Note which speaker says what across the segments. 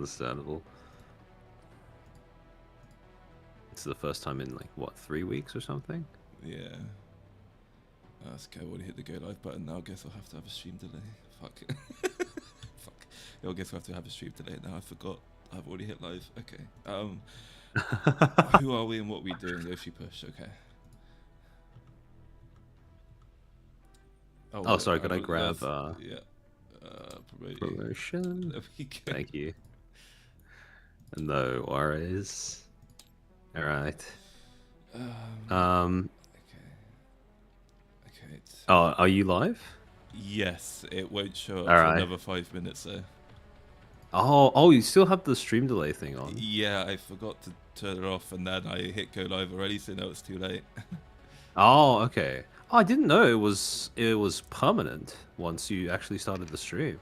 Speaker 1: Understandable. It's the first time in like what, 3 weeks or something?
Speaker 2: Yeah. That's okay. I already hit the go live button now. I guess I'll have to have a stream delay. Fuck. Fuck. I guess we'll have to have a stream delay now. I forgot. I've already hit live. Okay. Who are we and what are we doing? Oshi push. Okay.
Speaker 1: Oh, sorry. Could I grab
Speaker 2: yeah.
Speaker 1: promotion?
Speaker 2: There we go.
Speaker 1: Thank you. No worries. All right.
Speaker 2: Okay.
Speaker 1: Oh, are you live?
Speaker 2: Yes, it won't show up
Speaker 1: All
Speaker 2: for
Speaker 1: right.
Speaker 2: another 5 minutes though.
Speaker 1: Oh, you still have the stream delay thing on.
Speaker 2: Yeah, I forgot to turn it off, and then I hit go live already, so now it's too late.
Speaker 1: Oh, okay. Oh, I didn't know it was permanent once you actually started the stream.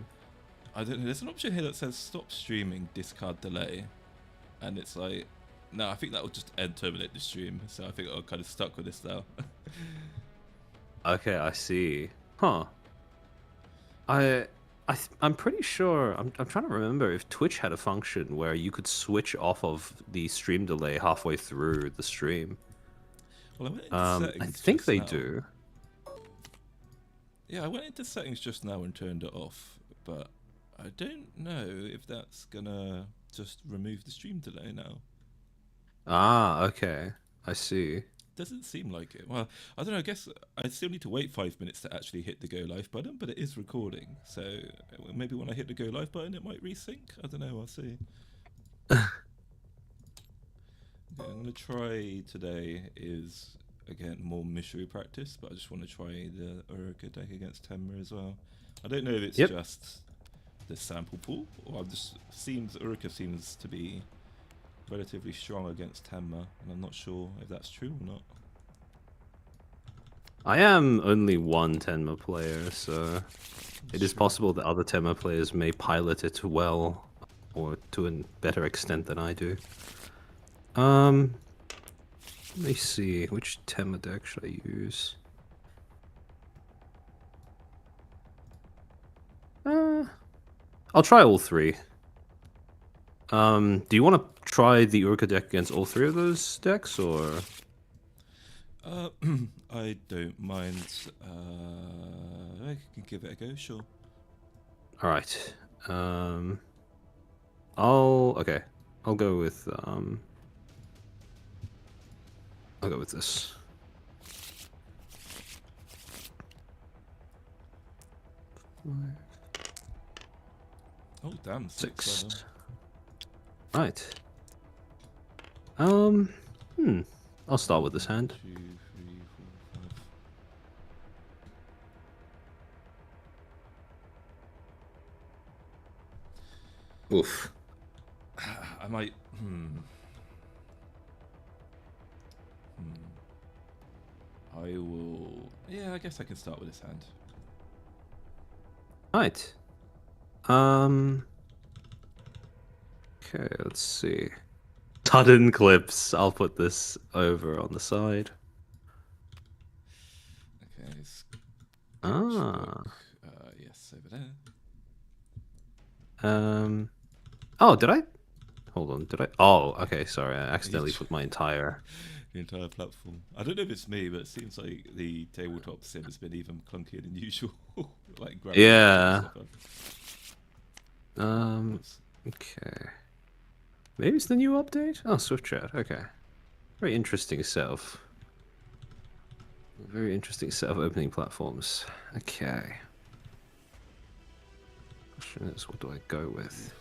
Speaker 2: I don't know. There's an option here that says stop streaming, discard delay, and it's like, no, I think that will just terminate the stream. So I think I'm kind of stuck with this now.
Speaker 1: Okay, I see. Huh. I'm pretty sure. I'm trying to remember if Twitch had a function where you could switch off of the stream delay halfway through the stream.
Speaker 2: Well, I went into settings.
Speaker 1: I think they
Speaker 2: now.
Speaker 1: do.
Speaker 2: Yeah, I went into settings just now and turned it off, but I don't know if that's gonna just remove the stream delay now.
Speaker 1: Ah, okay. I see.
Speaker 2: Doesn't seem like it. Well, I don't know. I guess I still need to wait 5 minutes to actually hit the go live button, but it is recording. So maybe when I hit the go live button, it might resync. I don't know. I'll see. Okay, I'm gonna try today is again more Mishu practice, but I just want to try the URUKA deck against Tenma as well. I don't know if it's just the sample pool, or URUKA seems to be relatively strong against Tenma, and I'm not sure if that's true or not.
Speaker 1: I am only one Tenma player, so it is possible that other Tenma players may pilot it well, or to a better extent than I do. Let me see, which Tenma deck should I use? I'll try all three. Do you want to try the URUKA deck against all three of those decks, or?
Speaker 2: I don't mind. I can give it a go, sure.
Speaker 1: All right. Okay. I'll go with this.
Speaker 2: Oh damn, 6.
Speaker 1: Right. I'll start with this hand.
Speaker 2: 2, 3, 4, 5.
Speaker 1: Oof.
Speaker 2: I might. I will. Yeah, I guess I can start with this hand.
Speaker 1: Right. Okay, let's see. Sudden clips. I'll put this over on the side.
Speaker 2: Okay. Yes, over there.
Speaker 1: Oh, did I? Hold on. Did I? Oh, okay. Sorry, I accidentally put my entire.
Speaker 2: The entire platform. I don't know if it's me, but it seems like the tabletop sim has been even clunkier than usual. Like
Speaker 1: yeah. Okay. Maybe it's the new update? Oh, Swift Chat. Okay. Very interesting setup. Very interesting set of opening platforms. Okay. Question is, what do I go with?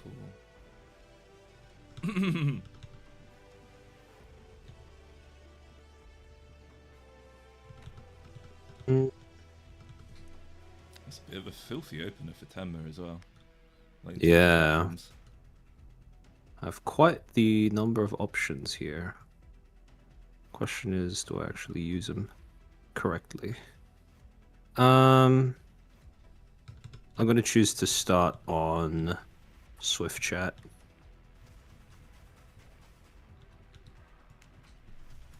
Speaker 2: That's a bit of a filthy opener for Tenma as well. Like,
Speaker 1: yeah. I have quite the number of options here. Question is, do I actually use them correctly? I'm going to choose to start on Swift Chat.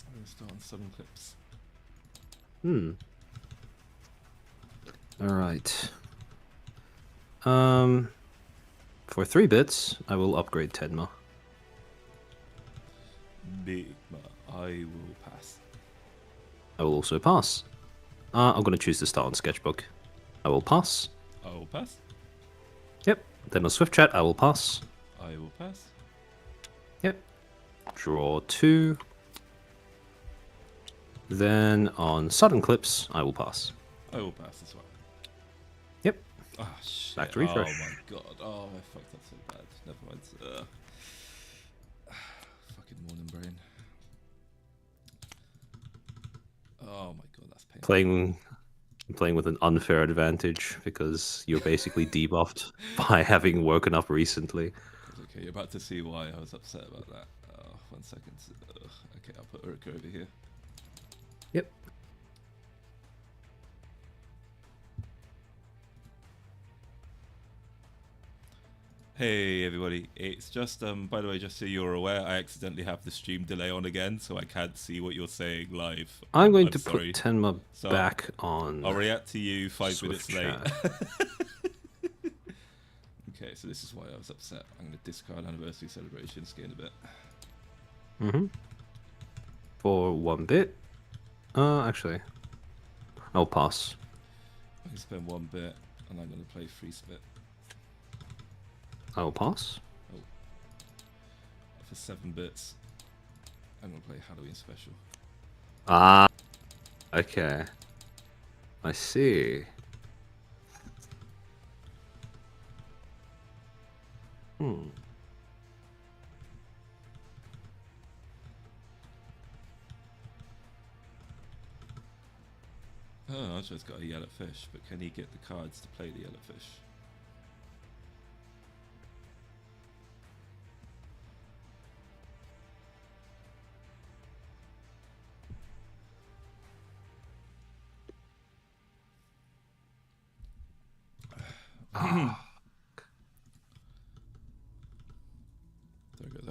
Speaker 2: I'm going to start on 7 clips.
Speaker 1: All right. For 3 bits, I will upgrade Tenma.
Speaker 2: Big Ma, I will pass.
Speaker 1: I will also pass. I'm going to choose to start on Sketchbook. I will pass.
Speaker 2: I will pass.
Speaker 1: Yep. Then on Swift Chat, I will pass.
Speaker 2: I will pass.
Speaker 1: Yep. Draw 2. Then on Sudden Clips, I will pass.
Speaker 2: I will pass as well.
Speaker 1: Yep.
Speaker 2: Ah, shit.
Speaker 1: Back to refresh.
Speaker 2: Oh my god. Oh, I fucked up so bad. Never mind. Fucking morning brain. Oh my god, that's painful.
Speaker 1: Playing with an unfair advantage because you're basically debuffed by having woken up recently.
Speaker 2: Okay, you're about to see why I was upset about that. 1 second. Okay, I'll put Uruka over here.
Speaker 1: Yep.
Speaker 2: Hey everybody, it's just by the way, just so you're aware, I accidentally have the stream delay on again, so I can't see what you're saying live.
Speaker 1: I'm going to put Tenma back on.
Speaker 2: I'll react to you 5 minutes late. Okay, so this is why I was upset. I'm going to discard anniversary celebrations, gain a bit.
Speaker 1: For 1 bit. Actually, I'll pass.
Speaker 2: I can spend 1 bit, and I'm going to play free spit.
Speaker 1: I will pass.
Speaker 2: Oh. For 7 bits, I'm going to play Halloween special.
Speaker 1: Ah. Okay. I see.
Speaker 2: Oh, Archer's got a yellow fish, but can he get the cards to play the yellow fish? I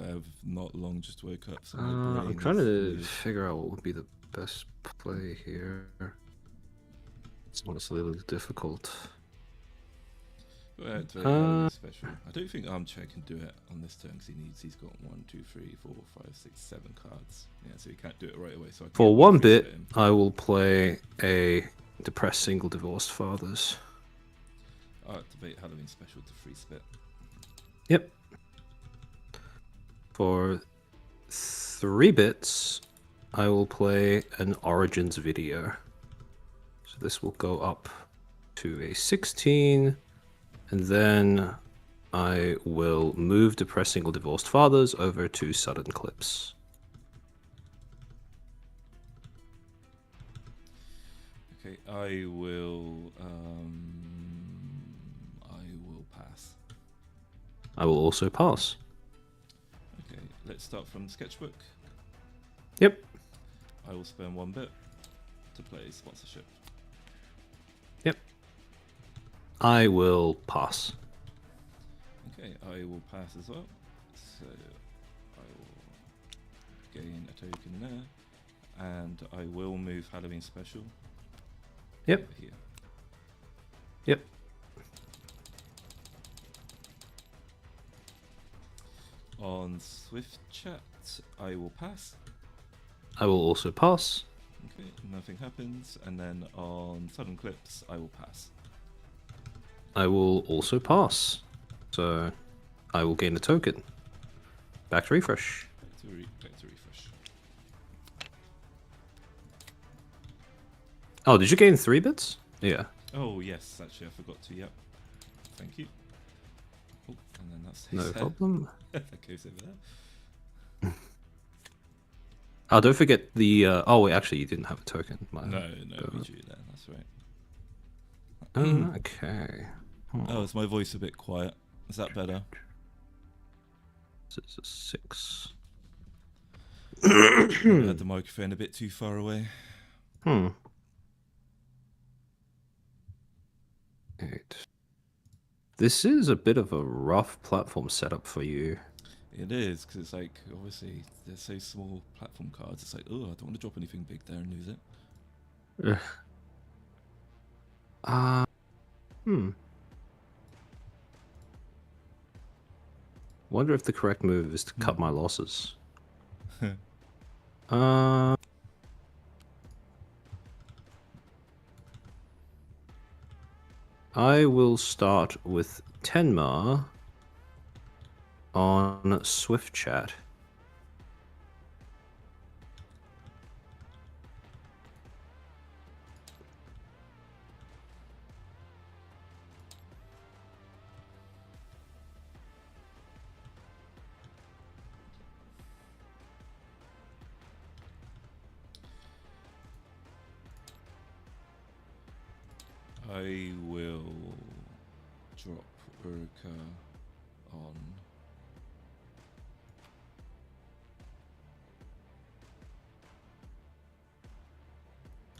Speaker 2: have not long just woke up, so my brain
Speaker 1: I'm trying to figure out what would be the best play here. It's honestly a little difficult.
Speaker 2: Special. I don't think Armchair can do it on this turn because he's got 1, 2, 3, 4, 5, 6, 7 cards. Yeah, so he can't do it right away. So I
Speaker 1: for 1 bit, I will play a Depressed Single Divorced Fathers.
Speaker 2: I'll activate Halloween special to free spit.
Speaker 1: Yep. For 3 bits, I will play an Origins video. So this will go up to a 16, and then I will move Depressed Single Divorced Fathers over to Sudden Clips.
Speaker 2: Okay, I will pass.
Speaker 1: I will also pass.
Speaker 2: Okay, let's start from Sketchbook.
Speaker 1: Yep.
Speaker 2: I will spend 1 bit to play sponsorship.
Speaker 1: Yep. I will pass.
Speaker 2: Okay, I will pass as well. So I will gain a token there, and I will move Halloween special.
Speaker 1: Yep.
Speaker 2: Over here.
Speaker 1: Yep.
Speaker 2: On Swift Chat, I will pass.
Speaker 1: I will also pass.
Speaker 2: Okay, nothing happens. And then on Sudden Clips, I will pass.
Speaker 1: I will also pass. So I will gain a token. Back to refresh.
Speaker 2: Back to refresh.
Speaker 1: Oh, did you gain 3 bits? Yeah.
Speaker 2: Oh, yes, actually, I forgot to. Yep. Thank you. Oh, and then that's
Speaker 1: no problem.
Speaker 2: That goes over there.
Speaker 1: Oh, don't forget the. Oh, wait, actually, you didn't have a token.
Speaker 2: No, we drew there. That's right.
Speaker 1: Okay.
Speaker 2: Oh, is my voice a bit quiet? Is that better?
Speaker 1: This is a 6.
Speaker 2: I had the microphone a bit too far away.
Speaker 1: 8. This is a bit of a rough platform setup for you.
Speaker 2: It is, because it's like, obviously, they're so small platform cards. It's like, oh, I don't want to drop anything big there and lose it.
Speaker 1: Wonder if the correct move is to cut my losses. I will start with Tenma on Swift Chat.
Speaker 2: I will drop URUKA on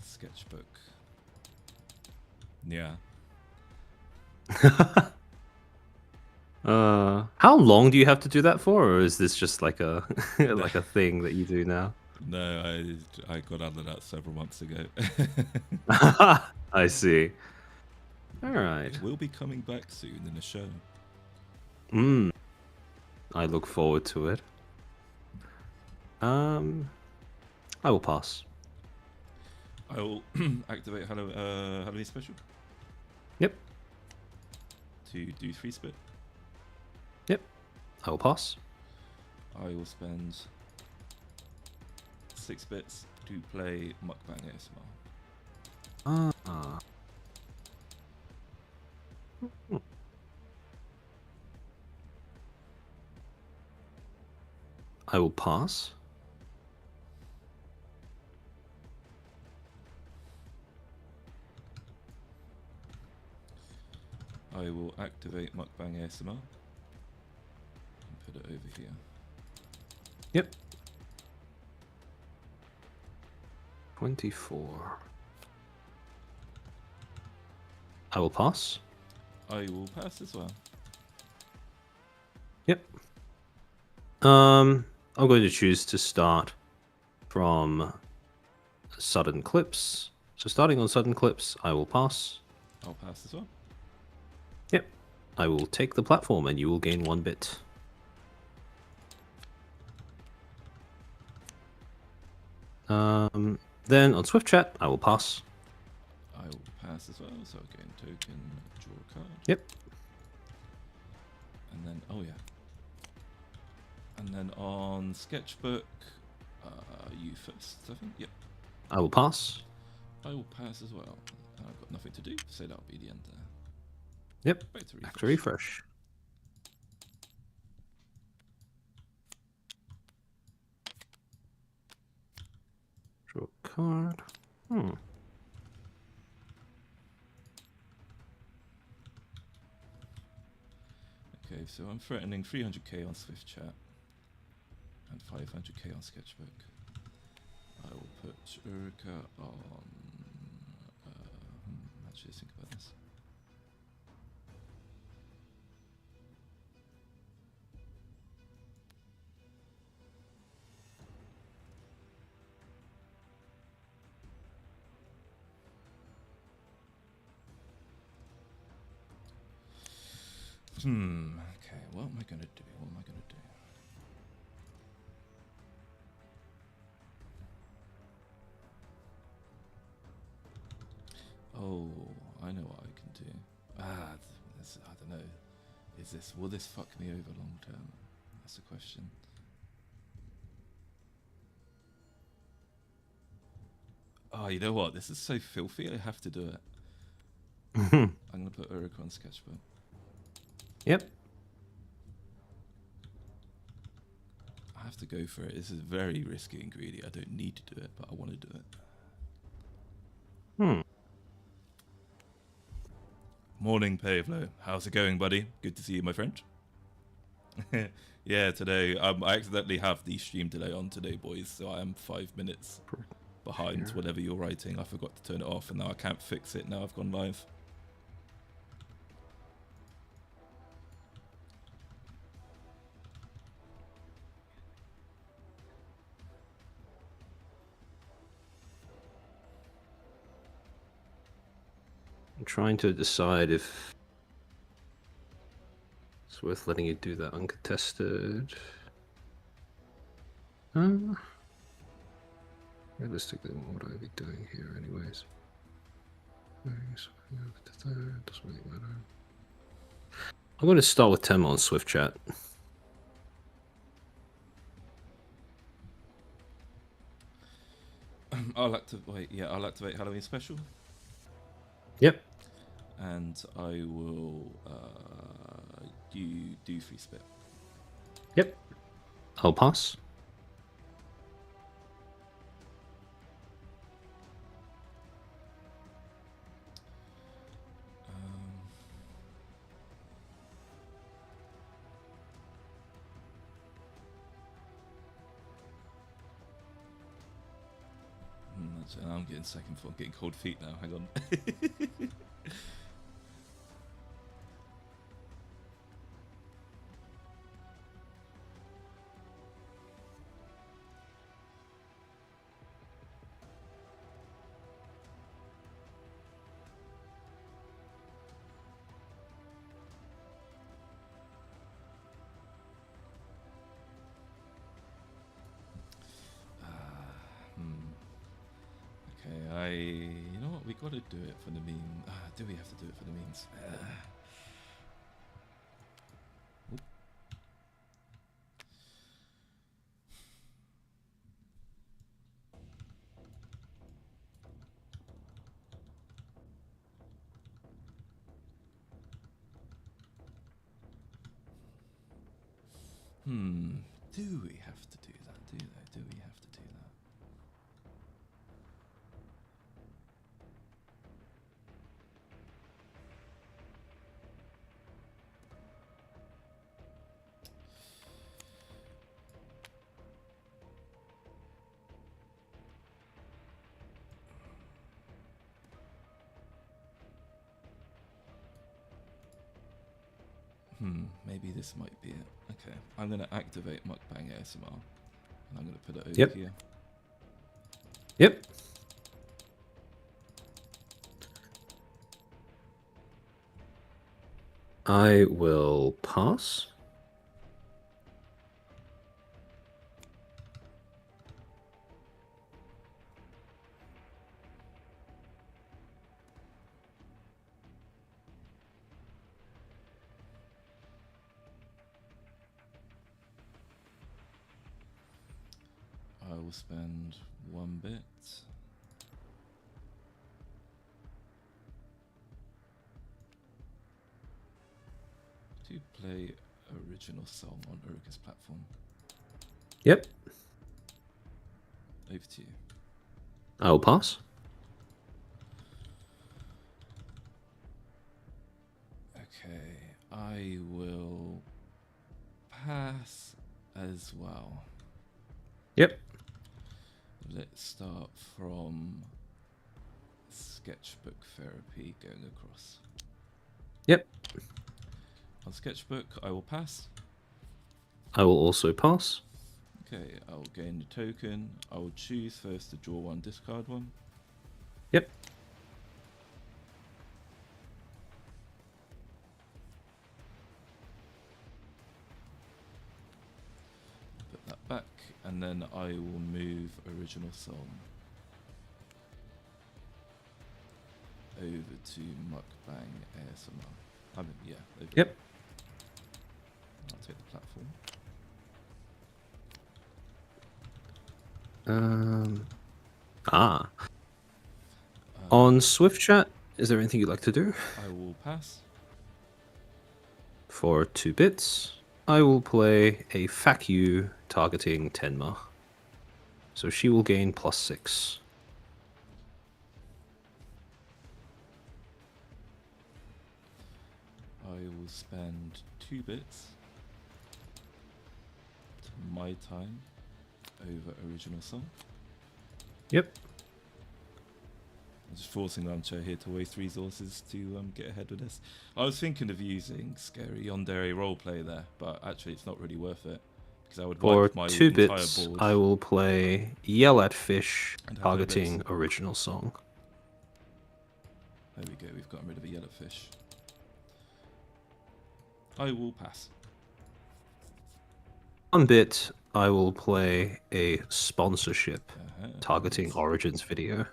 Speaker 2: sketchbook. Yeah.
Speaker 1: How long do you have to do that for, or is this just like a like a thing that you do now?
Speaker 2: No, I got out of that several months ago.
Speaker 1: I see. All right.
Speaker 2: It will be coming back soon in a show.
Speaker 1: I look forward to it. I will pass.
Speaker 2: I will activate Halloween special.
Speaker 1: Yep.
Speaker 2: To do 3 spit.
Speaker 1: Yep. I will pass.
Speaker 2: I will spend 6 bits to play Mukbang ASMR.
Speaker 1: I will pass.
Speaker 2: I will activate Mukbang ASMR and put it over here.
Speaker 1: Yep. 24. I will pass.
Speaker 2: I will pass as well.
Speaker 1: Yep. I'm going to choose to start from sudden clips. So starting on sudden clips, I will pass.
Speaker 2: I'll pass as well.
Speaker 1: Yep. I will take the platform and you will gain 1 bit. Then on Swift Chat, I will pass.
Speaker 2: I will pass as well, so I'll gain token, draw a card.
Speaker 1: Yep.
Speaker 2: And then, oh yeah. And then on Sketchbook, you first, I think. Yep.
Speaker 1: I will pass.
Speaker 2: I will pass as well. I've got nothing to do, so that'll be the end there.
Speaker 1: Yep.
Speaker 2: Back
Speaker 1: to refresh. Draw a card.
Speaker 2: Okay, so I'm threatening 300k on Swift Chat and 500k on Sketchbook. I will put URUKA on. Actually, think about this. Okay, what am I going to do? Oh, I know what I can do. This, I don't know. Will this fuck me over long term? That's the question. Oh, you know what? This is so filthy, I have to do it. I'm going to put URUKA on Sketchbook.
Speaker 1: Yep.
Speaker 2: I have to go for it. This is a very risky ingredient. I don't need to do it, but I want to do it. Morning, Pavlo. How's it going, buddy? Good to see you, my friend. Yeah, today, I accidentally have the stream delay on today, boys, so I am 5 minutes behind whatever you're writing. I forgot to turn it off, and now I can't fix it. Now I've gone live.
Speaker 1: I'm trying to decide if It's worth letting you do that uncontested. Realistically, what would I be doing here anyways? Doesn't really matter. I'm going to start with Tenma on Swift Chat.
Speaker 2: I'll activate. Yeah, I'll activate Halloween special.
Speaker 1: Yep.
Speaker 2: And I will do free spit.
Speaker 1: Yep. I'll pass.
Speaker 2: I'm getting second thought, getting cold feet now. Hang on. Okay, you know what? We got to do it for the meme. Do we have to do it for the memes? Do we have to do that? Do we have to do that? Maybe this might be it. Okay, I'm going to activate Mukbang ASMR. And I'm going to put it over here.
Speaker 1: Yep. I will pass.
Speaker 2: I will spend 1 bit. To play original song on Uruka's platform.
Speaker 1: Yep.
Speaker 2: Over to you.
Speaker 1: I will pass.
Speaker 2: Okay, I will pass as well.
Speaker 1: Yep.
Speaker 2: Let's start from sketchbook therapy going across.
Speaker 1: Yep.
Speaker 2: On sketchbook, I will pass.
Speaker 1: I will also pass.
Speaker 2: Okay, I will gain the token. I will choose first to draw 1, discard 1.
Speaker 1: Yep.
Speaker 2: Put that back, and then I will move original song over to Mukbang ASMR. Yeah, over
Speaker 1: Yep.
Speaker 2: I'll take the platform.
Speaker 1: On Swift Chat, is there anything you'd like to do?
Speaker 2: I will pass.
Speaker 1: For 2 bits, I will play a Fuck You targeting Tenma. So she will gain +6.
Speaker 2: I will spend 2 bits to my time over original song.
Speaker 1: Yep.
Speaker 2: I'm just forcing the armchair here to waste resources to get ahead with this. I was thinking of using Scary Yandere roleplay there, but actually it's not really worth it because I would wipe my
Speaker 1: 2
Speaker 2: entire
Speaker 1: bits,
Speaker 2: board.
Speaker 1: I will play Yell at Fish targeting original song.
Speaker 2: There we go, we've gotten rid of a yellow fish. I will pass.
Speaker 1: 1 bit, I will play a sponsorship targeting
Speaker 2: and
Speaker 1: Origins video.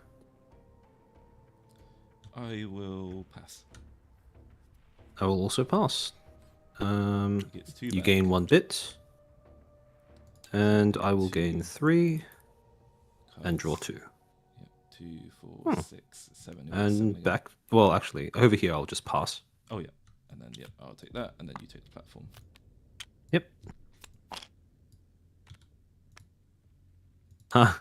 Speaker 2: I will pass.
Speaker 1: I will also pass.
Speaker 2: Gets 2
Speaker 1: You
Speaker 2: back.
Speaker 1: gain 1 bit. And I will
Speaker 2: 2
Speaker 1: gain 3 and draw
Speaker 2: cards.
Speaker 1: 2.
Speaker 2: Yep, 2, 4, 6, 7. You'll get 7
Speaker 1: And
Speaker 2: again.
Speaker 1: back. Well, actually, over here I'll just pass.
Speaker 2: Oh yeah, and then yep, I'll take that, and then you take the platform.
Speaker 1: Yep. Huh.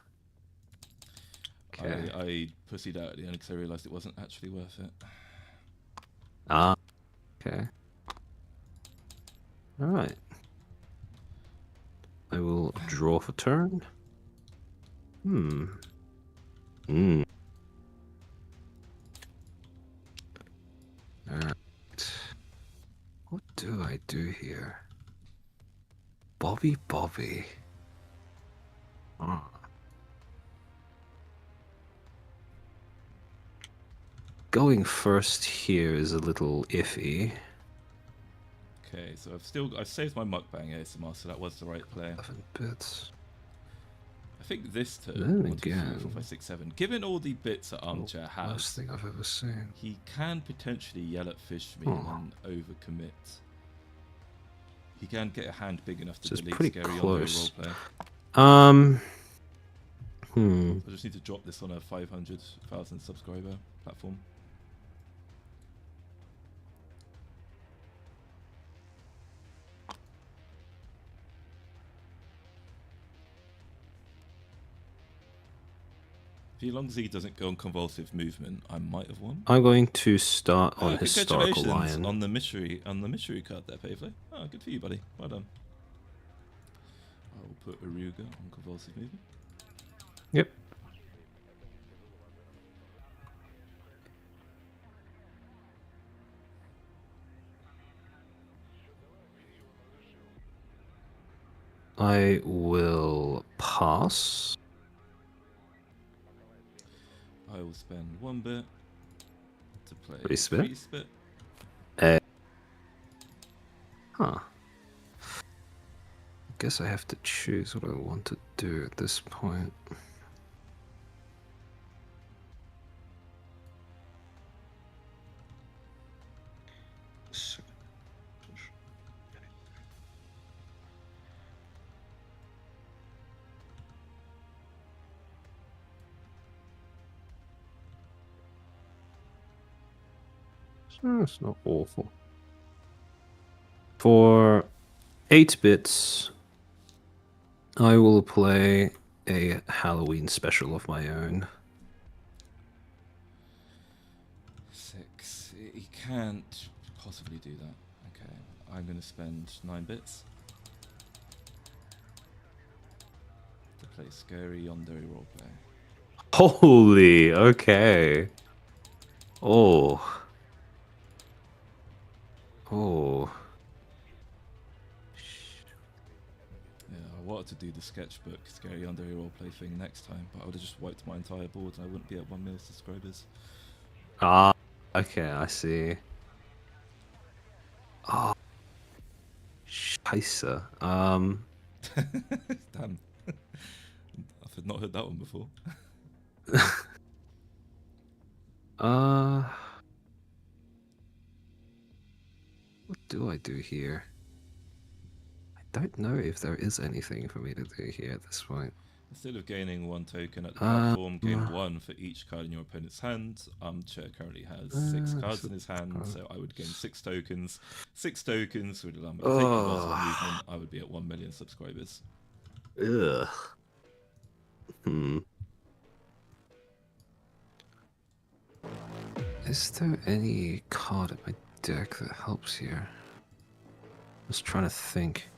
Speaker 1: Okay.
Speaker 2: I pussied out at the end because I realised it wasn't actually worth it.
Speaker 1: Ah. Okay. All right. I will draw for turn. Hmm. Alright. What do I do here? Bobby. Ah. Going first here is a little iffy.
Speaker 2: Okay, so I've saved my mukbang ASMR, so that was the right play.
Speaker 1: 11 bits.
Speaker 2: I think this turn,
Speaker 1: Then
Speaker 2: 1, 2, 3,
Speaker 1: again,
Speaker 2: 4, 5, 6, 7. Given all the bits that Armchair has,
Speaker 1: worst thing I've ever seen.
Speaker 2: he can potentially yell at fish me and overcommit. He can get a hand big enough to delete scary
Speaker 1: close.
Speaker 2: roleplay. I just need to drop this on a 500,000 subscriber platform. As long as he doesn't go on convulsive movement, I might have won.
Speaker 1: I'm going to start on Historical
Speaker 2: Congratulations
Speaker 1: Lion.
Speaker 2: on the mystery card there, Pavley. Oh, good for you, buddy. Well done. I will put URUKA on convulsive movement.
Speaker 1: Yep. I will pass.
Speaker 2: I will spend 1 bit to play
Speaker 1: Free spit. Huh. Guess I have to choose what I want to do at this point. It's not awful. For 8 bits, I will play a Halloween special of my own.
Speaker 2: 6. He can't possibly do that. Okay, I'm going to spend 9 bits to play Scary Yandere roleplay.
Speaker 1: Holy, okay. Oh.
Speaker 2: Yeah, I wanted to do the sketchbook Scary Yandere roleplay thing next time, but I would have just wiped my entire board and I wouldn't be at 1 million subscribers.
Speaker 1: Ah, okay, I see. Oh. Scheisse.
Speaker 2: Damn. I've not heard that one before.
Speaker 1: What do I do here? I don't know if there is anything for me to do here at this point.
Speaker 2: Instead of gaining 1 token at the platform, gain 1 for each card in your opponent's hand. Armchair currently has 6 cards in his hand, so I would gain 6 tokens. 6 tokens would allow me to take convulsive movement. I would be at 1 million subscribers.
Speaker 1: Ugh. Is there any card in my deck that helps here? I was trying to think.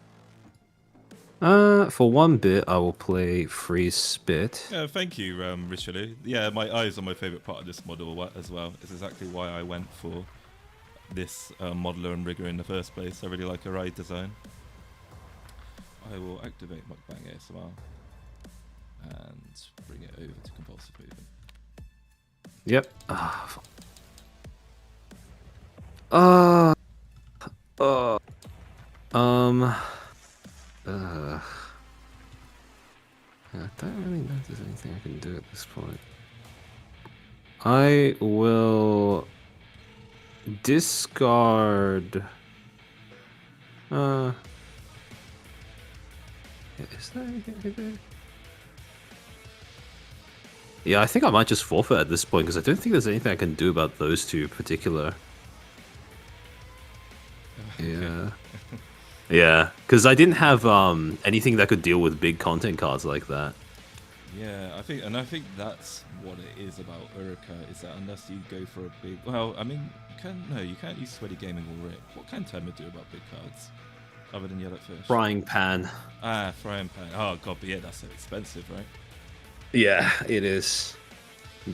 Speaker 1: For 1 bit, I will play Freeze Spit.
Speaker 2: Yeah, thank you, Richelieu. Yeah, my eyes are my favourite part of this model as well. It's exactly why I went for this modeler and rigger in the first place. I really like her eye design. I will activate Mukbang ASMR and bring it over to compulsive movement.
Speaker 1: Yep. Uh, I don't really know if there's anything I can do at this point. I will discard. Is there anything I can do? Yeah, I think I might just forfeit at this point because I don't think there's anything I can do about those two particular. Yeah. Yeah, because I didn't have anything that could deal with big content cards like that.
Speaker 2: Yeah, I think that's what it is about URUKA, is that unless you go for a big, well, I mean, you can't use Sweaty Gaming or Rick. What can Tenma do about big cards, other than Yellowfish?
Speaker 1: Frying pan.
Speaker 2: Ah, frying pan. Oh god, but yeah, that's so expensive, right?
Speaker 1: Yeah, it is.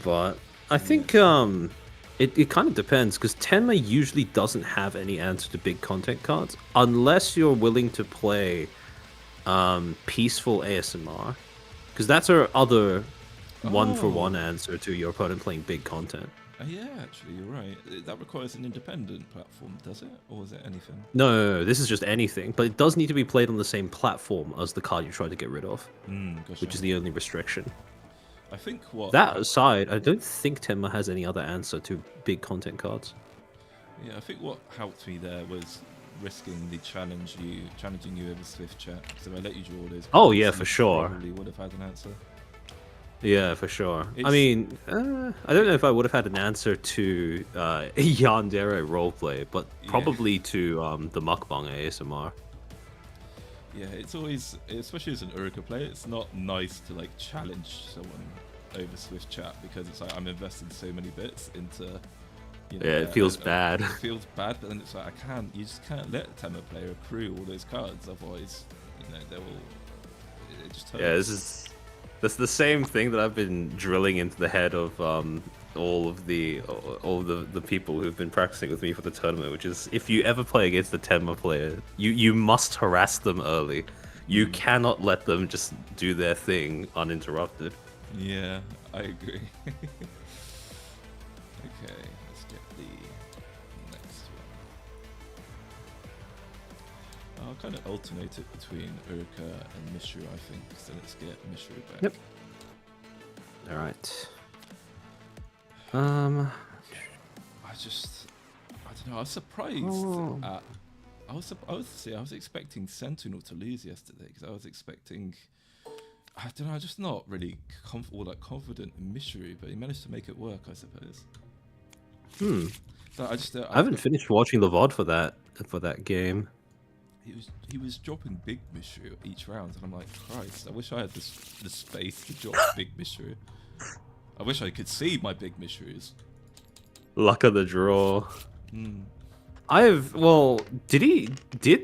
Speaker 1: But I think it kind of depends because Tenma usually doesn't have any answer to big content cards unless you're willing to play peaceful ASMR. Because that's our other one-for-one answer to your opponent playing big content.
Speaker 2: Yeah, actually, you're right. That requires an independent platform, does it? Or is it anything?
Speaker 1: No, this is just anything. But it does need to be played on the same platform as the card you try to get rid of.
Speaker 2: Gotcha.
Speaker 1: Which is the only restriction.
Speaker 2: I think what...
Speaker 1: That aside, I don't think Tenma has any other answer to big content cards.
Speaker 2: Yeah, I think what helped me there was risking the challenging you with a Swift chat. So I let you draw those.
Speaker 1: Oh yeah, for sure.
Speaker 2: Probably would have had an answer.
Speaker 1: Yeah, for sure. I mean, I don't know if I would have had an answer to Yandere roleplay, but probably to the mukbang ASMR.
Speaker 2: Yeah, it's always, especially as an URUKA player, it's not nice to like challenge someone over Swift chat because it's like I'm investing so many bits into. You know,
Speaker 1: yeah, it feels bad.
Speaker 2: It feels bad, but then it's like you just can't let a Tenma player accrue all those cards, otherwise, you know, they will. It just hurts.
Speaker 1: Yeah, that's the same thing that I've been drilling into the head of all the people who've been practicing with me for the tournament, which is if you ever play against the Tenma player, you must harass them early. You cannot let them just do their thing uninterrupted.
Speaker 2: Yeah, I agree. Okay, let's get the next one. I'll kind of alternate it between URUKA and Mishru, I think. So let's get Mishru back.
Speaker 1: Yep. All right.
Speaker 2: I don't know. I was surprised at. I was expecting Sentinel to lose yesterday because I was expecting. I don't know. I'm just not really confident in Mishru, but he managed to make it work, I suppose. So I
Speaker 1: haven't finished watching the VOD for that game.
Speaker 2: He was dropping big Mishru each round, and I'm like, Christ! I wish I had the space to drop big Mishru. I wish I could see my big Mishrus.
Speaker 1: Luck of the draw. Did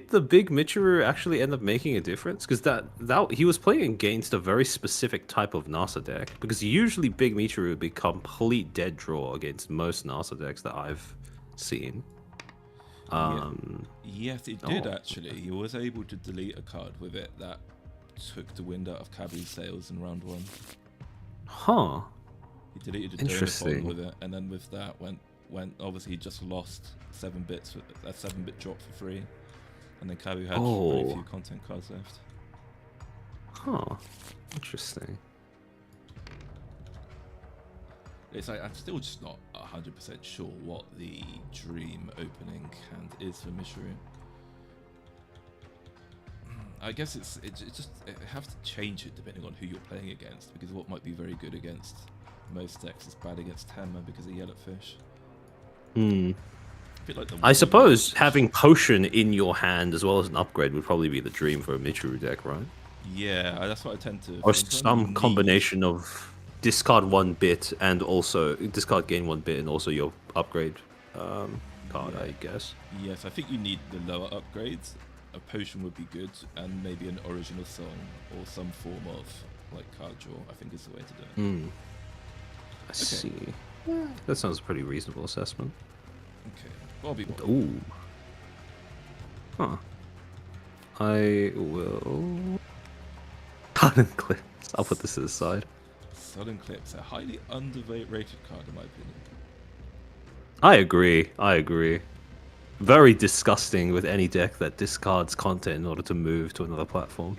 Speaker 1: the big Michiru actually end up making a difference? Because that he was playing against a very specific type of Nasa deck. Because usually big Michiru would be complete dead draw against most Nasa decks that I've seen.
Speaker 2: Yes, it did actually. He was able to delete a card with it that took the wind out of Kabu's sails in round 1.
Speaker 1: Huh.
Speaker 2: He deleted a Donut with it, and then with that went obviously he just lost 7 bits with a 7-bit drop for free, and then Kabu had very few content cards left.
Speaker 1: Huh. Interesting.
Speaker 2: It's like I'm still just not 100% sure what the dream opening hand is for Mishru. I guess it have to change it depending on who you're playing against, because what might be very good against most decks is bad against Tenma because of Yellowfish.
Speaker 1: I suppose having Potion in your hand as well as an upgrade would probably be the dream for a Michiru deck, right?
Speaker 2: Yeah, that's what I tend to.
Speaker 1: Or some combination of discard 1 bit and also discard gain 1 bit and also your upgrade card, I guess.
Speaker 2: Yes, I think you need the lower upgrades. A potion would be good, and maybe an original song or some form of like card draw, I think is the way to do it.
Speaker 1: I see. Yeah, that sounds a pretty reasonable assessment.
Speaker 2: Okay, Bobby.
Speaker 1: Ooh. Huh. I will. Sudden Clips. I'll put this to the side.
Speaker 2: Sudden Clips, a highly underrated card in my opinion.
Speaker 1: I agree. very disgusting with any deck that discards content in order to move to another platform.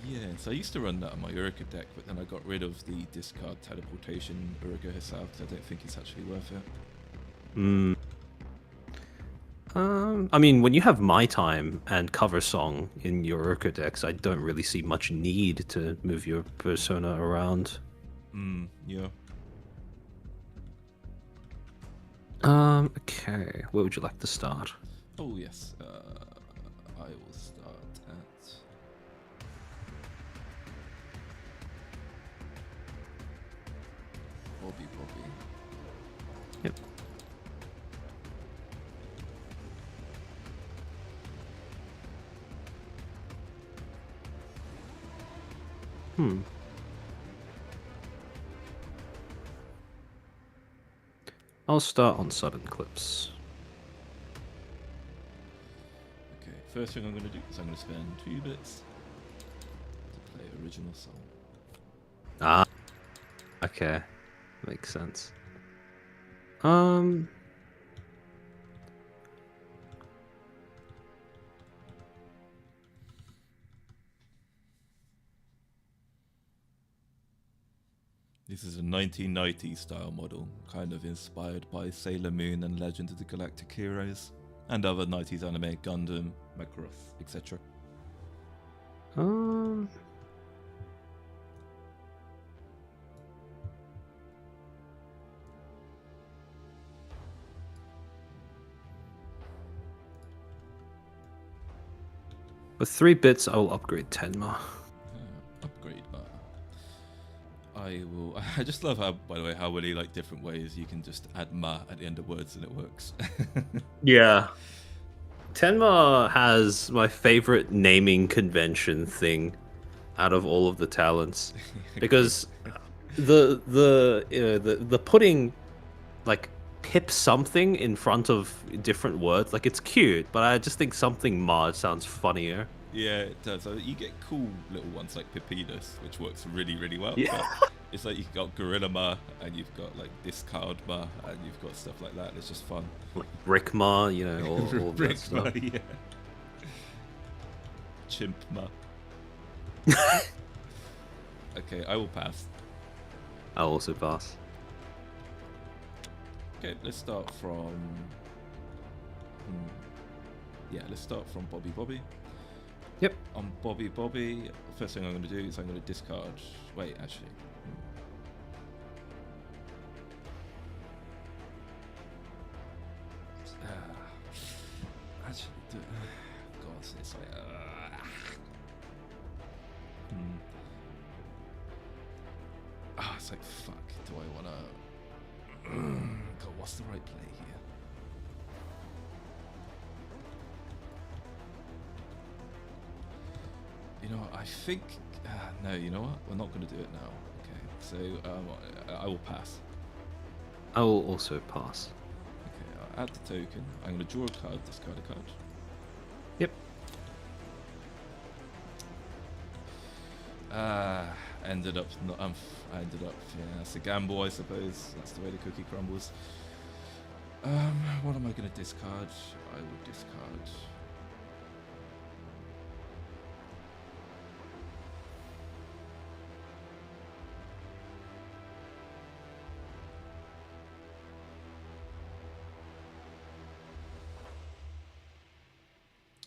Speaker 2: Yeah, so I used to run that on my URUKA deck, but then I got rid of the discard teleportation URUKA herself because I don't think it's actually worth it.
Speaker 1: I mean, when you have My Time and Cover Song in your URUKA decks, I don't really see much need to move your persona around.
Speaker 2: Yeah.
Speaker 1: Okay. Where would you like to start?
Speaker 2: Oh, yes. I will start at... Bobby.
Speaker 1: Yep. I'll start on Sudden Clips.
Speaker 2: Okay, first thing I'm going to do is I'm going to spend 2 bits to play original song.
Speaker 1: Ah. Okay. Makes sense.
Speaker 2: This is a 1990s style model, kind of inspired by Sailor Moon and Legend of the Galactic Heroes, and other 90s anime, Gundam, Macross, etc.
Speaker 1: With 3 bits, I will upgrade Tenma.
Speaker 2: Upgrade. I will. I just love how, by the way, how many like different ways you can just add ma at the end of words and it works.
Speaker 1: Yeah. Tenma has my favorite naming convention thing out of all of the talents, because the putting like pip something in front of different words, like, it's cute, but I just think something ma sounds funnier.
Speaker 2: Yeah, it does. So you get cool little ones like Pipinus, which works really, really well.
Speaker 1: Yeah.
Speaker 2: But it's like you've got Gorilla Ma, and you've got like Discard Ma, and you've got stuff like that. It's just fun.
Speaker 1: Like Brick Ma, you know, all of that stuff.
Speaker 2: Ma, yeah. Chimp Ma. Okay, I will pass.
Speaker 1: I'll also pass.
Speaker 2: Okay, let's start from... Yeah, let's start from Bobby.
Speaker 1: Yep.
Speaker 2: On Bobby, first thing I'm going to do is I'm going to discard... Wait, actually. God, it's like... It's like, fuck, do I want to... God, what's the right play here? You know what, I think... no, you know what? We're not going to do it now. Okay, so I will pass.
Speaker 1: I will also pass.
Speaker 2: Okay, I'll add the token. I'm going to draw a card, discard a card.
Speaker 1: Yep.
Speaker 2: Ended up, yeah, it's a gamble, I suppose. That's the way the cookie crumbles. What am I going to discard? I will discard...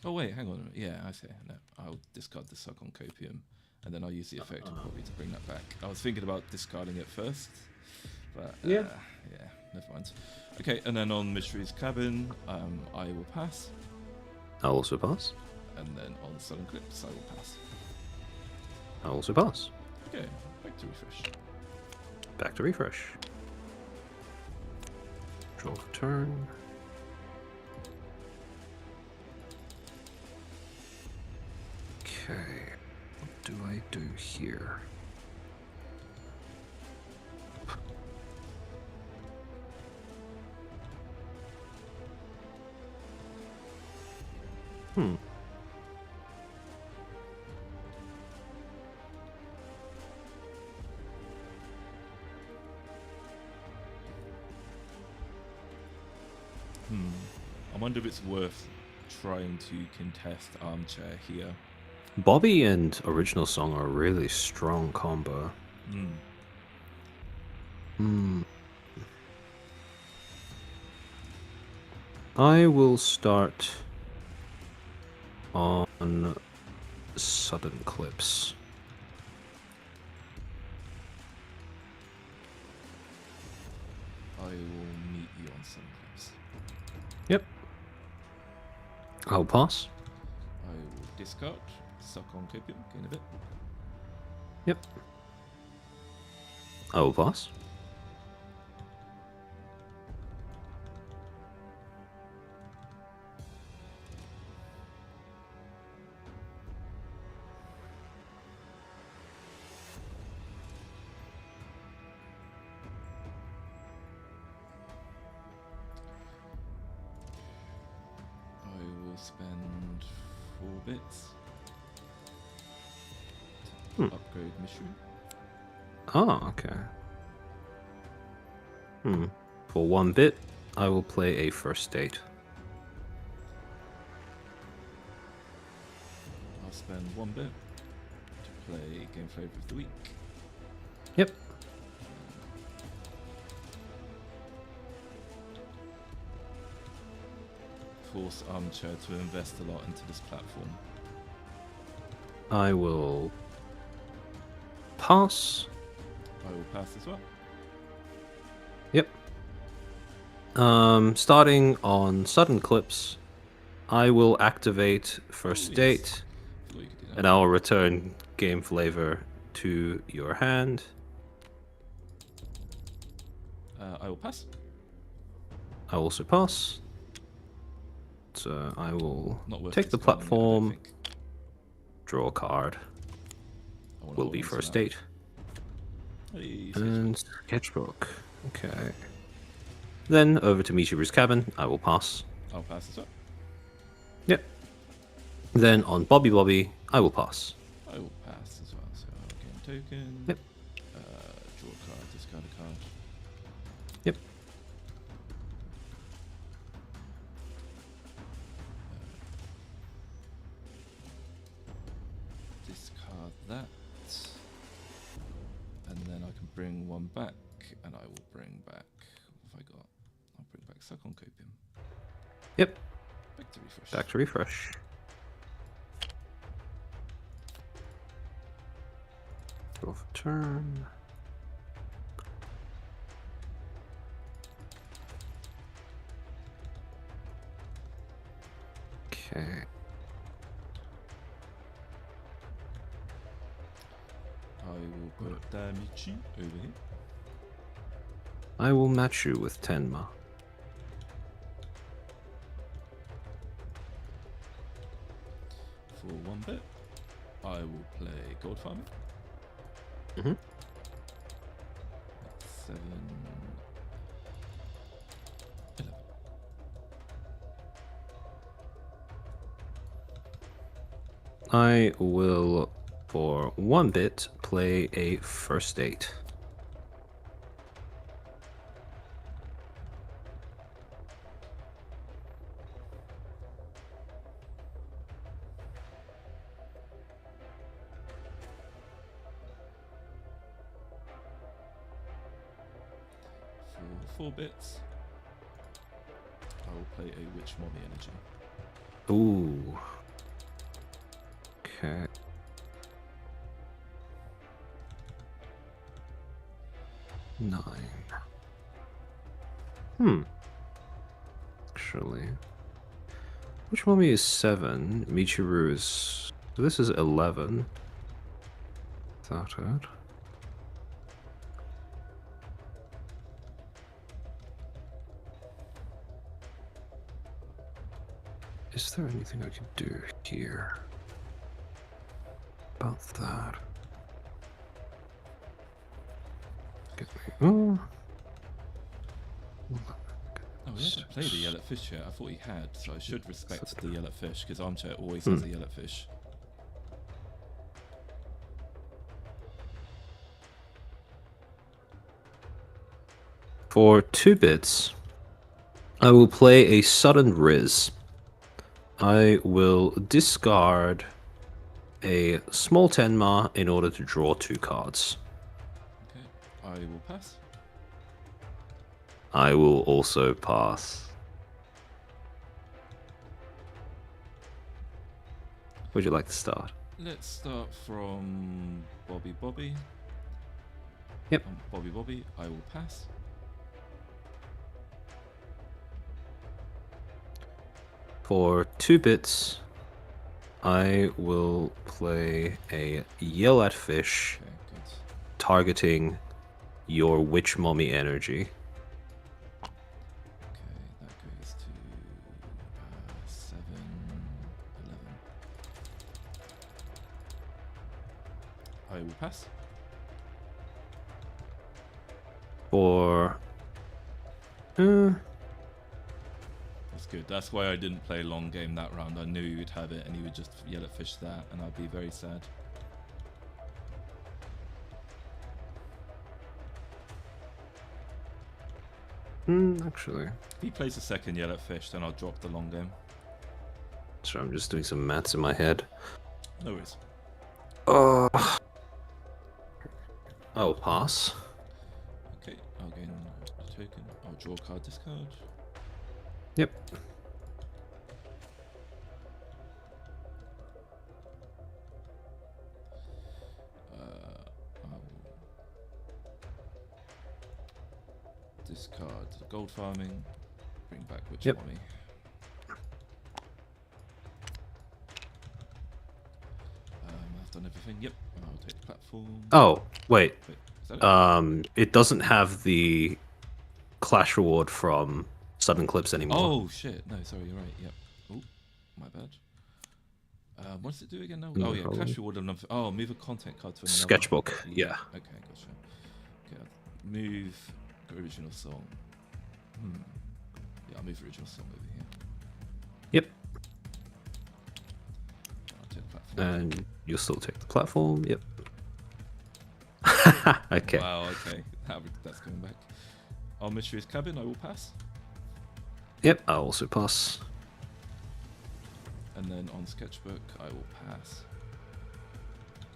Speaker 2: Oh wait, hang on a minute. Yeah, I see. No, I'll discard the Suck on Copium, and then I'll use the effect of Bobby to bring that back. I was thinking about discarding it first, but yeah, never mind. Okay, and then on Mystery's Cabin, I will pass.
Speaker 1: I'll also pass.
Speaker 2: And then on Southern Clips, I will pass.
Speaker 1: I'll also pass.
Speaker 2: Okay, back to refresh.
Speaker 1: Back to refresh. Draw for turn. Okay, what do I do here?
Speaker 2: wonder if it's worth trying to contest Armchair here.
Speaker 1: Bobby and Original Song are a really strong combo. I will start on Sudden Clips.
Speaker 2: I will meet you on Sudden Clips.
Speaker 1: Yep. I'll pass.
Speaker 2: I will discard, suck on Copium, gain a bit.
Speaker 1: Yep. I will pass.
Speaker 2: Spend 4 bits to upgrade mission.
Speaker 1: Oh, okay. For 1 bit, I will play a First Date.
Speaker 2: I'll spend 1 bit to play Game Flavor of the Week.
Speaker 1: Yep.
Speaker 2: Force Armchair to invest a lot into this platform.
Speaker 1: I will pass.
Speaker 2: I will pass as well.
Speaker 1: Yep. Starting on Sudden Clips, I will activate First Date, and I will return Game Flavor to your hand.
Speaker 2: I will pass.
Speaker 1: I will also pass. So I will
Speaker 2: Not
Speaker 1: take the platform, draw a card. Will be First Date.
Speaker 2: Hey,
Speaker 1: and Sketchbook. Okay. Then over to Michiru's Cabin. I will pass.
Speaker 2: I'll pass as well.
Speaker 1: Yep. Then on Bobby Bobby, I will pass.
Speaker 2: I will pass as well. So I'll gain a token.
Speaker 1: Yep.
Speaker 2: Draw a card, discard a card.
Speaker 1: Yep.
Speaker 2: Discard that. And then I can bring 1 back, and I will bring back. What have I got? I'll bring back Suck on Copium.
Speaker 1: Yep.
Speaker 2: Back to refresh.
Speaker 1: Back to refresh. Go for turn. Okay.
Speaker 2: I will put Damichi over here.
Speaker 1: I will match you with Tenma.
Speaker 2: For 1 bit, I will play Gold Farming.
Speaker 1: Mm-hmm.
Speaker 2: 7, 11.
Speaker 1: I will, for 1 bit, play a First Date.
Speaker 2: For 4 bits, I will play a Witch Mommy Energy.
Speaker 1: Ooh. Okay. Nine. Actually, which mommy is 7? Michiru is. This is 11. Without it. Is there anything I can do here about that? Get me. Oh.
Speaker 2: Oh, he hasn't played a yellow fish yet. I thought he had, so I should respect the yellow fish because Armchair always has a yellow fish.
Speaker 1: For 2 bits, I will play a sudden Riz. I will discard a small Tenma in order to draw 2 cards.
Speaker 2: Okay, I will pass.
Speaker 1: I will also pass. Would you like to start?
Speaker 2: Let's start from Bobby.
Speaker 1: Yep.
Speaker 2: Bobby, I will pass.
Speaker 1: For 2 bits, I will play a Yell at Fish,
Speaker 2: Okay, good.
Speaker 1: targeting your Witch Mommy energy.
Speaker 2: Okay, that goes to 7, 11. I will pass.
Speaker 1: For...
Speaker 2: That's good. That's why I didn't play long game that round. I knew you'd have it and you would just Yell at Fish that, and I'd be very sad.
Speaker 1: Actually...
Speaker 2: If he plays a second Yell at Fish, then I'll drop the long game.
Speaker 1: So I'm just doing some maths in my head.
Speaker 2: No worries.
Speaker 1: I'll pass.
Speaker 2: Okay, I'll gain a token. I'll draw a card, discard.
Speaker 1: Yep.
Speaker 2: I'll discard gold farming. Bring back Witch Mommy. I've done everything. Yep. I'll take the platform.
Speaker 1: Oh, wait.
Speaker 2: Is that it?
Speaker 1: It doesn't have the Clash reward from Sudden Clips anymore.
Speaker 2: Oh shit! No, sorry, you're right. Yep. Oh, my bad. What does it do again now?
Speaker 1: No
Speaker 2: oh yeah,
Speaker 1: problem.
Speaker 2: Clash reward of number. Oh, move a content card to another.
Speaker 1: Sketchbook. Yeah.
Speaker 2: Okay, gotcha. Okay, move original song. Yeah, I'll move original song over here.
Speaker 1: Yep.
Speaker 2: I'll take the platform.
Speaker 1: And you'll still take the platform. Yep. Okay.
Speaker 2: Wow. Okay, that's coming back. Our Mysterious Cabin. I will pass.
Speaker 1: Yep. I'll also pass.
Speaker 2: And then on Sketchbook, I will pass.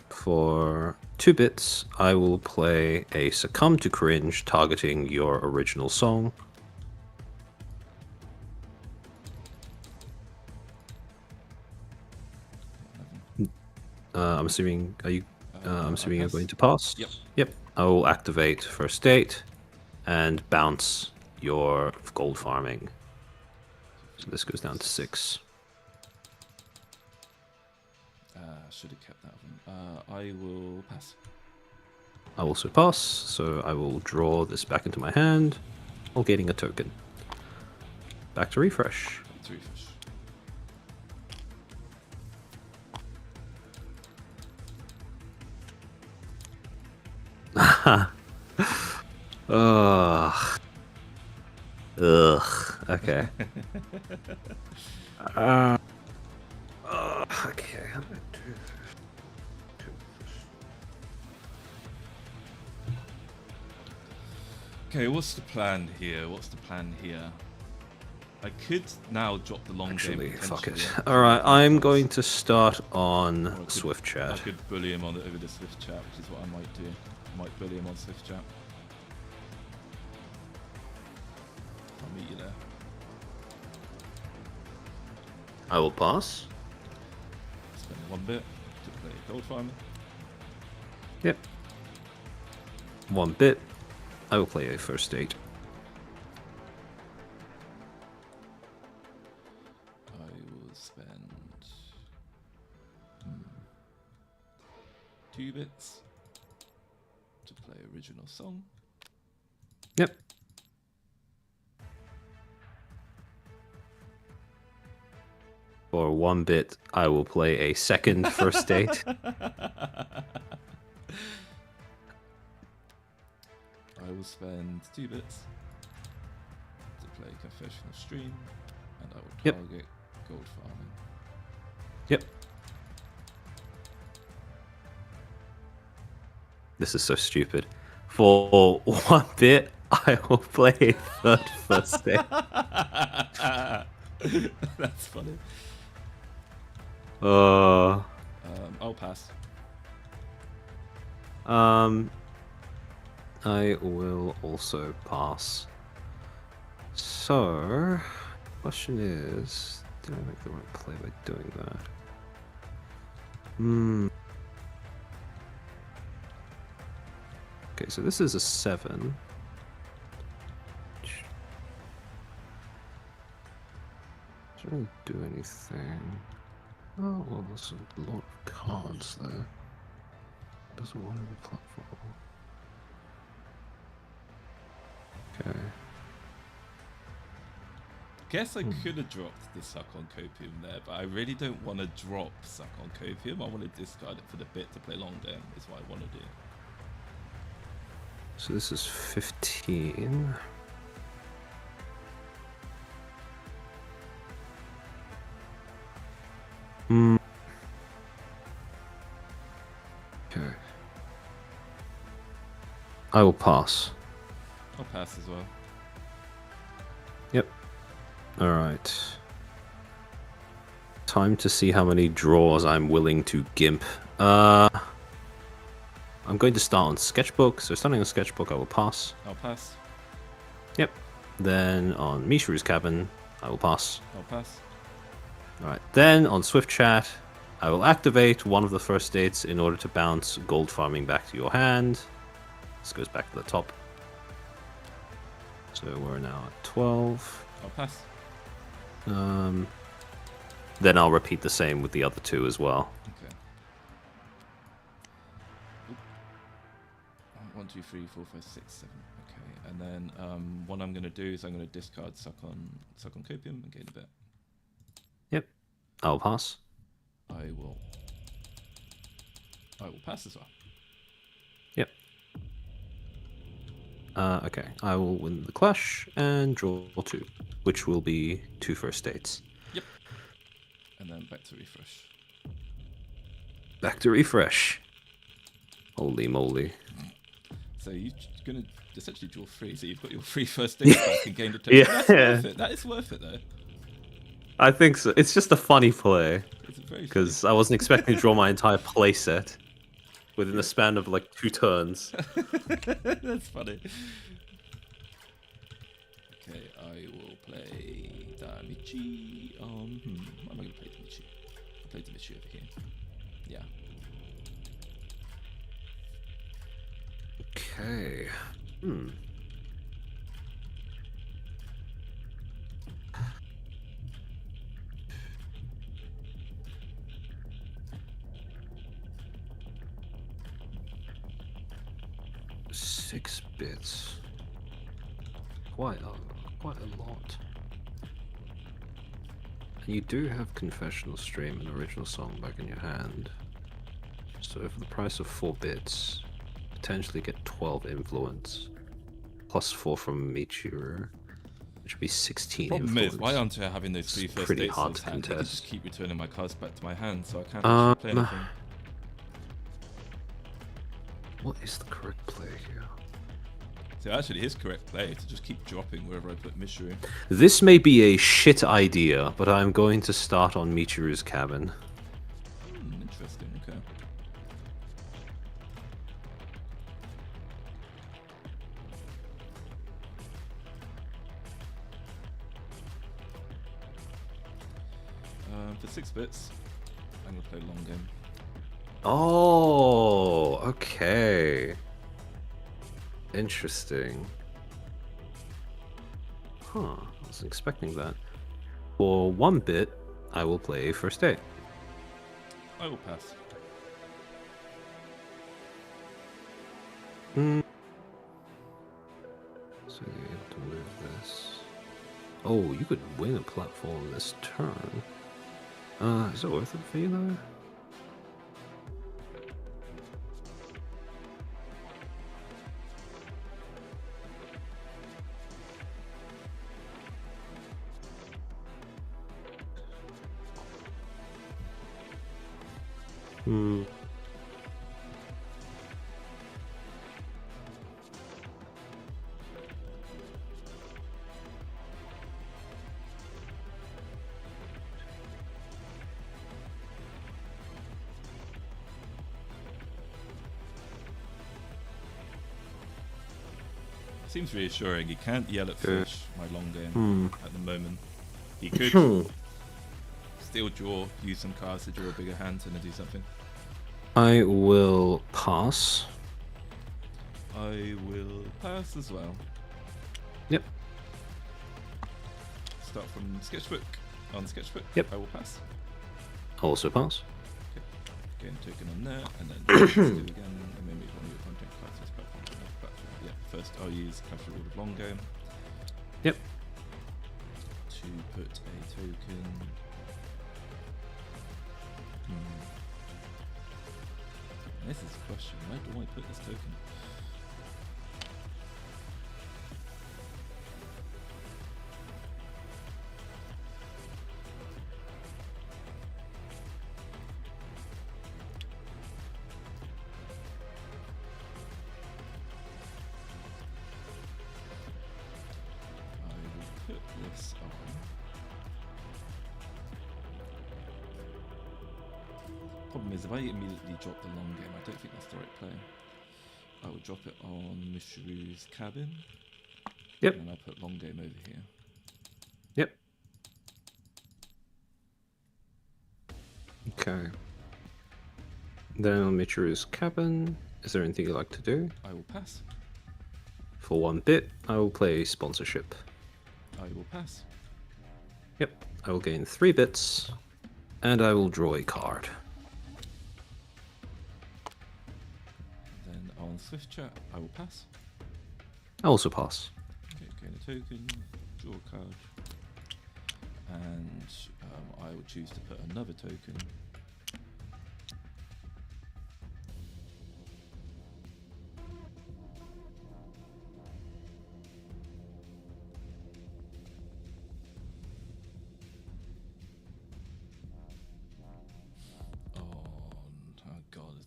Speaker 1: For 2 bits, I will play a Succumb to Cringe, targeting your original song. I'm assuming. Are you? I'm assuming you're going to pass.
Speaker 2: Yep.
Speaker 1: Yep. I will activate First Date and bounce your gold farming. So this goes down to 6.
Speaker 2: Should have kept that one. I will pass.
Speaker 1: I also pass, so I will draw this back into my hand while getting a token. Back to refresh.
Speaker 2: To refresh.
Speaker 1: Ugh. Okay. Okay. How do I do this?
Speaker 2: Okay, what's the plan here? I could now drop the long
Speaker 1: Actually,
Speaker 2: game.
Speaker 1: fuck it.
Speaker 2: potentially.
Speaker 1: Alright, I'm going to start on
Speaker 2: Or I could-
Speaker 1: Swift
Speaker 2: I
Speaker 1: Chat.
Speaker 2: could bully him over the Swift chat, which is what I might do. I might bully him on Swift chat. I'll meet you there.
Speaker 1: I will pass.
Speaker 2: Spend 1 bit to play Gold Farmer.
Speaker 1: Yep. 1 bit. I will play a First Date.
Speaker 2: I will spend 2 bits to play original song.
Speaker 1: Yep. For 1 bit, I will play a second First Date.
Speaker 2: I will spend 2 bits to play Confessional Stream, and I will
Speaker 1: Yep.
Speaker 2: target Gold Farming.
Speaker 1: Yep. This is so stupid. For 1 bit, I will play a third first day.
Speaker 2: That's funny. I'll pass.
Speaker 1: I will also pass. So, question is, did I make the right play by doing that? Okay, so this is a 7. Doesn't really do anything. Oh, well, there's a lot of cards there. Doesn't want to platform. Okay.
Speaker 2: Guess I could have dropped the Suck on Copium there, but I really don't want to drop Suck on Copium. I want to discard it for the bit to play long game, is what I want to do.
Speaker 1: So this is 15. Okay. I will pass.
Speaker 2: I'll pass as well.
Speaker 1: Yep. Alright. Time to see how many draws I'm willing to gimp. I'm going to start on Sketchbook, so starting on Sketchbook I will pass.
Speaker 2: I'll pass.
Speaker 1: Yep. Then on Mishiru's Cabin, I will pass.
Speaker 2: I'll pass.
Speaker 1: Alright, then on Swift Chat, I will activate one of the first states in order to bounce gold farming back to your hand. This goes back to the top. So we're now at 12.
Speaker 2: I'll pass.
Speaker 1: Then I'll repeat the same with the other two as well.
Speaker 2: Okay. 1, 2, 3, 4, 5, 6, 7. Okay, and then what I'm going to do is I'm going to discard Suck on Copium and gain a bit.
Speaker 1: Yep, I'll pass.
Speaker 2: I will pass as well.
Speaker 1: Yep. Okay, I will win the clash and draw 2, which will be 2 first states.
Speaker 2: Yep. And then back to refresh.
Speaker 1: Back to refresh. Holy moly.
Speaker 2: So you're going to essentially draw 3, so you've got your 3 first states back and gained a token.
Speaker 1: Yeah.
Speaker 2: That's worth it. That is worth it, though.
Speaker 1: I think so. It's just a funny play. Because I wasn't expecting to draw my entire playset within the span of like 2 turns.
Speaker 2: That's funny. Okay, I will play Damichi. What am I going to play Damichi? I'll play Damichi over here. Yeah.
Speaker 1: Okay. 6 bits. Quite a lot. And you do have Confessional Stream and Original Song back in your hand. So for the price of 4 bits, potentially get 12 influence. Plus 4 from Michiru, which would be 16
Speaker 2: Problem
Speaker 1: influence.
Speaker 2: is, why aren't I having those 3 first
Speaker 1: pretty
Speaker 2: states
Speaker 1: hard
Speaker 2: on
Speaker 1: to
Speaker 2: hand? I
Speaker 1: contest.
Speaker 2: just keep returning my cards back to my hand, so I can't actually play anything.
Speaker 1: What is the correct play here?
Speaker 2: So actually, his correct play to just keep dropping wherever I put Michiru.
Speaker 1: This may be a shit idea, but I'm going to start on Michiru's Cabin.
Speaker 2: Interesting, okay. For 6 bits, I'm going to play long game.
Speaker 1: Oh, okay. Interesting. Huh, I wasn't expecting that. For 1 bit, I will play First Date.
Speaker 2: I will pass.
Speaker 1: So you're able to move this. Oh, you could win a platform this turn. Is it worth it for you though?
Speaker 2: Seems reassuring. He can't yell at fish, my long game, at the moment. He could still draw, use some cards to draw a bigger hand and do something.
Speaker 1: I will pass.
Speaker 2: I will pass as well.
Speaker 1: Yep.
Speaker 2: Start from sketchbook. On sketchbook,
Speaker 1: yep.
Speaker 2: I will pass.
Speaker 1: Also pass.
Speaker 2: Okay. Gain token on there, and then do again. And maybe one of your content classes platform. Yeah. First, I'll use Casual Rule of Long Game.
Speaker 1: Yep.
Speaker 2: To put a token. This is a question. Where do I put this token? This on. Problem is, if I immediately drop the long game, I don't think that's the right play. I will drop it on Mishiru's cabin.
Speaker 1: Yep.
Speaker 2: And I'll put long game over here.
Speaker 1: Yep. Okay. Then on Michiru's cabin, is there anything you'd like to do?
Speaker 2: I will pass.
Speaker 1: For 1 bit, I will play sponsorship.
Speaker 2: I will pass.
Speaker 1: Yep, I will gain 3 bits, and I will draw a card.
Speaker 2: Then on Swift Chat, I will pass.
Speaker 1: I also pass.
Speaker 2: Okay, gain a token, draw a card, and I will choose to put another token.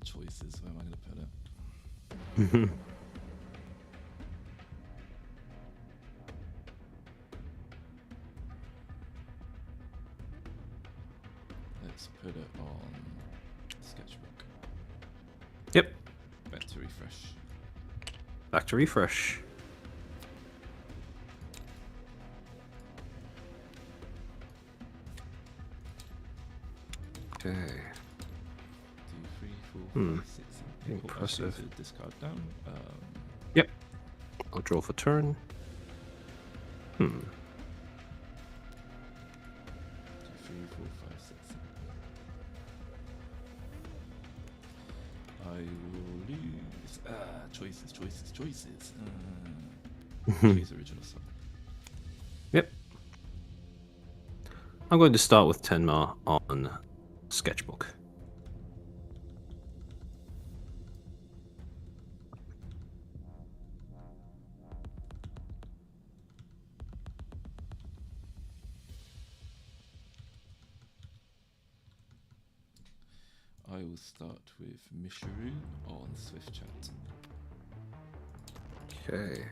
Speaker 2: Choices. Where am I going to put it? Let's put it on sketchbook.
Speaker 1: Yep.
Speaker 2: Back to refresh.
Speaker 1: Back to refresh. Okay. 2, 3, 4, 5, 6, 7, 8.
Speaker 2: Impressive. Discard down.
Speaker 1: Yep. I'll draw for turn. 2,
Speaker 2: 3, 4, 5, 6, 7. I will lose. Choices. Choose original song.
Speaker 1: Yep. I'm going to start with Tenma on sketchbook.
Speaker 2: I will start with Mishiru on Swift Chat.
Speaker 1: Okay.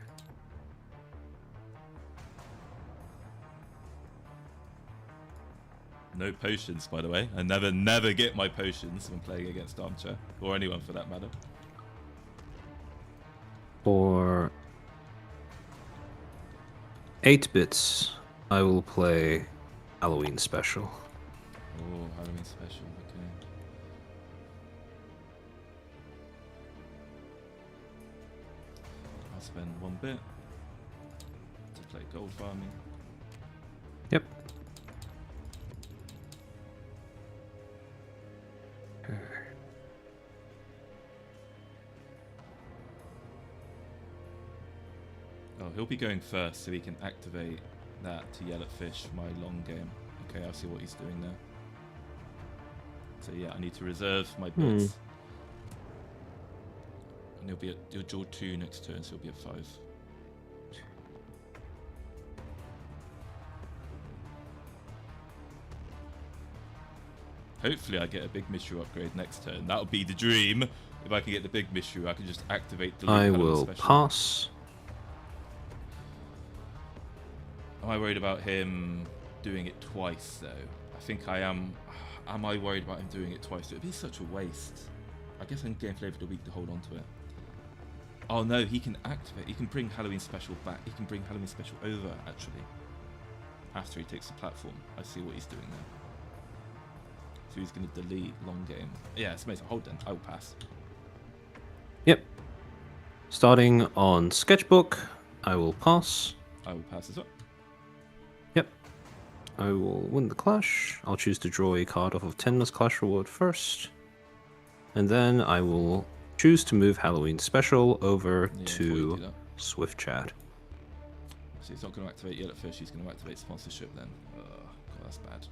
Speaker 2: No potions, by the way. I never get my potions when playing against Armchair, or anyone for that matter.
Speaker 1: For 8 bits, I will play Halloween Special.
Speaker 2: Oh, Halloween Special, okay. I'll spend 1 bit to play gold farming.
Speaker 1: Yep. Okay.
Speaker 2: Oh, he'll be going first so he can activate that to yell at fish my long game. Okay, I'll see what he's doing there. So yeah, I need to reserve my bits. And he'll draw 2 next turn, so he'll be at 5. Hopefully I get a big Mishu upgrade next turn. That would be the dream. If I can get the big Mishu, I can just activate the
Speaker 1: I will pass.
Speaker 2: Am I worried about him doing it twice, though? I think I am. Am I worried about him doing it twice? It would be such a waste. I guess in game flavor of the week to hold on to it. Oh no, he can activate. He can bring Halloween Special back. He can bring Halloween Special over, actually. After he takes the platform. I see what he's doing there. So he's going to delete long game. Yeah, it's amazing. Hold then. I will pass.
Speaker 1: Yep. Starting on Sketchbook, I will pass.
Speaker 2: I will pass as well.
Speaker 1: Yep. I will win the clash. I'll choose to draw a card off of Tenma's clash reward first. And then I will choose to move Halloween Special over to Swift Chat.
Speaker 2: So he's not going to activate Yellowfish, he's going to activate sponsorship then. God, that's bad.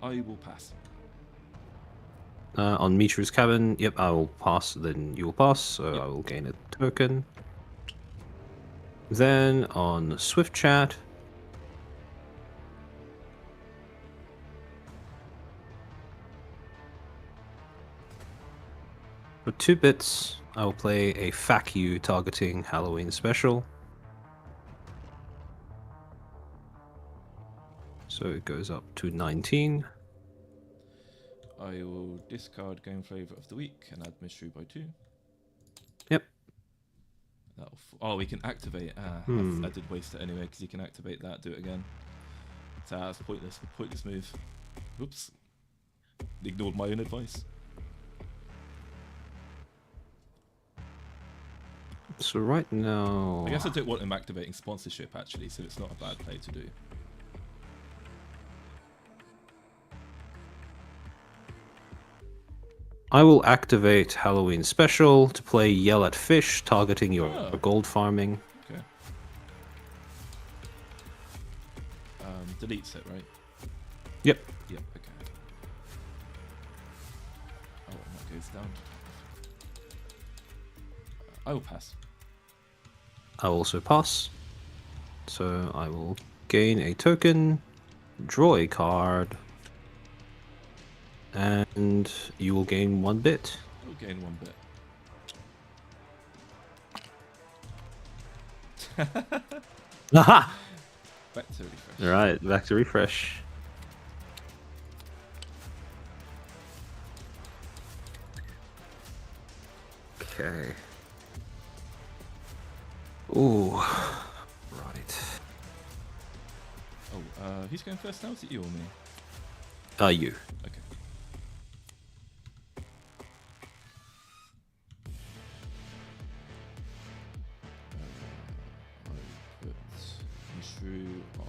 Speaker 2: I will pass.
Speaker 1: On Mitru's Cabin, yep, I will pass, then you will pass, so
Speaker 2: yep.
Speaker 1: I will gain a token. Then on Swift Chat, for 2 bits, I will play a Fuck You targeting Halloween Special. So it goes up to 19.
Speaker 2: I will discard Game Flavor of the Week and add Mystery by 2.
Speaker 1: Yep.
Speaker 2: Oh, we can activate. I did waste it anyway because you can activate that, do it again. So that's pointless. Pointless move. Oops. Ignored my own advice.
Speaker 1: So right now...
Speaker 2: I guess I don't want him activating sponsorship actually, so it's not a bad play to do.
Speaker 1: I will activate Halloween Special to play Yell at Fish, targeting your gold farming.
Speaker 2: Okay. Deletes it, right?
Speaker 1: Yep.
Speaker 2: Yep, okay. Oh, that goes down. I will pass.
Speaker 1: I will also pass. So I will gain a token, draw a card, and you will gain 1 bit.
Speaker 2: You'll gain 1 bit.
Speaker 1: Aha!
Speaker 2: Back to refresh.
Speaker 1: Alright, back to refresh. Okay. Ooh. Right.
Speaker 2: Oh, who's going first now? Is it you or me?
Speaker 1: You.
Speaker 2: Okay. I put Mystery on.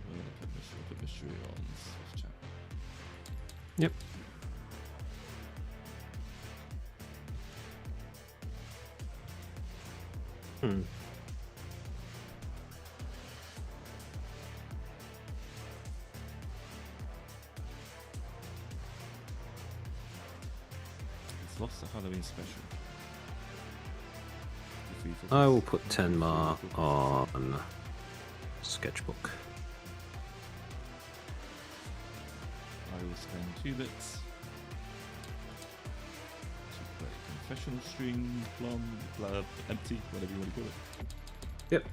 Speaker 2: Where did I put Mystery? I put Mystery on Swift Chat.
Speaker 1: Yep.
Speaker 2: It's lost the Halloween Special.
Speaker 1: I will put Tenma on Sketchbook.
Speaker 2: I will spend 2 bits to play Confessional String, Plum, Blab, Empty, whatever you want to call it.
Speaker 1: Yep.
Speaker 2: 8,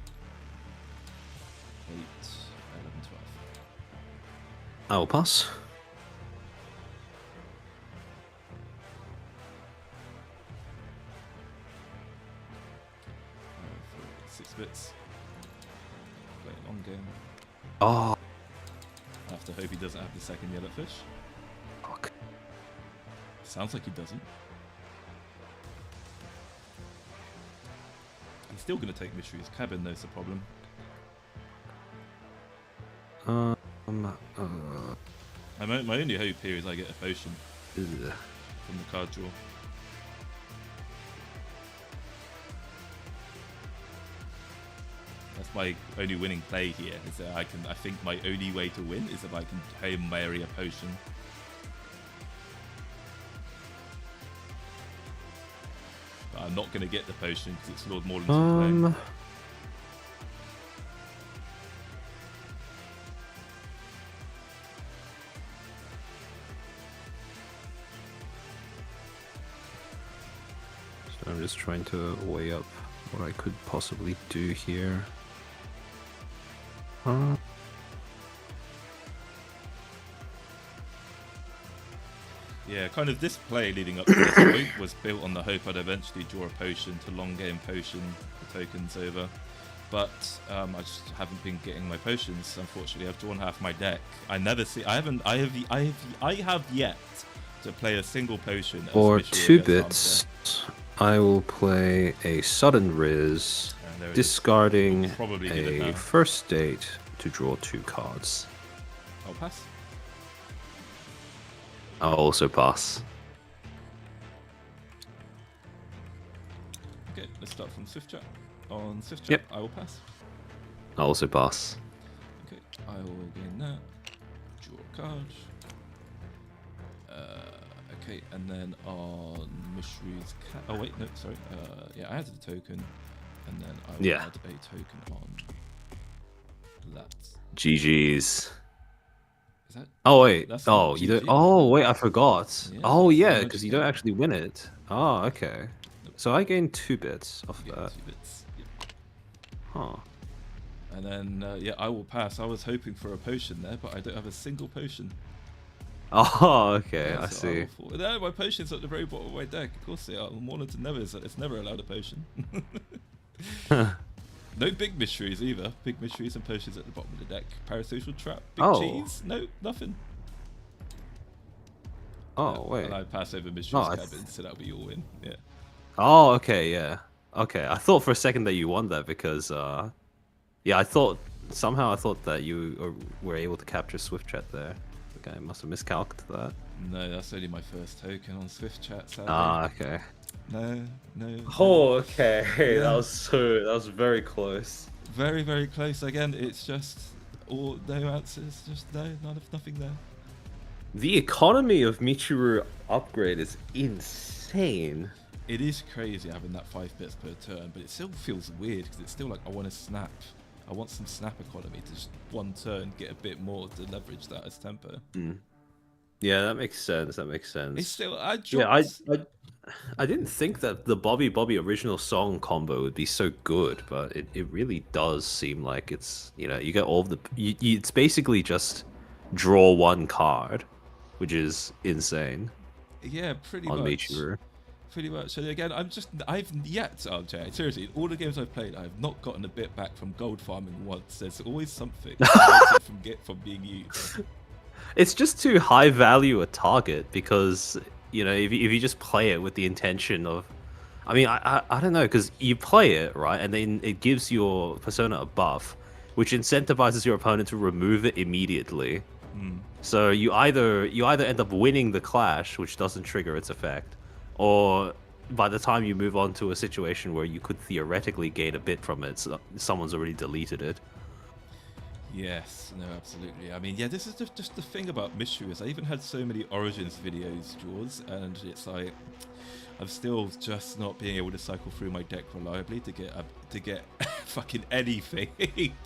Speaker 2: 11, 12.
Speaker 1: I will pass.
Speaker 2: For 6 bits. Play a long game.
Speaker 1: Oh.
Speaker 2: I have to hope he doesn't have the second Yellowfish.
Speaker 1: Fuck.
Speaker 2: Sounds like he doesn't. He's still going to take Mystery's Cabin, though, it's a problem. My only hope here is I get a potion from the card draw. That's my only winning play here. Is that I think my only way to win is if I can Hail Mary a potion. But I'm not going to get the potion because it's Lord Maulington playing.
Speaker 1: So I'm just trying to weigh up what I could possibly do here.
Speaker 2: Yeah, kind of this play leading up to this point was built on the hope I'd eventually draw a potion to long game potion the tokens over. But I just haven't been getting my potions. Unfortunately, I've drawn half my deck. I have yet to play a single potion.
Speaker 1: For 2 bits, I will play a sudden Riz, discarding a first state to draw 2 cards.
Speaker 2: I'll pass.
Speaker 1: I'll also pass.
Speaker 2: Okay, let's start from Swift Chat. On Swift Chat,
Speaker 1: yep.
Speaker 2: I will pass.
Speaker 1: I'll also pass.
Speaker 2: Okay, I will gain that. Draw a card. Okay, and then on Mishri's cat. Oh wait, no, sorry. Yeah, I added a token, and then I will add a token on that.
Speaker 1: GG's.
Speaker 2: Is that?
Speaker 1: Oh wait. Oh, you don't. Oh wait, I forgot.
Speaker 2: Yeah,
Speaker 1: oh yeah, because you don't actually win it. Oh, okay. Nope. So I gained 2 bits off that.
Speaker 2: 2 bits. Yep.
Speaker 1: Huh.
Speaker 2: And then yeah, I will pass. I was hoping for a potion there, but I don't have a single potion.
Speaker 1: Oh, okay,
Speaker 2: Yeah,
Speaker 1: I see.
Speaker 2: No, my potion's at the very bottom of my deck. Of course they are. Maulington never is. It's never allowed a potion. No big mysteries either. Big mysteries and potions at the bottom of the deck. Parasocial trap. Big cheese. No, nothing.
Speaker 1: Oh, wait.
Speaker 2: And I pass over mysteries cabin, so that'll be your win. Yeah.
Speaker 1: Oh, okay, yeah. Okay, I thought for a second that you won that because, yeah, I thought that you were able to capture Swift Chat there. Okay, I must have miscalculated that.
Speaker 2: No, that's only my first token on Swift Chat. Sadly.
Speaker 1: Ah, okay.
Speaker 2: No.
Speaker 1: Oh, okay. Yeah. That was very close.
Speaker 2: Very, very close. Again, it's just no answers. Just nothing there.
Speaker 1: The economy of Michiru upgrade is insane.
Speaker 2: It is crazy having that 5 bits per turn, but it still feels weird because it's still like I want to snap. I want some snap economy to just one turn get a bit more to leverage that as tempo.
Speaker 1: Yeah, that makes sense.
Speaker 2: It's still
Speaker 1: I didn't think that the Bobby original song combo would be so good, but it really does seem like it's, you get all of the it's basically just draw 1 card, which is insane.
Speaker 2: Yeah, pretty much.
Speaker 1: Michiru.
Speaker 2: Pretty much. So again, I've yet, Jay, seriously, in all the games I've played, I've not gotten a bit back from gold farming once. There's always something that from being used.
Speaker 1: It's just too high value a target because, if you just play it with the intention of, I mean, I don't know, because you play it, right, and then it gives your persona a buff, which incentivizes your opponent to remove it immediately. So you either end up winning the clash, which doesn't trigger its effect, or by the time you move on to a situation where you could theoretically gain a bit from it, so someone's already deleted it.
Speaker 2: Yes, no, absolutely. I mean, yeah, this is just the thing about Michiru is I even had so many Origins videos, Jaws, and it's like I'm still just not being able to cycle through my deck reliably to get fucking anything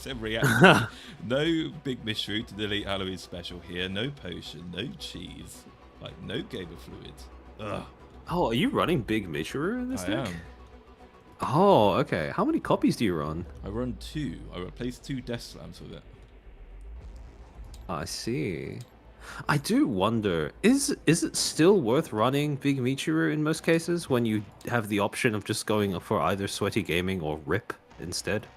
Speaker 2: to react. No big Michiru to delete Halloween special here. No potion. No cheese. Like no Gamer Fluid. Ugh.
Speaker 1: Oh, are you running big Michiru in this deck?
Speaker 2: I am.
Speaker 1: Oh, okay. How many copies do you run?
Speaker 2: I run 2. I replaced 2 Death Slams with it.
Speaker 1: I see. I do wonder, is it still worth running Big Michiru in most cases when you have the option of just going for either Sweaty Gaming or Rip instead?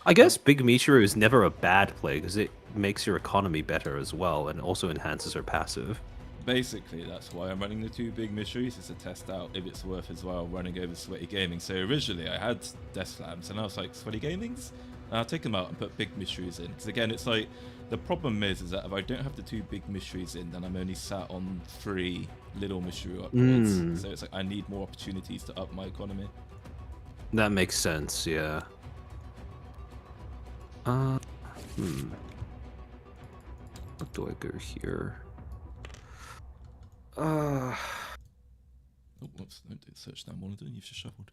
Speaker 1: I guess Big Michiru is never a bad play because it makes your economy better as well and also enhances her passive.
Speaker 2: Basically, that's why I'm running the 2 big Michiris, is to test out if it's worth as well running over Sweaty Gaming. So originally I had Death Slams and I was like, Sweaty Gamings? And I'll take them out and put big Michiris in. Because again, it's like, the problem is that if I don't have the 2 big Michiris in, then I'm only sat on 3 little Michiru upgrades. So it's like, I need more opportunities to up my economy.
Speaker 1: That makes sense, yeah. What do I go here?
Speaker 2: Oh, whoops, don't do search now, Maulington, you've just shuffled.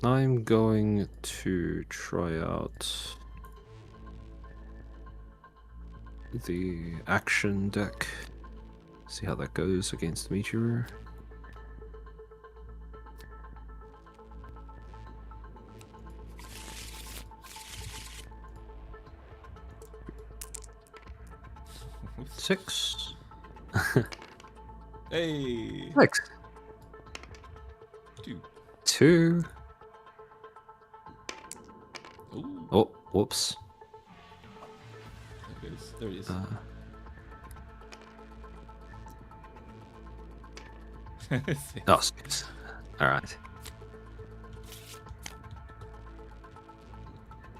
Speaker 1: I'm going to try out the action deck. See how that goes against Vtuber. Six.
Speaker 2: Hey.
Speaker 1: 6.
Speaker 2: 2.
Speaker 1: 2.
Speaker 2: Ooh.
Speaker 1: Oh, whoops.
Speaker 2: There it goes. There it is.
Speaker 1: Oh, 6. Alright.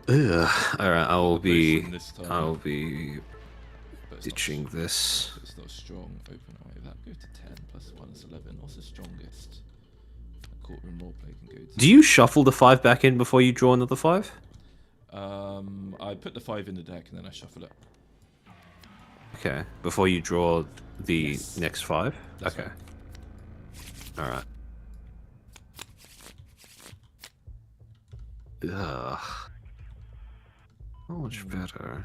Speaker 1: Alright, I'll be ditching this.
Speaker 2: It's not strong. Open eye. That go to 10 plus 1 is 11. What's the strongest? A courtroom roleplay can go to.
Speaker 1: Do you shuffle the 5 back in before you draw another 5?
Speaker 2: I put the 5 in the deck and then I shuffle it.
Speaker 1: Okay, before you draw the next 5?
Speaker 2: That's
Speaker 1: okay.
Speaker 2: Right.
Speaker 1: Alright. Ugh. Not much better.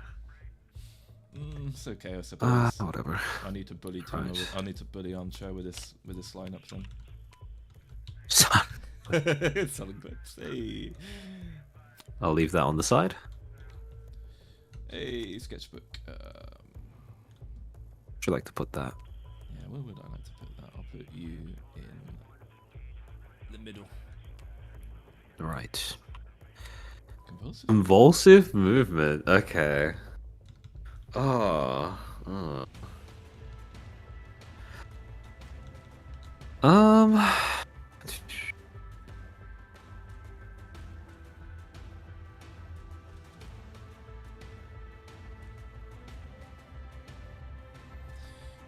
Speaker 2: It's okay, I suppose.
Speaker 1: Whatever.
Speaker 2: I need to bully Tenma.
Speaker 1: Right.
Speaker 2: I need to bully Armchair with this lineup then. Something good. Hey.
Speaker 1: I'll leave that on the side.
Speaker 2: Hey, sketchbook.
Speaker 1: Would you like to put that?
Speaker 2: Yeah, where would I like to put that? I'll put you in the middle.
Speaker 1: Right.
Speaker 2: Convulsive?
Speaker 1: Convulsive movement. Okay. Oh.
Speaker 2: I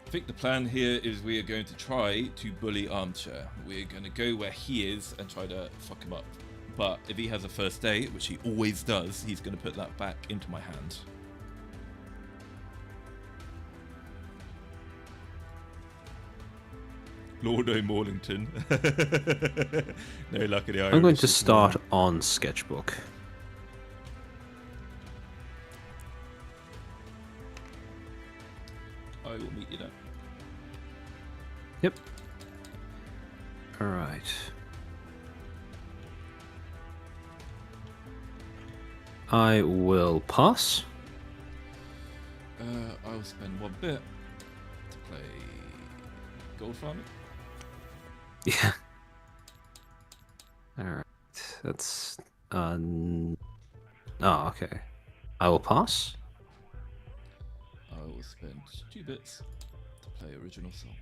Speaker 2: think the plan here is we are going to try to bully Armchair. We're going to go where he is and try to fuck him up. But if he has a first date, which he always does, he's going to put that back into my hand. Lordo Maulington. No luck in the Irish.
Speaker 1: I'm going to start on Sketchbook.
Speaker 2: I will meet you there.
Speaker 1: Yep. Alright. I will pass.
Speaker 2: I'll spend 1 bit to play gold farming.
Speaker 1: Yeah. Alright. That's... Oh, okay. I will pass.
Speaker 2: I will spend 2 bits to play original song.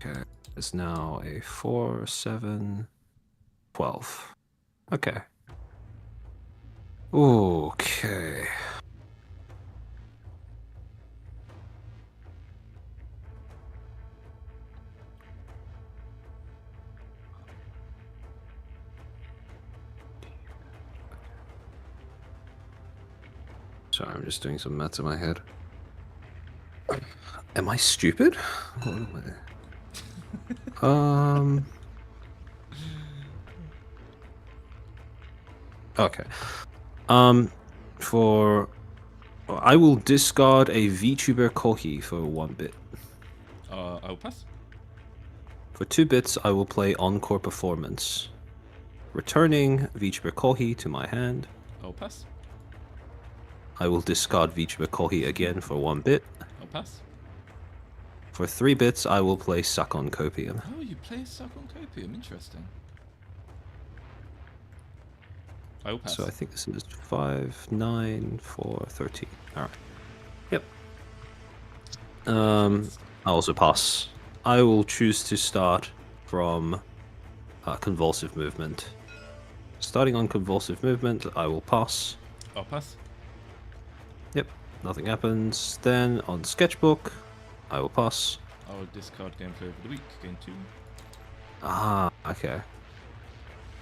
Speaker 1: Okay. It's now a 4, 7, 12. Okay. Okay. Sorry, I'm just doing some maths in my head. Am I stupid? What am I? Okay. I will discard a VTuber Kohi for 1 bit.
Speaker 2: I will pass.
Speaker 1: For 2 bits, I will play Encore Performance, returning VTuber Kohi to my hand.
Speaker 2: I'll pass.
Speaker 1: I will discard VTuber Kohi again for 1 bit.
Speaker 2: I'll pass.
Speaker 1: For 3 bits, I will play Suck on Copium.
Speaker 2: Oh, you play Suck on Copium. Interesting. I will pass.
Speaker 1: So I think this is 5, 9, 4, 13. Alright. Yep. I also pass. I will choose to start from Convulsive Movement. Starting on Convulsive Movement, I will pass.
Speaker 2: I'll pass.
Speaker 1: Yep, nothing happens. Then on Sketchbook, I will pass.
Speaker 2: I will discard gameplay of the week. Game 2.
Speaker 1: Ah, okay.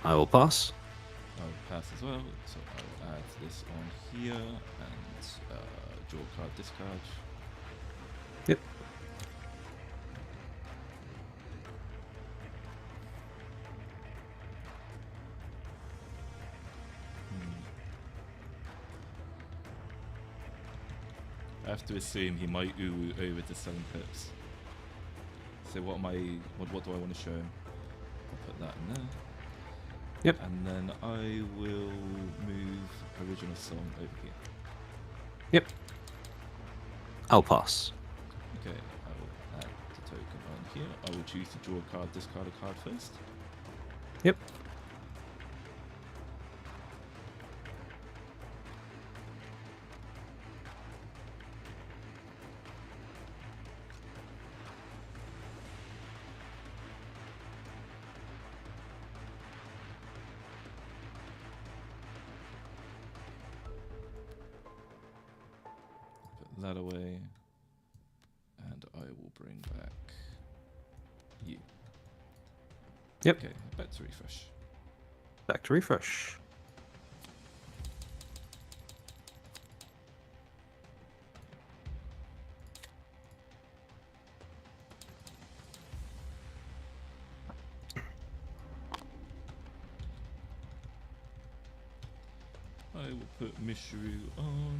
Speaker 1: I will pass.
Speaker 2: I will pass as well. So I will add this on here and draw card, discard.
Speaker 1: Yep.
Speaker 2: I have to assume he might over to selling pips. So what do I want to show? I'll put that in there.
Speaker 1: Yep.
Speaker 2: And then I will move original song over here.
Speaker 1: Yep. I'll pass.
Speaker 2: Okay, I will add the token on here. I will choose to draw a card, discard a card first.
Speaker 1: Yep.
Speaker 2: Put that away. And I will bring back you.
Speaker 1: Yep.
Speaker 2: Okay, back to refresh.
Speaker 1: Back to refresh.
Speaker 2: I will put Mishru on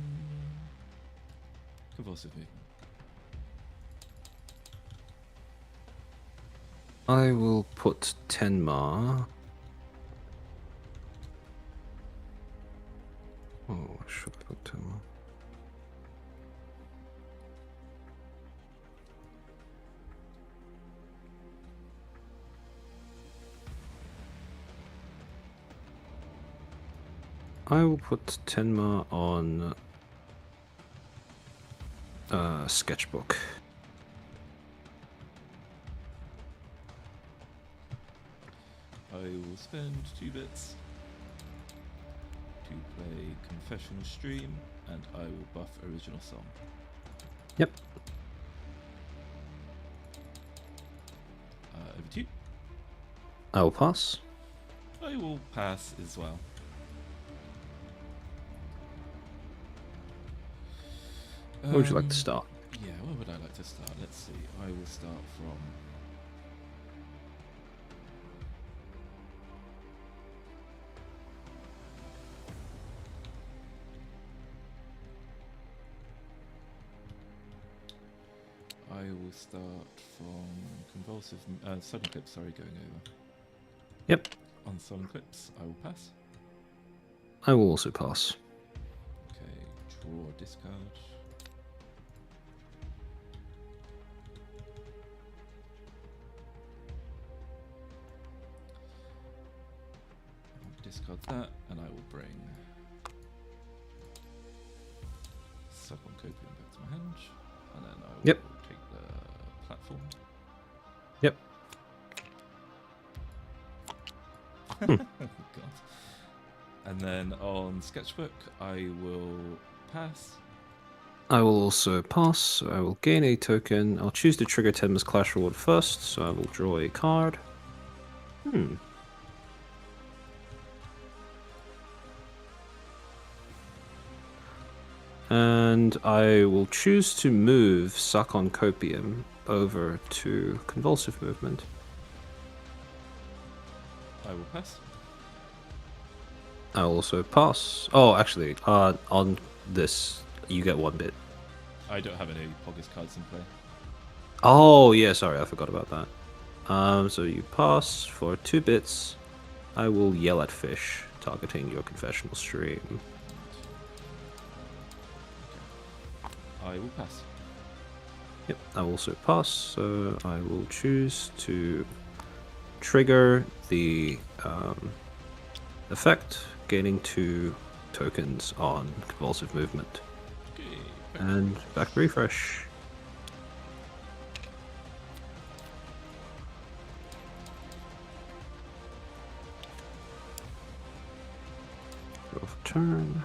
Speaker 2: convulsive movement.
Speaker 1: I will put Tenma. Oh, should I put Tenma? I will put Tenma on sketchbook.
Speaker 2: I will spend 2 bits to play Confessional Stream, and I will buff original song.
Speaker 1: Yep.
Speaker 2: Over to you.
Speaker 1: I will pass.
Speaker 2: I will pass as well.
Speaker 1: Where would you like to start?
Speaker 2: Yeah, where would I like to start? Let's see. I will start from... I will start from convulsive... sudden clips, sorry, going over.
Speaker 1: Yep.
Speaker 2: On sudden clips, I will pass.
Speaker 1: I will also pass.
Speaker 2: Okay, draw, discard. I'll discard that, and I will bring Succon Copium back to my hand, and then I will
Speaker 1: Yep.
Speaker 2: take the platform.
Speaker 1: Yep.
Speaker 2: God. And then on Sketchbook, I will pass.
Speaker 1: I will also pass, so I will gain a token. I'll choose to trigger Tenma's Clash Reward first, so I will draw a card. And I will choose to move Succon Copium over to Convulsive Movement.
Speaker 2: I will pass.
Speaker 1: I will also pass. Oh, actually, on this, you get 1 bit.
Speaker 2: I don't have any Poggers cards in play.
Speaker 1: Oh, yeah, sorry, I forgot about that. So you pass for 2 bits. I will yell at fish, targeting your confessional stream.
Speaker 2: I will pass.
Speaker 1: Yep, I will also pass, so I will choose to trigger the effect, gaining 2 tokens on convulsive movement.
Speaker 2: Okay.
Speaker 1: And back to refresh. Go for turn.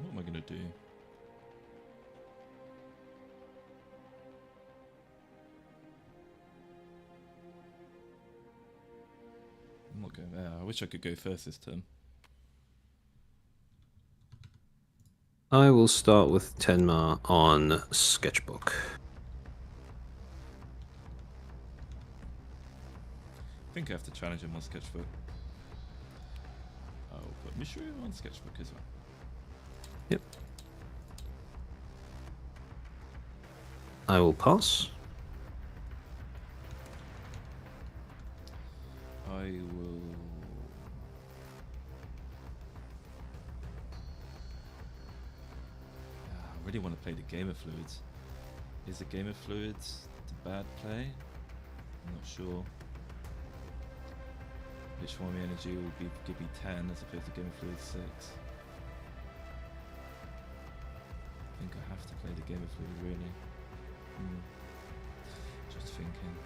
Speaker 2: What am I going to do? I'm not going there. I wish I could go first this turn.
Speaker 1: I will start with Tenma on Sketchbook.
Speaker 2: I think I have to challenge him on Sketchbook. I'll put Mishru on Sketchbook as well.
Speaker 1: Yep. I will pass.
Speaker 2: I will... I really want to play the Game of Fluids. Is the Game of Fluids the bad play? I'm not sure. Which one the energy will give me 10 as opposed to Game of Fluids 6. I think I have to play the Game of Fluids really. Just thinking.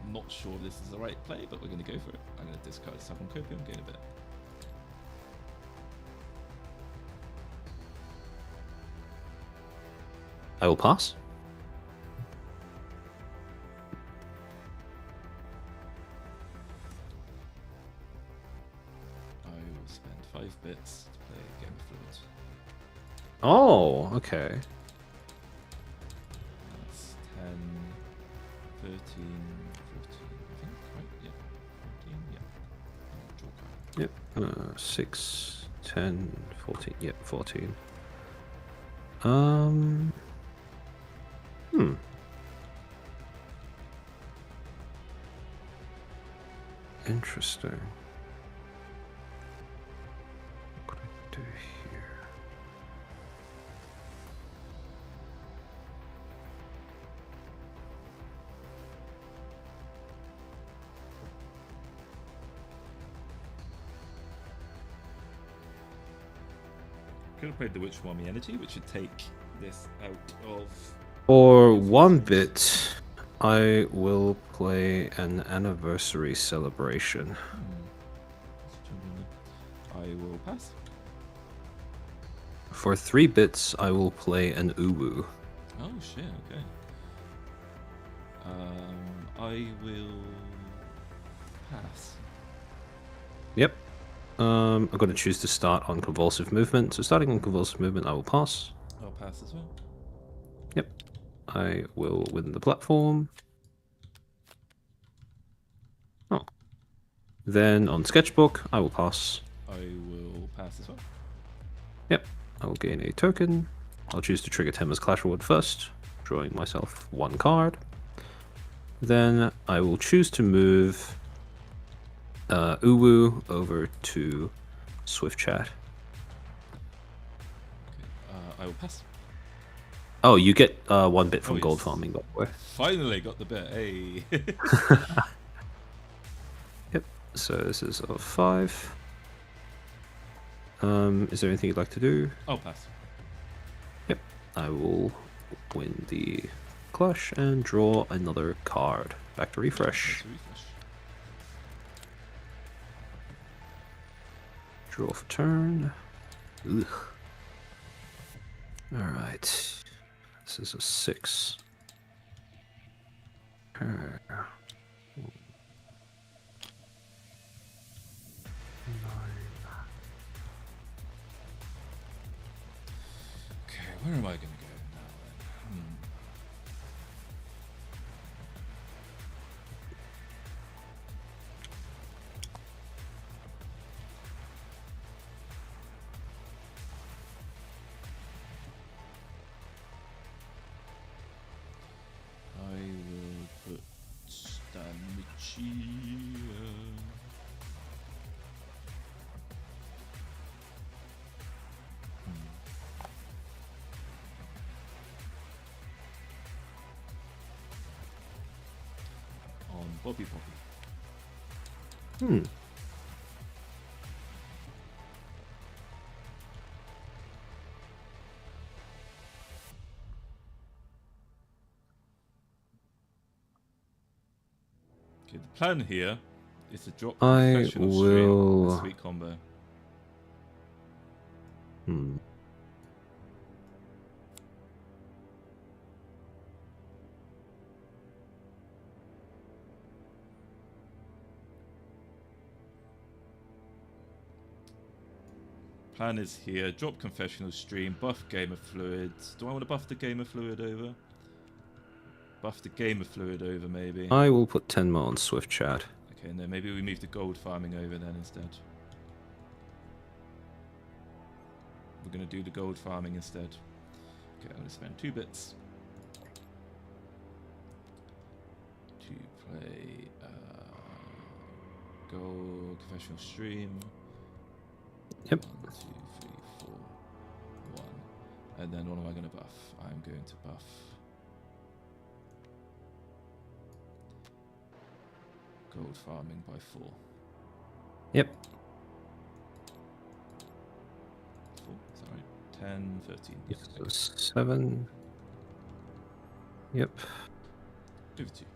Speaker 2: I'm not sure this is the right play, but we're going to go for it. I'm going to discard Second Copium, gain a bit.
Speaker 1: I will pass.
Speaker 2: I will spend 5 bits to play Game of Fluids.
Speaker 1: Oh, okay.
Speaker 2: That's 10, 13, 14, I think, right? Yeah. 14, yeah. Draw card.
Speaker 1: Yep. 6, 10, 14. Yep, 14. Interesting. What could I do here?
Speaker 2: Could have played the Witchwami Energy, which would take this out of...
Speaker 1: For 1 bit, I will play an anniversary celebration.
Speaker 2: I will pass.
Speaker 1: For 3 bits, I will play an Uwu.
Speaker 2: Oh shit, okay. I will pass.
Speaker 1: Yep. I'm going to choose to start on Convulsive Movement. So starting on Convulsive Movement, I will pass.
Speaker 2: I'll pass as well.
Speaker 1: Yep. I will win the platform. Oh. Then on Sketchbook, I will pass.
Speaker 2: I will pass as well.
Speaker 1: Yep. I will gain a token. I'll choose to trigger Tenma's Clash Reward first, drawing myself 1 card. Then I will choose to move Uwu over to Swift Chat.
Speaker 2: Okay. I will pass.
Speaker 1: Oh, you get 1 bit from
Speaker 2: Oh,
Speaker 1: gold
Speaker 2: yes.
Speaker 1: farming, by the way.
Speaker 2: Finally got the bit. Hey.
Speaker 1: Yep. So this is a 5. Is there anything you'd like to do?
Speaker 2: I'll pass.
Speaker 1: Yep. I will win the clash and draw another card. Back to refresh. Draw for turn. Ugh. Alright. This is a 6. Okay,
Speaker 2: where am I going to go now then? I will put Stamichi. On Bobby Poppy. Okay, the plan here is to drop
Speaker 1: I
Speaker 2: Professional
Speaker 1: will...
Speaker 2: Stream, a sweet combo. plan is here. Drop confessional stream. Buff gamer fluids. Do I want to buff the gamer fluid over? Buff the gamer fluid over, maybe.
Speaker 1: I will put Tenma on Swift chat.
Speaker 2: Okay, no, maybe we move the gold farming over then instead. We're going to do the gold farming instead. Okay, I'm going to spend 2 bits to play gold confessional stream.
Speaker 1: Yep.
Speaker 2: 1, 2, 3, 4, 1. And then what am I going to buff? I'm going to buff gold farming by 4.
Speaker 1: Yep.
Speaker 2: 4, is that right? 10, 13. Yep.
Speaker 1: So 7. Yep.
Speaker 2: Over to you.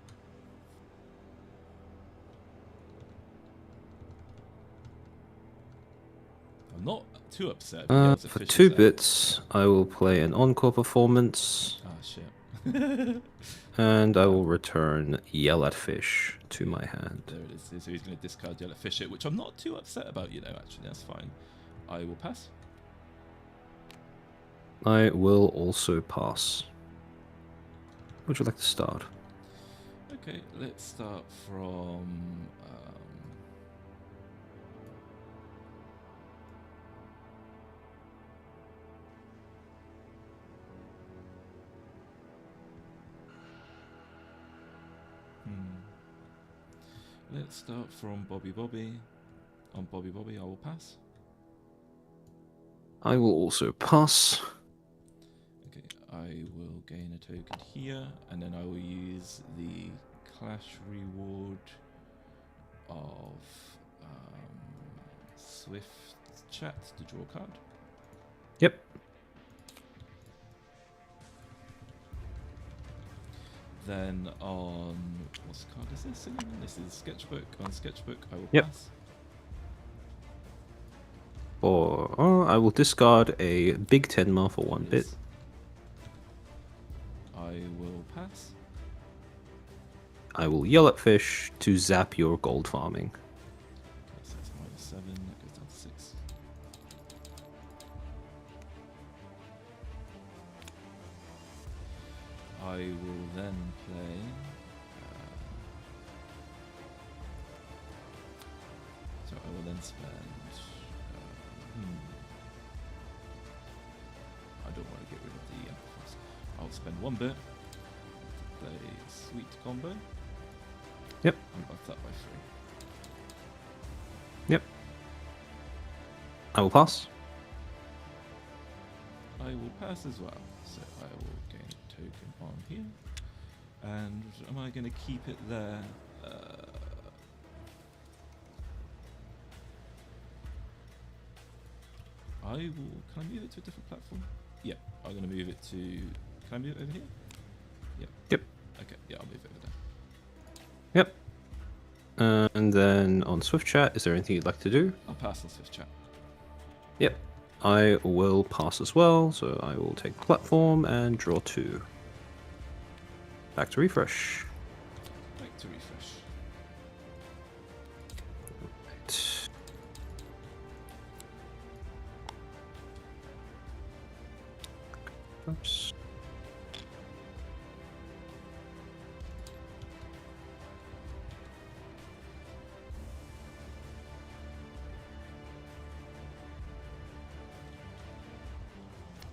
Speaker 2: I'm not too upset.
Speaker 1: For 2 bits, I will play an encore performance.
Speaker 2: Ah, shit.
Speaker 1: And I will return Yell at Fish to my hand.
Speaker 2: There it is. So he's going to discard Yell at Fish, which I'm not too upset about, you know, actually. That's fine. I will pass.
Speaker 1: I will also pass. Would you like to start?
Speaker 2: Okay, let's start from... Let's start from Bobby Bobby. On Bobby Bobby, I will pass.
Speaker 1: I will also pass.
Speaker 2: Okay, I will gain a token here, and then I will use the clash reward of Swift Chat to draw a card.
Speaker 1: Yep.
Speaker 2: Then on what card is this again? This is Sketchbook. On Sketchbook, I will pass.
Speaker 1: Or I will discard a big Tenma for 1 bit.
Speaker 2: I will pass.
Speaker 1: I will Yell at Fish to zap your gold farming.
Speaker 2: Okay, so it's -7. That goes down to 6. I will then play. So I will then spend. I don't want to get rid of the amplifiers. I'll spend 1 bit to play Sweet Combo.
Speaker 1: Yep.
Speaker 2: And buff that by 3.
Speaker 1: Yep. I will pass.
Speaker 2: I will pass as well. So I will gain a token on here. And am I going to keep it there? I will. Can I move it to a different platform? Yeah, I'm going to move it to. Can I move it over here? Yeah.
Speaker 1: Yep.
Speaker 2: Okay, yeah, I'll move it over there.
Speaker 1: Yep. And then on Swift Chat, is there anything you'd like to do?
Speaker 2: I'll pass on Swift Chat.
Speaker 1: Yep. I will pass as well, so I will take platform and draw 2. Back to refresh.
Speaker 2: Back to refresh.
Speaker 1: Right. Oops.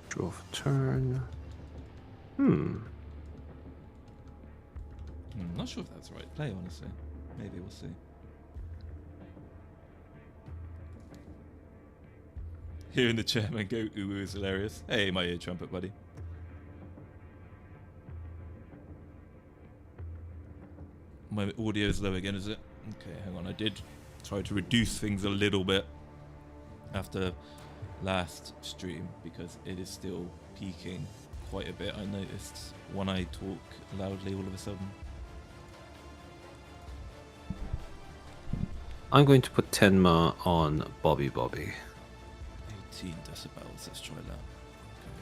Speaker 1: Draw for turn.
Speaker 2: Not sure if that's the right play, honestly. Maybe we'll see. Hearing the chairman go ooh is hilarious. Hey, my ear trumpet buddy. My audio is low again, is it? Okay, hang on. I did try to reduce things a little bit after last stream because it is still peaking quite a bit. I noticed when I talk loudly all of a sudden.
Speaker 1: I'm going to put Tenma on Bobby Bobby.
Speaker 2: 18 decibels, let's try that. Okay.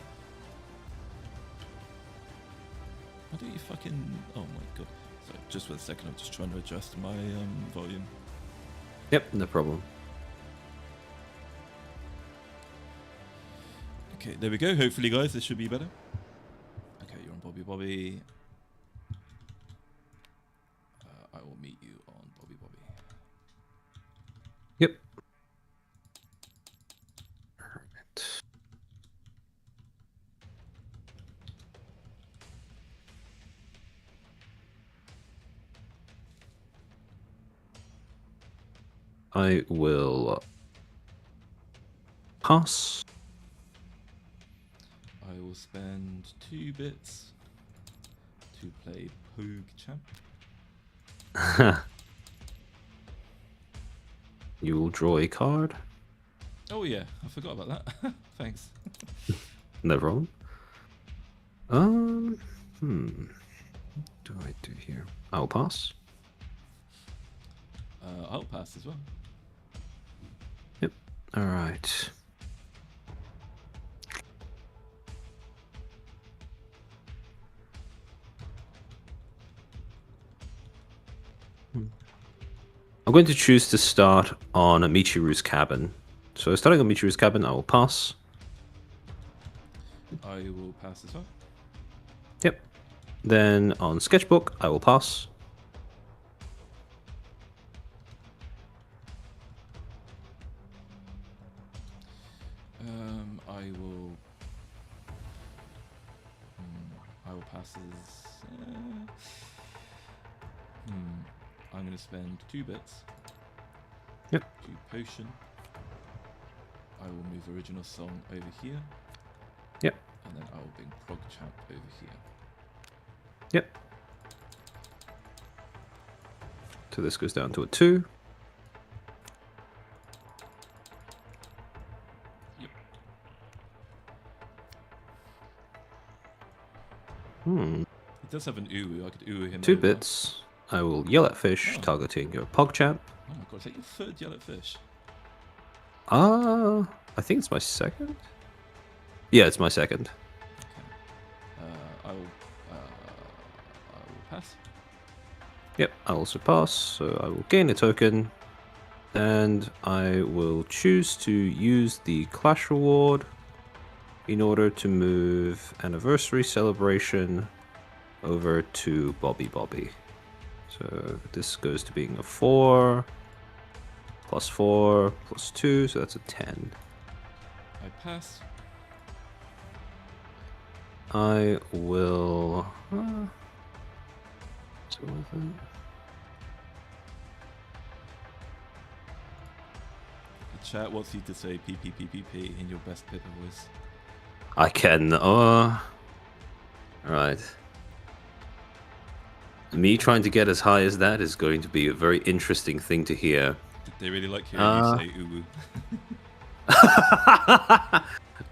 Speaker 2: Why don't you fucking... Oh my god. Sorry, just for a second, I'm just trying to adjust my volume.
Speaker 1: Yep, no problem.
Speaker 2: Okay, there we go. Hopefully, guys, this should be better. Okay, you're on Bobby Bobby. I will meet you on Bobby Bobby.
Speaker 1: Yep. I will pass.
Speaker 2: I will spend 2 bits to play Poog Champ.
Speaker 1: You will draw a card.
Speaker 2: Oh yeah, I forgot about that. Thanks.
Speaker 1: No problem. What do I do here? I'll pass.
Speaker 2: I'll pass as well.
Speaker 1: Yep. All right. I'm going to choose to start on Michiru's cabin. So starting on Michiru's cabin, I will pass.
Speaker 2: I will pass as well.
Speaker 1: Yep. Then on Sketchbook, I will pass.
Speaker 2: I will pass as. I'm going to spend 2 bits.
Speaker 1: Yep.
Speaker 2: 2 potion. I will move original song over here.
Speaker 1: Yep.
Speaker 2: And then I will bring Prog Champ over here.
Speaker 1: Yep. So this goes down to a 2.
Speaker 2: Yep. He does have an Uwu. I could Uwu him
Speaker 1: 2
Speaker 2: over.
Speaker 1: bits. I will yell at fish, targeting your PogChamp.
Speaker 2: Oh my god, is that your 3rd yellow fish?
Speaker 1: I think it's my 2nd. Yeah, it's my 2nd.
Speaker 2: Okay. I will pass.
Speaker 1: Yep, I also pass, so I will gain a token. And I will choose to use the Clash Reward in order to move Anniversary Celebration over to Bobby Bobby. So this goes to being a 4, plus 4, plus 2, so that's a 10.
Speaker 2: I pass.
Speaker 1: I will...
Speaker 2: The chat wants you to say PPPPP in your best Pippa voice.
Speaker 1: I can... Right. Me trying to get as high as that is going to be a very interesting thing to hear.
Speaker 2: Did they really like hearing you say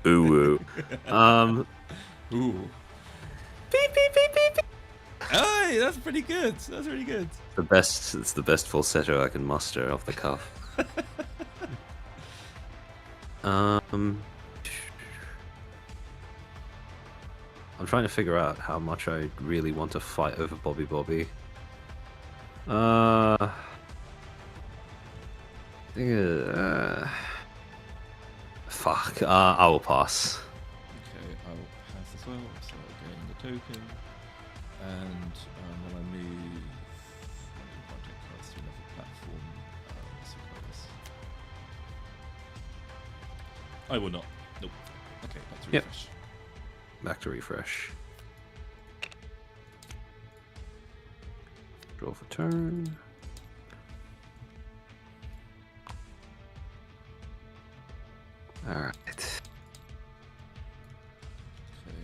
Speaker 1: Uwu.
Speaker 2: Uwu?
Speaker 1: Ooh.
Speaker 2: Beep, beep, beep, beep, beep. Hey, that's pretty good. That's really good.
Speaker 1: It's the best falsetto I can muster off the cuff. I'm trying to figure out how much I really want to fight over Bobby Bobby. Fuck. I will pass.
Speaker 2: Okay, I will pass as well. So I'll gain the token. And when I move project cards to another platform, I will not. Nope. Okay, back to refresh.
Speaker 1: Back to refresh. Draw for turn. Alright.
Speaker 2: Okay,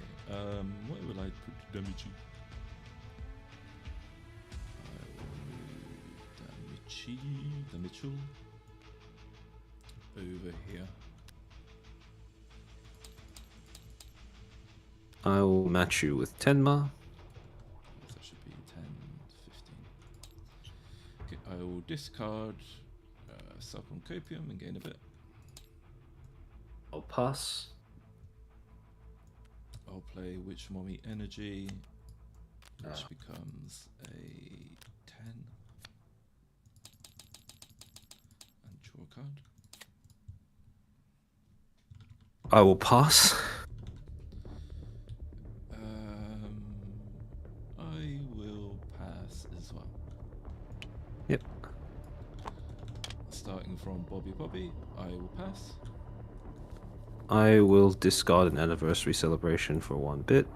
Speaker 2: what will I put damage in? I will move Damichu over here.
Speaker 1: I will match you with Tenma.
Speaker 2: That should be 10, 15. Okay, I will discard Sarcon Copium and gain a bit.
Speaker 1: I'll pass.
Speaker 2: I'll play Witch Mommy Energy, which becomes a 10. And draw a card.
Speaker 1: I will pass. Yep.
Speaker 2: Starting from Bobby, I will pass.
Speaker 1: I will discard an anniversary celebration for 1 bit.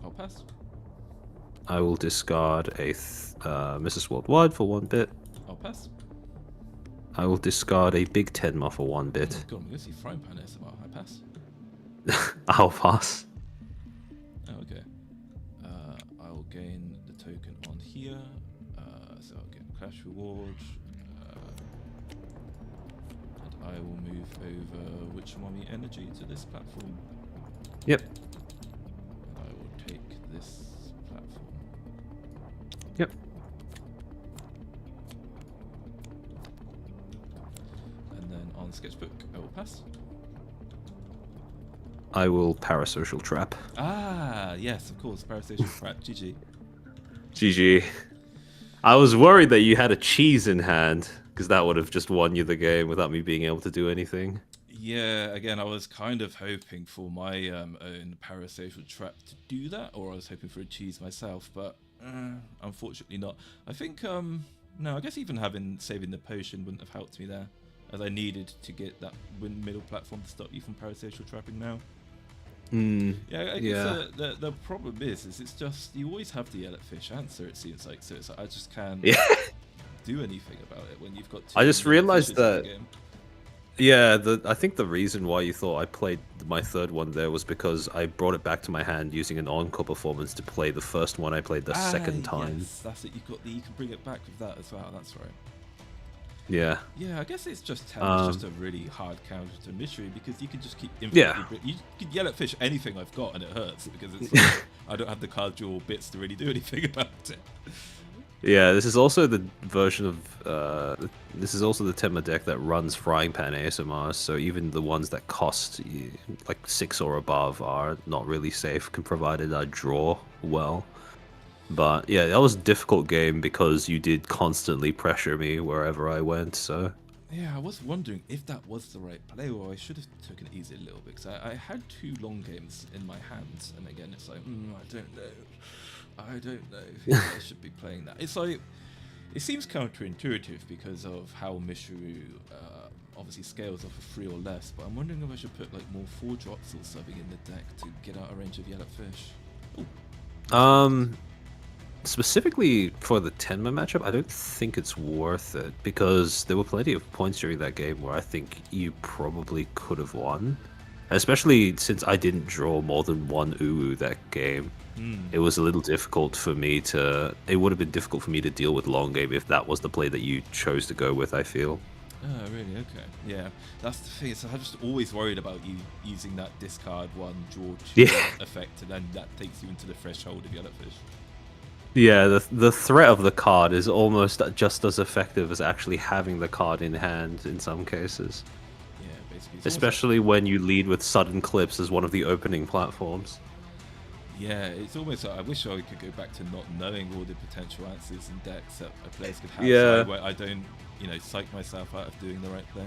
Speaker 2: I'll pass.
Speaker 1: I will discard a Mrs. Worldwide for 1 bit.
Speaker 2: I'll pass.
Speaker 1: I will discard a big Tenma for 1 bit.
Speaker 2: Oh God, I'm gonna see frying pan ASMR. I pass.
Speaker 1: I'll pass.
Speaker 2: Oh, okay. I'll gain the token on here. So I'll get Clash Reward. And I will move over Witch Mommy Energy to this platform.
Speaker 1: Yep.
Speaker 2: And I will take this platform.
Speaker 1: Yep.
Speaker 2: And then on Sketchbook, I will pass.
Speaker 1: I will Parasocial Trap.
Speaker 2: Ah, yes, of course. Parasocial Trap. GG.
Speaker 1: GG. I was worried that you had a cheese in hand, because that would have just won you the game without me being able to do anything.
Speaker 2: Yeah, again, I was kind of hoping for my own Parasocial Trap to do that, or I was hoping for a cheese myself, but unfortunately not. I think, no, I guess even saving the potion wouldn't have helped me there, as I needed to get that middle platform to stop you from Parasocial Trapping now. Yeah, I guess the problem is it's just you always have the Jellyfish answer. It seems like so. I just can't do anything about it when you've got.
Speaker 1: I just realized that. Yeah, I think the reason why you thought I played my third one there was because I brought it back to my hand using an encore performance to play the first one I played the second time.
Speaker 2: Yes, that's it. You can bring it back with that as well. That's right.
Speaker 1: Yeah.
Speaker 2: Yeah, I guess it's just it's just a really hard counter to Mystery because you can just keep infinitely. You can yell at fish anything I've got and it hurts because it's like, I don't have the card draw bits to really do anything about it.
Speaker 1: Yeah, this is also the version of this is also the Tenma deck that runs Frying Pan ASMR, so even the ones that cost like 6 or above are not really safe, provided I draw well. But yeah, that was a difficult game because you did constantly pressure me wherever I went, so...
Speaker 2: Yeah, I was wondering if that was the right play, or I should have taken it easy a little bit, because I had 2 long games in my hands, and again, it's like, I don't know if I should be playing that. It's like, it seems counterintuitive because of how Mishiru obviously scales off of 3 or less, but I'm wondering if I should put like more 4-drops or something in the deck to get out a range of yellow fish. Ooh.
Speaker 1: Specifically for the Tenma matchup, I don't think it's worth it because there were plenty of points during that game where I think you probably could have won. Especially since I didn't draw more than 1 Uru that game. It was a little difficult for me to... It would have been difficult for me to deal with long game if that was the play that you chose to go with, I feel.
Speaker 2: Oh, really? Okay. Yeah, that's the thing. So I'm just always worried about you using that discard 1, draw 2 effect, and then that takes you into the threshold of yellow fish.
Speaker 1: Yeah, the threat of the card is almost just as effective as actually having the card in hand in some cases.
Speaker 2: Yeah, basically.
Speaker 1: Especially when you lead with sudden clips as one of the opening platforms.
Speaker 2: Yeah, it's almost like I wish I could go back to not knowing all the potential answers and decks that a player could have.
Speaker 1: Yeah.
Speaker 2: So I don't, psych myself out of doing the right play.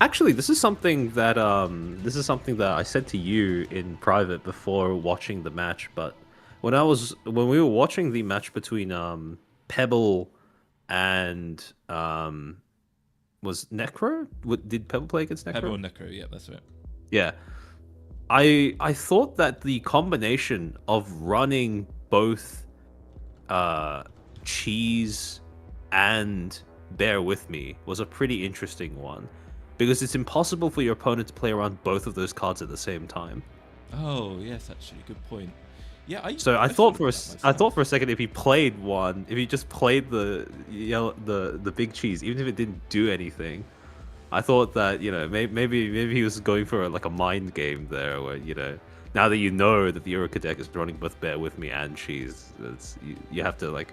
Speaker 1: Actually, this is something that I said to you in private before watching the match, but when we were watching the match between Pebble and was Necro? Did Pebble play against Necro?
Speaker 2: Pebble and Necro, yeah, that's right.
Speaker 1: Yeah. I thought that the combination of running both Cheese and Bear With Me was a pretty interesting one. Because it's impossible for your opponent to play around both of those cards at the same time.
Speaker 2: Oh, yes, actually, good point. Yeah,
Speaker 1: I thought for a second if he played one, if he just played the big cheese, even if it didn't do anything, I thought that maybe he was going for a mind game there, where now that you know that the URUKA deck is running both Bear With Me and cheese, you have to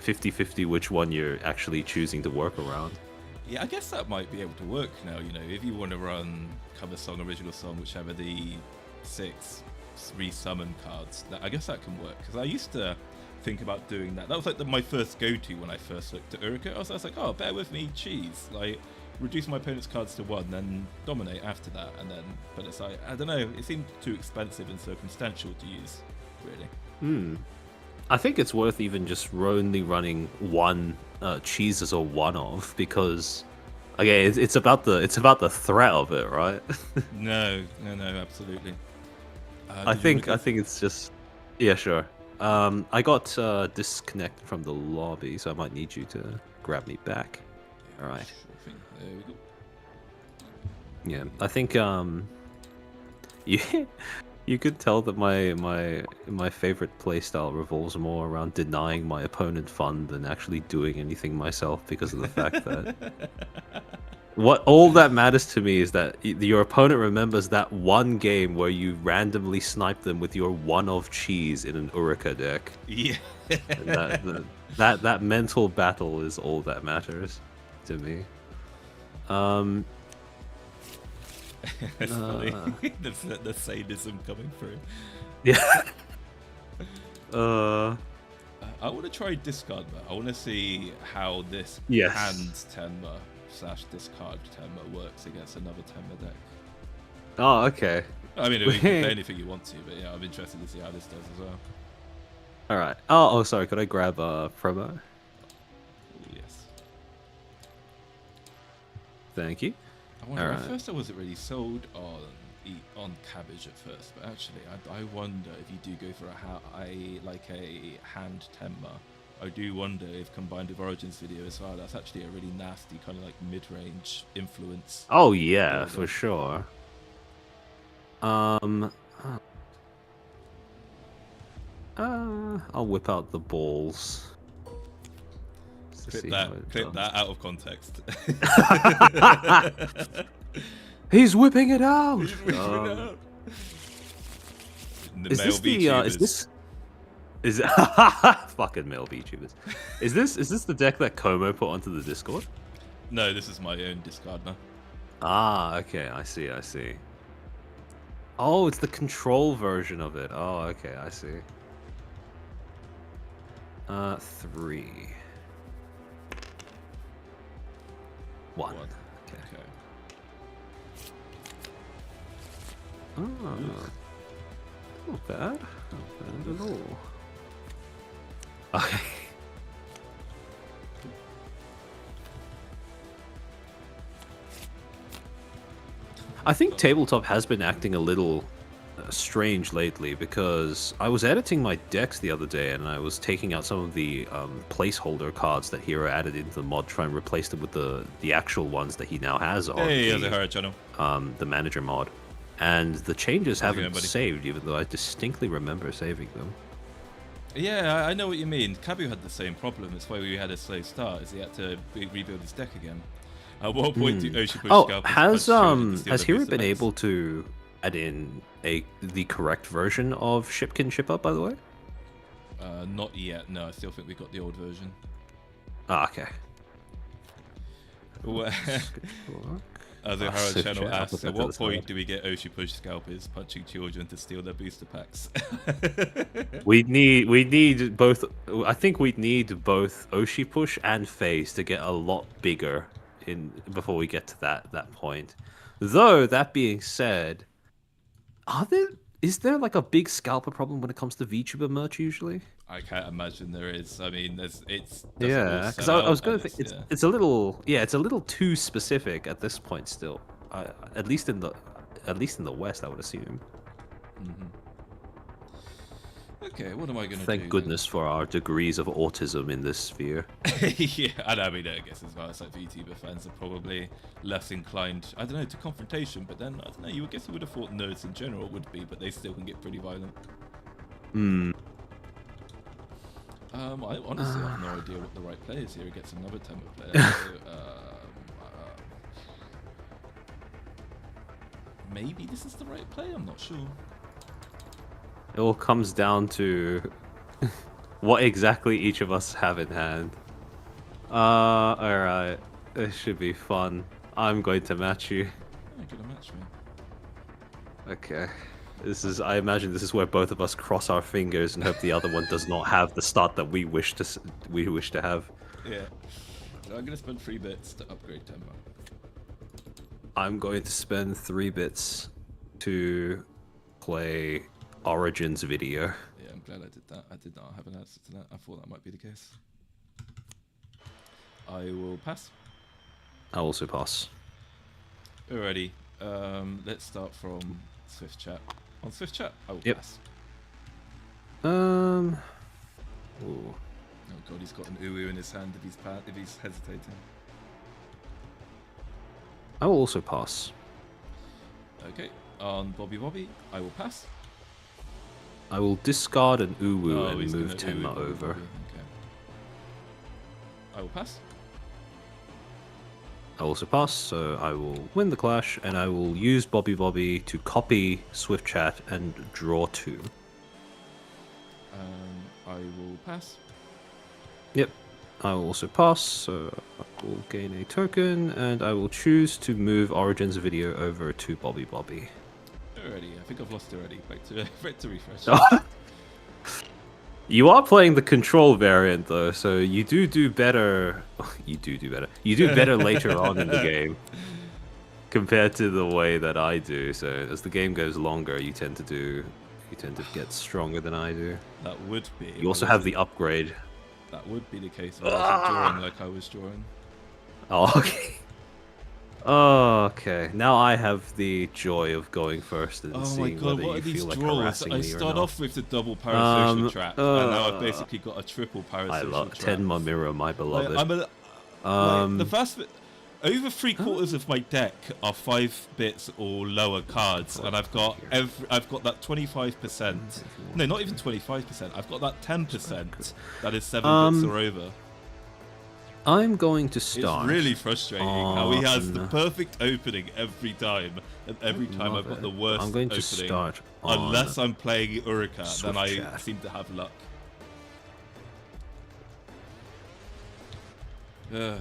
Speaker 1: 50-50 which one you're actually choosing to work around.
Speaker 2: Yeah, I guess that might be able to work now. If you want to run cover song, original song, whichever the 6 re-summon cards, I guess that can work, because I used to think about doing that. That was my first go-to when I first looked at URUKA. I was like, oh, Bear With Me, cheese, reduce my opponent's cards to 1, then dominate after that, but it's like, I don't know, it seemed too expensive and circumstantial to use, really.
Speaker 1: I think it's worth even just only running one cheese as a one-off because, again, it's about the threat of it, right?
Speaker 2: No, absolutely.
Speaker 1: I think it's just, yeah, sure. I got disconnected from the lobby, so I might need you to grab me back. All right.
Speaker 2: Sure thing. There we go.
Speaker 1: Yeah, I think you could tell that my favorite playstyle revolves more around denying my opponent fun than actually doing anything myself because of the fact that what all that matters to me is that your opponent remembers that one game where you randomly sniped them with your one-of cheese in an Uruka deck.
Speaker 2: Yeah.
Speaker 1: And that mental battle is all that matters to me.
Speaker 2: It's funny. the sadism coming through.
Speaker 1: Yeah.
Speaker 2: I want to try discard, but I want to see how this hand Tenma / discard Tenma works against another Tenma deck.
Speaker 1: Oh, okay.
Speaker 2: I mean, you can play anything you want to, but yeah, I'm interested to see how this does as well.
Speaker 1: All right. Oh, sorry. Could I grab promo?
Speaker 2: Oh, yes.
Speaker 1: Thank you.
Speaker 2: I wonder, at first I wasn't really sold on cabbage at first, but actually I wonder if you do go for a hand Tenma, I do wonder if combined with Origins video as well, that's actually a really nasty kind of like mid-range influence.
Speaker 1: Oh yeah, for sure. I'll whip out the balls.
Speaker 2: Clip that out of context.
Speaker 1: He's whipping it out.
Speaker 2: He's whipping it out.
Speaker 1: Is fucking male VTubers? Is this the deck that Como put onto the Discord?
Speaker 2: No, this is my own discard now.
Speaker 1: Ah, okay, I see. Oh, it's the control version of it. Oh, okay, I see. 3. 1. Okay. Oh, not bad. Not bad at all. Okay. I think tabletop has been acting a little strange lately because I was editing my decks the other day and I was taking out some of the placeholder cards that Hero added into the mod to try and replace them with the actual ones that he now has on the manager mod. And the changes haven't saved, even though I distinctly remember saving them.
Speaker 2: Yeah, I know what you mean. Kabu had the same problem. That's why we had a slow start, is he had to rebuild his deck again. At what point do Oshi push
Speaker 1: has Hero been able to add in the correct version of Shipkin Shippa, by the way?
Speaker 2: Not yet. No, I still think we got the old version.
Speaker 1: Ah, okay.
Speaker 2: The Harrow channel asks, at what point do we get Oshi push scalpers punching children to steal their booster packs?
Speaker 1: we need both. I think we need both Oshi push and phase to get a lot bigger before we get to that point. Though that being said, is there like a big scalper problem when it comes to VTuber merch usually?
Speaker 2: I can't imagine there is. I mean, it's
Speaker 1: because I was going to think it's a little too specific at this point still. At least in the West, I would assume.
Speaker 2: Mm-hmm. Okay, what am I going to do?
Speaker 1: Thank goodness for our degrees of autism in this sphere.
Speaker 2: Yeah, I mean, I guess as well, it's like VTuber fans are probably less inclined, I don't know, to confrontation, but then, I don't know, you would have thought nerds in general would be, but they still can get pretty violent. I honestly have no idea what the right play is here against another Tenma player. So, maybe this is the right play, I'm not sure.
Speaker 1: It all comes down to what exactly each of us have in hand. Alright. This should be fun. I'm going to match you.
Speaker 2: You're gonna match me.
Speaker 1: Okay. I imagine this is where both of us cross our fingers and hope the other one does not have the start that we wish to have.
Speaker 2: Yeah. So I'm gonna spend 3 bits to upgrade Tenma.
Speaker 1: I'm going to spend 3 bits to play Origins video.
Speaker 2: Yeah, I'm glad I did that. I did not have an answer to that. I thought that might be the case. I will pass.
Speaker 1: I'll also pass.
Speaker 2: Alrighty. Let's start from Swift Chat. On Swift Chat, I will pass.
Speaker 1: Ooh.
Speaker 2: Oh god, he's got an uwu in his hand if he's hesitating.
Speaker 1: I will also pass.
Speaker 2: Okay. On Bobby, I will pass.
Speaker 1: I will discard an uwu and
Speaker 2: he's
Speaker 1: move
Speaker 2: gonna
Speaker 1: Tenma
Speaker 2: uwu
Speaker 1: over.
Speaker 2: Bobby. Okay. I will pass.
Speaker 1: I also pass, so I will win the clash, and I will use Bobby to copy Swift Chat and draw 2.
Speaker 2: I will pass.
Speaker 1: Yep, I will also pass, so I will gain a token, and I will choose to move Origin's video over to Bobby.
Speaker 2: Alrighty, I think I've lost already. Back to refresh.
Speaker 1: You are playing the control variant though, so you do better. You do better. You do better later on in the game compared to the way that I do. So as the game goes longer, you tend to get stronger than I do.
Speaker 2: That would be.
Speaker 1: You also have the upgrade.
Speaker 2: That would be the case if I wasn't drawing like I was drawing.
Speaker 1: Oh, okay. Okay, now I have the joy of going first and seeing whether you feel like harassing me or not.
Speaker 2: I start off with the double parasocial trap, and now I've basically got a triple parasocial trap.
Speaker 1: I love Tenma Mirror, my beloved.
Speaker 2: The first bit, over 3/4 of my deck are 5 bits or lower cards, and I've got that 25%. No, not even 25%. I've got that 10% that is 7 bits or over.
Speaker 1: I'm going to start.
Speaker 2: It's really frustrating how he has the perfect opening every time, and every time I've got the worst opening.
Speaker 1: I'm going to start
Speaker 2: unless I'm playing URUKA, then I seem to have luck. I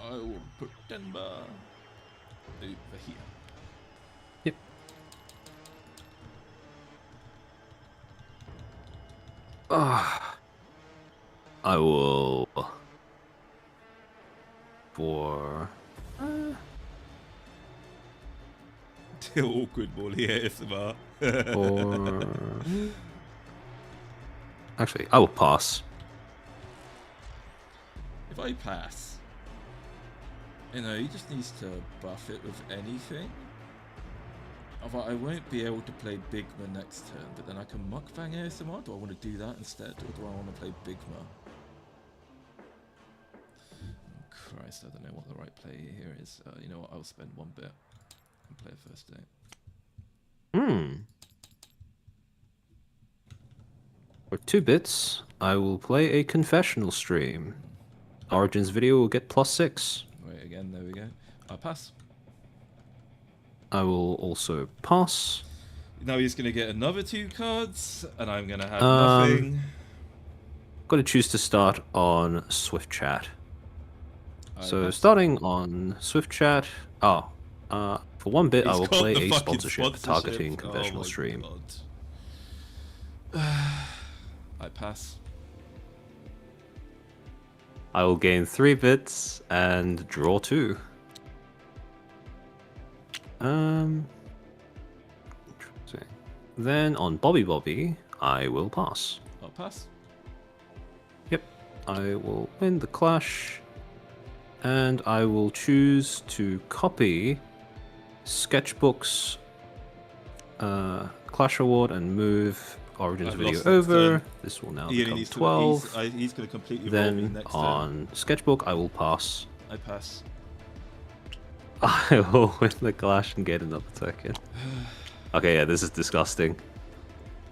Speaker 2: will put Tenma over here.
Speaker 1: Yep. I will for
Speaker 2: awkward ball here, ASMR.
Speaker 1: Actually, I will pass.
Speaker 2: If I pass, you know, he just needs to buff it with anything. I won't be able to play Bigma next turn, but then I can mukbang ASMR. Do I want to do that instead, or do I want to play Bigma? Oh, Christ, I don't know what the right play here is. You know what? I'll spend 1 bit and play a first day.
Speaker 1: For 2 bits, I will play a confessional stream. Origin's video will get +6.
Speaker 2: Wait, again, there we go. I'll pass.
Speaker 1: I will also pass.
Speaker 2: Now he's going to get another 2 cards, and I'm going to have nothing.
Speaker 1: I'm going to choose to start on Swift Chat. So
Speaker 2: pass.
Speaker 1: starting on Swift Chat. For 1 bit, I will play a sponsorship targeting confessional stream.
Speaker 2: I pass.
Speaker 1: I will gain 3 bits and draw 2. Interesting. Then on Bobby, I will pass.
Speaker 2: I'll pass.
Speaker 1: Yep. I will win the clash, and I will choose to copy Sketchbook's Clash Award and move Origin's video over. This will now become 12.
Speaker 2: He's going to completely
Speaker 1: then
Speaker 2: next
Speaker 1: on Sketchbook, I will pass.
Speaker 2: I pass.
Speaker 1: I will win the clash and get another token. Okay, yeah, this is disgusting.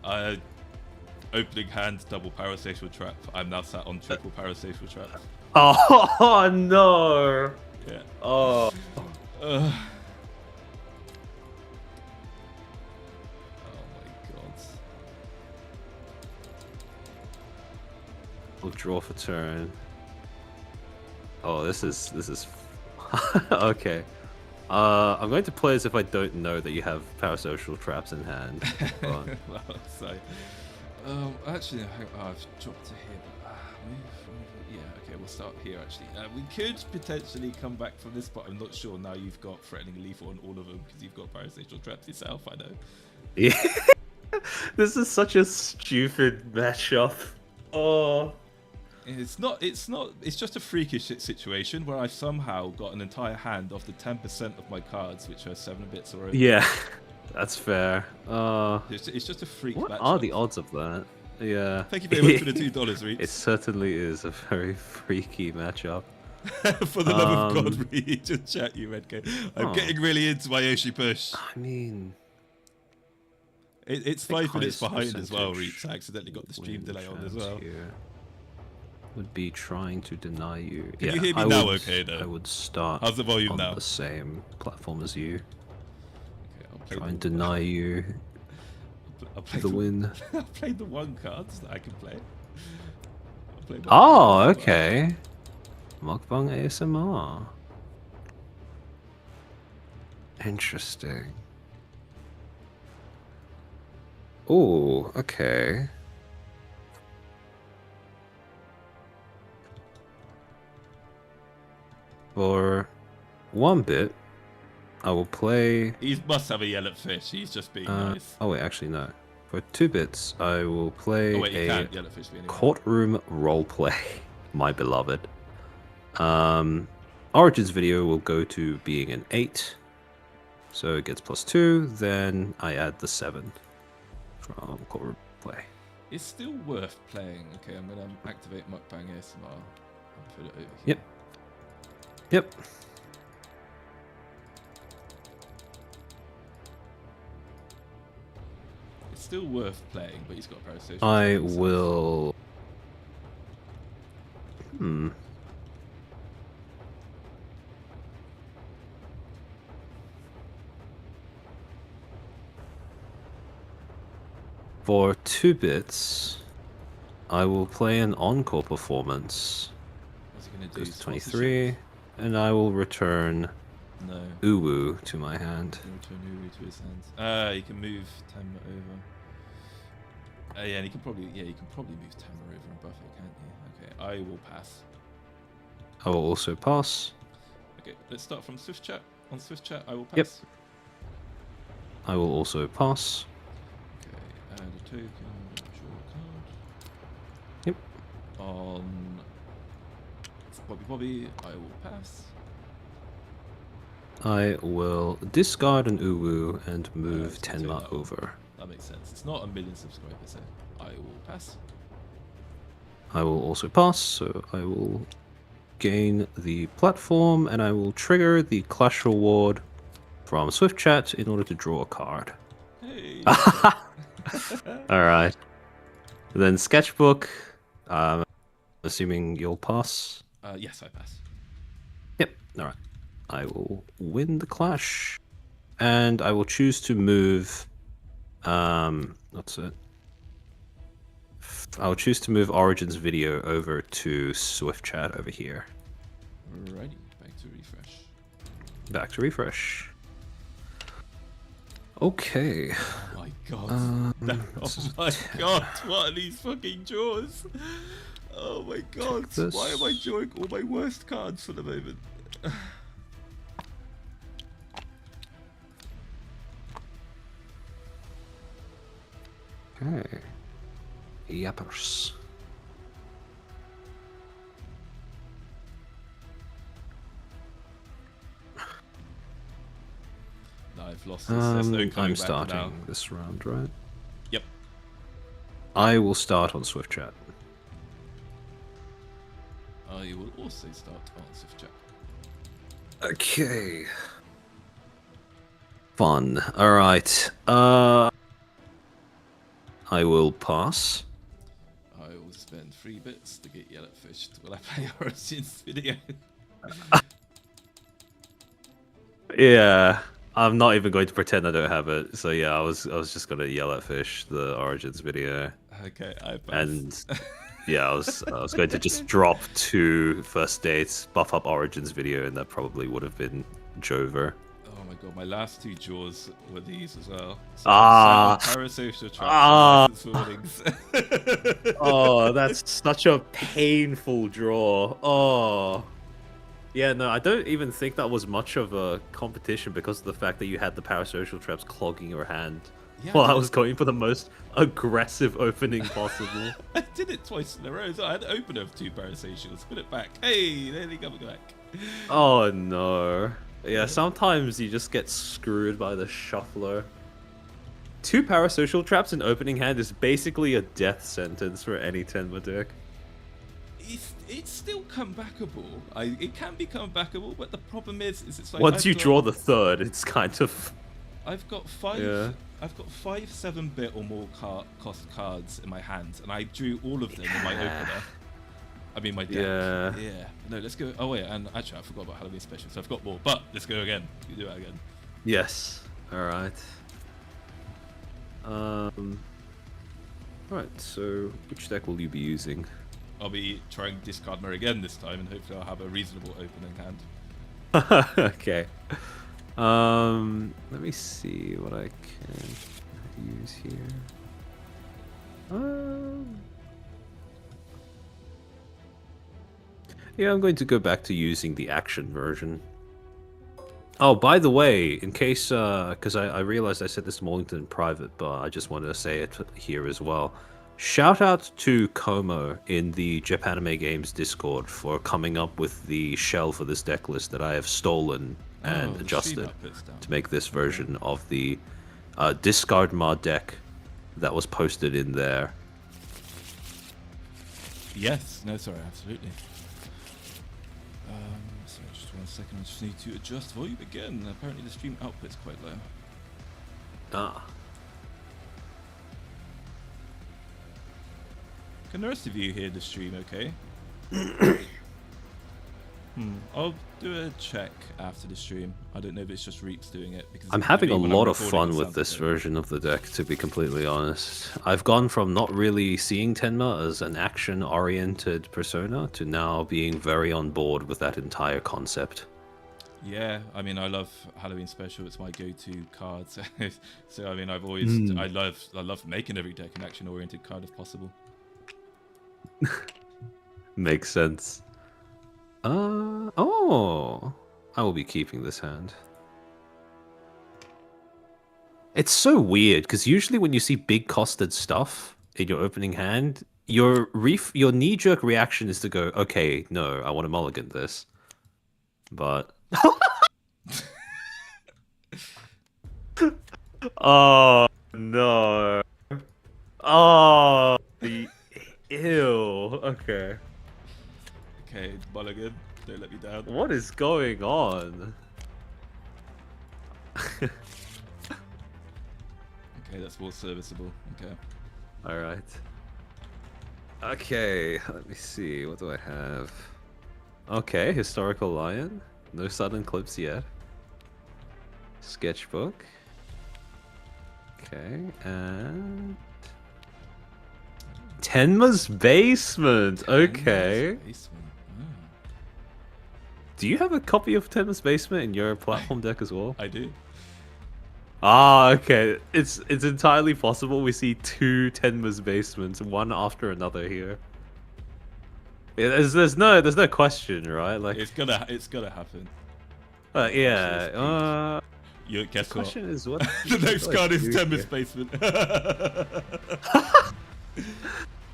Speaker 2: Opening hand, double parasocial trap. I'm now sat on triple parasocial trap.
Speaker 1: Oh no!
Speaker 2: Yeah.
Speaker 1: Oh.
Speaker 2: Oh my god.
Speaker 1: We'll draw for turn. Oh, this is okay. I'm going to play as if I don't know that you have parasocial traps in hand.
Speaker 2: Well, so Actually, I've dropped to here. But, yeah, okay, we'll start here actually. We could potentially come back from this, but I'm not sure. Now you've got threatening lethal on all of them because you've got parasocial traps yourself. I know.
Speaker 1: Yeah. This is such a stupid matchup. Oh.
Speaker 2: It's not. It's just a freakish situation where I've somehow got an entire hand off the 10% of my cards, which are 7 bits or over.
Speaker 1: Yeah, that's fair.
Speaker 2: It's just a freak.
Speaker 1: What
Speaker 2: matchup.
Speaker 1: are the odds of that? Yeah.
Speaker 2: Thank you very much for the $2, Reed.
Speaker 1: It certainly is a very freaky matchup.
Speaker 2: For the love of God, Reed, just chat you, Redco. I'm getting really into my Oshi push.
Speaker 1: I mean,
Speaker 2: it's 5 minutes behind as well, Reed. I accidentally got the stream delay on as well.
Speaker 1: Here would be trying to deny you.
Speaker 2: Can you hear me now? Okay, though.
Speaker 1: I would start.
Speaker 2: How's the volume
Speaker 1: on
Speaker 2: now?
Speaker 1: The same platform as you.
Speaker 2: Okay, I'll play
Speaker 1: Try and deny you.
Speaker 2: I'll play
Speaker 1: the win.
Speaker 2: I'll play the 1 cards that I can play.
Speaker 1: Oh, okay. Mukbang ASMR. Interesting. Oh, okay. For 1 bit, I will play...
Speaker 2: He must have a yellow fish. He's just being nice.
Speaker 1: Oh wait, actually no. For 2 bits, I will play a courtroom roleplay, my beloved. Origins video will go to being an 8, so it gets +2. Then I add the 7 from courtroom play.
Speaker 2: It's still worth playing. Okay, I'm gonna activate Mukbang ASMR and put it over here.
Speaker 1: Yep. Yep.
Speaker 2: It's still worth playing, but he's got parasocial.
Speaker 1: I will. For 2 bits, I will play an encore performance.
Speaker 2: What's he gonna do?
Speaker 1: Goes to 23, and I will return Uwu to my hand.
Speaker 2: Return Uwu to his hands. He can move Tenma over. Yeah, and he can probably move Tenma over and buff it, can't he? Okay, I will pass.
Speaker 1: I will also pass.
Speaker 2: Okay, let's start from Swift Chat. On Swift Chat, I will pass.
Speaker 1: Yep. I will also pass.
Speaker 2: Okay, add a token, draw a card.
Speaker 1: Yep.
Speaker 2: On Bobby, I will pass.
Speaker 1: I will discard an Uwu and move Tenma over.
Speaker 2: That makes sense. It's not a million subscribers, so I will pass.
Speaker 1: I will also pass, so I will gain the platform and I will trigger the Clash reward from Swift Chat in order to draw a card.
Speaker 2: Hey!
Speaker 1: Alright. Then Sketchbook, assuming you'll pass.
Speaker 2: Yes, I pass.
Speaker 1: Yep, alright. I will win the Clash. And I will choose to move... what's it? I'll choose to move Origins video over to Swift Chat over here.
Speaker 2: Alrighty, back to refresh.
Speaker 1: Back to refresh. Okay.
Speaker 2: Oh my god. Oh my god, what are these fucking draws? Oh my god, why am I drawing all my worst cards for the moment?
Speaker 1: Okay. Yappers.
Speaker 2: No, I've lost this.
Speaker 1: I'm starting this round, right?
Speaker 2: Yep.
Speaker 1: I will start on Swift Chat.
Speaker 2: You will also start on Swift Chat.
Speaker 1: Okay. Fun. Alright. I will pass.
Speaker 2: I will spend 3 bits to get Yellowfish while I play Origins video.
Speaker 1: Yeah. I'm not even going to pretend I don't have it. So yeah, I was just gonna yell at Fish the Origins video.
Speaker 2: Okay, I pass.
Speaker 1: And yeah, I was going to just drop 2 first dates, buff up Origins video, and that probably would have been Jover.
Speaker 2: Oh my god, my last 2 draws were these as well. So parasocial traps and license warnings.
Speaker 1: Oh, that's such a painful draw. Oh. Yeah, no, I don't even think that was much of a competition because of the fact that you had the parasocial traps clogging your hand. Yeah, while I was going for the most aggressive opening possible.
Speaker 2: I did it twice in a row. So I had to open of 2 parasocials, put it back. Hey, there they come back.
Speaker 1: Oh no. Yeah, sometimes you just get screwed by the shuffler. 2 parasocial traps in opening hand is basically a death sentence for any Tenma deck.
Speaker 2: It's still comebackable. It can be comebackable, but the problem is it's like
Speaker 1: once you draw the 3rd, it's kind of.
Speaker 2: I've got 5. Yeah. I've got 5 7-bit or more cost cards in my hands, and I drew all of them in my opener. I mean my deck. Yeah. No, let's go. Oh wait, and actually I forgot about Halloween special, so I've got more. But let's go again. You do that again.
Speaker 1: Yes. All right. All right. So, which deck will you be using?
Speaker 2: I'll be trying discard Mer again this time, and hopefully I'll have a reasonable opening hand.
Speaker 1: Okay. Let me see what I can use here. Yeah, I'm going to go back to using the action version. Oh, by the way, in case, because I realized I said this to Maulington in private, but I just wanted to say it here as well. Shout out to Como in the Japanime Games Discord for coming up with the shell for this deck list that I have stolen and adjusted to make this version of the discard mod deck that was posted in there.
Speaker 2: Yes, no, sorry, absolutely. Sorry, just 1 second, I just need to adjust volume again. Apparently the stream output's quite low.
Speaker 1: Ah.
Speaker 2: Can the rest of you hear the stream okay? I'll do a check after the stream. I don't know if it's just Reeks doing it. Because
Speaker 1: I'm having a lot of fun with this version of the deck, to be completely honest. I've gone from not really seeing Tenma as an action-oriented persona to now being very on board with that entire concept.
Speaker 2: Yeah, I mean, I love Halloween Special. It's my go-to card. So I mean, I've always I love making every deck an action-oriented card if possible.
Speaker 1: Makes sense. Oh, I will be keeping this hand. It's so weird because usually when you see big costed stuff in your opening hand, your knee-jerk reaction is to go, okay, no, I want to mulligan this. But oh no. Oh, ew. Okay.
Speaker 2: Okay, mulligan. Don't let me down.
Speaker 1: What is going on?
Speaker 2: Okay, that's more serviceable. Okay.
Speaker 1: Alright. Okay, let me see. What do I have? Okay, Historical Lion. No sudden clips yet. Sketchbook. Okay, and Tenma's Basement. Okay.
Speaker 2: Tenma's Basement.
Speaker 1: Do you have a copy of Tenma's Basement in your platform deck as well?
Speaker 2: I do.
Speaker 1: Ah, okay. It's entirely possible we see 2 Tenma's Basements, one after another here. There's no question, right? Like
Speaker 2: it's gonna happen.
Speaker 1: Yeah.
Speaker 2: You guess
Speaker 1: the question is what
Speaker 2: the next card is Tenma's Basement.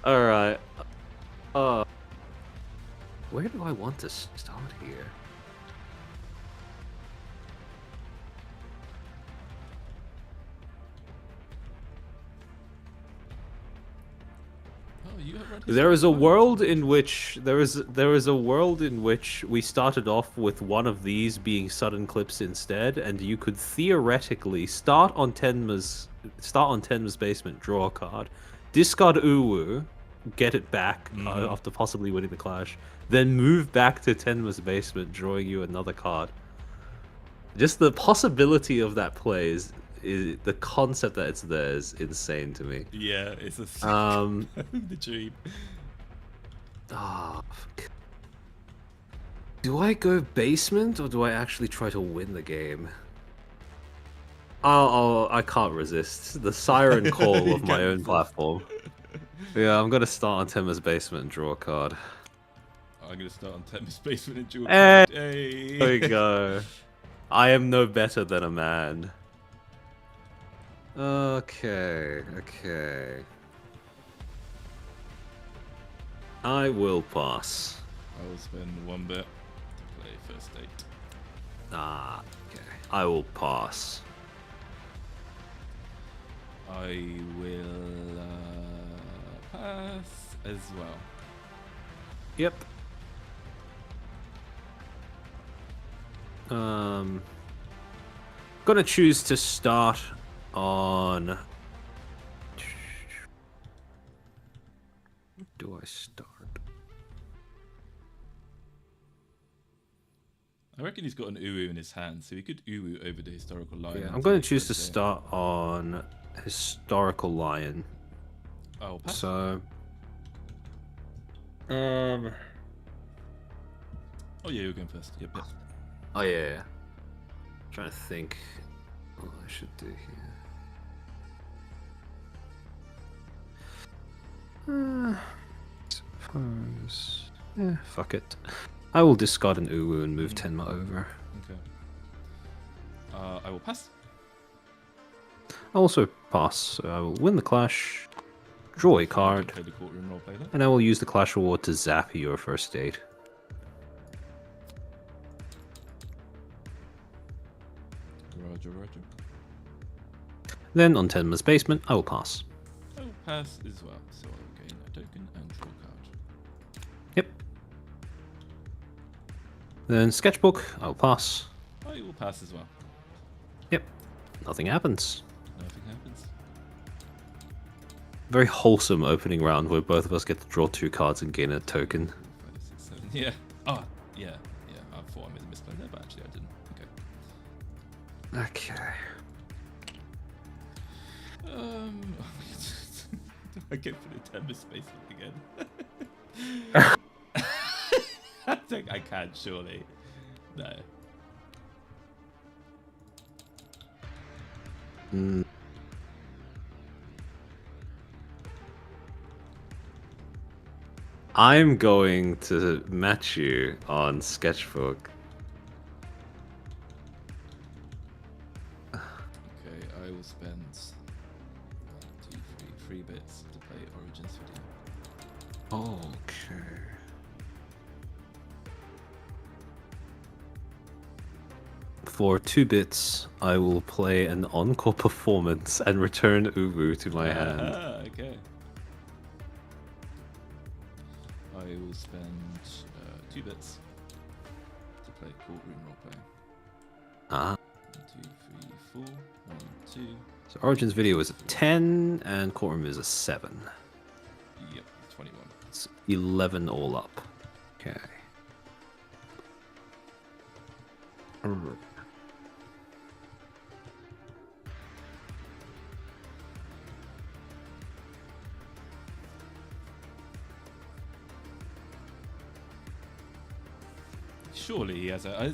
Speaker 1: All right. Where do I want to start here? There is a world in which there is a world in which we started off with one of these being sudden clips instead, and you could theoretically start on Tenma's Basement, draw a card, discard Uwu, get it back after possibly winning the clash, then move back to Tenma's Basement, drawing you another card. Just the possibility of that play is the concept that it's there is insane to me.
Speaker 2: Yeah, it's a the dream.
Speaker 1: Oh, fuck. Do I go basement or do I actually try to win the game? I can't resist the siren call
Speaker 2: You
Speaker 1: of my
Speaker 2: can't
Speaker 1: own
Speaker 2: resist.
Speaker 1: platform. Yeah, I'm gonna start on Tenma's basement and draw a card.
Speaker 2: I'm gonna start on Tenma's basement and draw a
Speaker 1: Hey,
Speaker 2: card. Hey.
Speaker 1: there we go. I am no better than a man. Okay, okay. I will pass.
Speaker 2: I will spend 1 bit to play first date.
Speaker 1: Ah, okay. I will pass.
Speaker 2: I will pass as well.
Speaker 1: Yep. Gonna choose to start on. Where do I start?
Speaker 2: I reckon he's got an Uru in his hand, so he could Uru over the historical lion.
Speaker 1: Yeah, I'm gonna choose to start on historical lion.
Speaker 2: Oh, pass.
Speaker 1: So.
Speaker 2: Oh yeah, you're going first. Yep.
Speaker 1: Oh yeah. Trying to think what I should do here. Suppose. Yeah, fuck it. I will discard an Uwu and move Tenma over.
Speaker 2: Okay. I will pass.
Speaker 1: I'll also pass, so I will win the clash, draw a card,
Speaker 2: Play the courtroom roleplay then.
Speaker 1: and I will use the clash reward to zap your first date.
Speaker 2: Roger, roger.
Speaker 1: Then on Tenma's basement, I will pass.
Speaker 2: I will pass as well, so I will gain a token and draw a card.
Speaker 1: Yep. Then sketchbook, I will pass.
Speaker 2: I will pass as well.
Speaker 1: Yep. Nothing happens.
Speaker 2: Nothing happens.
Speaker 1: Very wholesome opening round where both of us get to draw 2 cards and gain a token.
Speaker 2: 5, 6, 7. Yeah. Oh, yeah. I thought I made a misplay there, but actually I didn't. Okay.
Speaker 1: Okay.
Speaker 2: Do I get for the Tenma space again? I think I can, surely. No.
Speaker 1: I'm going to match you on sketchbook.
Speaker 2: Okay, I will spend 1, 2, 3 bits to play Origins video.
Speaker 1: Okay. For 2 bits, I will play an encore performance and return Ubu to my hand.
Speaker 2: Okay. I will spend 2 bits to play courtroom roleplay.
Speaker 1: Ah.
Speaker 2: 1, 2, 3, 4. 1, 2.
Speaker 1: So Origins video is a 10 and courtroom is a 7.
Speaker 2: Yep, 21.
Speaker 1: It's 11 all up. Okay.
Speaker 2: Surely he has a.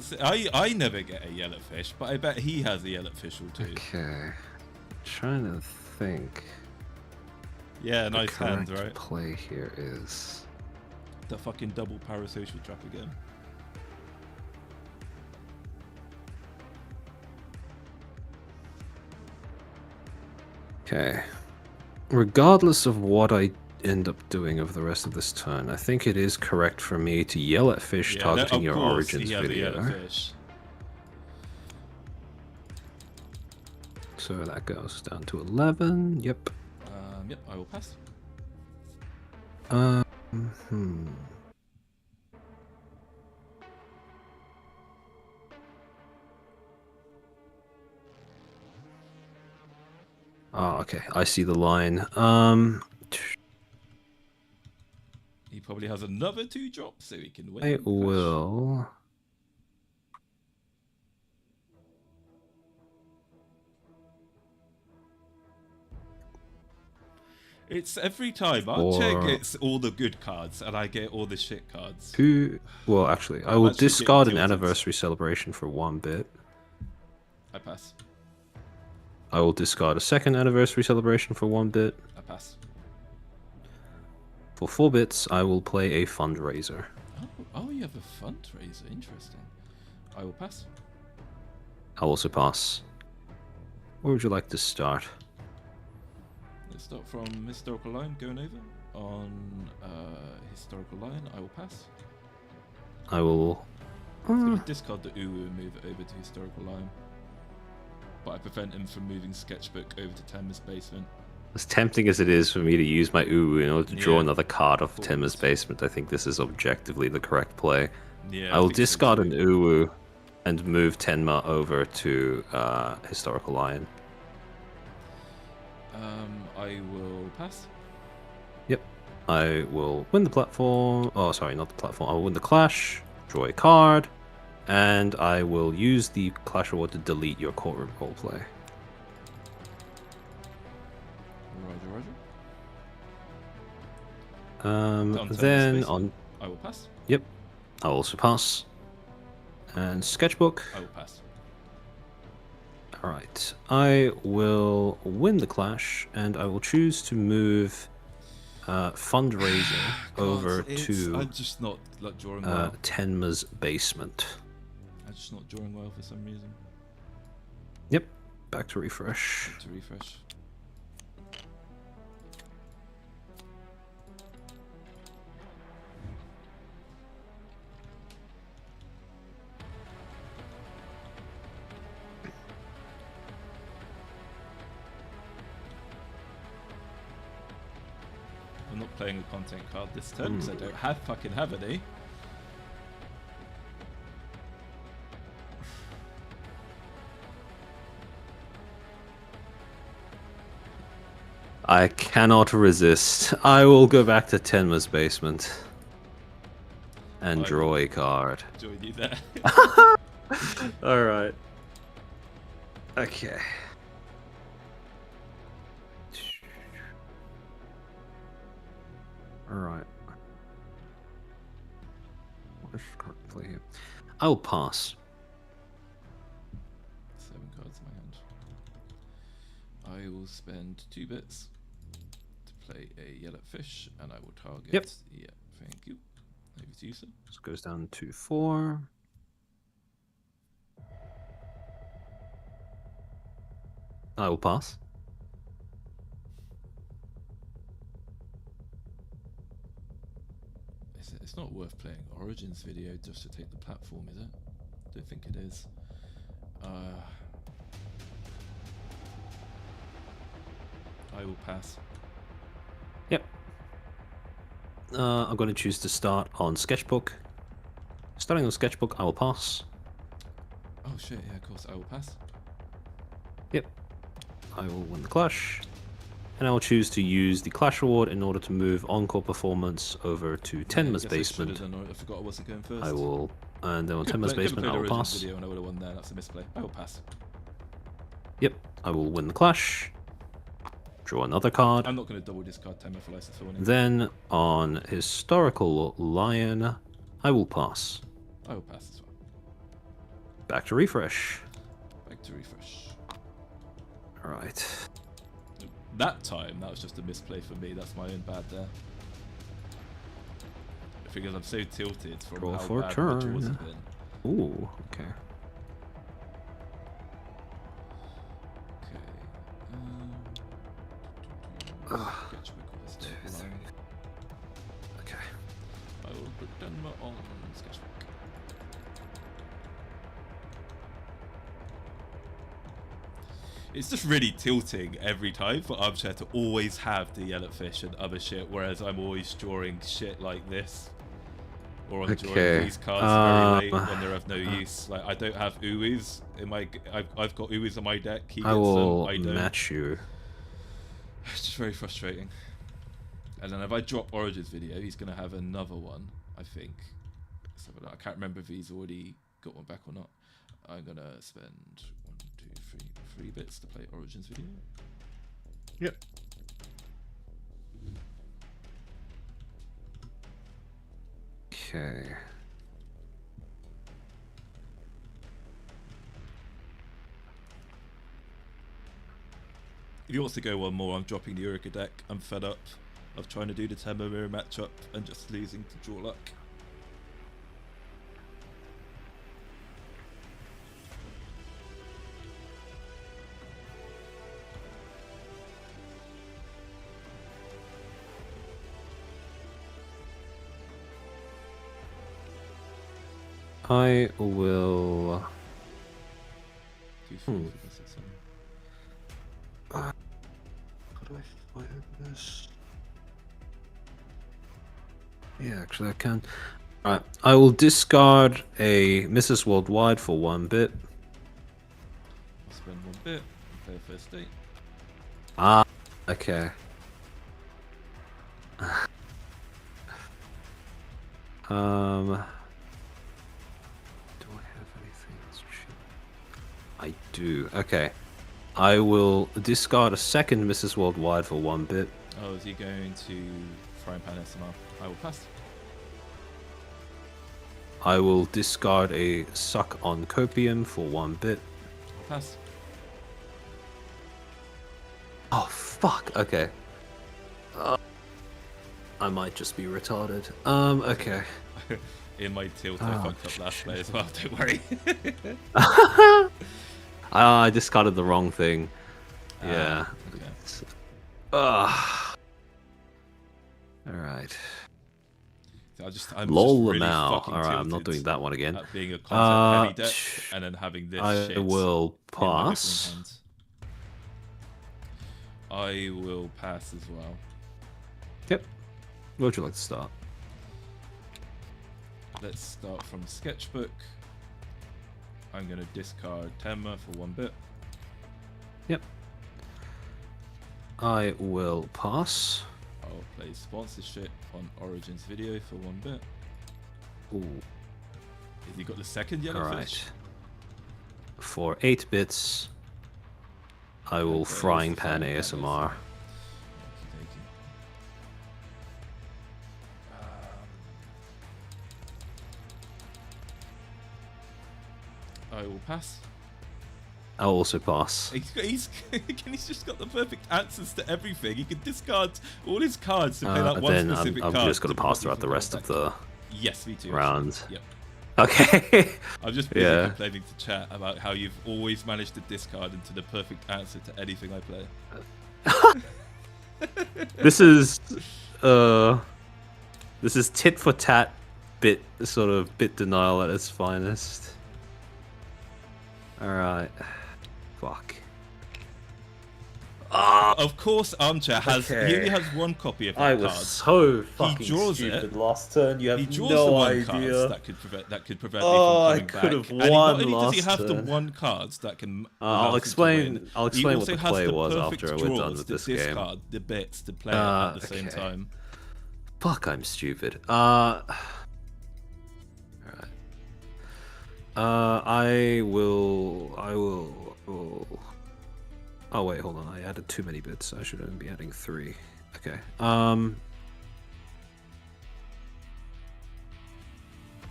Speaker 2: I never get a yellow fish, but I bet he has a yellow fish or 2.
Speaker 1: Okay. Trying to think.
Speaker 2: Yeah,
Speaker 1: The
Speaker 2: nice hand,
Speaker 1: correct
Speaker 2: right?
Speaker 1: play here is.
Speaker 2: The fucking double parasocial trap again.
Speaker 1: Okay. Regardless of what I end up doing over the rest of this turn, I think it is correct for me to yell at fish targeting your Origins video.
Speaker 2: Fish.
Speaker 1: So that goes down to 11. Yep.
Speaker 2: Yep, I will pass.
Speaker 1: Oh, okay. I see the line.
Speaker 2: He probably has another 2 drops, so he can win.
Speaker 1: I will.
Speaker 2: It's every time I check, it's all the good cards, and I get all the shit cards.
Speaker 1: Well, actually, I
Speaker 2: I'm
Speaker 1: will
Speaker 2: actually
Speaker 1: discard an
Speaker 2: getting tilted.
Speaker 1: anniversary celebration for 1 bit.
Speaker 2: I pass.
Speaker 1: I will discard a second anniversary celebration for 1 bit.
Speaker 2: I pass.
Speaker 1: For 4 bits, I will play a fundraiser.
Speaker 2: Oh, you have a fundraiser. Interesting. I will pass.
Speaker 1: I'll also pass. Where would you like to start?
Speaker 2: Let's start from historical line, going over. On historical line, I will pass.
Speaker 1: I will...
Speaker 2: So we discard the Uru and move it over to historical line. But I prevent him from moving sketchbook over to Tenma's basement.
Speaker 1: As tempting as it is for me to use my Uru in order to draw another card off Tenma's basement, I think this is objectively the correct play.
Speaker 2: Yeah,
Speaker 1: I will discard an Uru and move Tenma over to historical line.
Speaker 2: I will pass.
Speaker 1: Yep. I will win the platform. Oh, sorry, not the platform. I will win the clash, draw a card, and I will use the clash reward to delete your courtroom roleplay.
Speaker 2: Roger.
Speaker 1: Then on...
Speaker 2: I will pass.
Speaker 1: Yep. I'll also pass. And sketchbook.
Speaker 2: I will pass.
Speaker 1: Alright. I will win the clash, and I will choose to move fundraiser over to
Speaker 2: I'm just not drawing well.
Speaker 1: Tenma's basement.
Speaker 2: I'm just not drawing well for some reason.
Speaker 1: Yep. Back to refresh.
Speaker 2: Back to refresh. I'm not playing a content card this turn because I don't have any.
Speaker 1: I cannot resist. I will go back to Tenma's basement and draw a card.
Speaker 2: Join you there.
Speaker 1: Alright. Okay. Alright. What card to play here? I'll pass.
Speaker 2: 7 cards in my hand. I will spend 2 bits to play a yellow fish, and I will target.
Speaker 1: Yep.
Speaker 2: Yeah, thank you. Over to you, sir.
Speaker 1: This goes down to 4. I will pass.
Speaker 2: It's not worth playing Origins video just to take the platform, is it? I don't think it is. I will pass.
Speaker 1: Yep. I'm going to choose to start on Sketchbook. Starting on Sketchbook, I will pass.
Speaker 2: Oh shit, yeah, of course, I will pass.
Speaker 1: Yep. I will win the clash. And I will choose to use the clash reward in order to move Encore Performance over to Tenma's basement.
Speaker 2: I forgot I wasn't going first.
Speaker 1: I will, and then on Tenma's basement, I will pass.
Speaker 2: Video and I would have won there. That's a misplay. I will pass.
Speaker 1: Yep. I will win the clash. Draw another card.
Speaker 2: I'm not going to double discard Tenma for license for winning.
Speaker 1: Then on Historical Lion, I will pass.
Speaker 2: I will pass as well.
Speaker 1: Back to refresh.
Speaker 2: Back to refresh.
Speaker 1: Alright.
Speaker 2: That time, that was just a misplay for me. That's my own bad there. Because I'm so tilted from
Speaker 1: Draw
Speaker 2: how
Speaker 1: for
Speaker 2: bad
Speaker 1: a turn.
Speaker 2: my draws have been.
Speaker 1: Ooh, okay. Okay.
Speaker 2: I will put Tenma on sketchbook. It's just really tilting every time for Armchair to always have the yellow fish and other shit, whereas I'm always drawing shit like this. Or I'm drawing these cards very late when they're of no use. Like, I don't have Uwis in my... I've got Uwis on my deck. He gets
Speaker 1: I will
Speaker 2: them, I don't.
Speaker 1: match you.
Speaker 2: It's just very frustrating. And then if I drop Origins video, he's going to have another one, I think. So I can't remember if he's already got one back or not. I'm going to spend 3 bits to play Origins video.
Speaker 1: Yep. Okay.
Speaker 2: If he wants to go one more, I'm dropping the URUKA deck. I'm fed up of trying to do the Tenma mirror matchup and just losing to draw luck.
Speaker 1: I will. How do I fire this? Yeah, actually I can. Alright, I will discard a Mrs. Worldwide for 1 bit.
Speaker 2: I'll spend 1 bit and play a first date.
Speaker 1: Ah, okay. Do I have anything that's cheap? I do. Okay. I will discard a second Mrs. Worldwide for 1 bit.
Speaker 2: Oh, is he going to Frying Pan SMR? I will pass.
Speaker 1: I will discard a Suck on Copium for 1 bit.
Speaker 2: I'll pass.
Speaker 1: Oh, fuck. Okay. I might just be retarded. Okay.
Speaker 2: In my tilt, I fucked up last play as well, don't worry.
Speaker 1: I discarded the wrong thing. Yeah.
Speaker 2: Okay.
Speaker 1: Alright.
Speaker 2: I'm
Speaker 1: Lol
Speaker 2: just really
Speaker 1: now.
Speaker 2: fucking
Speaker 1: Alright, I'm not
Speaker 2: tilted
Speaker 1: doing that one again.
Speaker 2: at being a content heavy deck and then having this
Speaker 1: I
Speaker 2: shit in
Speaker 1: will
Speaker 2: my opening
Speaker 1: pass.
Speaker 2: hand. I will pass as well.
Speaker 1: Yep. Where would you like to start?
Speaker 2: Let's start from Sketchbook. I'm going to discard Tenma for 1 bit.
Speaker 1: Yep. I will pass.
Speaker 2: I'll play sponsorship on Origins video for 1 bit.
Speaker 1: Ooh.
Speaker 2: Have you got the second yellow
Speaker 1: Alright.
Speaker 2: fish?
Speaker 1: For 8 bits, I will
Speaker 2: Okay,
Speaker 1: Frying
Speaker 2: it's the
Speaker 1: Pan
Speaker 2: Frying Pan
Speaker 1: ASMR.
Speaker 2: I will pass.
Speaker 1: I'll also pass.
Speaker 2: He's just got the perfect answers to everything. He can discard all his cards to play that one specific card.
Speaker 1: I'm just going to pass throughout the rest of the
Speaker 2: yes, me too,
Speaker 1: rounds.
Speaker 2: Yep.
Speaker 1: Okay.
Speaker 2: I'm just busy complaining to chat about how you've always managed to discard into the perfect answer to anything I play.
Speaker 1: This is tit for tat bit denial at its finest. Alright. Fuck.
Speaker 2: Of course, Armchair has. He only has 1 copy of that
Speaker 1: I
Speaker 2: card.
Speaker 1: was so fucking
Speaker 2: draws
Speaker 1: stupid
Speaker 2: it.
Speaker 1: last turn. You have
Speaker 2: He draws
Speaker 1: no
Speaker 2: the 1
Speaker 1: idea.
Speaker 2: cards that could prevent me from
Speaker 1: I
Speaker 2: coming
Speaker 1: could have
Speaker 2: back.
Speaker 1: won
Speaker 2: And not only does he
Speaker 1: last
Speaker 2: have the
Speaker 1: turn.
Speaker 2: 1 cards that can.
Speaker 1: I'll explain. I'll
Speaker 2: he
Speaker 1: explain what
Speaker 2: also
Speaker 1: the
Speaker 2: has
Speaker 1: play
Speaker 2: the
Speaker 1: was
Speaker 2: perfect
Speaker 1: after we're done
Speaker 2: draws
Speaker 1: with
Speaker 2: to
Speaker 1: this game.
Speaker 2: discard the bits to play it at the same time.
Speaker 1: Fuck, I'm stupid. Alright. I will. Oh wait, hold on. I added too many bits. I should only be adding 3. Okay. Oh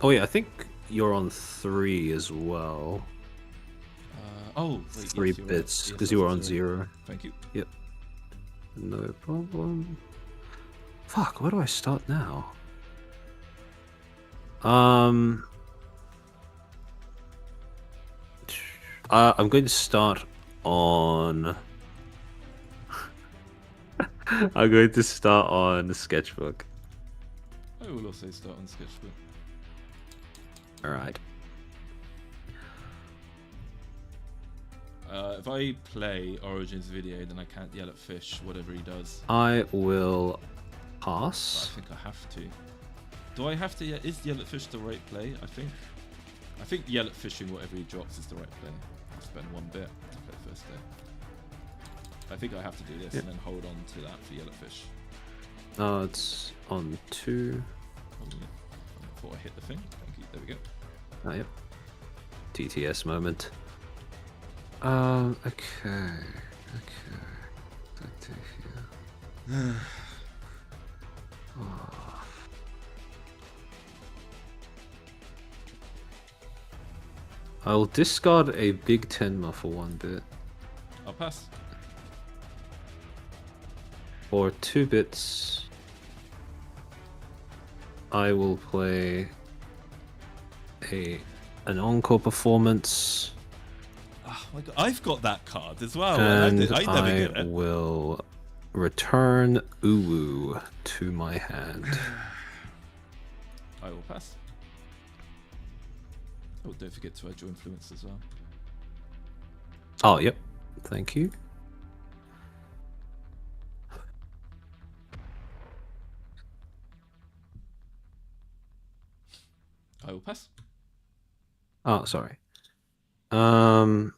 Speaker 1: yeah, I think you're on 3 as well.
Speaker 2: Wait,
Speaker 1: 3
Speaker 2: yes, you're
Speaker 1: bits
Speaker 2: right.
Speaker 1: because
Speaker 2: Yes,
Speaker 1: you were
Speaker 2: that's
Speaker 1: on 0.
Speaker 2: Thank you.
Speaker 1: Yep. No problem. Fuck, where do I start now? I'm going to start on. I'm going to start on the Sketchbook.
Speaker 2: I will also start on Sketchbook.
Speaker 1: Alright.
Speaker 2: If I play Origins video, then I can't yell at Fish, whatever he does.
Speaker 1: I will
Speaker 2: But
Speaker 1: pass.
Speaker 2: I think I have to. Do I have to? Is yell at Fish the right play? I think yell at Fishing whatever he drops is the right play. I'll spend 1 bit to play first day. I think I have to do this and then hold on to that for yell at Fish.
Speaker 1: It's on 2.
Speaker 2: Before I hit the thing. Thank you. There we go.
Speaker 1: Oh, yep. TTS moment. Okay. I'll discard a big Tenma for 1 bit.
Speaker 2: I'll pass.
Speaker 1: For 2 bits, I will play an encore performance.
Speaker 2: Oh my god, I've got that card as well.
Speaker 1: And
Speaker 2: I never get it.
Speaker 1: will return Uwu to my hand.
Speaker 2: I will pass. Oh, don't forget to add your influence as well.
Speaker 1: Oh, yep. Thank you.
Speaker 2: I will pass.
Speaker 1: Oh, sorry.
Speaker 2: Oh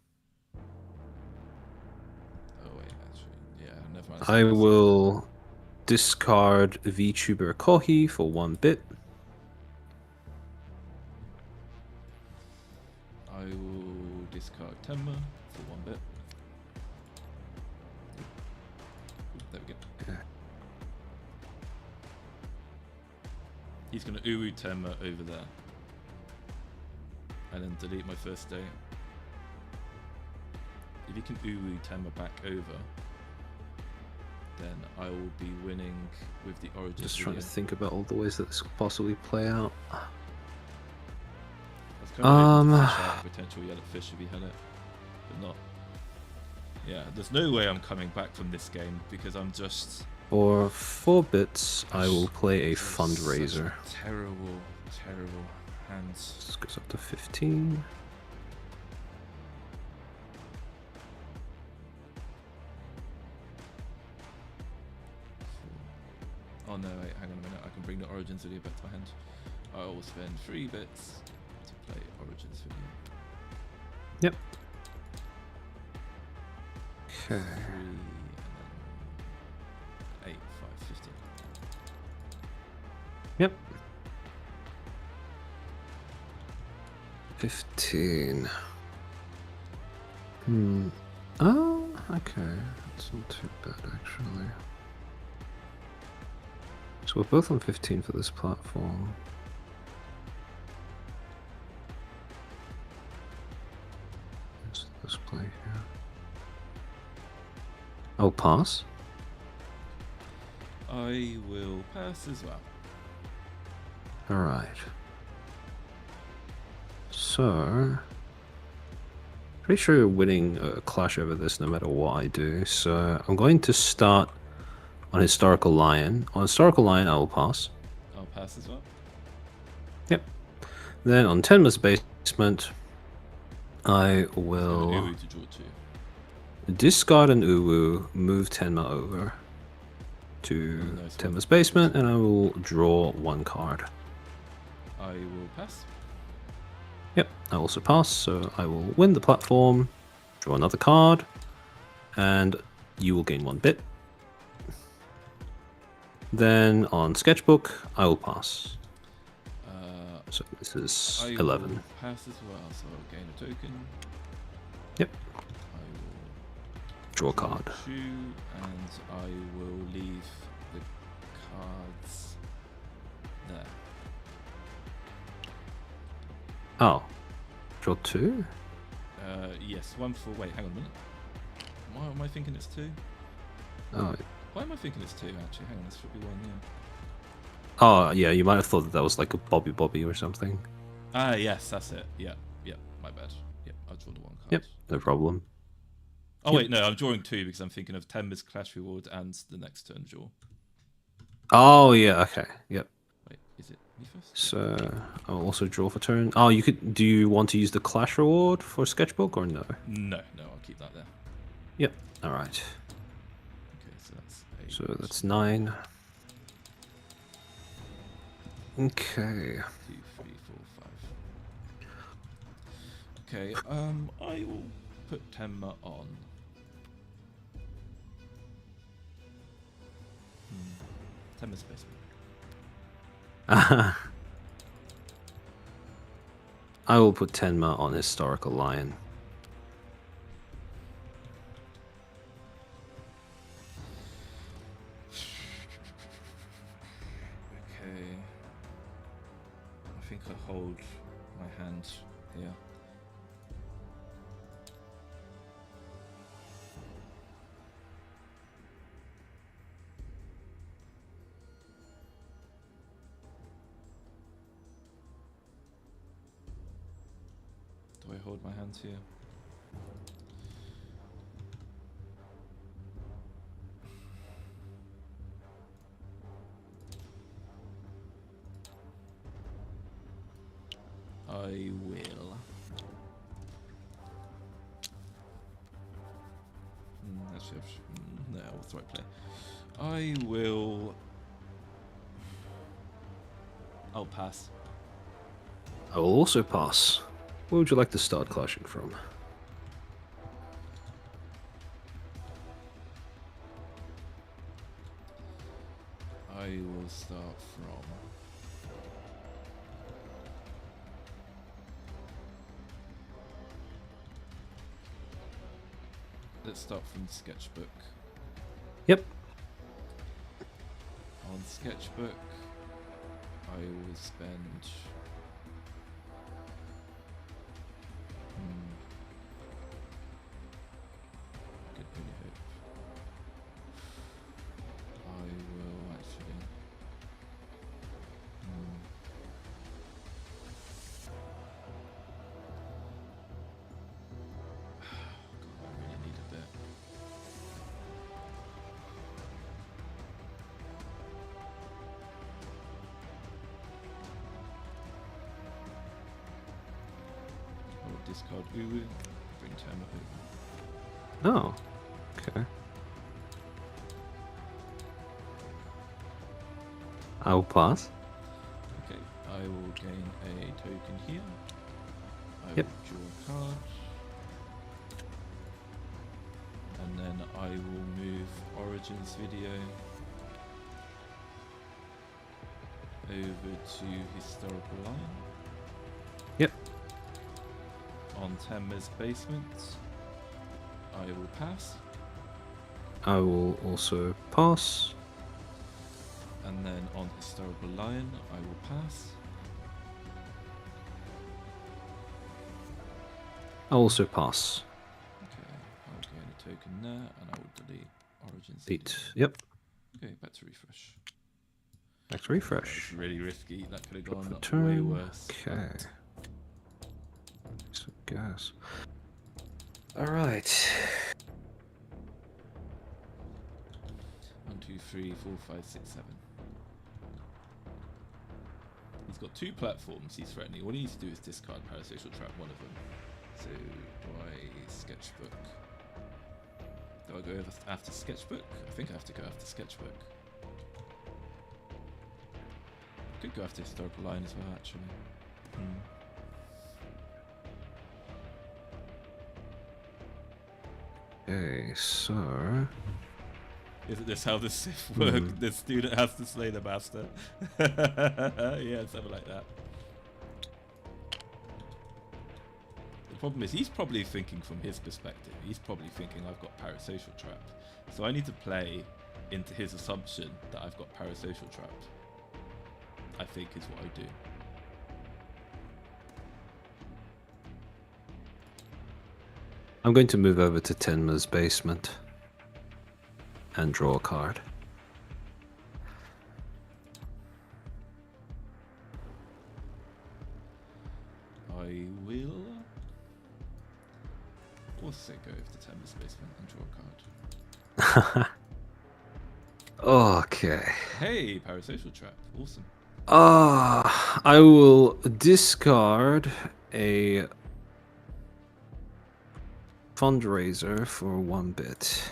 Speaker 2: wait, actually, yeah, never mind.
Speaker 1: I will discard Vtuber Kohi for 1 bit.
Speaker 2: I will discard Tenma for 1 bit. There we go.
Speaker 1: Yeah.
Speaker 2: He's going to Uru Tenma over there. And then delete my first day. If he can Uru Tenma back over, then I will be winning with the Origin.
Speaker 1: Just trying to think about all the ways that this could possibly play out.
Speaker 2: I was kind of able to fish out a potential yellow fish if he had it, but not. Yeah, there's no way I'm coming back from this game because I'm just.
Speaker 1: For 4 bits, I will play a fundraiser.
Speaker 2: Terrible, terrible hands.
Speaker 1: This goes up to 15.
Speaker 2: Oh no, wait, hang on a minute. I can bring the Origins video back to my hand. I will spend 3 bits to play Origins video.
Speaker 1: Yep. Okay.
Speaker 2: 3 and then 8, 5, 15.
Speaker 1: Yep. 15. Oh, okay. That's not too bad, actually. So we're both on 15 for this platform. Where's this play here? I'll pass.
Speaker 2: I will pass as well.
Speaker 1: Alright. So, pretty sure you're winning a clash over this no matter what I do. So I'm going to start on Historical Lion. On Historical Lion, I will pass.
Speaker 2: I'll pass as well.
Speaker 1: Yep. Then on Tenma's Basement, I will
Speaker 2: Uwu to draw 2.
Speaker 1: discard an Uwu, move Tenma over to Tenma's Basement, and I will draw 1 card.
Speaker 2: I will pass.
Speaker 1: Yep, I also pass, so I will win the platform, draw another card, and you will gain 1 bit. Then on Sketchbook, I will pass. So this is 11.
Speaker 2: Will pass as well, so I'll gain a token.
Speaker 1: Yep.
Speaker 2: I will
Speaker 1: Draw a card.
Speaker 2: 2, and I will leave the cards there.
Speaker 1: Oh. Draw 2?
Speaker 2: Yes, 1 for. Wait, hang on a minute. Why am I thinking it's 2?
Speaker 1: Oh.
Speaker 2: Why am I thinking it's 2 actually? Hang on, this should be 1, yeah.
Speaker 1: Oh, yeah, you might have thought that was like a Bobby or something.
Speaker 2: Ah, yes, that's it. Yeah, my bad. Yep, I'll draw the 1 card.
Speaker 1: Yep, no problem.
Speaker 2: Oh, wait, no, I'm drawing 2 because I'm thinking of Tenma's Clash Reward and the next turn draw.
Speaker 1: Oh, yeah, okay, yep.
Speaker 2: Wait, is it me first?
Speaker 1: So, I'll also draw for turn. Oh, you could. Do you want to use the Clash Reward for Sketchbook or no?
Speaker 2: No, I'll keep that there.
Speaker 1: Yep, alright.
Speaker 2: Okay, so that's 8.
Speaker 1: So that's 9. Okay.
Speaker 2: 2, 3, 4, 5. Okay, I will put Tenma on. Tenma's Basement.
Speaker 1: I will put Tenma on Historical Lion.
Speaker 2: Okay. I think I hold my hand here. I hold my hand here? I will. Actually, no, what's the right play? I will. I'll pass.
Speaker 1: I will also pass. Where would you like to start clashing from?
Speaker 2: I will start from. Let's start from the sketchbook.
Speaker 1: Yep.
Speaker 2: On sketchbook, I will spend. I could only hope. I will actually. God, I really need a bit. I will discard Uru, bring Tenma over.
Speaker 1: Oh, okay. I will pass.
Speaker 2: Okay, I will gain a token here. I
Speaker 1: Yep.
Speaker 2: will draw a card. And then I will move Origins video over to Historical Line.
Speaker 1: Yep.
Speaker 2: On Tenma's basement, I will pass.
Speaker 1: I will also pass.
Speaker 2: And then on Historical Line, I will pass.
Speaker 1: I'll also pass.
Speaker 2: Okay, I'll gain a token there, and I will delete Origins
Speaker 1: Delete.
Speaker 2: video.
Speaker 1: Yep.
Speaker 2: Okay, back to refresh.
Speaker 1: Back to refresh.
Speaker 2: That's really risky. That could have
Speaker 1: Drop
Speaker 2: gone
Speaker 1: the
Speaker 2: way
Speaker 1: turn.
Speaker 2: worse.
Speaker 1: Okay. Some gas. Alright.
Speaker 2: 1, 2, 3, 4, 5, 6, 7. He's got 2 platforms he's threatening. What he needs to do is discard Parasocial Trap, one of them. So, do I sketchbook? Do I go after sketchbook? I think I have to go after sketchbook. I could go after Historical Line as well, actually.
Speaker 1: Okay, so...
Speaker 2: Isn't this how the Sith work? The student has to slay the master. Yeah, something like that. The problem is he's probably thinking from his perspective. He's probably thinking I've got Parasocial trapped. So I need to play into his assumption that I've got Parasocial trapped. I think is what I do.
Speaker 1: I'm going to move over to Tenma's basement and draw a card.
Speaker 2: I will also go over to Tenma's basement and draw a card.
Speaker 1: Okay.
Speaker 2: Hey, Parasocial trap. Awesome.
Speaker 1: I will discard a fundraiser for 1 bit.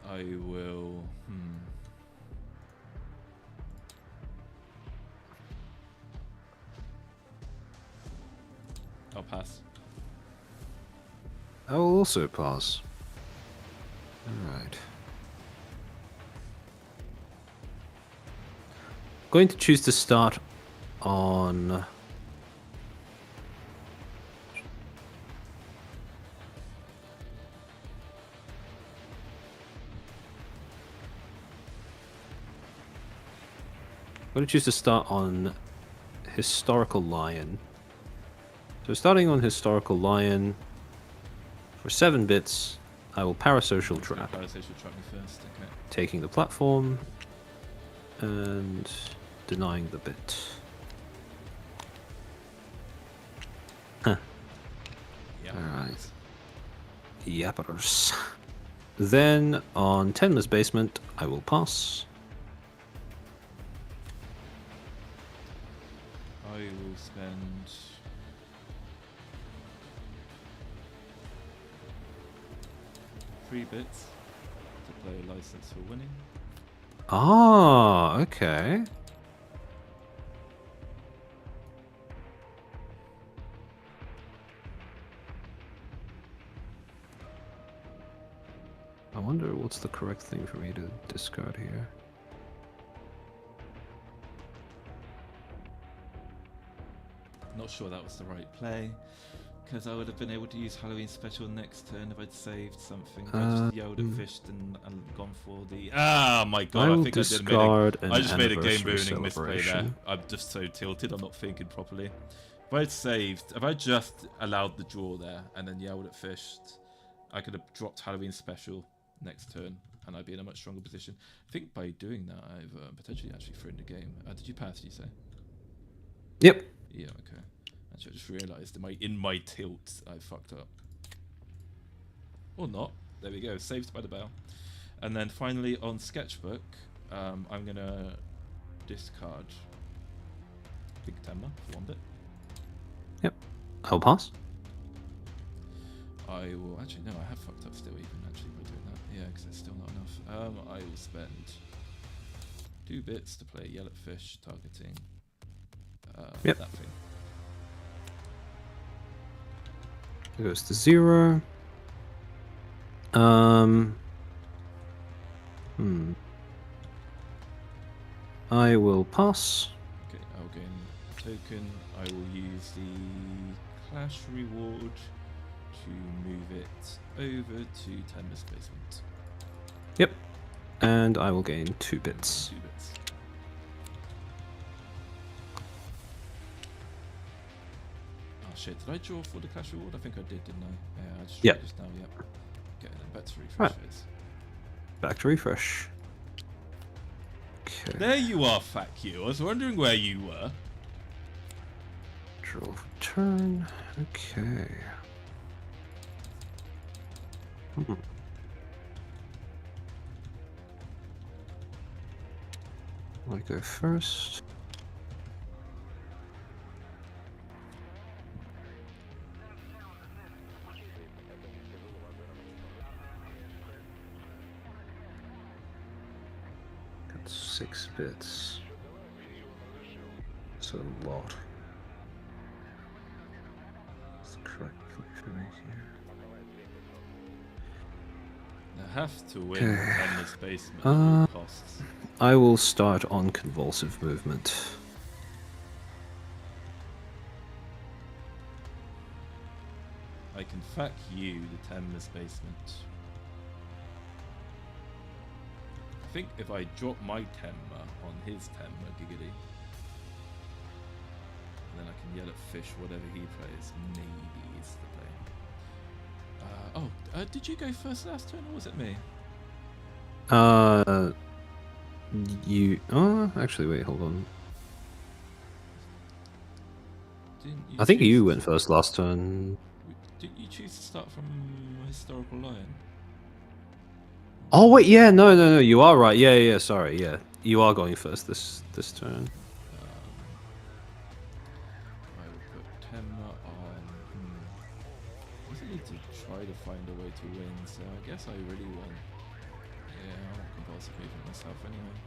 Speaker 2: I will. I'll pass.
Speaker 1: I will also pass. Alright. Going to choose to start on... I'm going to choose to start on Historical Lion. So starting on Historical Lion for 7 bits, I will parasocial trap.
Speaker 2: Parasocial trap me first. Okay.
Speaker 1: Taking the platform and denying the bit. Huh.
Speaker 2: Yeah.
Speaker 1: Alright. Yappers. Then on Tenma's basement, I will pass.
Speaker 2: I will spend 3 bits to play a license for winning.
Speaker 1: Ah, okay. I wonder what's the correct thing for me to discard here.
Speaker 2: Not sure that was the right play, because I would have been able to use Halloween Special next turn if I'd saved something. If I just yelled at fished and gone for the... Ah, my god, I think I just made a game-ruining misplay there. I'm just so tilted, I'm not thinking properly. If I'd saved, if I just allowed the draw there and then yelled at fished, I could have dropped Halloween Special next turn and I'd be in a much stronger position. I think by doing that, I've potentially actually thrown the game. Did you pass, did you say?
Speaker 1: Yep.
Speaker 2: Yeah, okay. Actually, I just realised in my tilt, I fucked up. Or not. There we go. Saved by the bell. And then finally on Sketchbook, I'm going to discard Big Tenma for 1 bit.
Speaker 1: Yep. I'll pass.
Speaker 2: I will... Actually, no, I have fucked up still even, actually, by doing that. Yeah, because it's still not enough. I will spend 2 bits to play Yellow Fish targeting that thing.
Speaker 1: It goes to 0. I will pass.
Speaker 2: Okay, I'll gain a token. I will use the Clash reward to move it over to Tenma's basement.
Speaker 1: Yep. And I will gain 2 bits.
Speaker 2: 2 bits. Oh shit, did I draw for the Clash reward? I think I did, didn't I? Yeah, I just drew just now, yep. Okay, then back to refresh phase.
Speaker 1: Back to refresh. Okay.
Speaker 2: There you are, fuck you. I was wondering where you were.
Speaker 1: Draw for turn. Okay. I go first. That's 6 bits. That's a lot. That's the correct play for me here.
Speaker 2: I have to win Tenma's basement at all costs.
Speaker 1: I will start on convulsive movement.
Speaker 2: I can fuck you, the Tenma's basement. I think if I drop my Tenma on his Tenma, giggity, then I can yell at fish whatever he plays. Maybe is the play. Did you go first last turn, or was it me?
Speaker 1: You... Oh, actually, wait, hold on. I think you went first last turn.
Speaker 2: Didn't you choose to start from Historical Lion?
Speaker 1: Oh, wait, yeah, no, you are right. Yeah, sorry, yeah. You are going first this turn.
Speaker 2: I will put Tenma on... I just need to try to find a way to win, so I guess I really want... Yeah, I want compulsive movement myself anyway.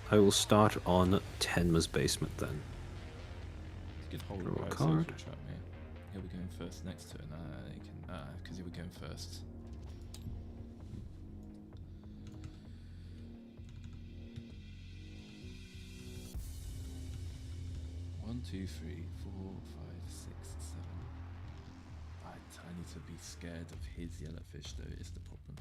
Speaker 1: I will start on Tenma's basement then.
Speaker 2: You can hold
Speaker 1: Draw a
Speaker 2: right,
Speaker 1: card.
Speaker 2: so trap me. He'll be going first next turn. You can, because he'll be going first. One, two, three, 4, 5, 6, 7. I need to be scared of his yellowfish though, is the problem.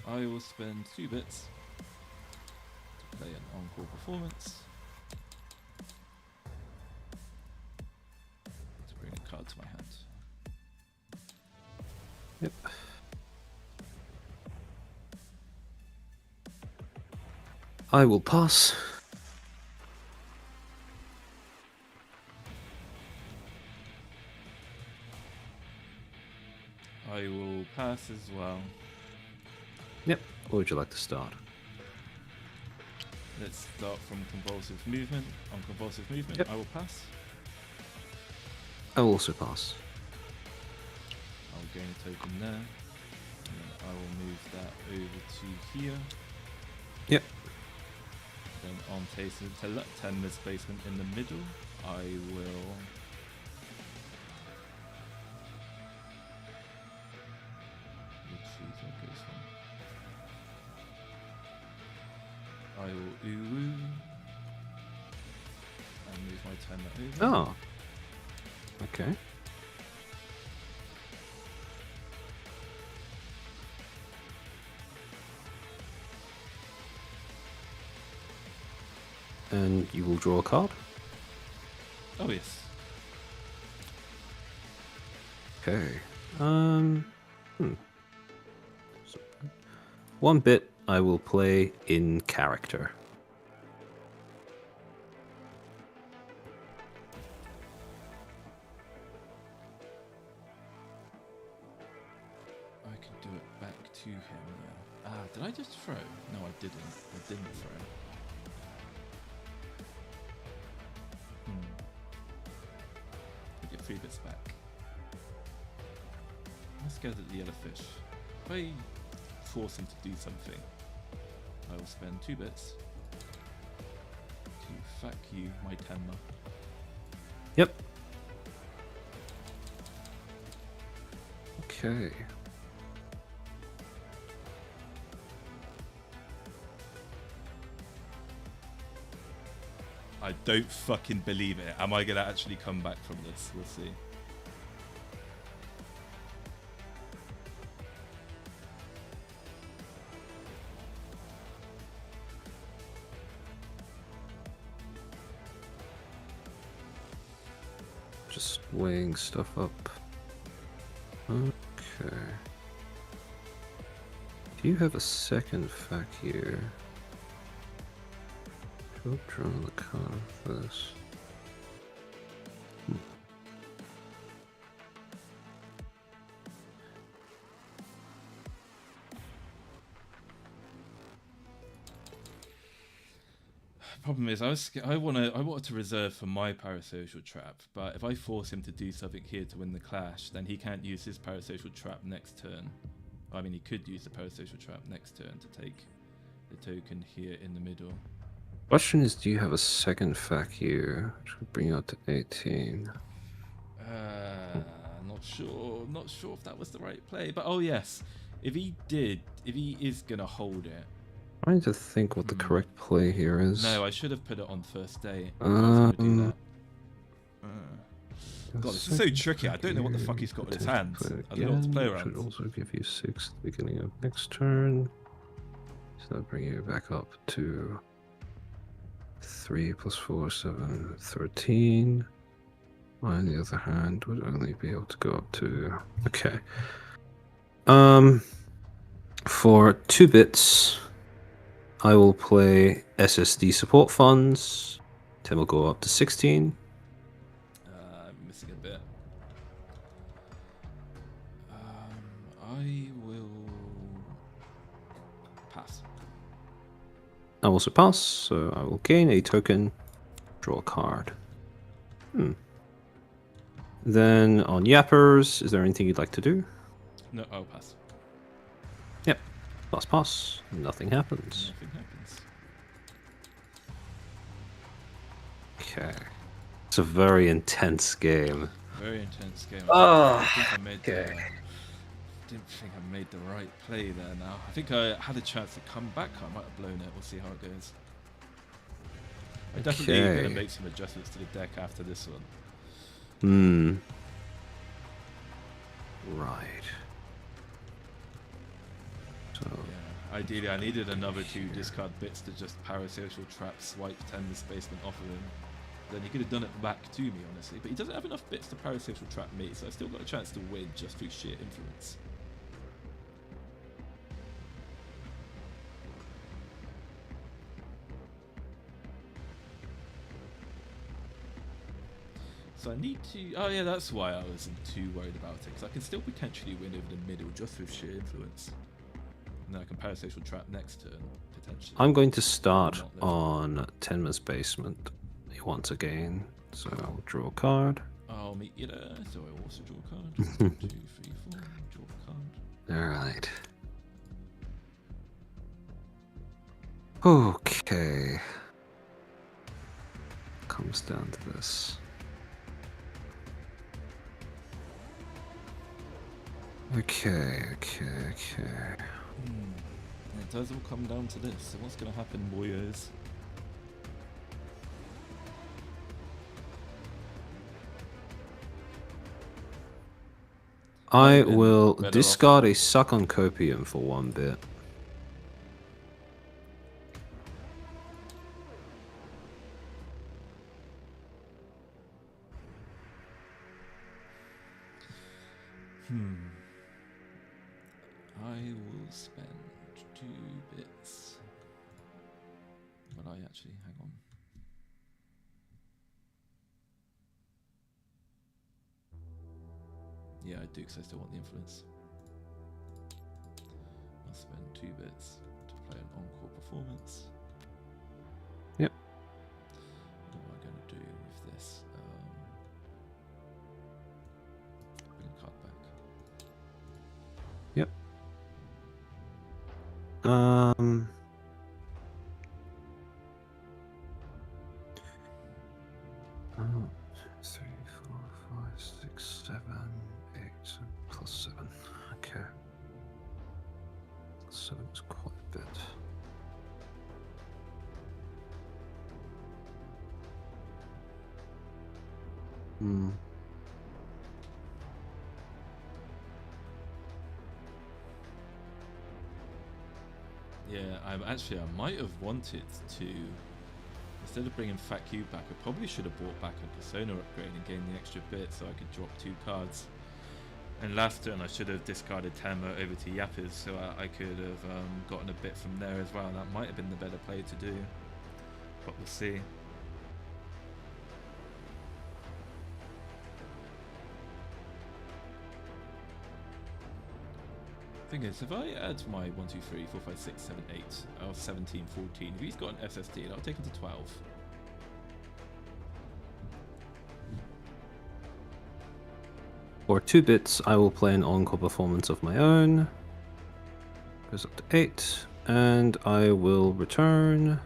Speaker 2: I will spend 2 bits to play an encore performance to bring a card to my hand.
Speaker 1: Yep. I will pass.
Speaker 2: I will pass as well.
Speaker 1: Yep. Where would you like to start?
Speaker 2: Let's start from convulsive movement. On convulsive movement,
Speaker 1: yep.
Speaker 2: I will pass.
Speaker 1: I will also pass.
Speaker 2: I'll gain a token there. And then I will move that over to here.
Speaker 1: Yep.
Speaker 2: Then on Tenma's basement in the middle, I will... I will Uru and move my Tenma over.
Speaker 1: Oh. Okay. And you will draw a card?
Speaker 2: Oh yes.
Speaker 1: Okay. One bit I will play in character.
Speaker 2: I can do it back to him now. Ah, did I just throw? No, I didn't. I didn't throw. I get 3 bits back. I'm scared of the yellowfish. If I force him to do something, I will spend 2 bits to fuck you, my Tenma.
Speaker 1: Yep. Okay.
Speaker 2: I don't fucking believe it. Am I gonna actually come back from this? We'll see.
Speaker 1: Just weighing stuff up. Okay. Do you have a second fac here? Should draw the card for this.
Speaker 2: Problem is, I wanted to reserve for my parasocial trap, but if I force him to do something here to win the clash, then he can't use his parasocial trap next turn. I mean, he could use the parasocial trap next turn to take the token here in the middle.
Speaker 1: Question is, do you have a second fac here? Which would bring you up to 18.
Speaker 2: Not sure if that was the right play, but oh yes, if he is gonna hold it.
Speaker 1: Trying to think what the correct play here is.
Speaker 2: No, I should have put it on first day. I was gonna do that. God, this is so tricky. I don't know what the fuck he's got in his hands. I don't know what to play around.
Speaker 1: Should also give you 6 at the beginning of next turn. So that'll bring you back up to 3 plus 4, 7, 13. On the other hand, would only be able to go up to... Okay. For 2 bits, I will play SSD support funds. 10 will go up to 16.
Speaker 2: I'm missing a bit. I will pass.
Speaker 1: I will also pass, so I will gain a token, draw a card. Then on Yappers, is there anything you'd like to do?
Speaker 2: No, I'll pass.
Speaker 1: Yep. Pass. Nothing happens.
Speaker 2: Nothing happens.
Speaker 1: Okay. It's a very intense game.
Speaker 2: Very intense game.
Speaker 1: Oh,
Speaker 2: I think I made
Speaker 1: okay.
Speaker 2: didn't think I made the right play there now. I think I had a chance to come back. I might have blown it. We'll see how it goes. I'm definitely going to make some adjustments to the deck after this one.
Speaker 1: Right. So
Speaker 2: yeah, ideally I needed another 2 discard bits to just parasocial trap swipe Tenma's basement off of him. Then he could have done it back to me, honestly. But he doesn't have enough bits to parasocial trap me, so I still got a chance to win just through sheer influence. So I need to... Oh yeah, that's why I wasn't too worried about it, because I can still potentially win over the middle just with sheer influence. And then I can parasocial trap next turn, potentially.
Speaker 1: I'm going to start on Tenma's basement once again. So I'll draw a card.
Speaker 2: I'll meet you there, so I also draw a card. 1, 2, 3, 4, draw a card.
Speaker 1: Alright. Okay. Comes down to this. Okay.
Speaker 2: It does all come down to this. So what's going to happen, boyos?
Speaker 1: I will discard a Suck on Copium for 1 bit.
Speaker 2: I will spend 2 bits. But I actually, hang on. Yeah, I do, because I still want the influence. I'll spend 2 bits to play an encore performance.
Speaker 1: Yep.
Speaker 2: What am I going to do with this? Bring a card back.
Speaker 1: Yep. 3, 4, 5, 6, 7, 8, plus 7. Okay. 7 is quite a bit.
Speaker 2: Yeah, I might have wanted to, instead of bringing Fat Cube back, I probably should have brought back a Persona upgrade and gained the extra bit so I could drop 2 cards. And last turn I should have discarded Tenma over to Yappers so I could have gotten a bit from there as well. That might have been the better play to do, but we'll see. Thing is, if I add my 1, 2, 3, 4, 5, 6, 7, 8, or 17, 14, if he's got an SSD, I'll take him to 12.
Speaker 1: For 2 bits, I will play an encore performance of my own. Goes up to 8, and I will return.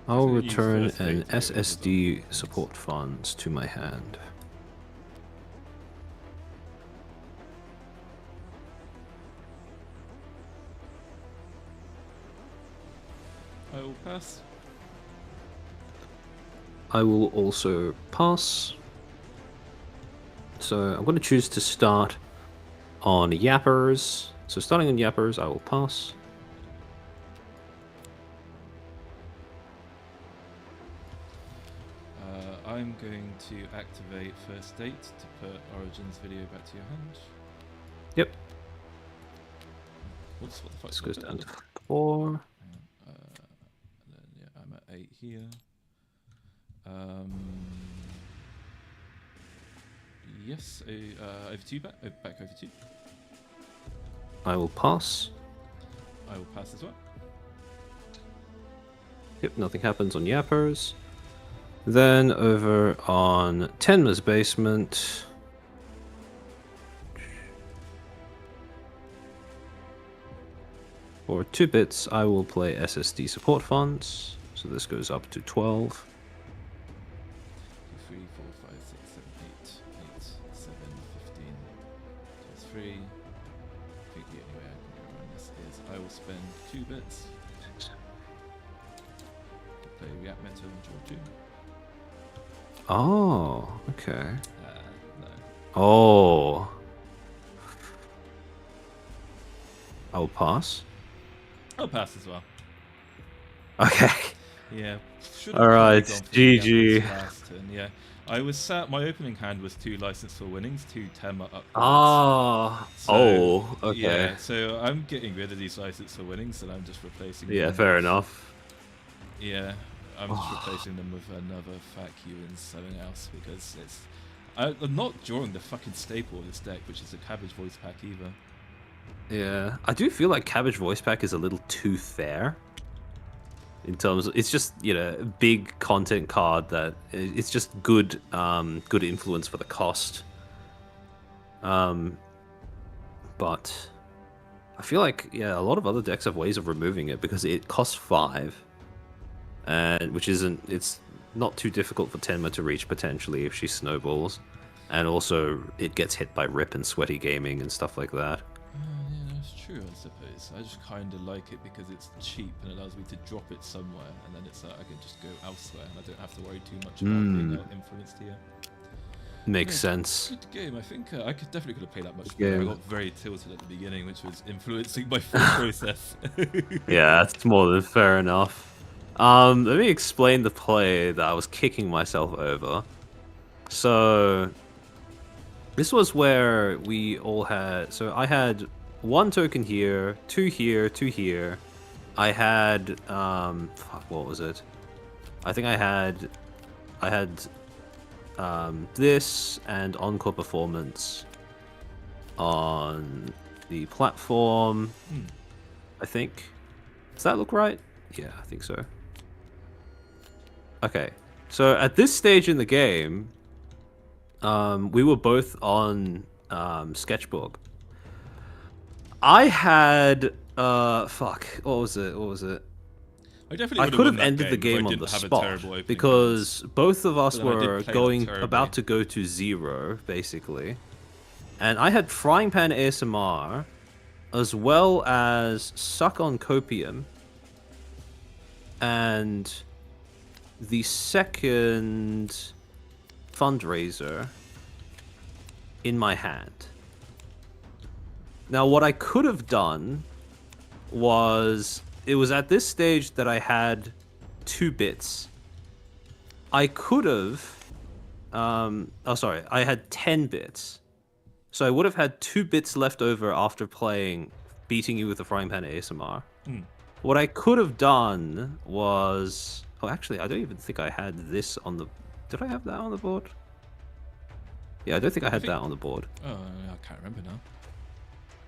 Speaker 1: I'll return an SSD support funds to my hand.
Speaker 2: I will pass.
Speaker 1: I will also pass. So I'm going to choose to start on Yappers. So starting on Yappers, I will pass.
Speaker 2: I'm going to activate First Date to put Origin's video back to your hand.
Speaker 1: Yep.
Speaker 2: What the fuck?
Speaker 1: This goes down to 4.
Speaker 2: Yeah, I'm at 8 here. Yes, over to you, back over to you.
Speaker 1: I will pass.
Speaker 2: I will pass as well.
Speaker 1: Yep, nothing happens on Yappers. Then over on Tenma's basement. For 2 bits, I will play SSD support funds. So this goes up to 12.
Speaker 2: 2, 3, 4, 5, 6, 7, 8, 8, 7, 15. That's 3. I think the only way I can go around this is I will spend 2 bits. Play React Meta and draw 2.
Speaker 1: Oh, okay.
Speaker 2: No.
Speaker 1: Oh. I will pass.
Speaker 2: I'll pass as well.
Speaker 1: Okay.
Speaker 2: Yeah.
Speaker 1: Alright, GG.
Speaker 2: Yeah. I was sat, my opening hand was 2 license for winnings, 2 Tenma upgrades.
Speaker 1: Ah.
Speaker 2: So,
Speaker 1: okay.
Speaker 2: Yeah, so I'm getting rid of these license for winnings and I'm just replacing them.
Speaker 1: Yeah, fair enough.
Speaker 2: Yeah, I'm just replacing them with another fuck you and something else because it's... I'm not drawing the fucking staple of this deck, which is a Cabbage Voice Pack either.
Speaker 1: Yeah, I do feel like Cabbage Voice Pack is a little too fair. In terms of, it's just, you know, a big content card that it's just good good influence for the cost. But I feel like, yeah, a lot of other decks have ways of removing it because it costs 5. And which isn't, it's not too difficult for Tenma to reach potentially if she snowballs. And also it gets hit by Rip and Sweaty Gaming and stuff like that.
Speaker 2: Yeah, that's true, I suppose. I just kind of like it because it's cheap and allows me to drop it somewhere, and then it's like I can just go elsewhere and I don't have to worry too much about being influenced here.
Speaker 1: Makes sense.
Speaker 2: Good game. I think I definitely could have played that much better. I got very tilted at the beginning, which was influencing my full process.
Speaker 1: Yeah, that's more than fair enough. Let me explain the play that I was kicking myself over. So this was where we all had... So I had 1 token here, 2 here, 2 here. I had... fuck, what was it? I think I had this and Encore Performance on the platform. I think. Does that look right? Yeah, I think so. Okay. So at this stage in the game, we were both on Sketchbook. I had fuck, what was it? I could have ended the game on the spot because both of us were about to go to 0 basically, and I had Frying Pan ASMR as well as Suck on Copium and the second fundraiser in my hand. Now, what I could have done was, it was at this stage that I had 2 bits. I could have, I had 10 bits. So I would have had 2 bits left over after beating you with the Frying Pan ASMR. What I could have done was, oh, actually, I don't even think I had this on the, did I have that on the board? Yeah, I don't think I had that on the board.
Speaker 2: Oh, I can't remember now.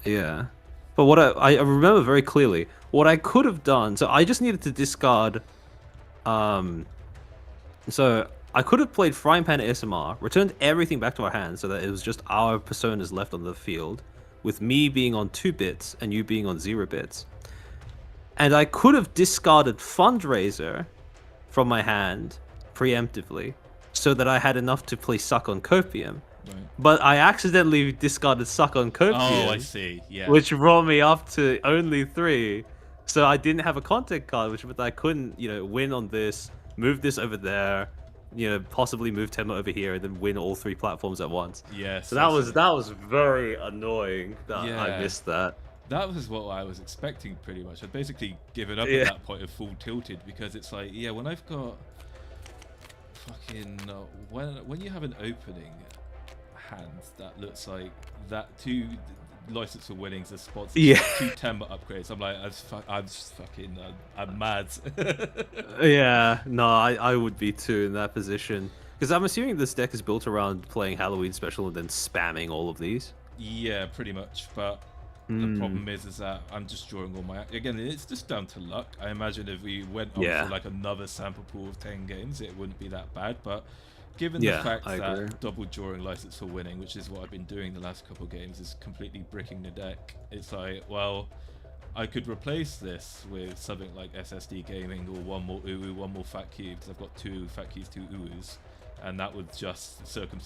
Speaker 1: Yeah. But what I remember very clearly, what I could have done, so I just needed to discard, so I could have played Frying Pan ASMR, returned everything back to our hands so that it was just our personas left on the field, with me being on 2 bits and you being on 0 bits. And I could have discarded Fundraiser from my hand preemptively so that I had enough to play Suck on Copium.
Speaker 2: Right.
Speaker 1: But I accidentally discarded Suck on Copium.
Speaker 2: Oh, I see. Yeah.
Speaker 1: Which brought me up to only 3. So I didn't have a content card, which meant I couldn't, you know, win on this, move this over there, you know, possibly move Tenma over here, and then win all 3 platforms at once.
Speaker 2: Yes.
Speaker 1: So that was very annoying that I missed that.
Speaker 2: That was what I was expecting, pretty much. I'd basically given up at that point of full tilted, because it's like, yeah, when I've got fucking when you have an opening hand that looks like that, 2 license for winnings, the spots, 2 Tenma upgrades. I'm like, I'm just fucking, I'm mad.
Speaker 1: Yeah, no, I would be too in that position. Because I'm assuming this deck is built around playing Halloween Special and then spamming all of these.
Speaker 2: Yeah, pretty much. But the problem is that I'm just drawing all my... Again, it's just down to luck. I imagine if we went on for like another sample pool of 10 games, it wouldn't be that bad. But given the fact that double drawing license for winning, which is what I've been doing the last couple of games, is completely bricking the deck, it's like, well, I could replace this with something like SSD gaming or one more UU, one more fat cube, because I've got 2 fat cubes, 2 UUs. And that would just,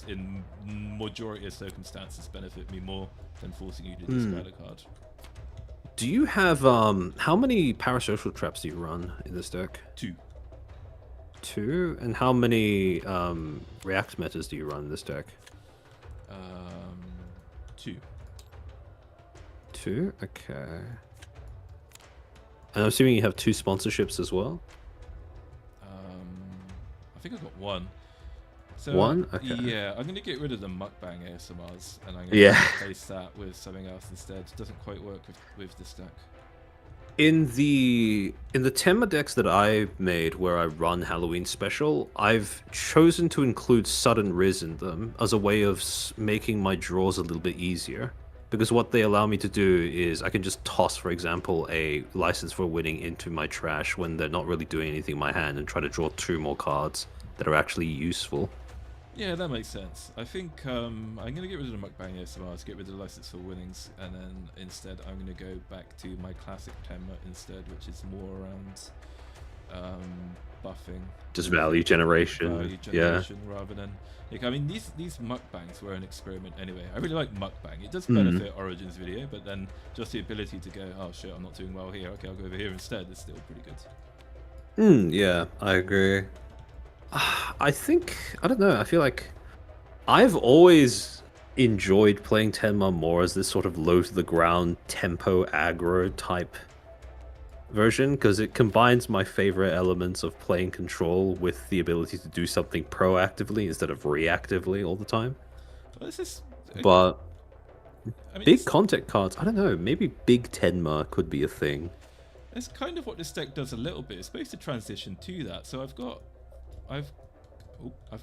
Speaker 2: in majority of circumstances, benefit me more than forcing you to discard a card.
Speaker 1: Do you have, how many parasocial traps do you run in this deck?
Speaker 2: 2.
Speaker 1: 2? And how many react metas do you run in this deck?
Speaker 2: 2.
Speaker 1: 2? Okay. And I'm assuming you have 2 sponsorships as well?
Speaker 2: I think I've got 1. So,
Speaker 1: 1? Okay.
Speaker 2: Yeah, I'm going to get rid of the mukbang ASMRs, and I'm going to replace that with something else instead. It doesn't quite work with this deck.
Speaker 1: In the Tenma decks that I made where I run Halloween Special, I've chosen to include Sudden Riz in them as a way of making my draws a little bit easier. Because what they allow me to do is I can just toss, for example, a License for Winning into my trash when they're not really doing anything in my hand and try to draw 2 more cards that are actually useful.
Speaker 2: Yeah, that makes sense. I think I'm going to get rid of the mukbang ASMRs, get rid of the license for winnings, and then instead I'm going to go back to my classic Tenma instead, which is more around buffing.
Speaker 1: Just value generation.
Speaker 2: Rather than... Like, I mean, these mukbangs were an experiment anyway. I really like mukbang. It does benefit Origins video, but then just the ability to go, oh shit, I'm not doing well here. Okay, I'll go over here instead. Is still pretty good.
Speaker 1: Yeah, I agree. I think, I don't know, I feel like I've always enjoyed playing Tenma more as this sort of low-to-the-ground tempo aggro type version, because it combines my favorite elements of playing control with the ability to do something proactively instead of reactively all the time.
Speaker 2: Well, this is...
Speaker 1: But I mean, big content cards, I don't know, maybe big Tenma could be a thing.
Speaker 2: It's kind of what this deck does a little bit. It's supposed to transition to that. So I've got Christ, I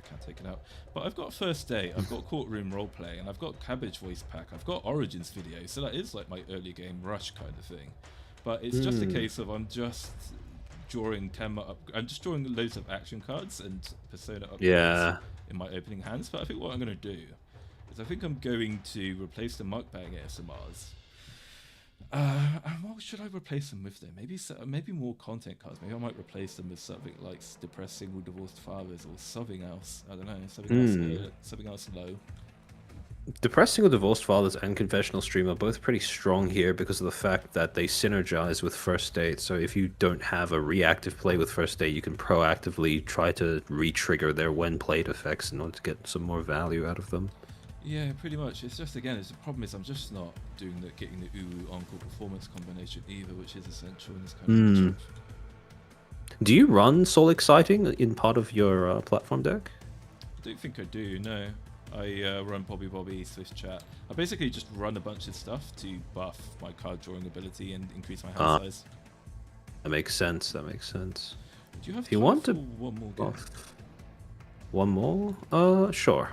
Speaker 2: can't take it out. But I've got First Day, I've got Courtroom Roleplay, and I've got Cabbage Voice Pack, I've got Origins video, so that is like my early game rush kind of thing. But it's just a case of I'm just drawing Tenma up. I'm just drawing loads of action cards and Persona upgrades in my opening hands. But I think what I'm going to do is I think I'm going to replace the mukbang ASMRs. What should I replace them with then? Maybe more content cards. Maybe I might replace them with something like Depressed Single Divorced Fathers or something else. I don't know, something else low.
Speaker 1: Depressed Single Divorced Fathers and Confessional Stream are both pretty strong here because of the fact that they synergize with First Date. So if you don't have a reactive play with First Date, you can proactively try to re-trigger their when played effects in order to get some more value out of them.
Speaker 2: Yeah, pretty much. It's just, again, the problem is I'm just not getting the UU Encore performance combination either, which is essential in this kind of matchup.
Speaker 1: Do you run Soul Exciting in part of your platform deck?
Speaker 2: I don't think I do, no. I run Bobby, Swiss Chat. I basically just run a bunch of stuff to buff my card drawing ability and increase my hand size.
Speaker 1: That makes sense, that makes sense.
Speaker 2: Do you have
Speaker 1: if you want to
Speaker 2: one more game?
Speaker 1: One more? Sure.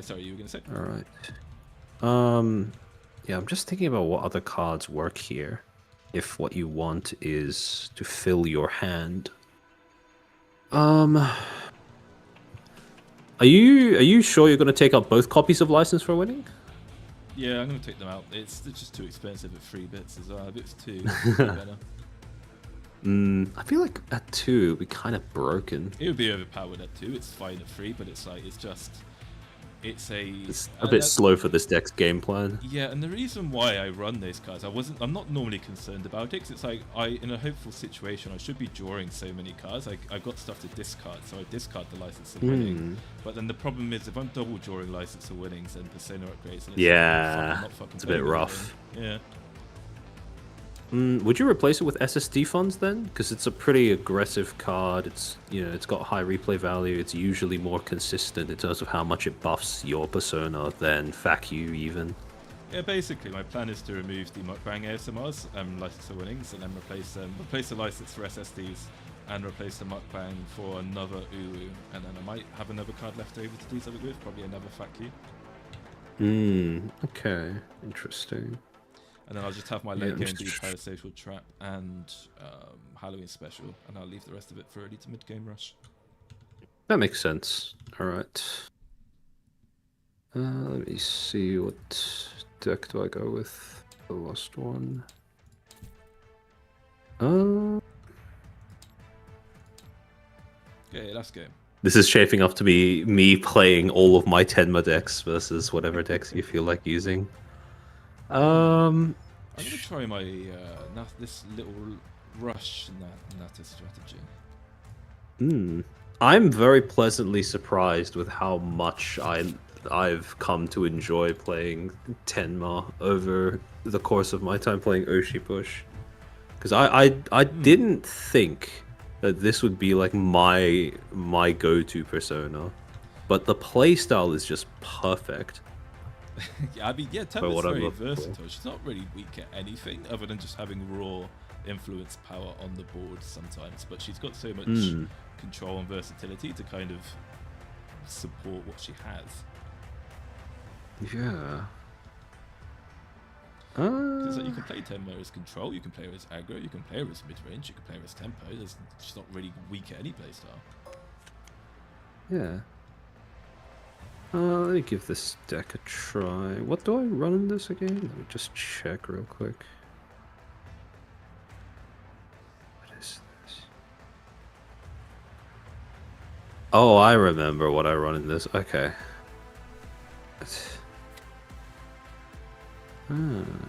Speaker 2: Sorry, you were going to say?
Speaker 1: Alright. Yeah, I'm just thinking about what other cards work here. If what you want is to fill your hand. Are you sure you're going to take up both copies of License for Winning?
Speaker 2: Yeah, I'm going to take them out. It's just too expensive at 3 bits as well. If it's 2, it's better.
Speaker 1: I feel like at 2 it would be kind of broken.
Speaker 2: It would be overpowered at 2. It's fine at 3, but it's like, it's
Speaker 1: a bit slow for this deck's game plan.
Speaker 2: Yeah, and the reason why I run those cards, I'm not normally concerned about it, 'cause it's like, in a hopeful situation, I should be drawing so many cards. I've got stuff to discard, so I discard the License of Winning. But then the problem is, if I'm double drawing License of Winnings and Persona upgrades,
Speaker 1: it's a bit rough.
Speaker 2: Yeah.
Speaker 1: Would you replace it with SSD funds then? Because it's a pretty aggressive card. It's it's got high replay value. It's usually more consistent in terms of how much it buffs your persona than FAQ even.
Speaker 2: Yeah, basically my plan is to remove the mukbang ASMRs and License for Winnings, and then replace the license for SSDs and replace the mukbang for another Uru, and then I might have another card left over to do something with, probably another fat key.
Speaker 1: Okay, interesting.
Speaker 2: And then I'll just have my late game be Parasocial Trap and Halloween Special, and I'll leave the rest of it for early to mid game rush.
Speaker 1: That makes sense. Alright. Let me see, what deck do I go with? The last one.
Speaker 2: Okay, last game.
Speaker 1: This is shaping up to be me playing all of my Tenma decks versus whatever decks you feel like using.
Speaker 2: I'm gonna try my this little rush Nata strategy.
Speaker 1: I'm very pleasantly surprised with how much I've come to enjoy playing Tenma over the course of my time playing Oshi Push. Because I didn't think that this would be like my go-to persona, but the playstyle is just perfect.
Speaker 2: Yeah, I mean, yeah, Tenma's very versatile. She's not really weak at anything other than just having raw influence power on the board sometimes, but she's got so much control and versatility to kind of support what she has.
Speaker 1: Yeah.
Speaker 2: It's like you can play Tenma as control, you can play her as aggro, you can play her as mid-range, you can play her as tempo. She's not really weak at any playstyle.
Speaker 1: Yeah. Let me give this deck a try. What do I run in this again? Let me just check real quick. What is this? Oh, I remember what I run in this. Okay.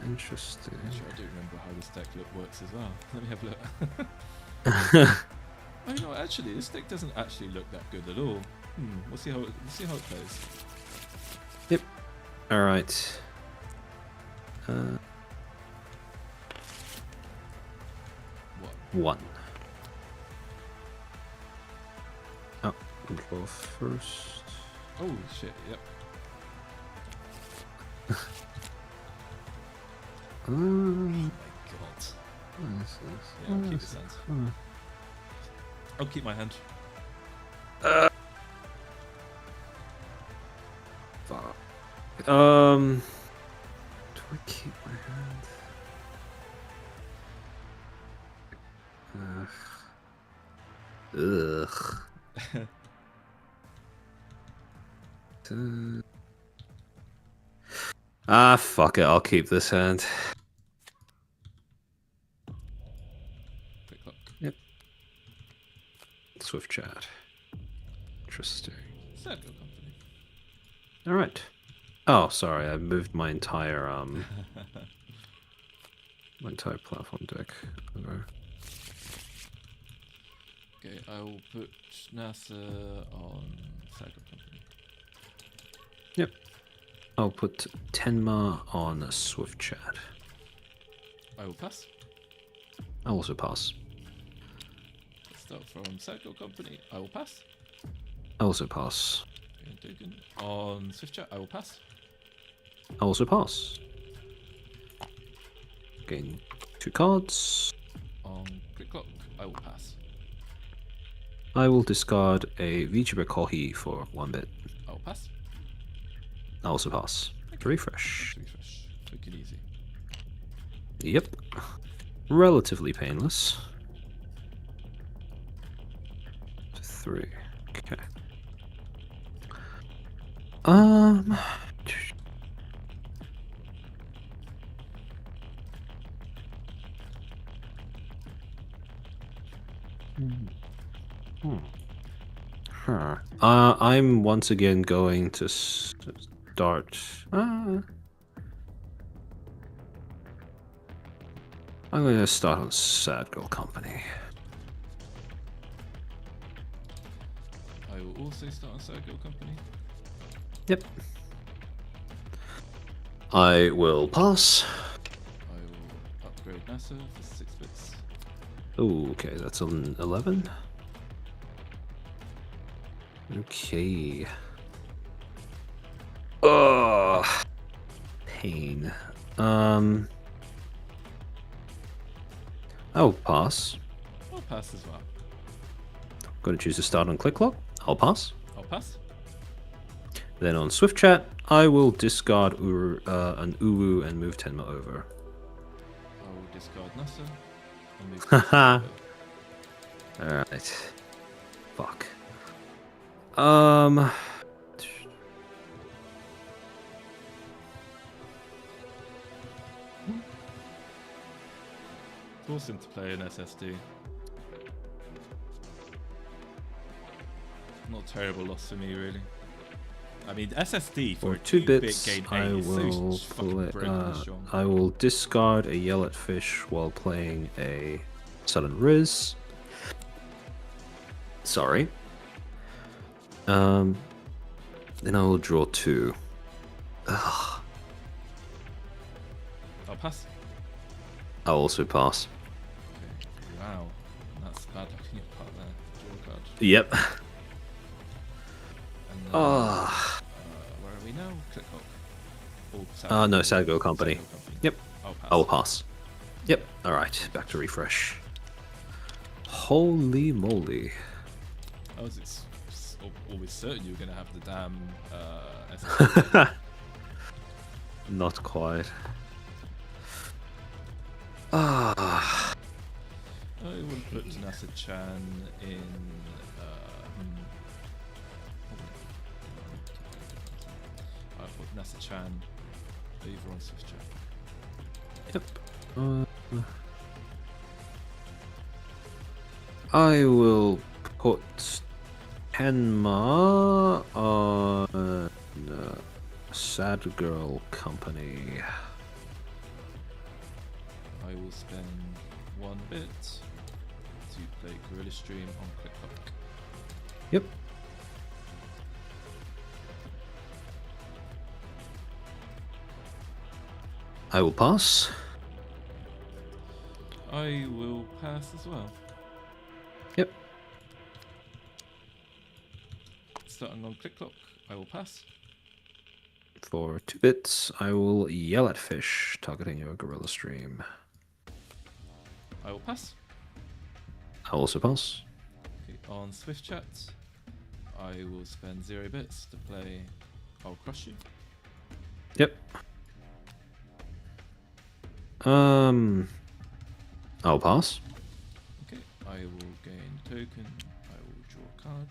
Speaker 1: Interesting.
Speaker 2: Actually, I do remember how this deck works as well. Let me have a look. Oh no, actually, this deck doesn't actually look that good at all. We'll see how it plays.
Speaker 1: Yep. All right. One. Oh, control first.
Speaker 2: Oh shit! Yep. Oh my god. Yeah, I'll keep this hand. I'll keep my hand.
Speaker 1: Fuck. Do I keep my hand? Fuck it. I'll keep this hand.
Speaker 2: Quick look.
Speaker 1: Yep. Swift chat. Interesting.
Speaker 2: Sad Girl Company.
Speaker 1: All right. Oh, sorry. I moved my entire platform deck over.
Speaker 2: Okay, I will put NASA on Sad Girl Company.
Speaker 1: Yep. I'll put Tenma on Swift chat.
Speaker 2: I will pass.
Speaker 1: I'll also pass.
Speaker 2: Let's start from Sad Girl Company. I will pass.
Speaker 1: I'll also pass.
Speaker 2: On Swift chat, I will pass.
Speaker 1: I'll also pass. Gain 2 cards.
Speaker 2: On Quick Clock, I will pass.
Speaker 1: I will discard a Vtuber Kohi for 1 bit.
Speaker 2: I will pass.
Speaker 1: I'll also pass. Okay. Refresh.
Speaker 2: Refresh. Quick and easy.
Speaker 1: Yep. Relatively painless. 3. Okay. I'm once again going to start. I'm going to start on Sad Girl Company.
Speaker 2: I will also start on Sad Girl Company.
Speaker 1: Yep. I will pass.
Speaker 2: I will upgrade NASA for 6 bits.
Speaker 1: Oh, okay, that's an 11. Okay. Ugh. Pain. I'll pass.
Speaker 2: I'll pass as well.
Speaker 1: Going to choose to start on click clock. I'll pass.
Speaker 2: I'll pass.
Speaker 1: Then on Swift Chat, I will discard an Uru and move Tenma over.
Speaker 2: I will discard Nasa and move
Speaker 1: Haha.
Speaker 2: over.
Speaker 1: Alright. Fuck.
Speaker 2: Force him to play an SSD. Not a terrible loss for me, really. I mean, SSD for a
Speaker 1: 2
Speaker 2: 2-bit
Speaker 1: bits,
Speaker 2: game
Speaker 1: I
Speaker 2: 8 is
Speaker 1: will
Speaker 2: so fucking broken strong.
Speaker 1: I will discard a Yell at Fish while playing a Sudden Riz. Sorry. Then I will draw 2. Ugh.
Speaker 2: I'll pass.
Speaker 1: I'll also pass.
Speaker 2: Okay. Wow. That's bad luck on your part there. Draw a card.
Speaker 1: Yep.
Speaker 2: And then, where are we now? Click hop. Oh,
Speaker 1: No, Sad Girl Company.
Speaker 2: Sad Girl Company.
Speaker 1: Yep.
Speaker 2: I'll pass.
Speaker 1: I will pass. Yep. Alright, back to refresh. Holy moly.
Speaker 2: I was always certain you were going to have the damn SSD.
Speaker 1: Not quite. Ah.
Speaker 2: I will put Nasa-chan in. I'll put Nasa-chan over on Swift Chat.
Speaker 1: Yep. I will put Tenma on Sad Girl Company.
Speaker 2: I will spend 1 bit to play Gorilla Stream on Click Clock.
Speaker 1: Yep. I will pass.
Speaker 2: I will pass as well.
Speaker 1: Yep.
Speaker 2: Starting on Click Clock, I will pass.
Speaker 1: For 2 bits, I will Yell at Fish, targeting your Gorilla Stream.
Speaker 2: I will pass.
Speaker 1: I'll also pass.
Speaker 2: Okay, on Swift Chat, I will spend 0 bits to play I'll Crush You.
Speaker 1: Yep. I'll pass.
Speaker 2: Okay, I will gain token, I will draw a card,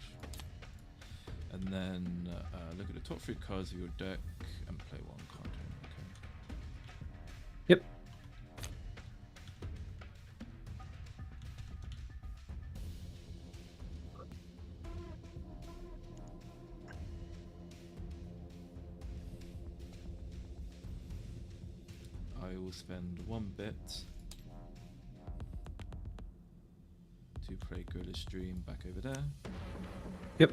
Speaker 2: and then look at the top 3 cards of your deck and play 1 card. Okay.
Speaker 1: Yep.
Speaker 2: I will spend 1 bit to play Gorilla Stream back over there.
Speaker 1: Yep.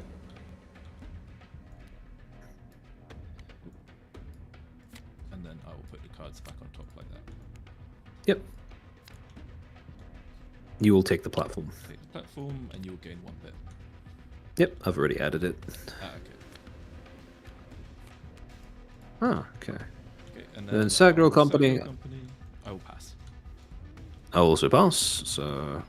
Speaker 2: And then I will put the cards back on top like that.
Speaker 1: Yep. You will take the platform.
Speaker 2: Take the platform and you'll gain 1 bit.
Speaker 1: Yep, I've already added it.
Speaker 2: Okay.
Speaker 1: Okay.
Speaker 2: Okay, and
Speaker 1: then Sad Girl
Speaker 2: on
Speaker 1: Company.
Speaker 2: Sad Girl Company, I will pass.
Speaker 1: I'll also pass, so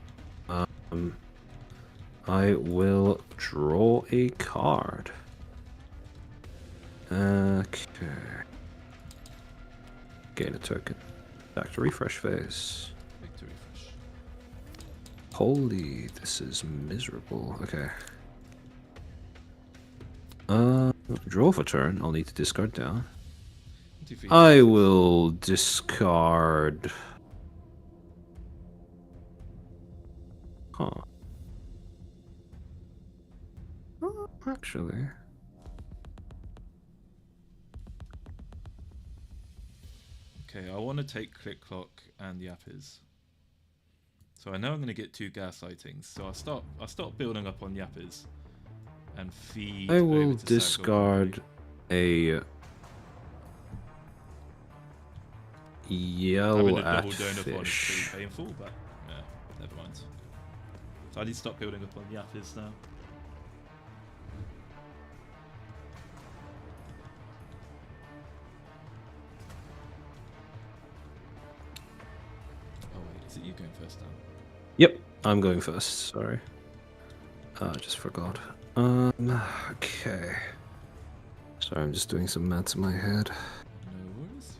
Speaker 1: I will draw a card. Okay. Gain a token. Back to refresh phase.
Speaker 2: Back to refresh.
Speaker 1: Holy, this is miserable. Okay. Draw for turn. I'll need to discard down. I will discard. Huh. Actually.
Speaker 2: Okay, I want to take Click Clock and Yappers. So I know I'm going to get 2 gaslightings. So I'll start building up on Yappers and feed.
Speaker 1: I will
Speaker 2: over to
Speaker 1: discard a Yell at Fish.
Speaker 2: Pretty painful, but yeah, never mind. So I need to start building up on Yappers now. Oh wait, is it you going first now?
Speaker 1: Yep, I'm going first. Sorry. I just forgot. Okay. Sorry, I'm just doing some maths in my head.
Speaker 2: No worries.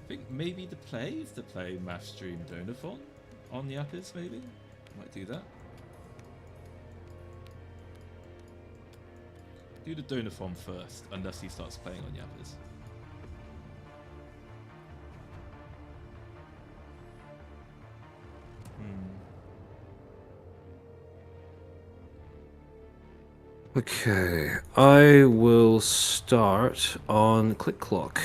Speaker 2: I think maybe the play is to play Math Stream Donathon on the Yappers, maybe? Might do that. Do the Donathon first, unless he starts playing on Yappers.
Speaker 1: Okay, I will start on Click Clock.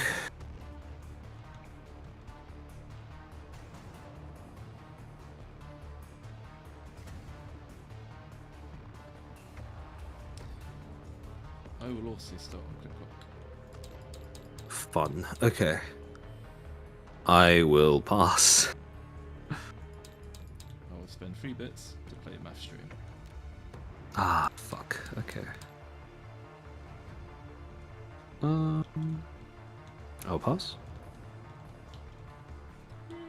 Speaker 2: I will also start on Click Clock.
Speaker 1: Fun. Okay. I will pass.
Speaker 2: I will spend 3 bits to play Math Stream.
Speaker 1: Ah, fuck. Okay. I'll pass.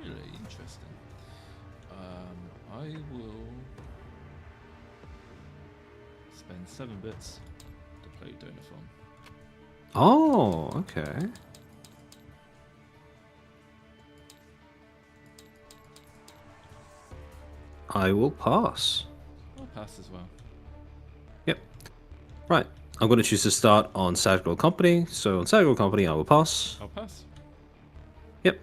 Speaker 2: Really interesting. I will spend 7 bits to play Donathon.
Speaker 1: Oh, okay. I will pass.
Speaker 2: I'll pass as well.
Speaker 1: Yep. Right. I'm going to choose to start on Sagro Company. So on Sagro Company, I will pass.
Speaker 2: I'll pass.
Speaker 1: Yep.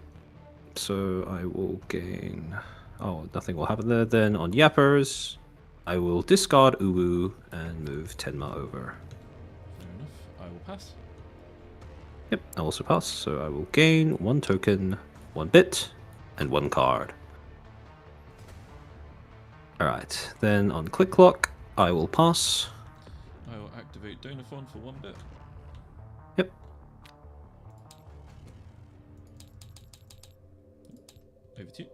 Speaker 1: So I will gain... Oh, nothing will happen there. Then on Yappers, I will discard Uwu and move Tenma over.
Speaker 2: Fair enough. I will pass.
Speaker 1: Yep, I also pass. So I will gain 1 token, 1 bit, and 1 card. Alright, then on Click Clock, I will pass.
Speaker 2: I will activate Donathon for 1 bit.
Speaker 1: Yep.
Speaker 2: Over to you.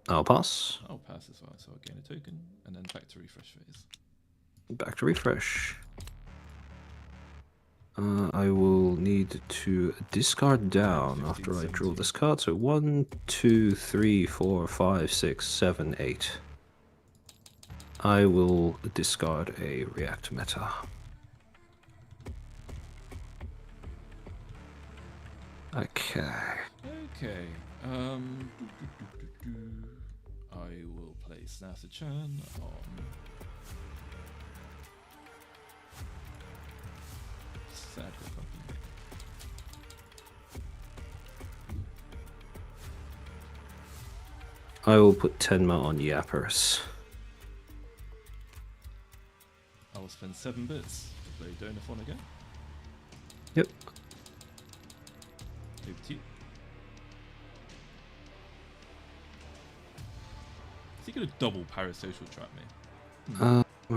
Speaker 1: I'll pass.
Speaker 2: I'll pass as well, so I'll gain a token, and then back to refresh phase.
Speaker 1: Back to refresh. I will need to discard down
Speaker 2: 15,
Speaker 1: after I draw
Speaker 2: 17.
Speaker 1: this card. So 1, 2, 3, 4, 5, 6, 7, 8. I will discard a React Meta. Okay.
Speaker 2: Okay. I will place Nasa-chan on Sadler Company.
Speaker 1: I will put Tenma on Yappers.
Speaker 2: I will spend 7 bits to play Donathon again.
Speaker 1: Yep.
Speaker 2: Over to you. Is he going to double parasocial trap me?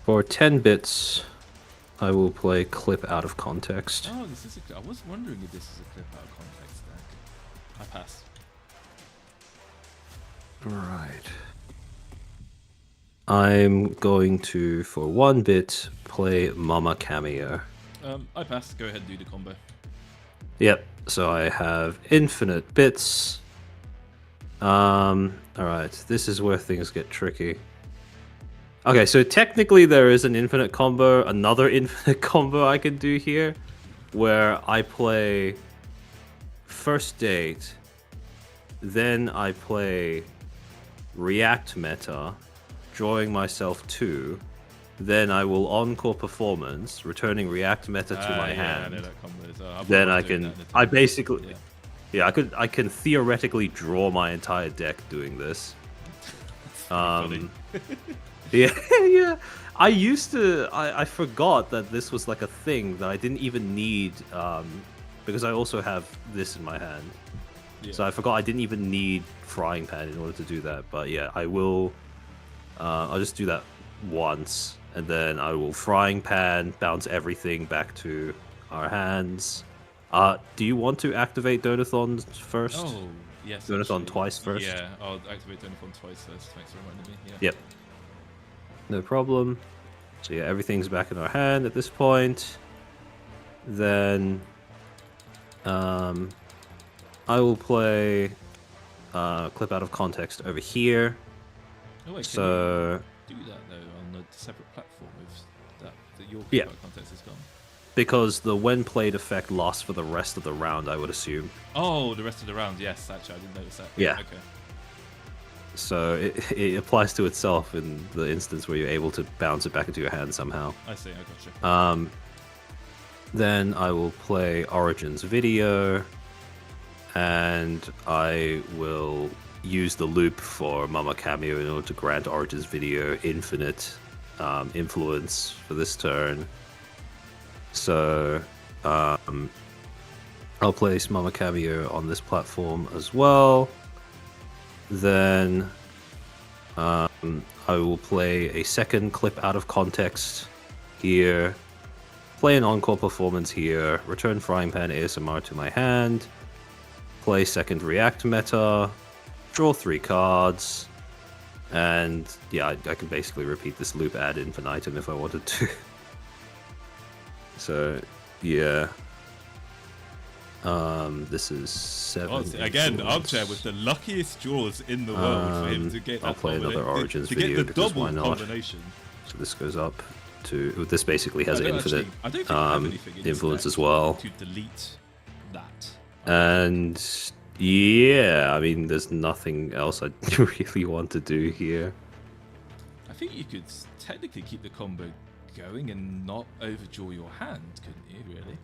Speaker 1: For 10 bits, I will play Clip Out of Context.
Speaker 2: Oh, this is I was wondering if this is a clip out of context deck. I pass.
Speaker 1: Right. I'm going to, for 1 bit, play Mama Cameo.
Speaker 2: I pass. Go ahead and do the combo.
Speaker 1: Yep, so I have infinite bits. Alright, this is where things get tricky. Okay, so technically there is an infinite combo, another infinite combo I can do here, where I play First Date, then I play React Meta, drawing myself 2, then I will encore performance, returning React Meta to my hand.
Speaker 2: I know that combo.
Speaker 1: Then I can, I basically, yeah, I can theoretically draw my entire deck doing this. Yeah, yeah. I used to, I forgot that this was like a thing that I didn't even need, because I also have this in my hand. Yeah. So I forgot I didn't even need Frying Pan in order to do that. But yeah, I will, I'll just do that once, and then I will Frying Pan, bounce everything back to our hands. Do you want to activate Donathon first?
Speaker 2: Oh, yes.
Speaker 1: Donathon
Speaker 2: actually,
Speaker 1: twice first?
Speaker 2: Yeah, I'll activate Donathon twice first. Thanks for reminding me. Yeah.
Speaker 1: Yep. No problem. So yeah, everything's back in our hand at this point. Then I will play clip out of context over here.
Speaker 2: Oh wait,
Speaker 1: so
Speaker 2: can you do that though on a separate platform if that your
Speaker 1: yeah,
Speaker 2: context is gone?
Speaker 1: because the when played effect lasts for the rest of the round, I would assume.
Speaker 2: Oh, the rest of the round, yes, actually I didn't notice that.
Speaker 1: Yeah.
Speaker 2: Okay.
Speaker 1: So it applies to itself in the instance where you're able to bounce it back into your hand somehow.
Speaker 2: I see, I gotcha.
Speaker 1: Then I will play Origin's video, and I will use the loop for Mama Cameo in order to grant Origin's video infinite influence for this turn. So I'll place Mama Cameo on this platform as well. Then I will play a second clip out of context here, play an encore performance here, return Frying Pan ASMR to my hand, play second React meta, draw 3 cards, and yeah, I can basically repeat this loop ad infinitum if I wanted to. So yeah. This is 7.
Speaker 2: Oh, again, Armchair with the luckiest draws in the world for him to get that.
Speaker 1: I'll play another Origins
Speaker 2: to
Speaker 1: video
Speaker 2: get the
Speaker 1: because
Speaker 2: double
Speaker 1: why not?
Speaker 2: combination.
Speaker 1: So this goes up to. This basically has infinite
Speaker 2: I don't think I have anything in
Speaker 1: influence
Speaker 2: this
Speaker 1: as well.
Speaker 2: To delete that.
Speaker 1: And yeah, I mean, there's nothing else I really want to do here.
Speaker 2: I think you could technically keep the combo going and not overdraw your hand, couldn't you? Really?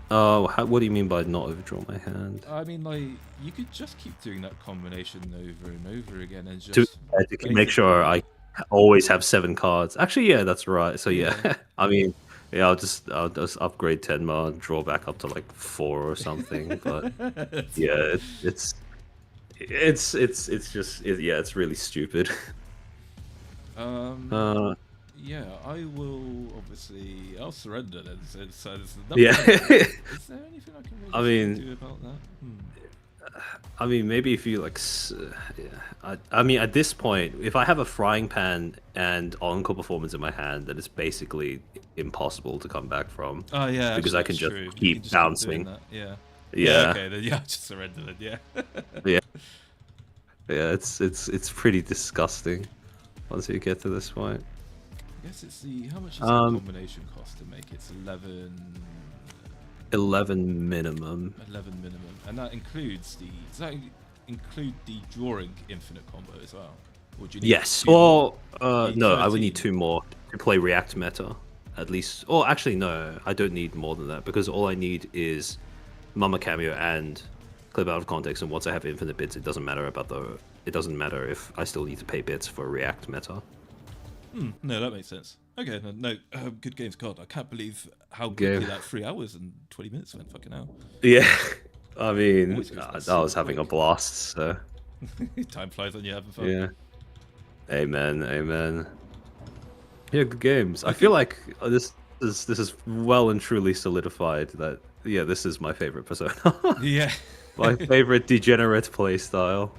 Speaker 1: What do you mean by not overdraw my hand?
Speaker 2: I mean, like, you could just keep doing that combination over and over again and just
Speaker 1: to make sure I always have 7 cards. Actually, yeah, that's right. So yeah, I mean, yeah, I'll just upgrade Tenma and draw back up to like 4 or something. But yeah, it's just yeah, it's really stupid.
Speaker 2: Yeah, I will obviously. I'll surrender then. So
Speaker 1: yeah.
Speaker 2: Is there anything I can really do about that?
Speaker 1: I mean, maybe if you like, yeah. I mean, at this point, if I have a Frying Pan and encore performance in my hand, then it's basically impossible to come back from.
Speaker 2: Oh yeah,
Speaker 1: because I can just keep bouncing.
Speaker 2: Yeah.
Speaker 1: Yeah.
Speaker 2: Okay, then yeah, just surrender it. Yeah.
Speaker 1: Yeah. Yeah, it's pretty disgusting once you get to this point.
Speaker 2: I guess it's how much does the combination cost to make? It's 11
Speaker 1: minimum.
Speaker 2: 11 minimum, and that includes does that include the drawing infinite combo as well? Or do you need
Speaker 1: yes. Or no, I would need 2 more to play React meta at least. Or actually, no, I don't need more than that because all I need is Mama Cameo and clip out of context. And once I have infinite bits, it doesn't matter about It doesn't matter if I still need to pay bits for React meta.
Speaker 2: No, that makes sense. Okay, no, good games. God, I can't believe how quickly that 3 hours and 20 minutes went. Fucking hell.
Speaker 1: Yeah, I mean, I was having a blast. So
Speaker 2: time flies when you're having fun.
Speaker 1: Yeah. Amen. Amen. Yeah, good games. I feel like this is well and truly solidified that yeah, this is my favorite Persona.
Speaker 2: Yeah.
Speaker 1: My favorite degenerate playstyle.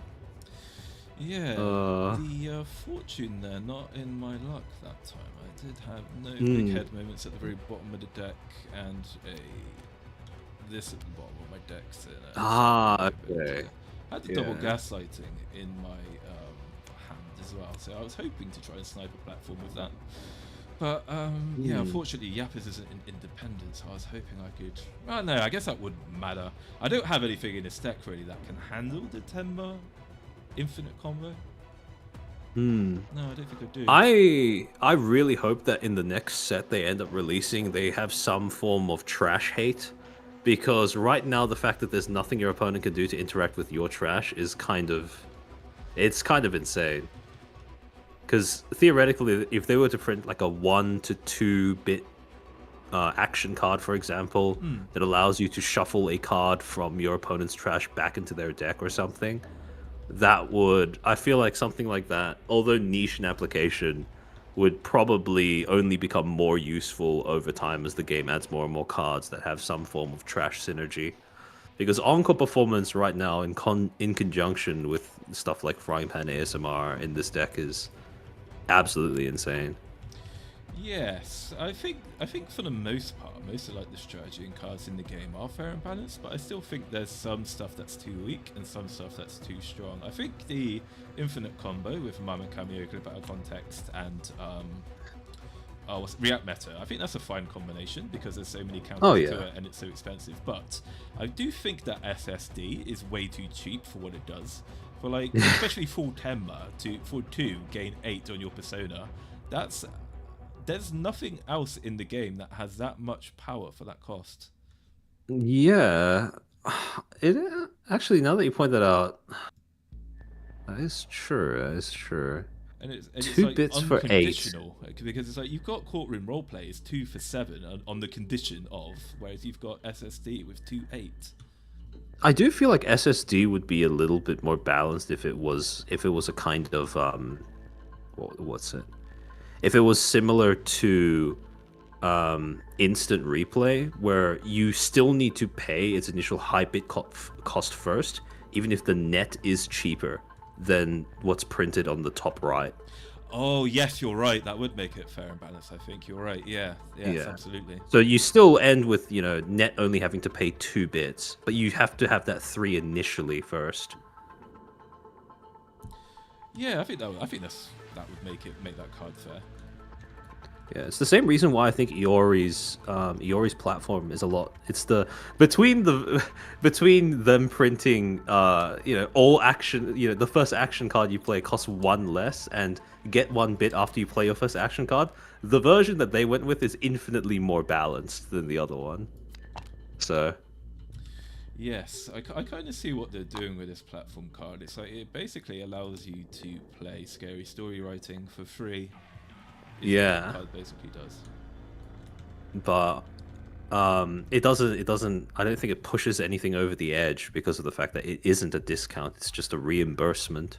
Speaker 2: Yeah, the fortune there, not in my luck that time. I did have no big head moments at the very bottom of the deck, and this at the bottom of my deck.
Speaker 1: Okay.
Speaker 2: I had the double gaslighting in my hand as well, so I was hoping to try and snipe a platform with that. But yeah, unfortunately, Yapis isn't independent, so I was hoping I could. Well, no, I guess that wouldn't matter. I don't have anything in this deck really that can handle the Tenma infinite combo. No, I don't think I do.
Speaker 1: I really hope that in the next set they end up releasing, they have some form of trash hate, because right now the fact that there's nothing your opponent can do to interact with your trash is kind of insane. Because theoretically, if they were to print like a 1 to 2 bit action card, for example, that allows you to shuffle a card from your opponent's trash back into their deck or something, I feel like something like that, although niche in application, would probably only become more useful over time as the game adds more and more cards that have some form of trash synergy. Because Encore performance right now, in conjunction with stuff like Frying Pan ASMR in this deck, is absolutely insane.
Speaker 2: Yes, I think for the most part, most of like the strategy and cards in the game are fair and balanced, but I still think there's some stuff that's too weak and some stuff that's too strong. I think the infinite combo with Mama Cameo, Battle Context, and React Meta, I think that's a fine combination because there's so many counters to it and it's so expensive. But I do think that SSD is way too cheap for what it does. For like, especially full Tenma for 2 gain 8 on your persona, there's nothing else in the game that has that much power for that cost.
Speaker 1: Yeah, it actually, now that you point that out, that is true. That is true.
Speaker 2: And it's
Speaker 1: 2
Speaker 2: like
Speaker 1: bits for 8.
Speaker 2: unconditional, because it's like you've got courtroom roleplay is 2 for 7 on the condition of, whereas you've got SSD with 2-8.
Speaker 1: I do feel like SSD would be a little bit more balanced if it was a kind of what's it? If it was similar to instant replay, where you still need to pay its initial high bit cost first, even if the net is cheaper than what's printed on the top right.
Speaker 2: Oh yes, you're right. That would make it fair and balanced. I think you're right. Yes, absolutely.
Speaker 1: So you still end with net only having to pay 2 bits, but you have to have that 3 initially first.
Speaker 2: Yeah, I think that would make that card fair.
Speaker 1: Yeah, it's the same reason why I think Iori's platform is a lot. It's between them printing all action, the first action card you play costs 1 less and get 1 bit after you play your first action card. The version that they went with is infinitely more balanced than the other one. So
Speaker 2: yes, I kind of see what they're doing with this platform card. It's like it basically allows you to play scary story writing for free.
Speaker 1: Yeah,
Speaker 2: card basically does.
Speaker 1: But it doesn't. I don't think it pushes anything over the edge because of the fact that it isn't a discount. It's just a reimbursement.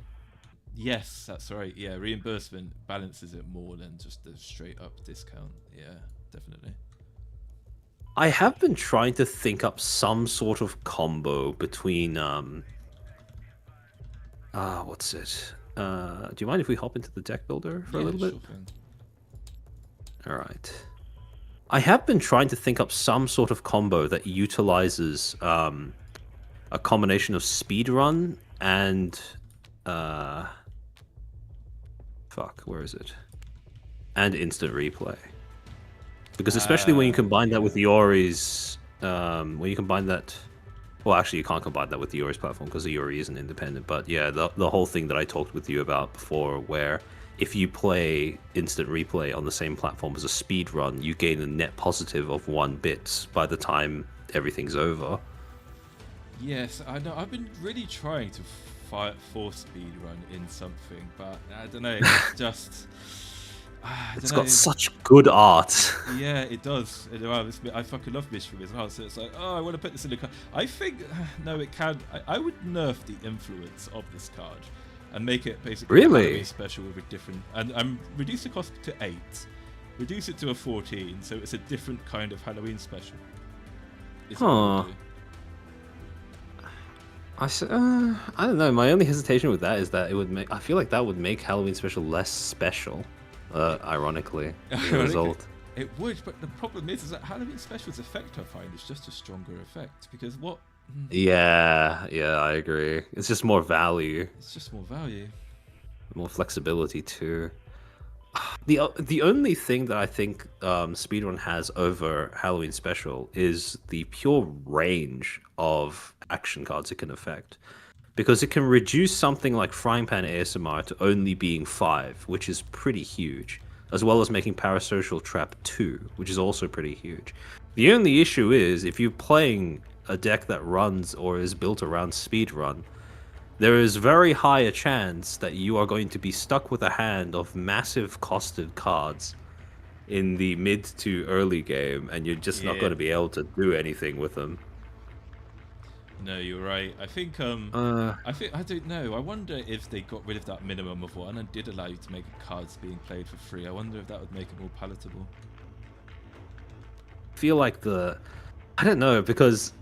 Speaker 2: Yes, that's right. Yeah, reimbursement balances it more than just a straight up discount. Yeah, definitely.
Speaker 1: I have been trying to think up some sort of combo between what's it? Do you mind if we hop into the deck builder for a little bit?
Speaker 2: Sure thing.
Speaker 1: All right. I have been trying to think up some sort of combo that utilizes a combination of speedrun and where is it? And instant replay. Because especially when you combine that with Iori's, when you combine that, well, actually you can't combine that with Iori's platform because Iori isn't independent. But yeah, the whole thing that I talked with you about before, where if you play instant replay on the same platform as a speed run, you gain a net positive of 1 bit by the time everything's over.
Speaker 2: Yes, I know. I've been really trying to fight for speed run in something, but I don't know. It's just.
Speaker 1: It's got such good art.
Speaker 2: Yeah, it does. I fucking love mystery as well. So it's like, oh, I want to put this in the card. I think no, it can. I would nerf the influence of this card and make it basically
Speaker 1: really
Speaker 2: special with a different. And reduce the cost to 8, reduce it to a 14, so it's a different kind of Halloween special.
Speaker 1: Huh. I don't know. My only hesitation with that is that it would make. I feel like that would make Halloween special less special. Ironically, as a result.
Speaker 2: It would, but the problem is that Halloween special's effect, I find, is just a stronger effect because what?
Speaker 1: Yeah, I agree. It's just more value.
Speaker 2: It's just more value.
Speaker 1: More flexibility too. The only thing that I think speedrun has over Halloween special is the pure range of action cards it can affect. Because it can reduce something like Frying Pan ASMR to only being 5, which is pretty huge, as well as making Parasocial Trap 2, which is also pretty huge. The only issue is, if you're playing a deck that runs or is built around speedrun, there is very high a chance that you are going to be stuck with a hand of massive costed cards in the mid to early game, and you're just not going to be able to do anything with them.
Speaker 2: No, you're right. I think I don't know. I wonder if they got rid of that minimum of 1 and did allow you to make cards being played for free. I wonder if that would make it more palatable.
Speaker 1: I feel like I don't know, because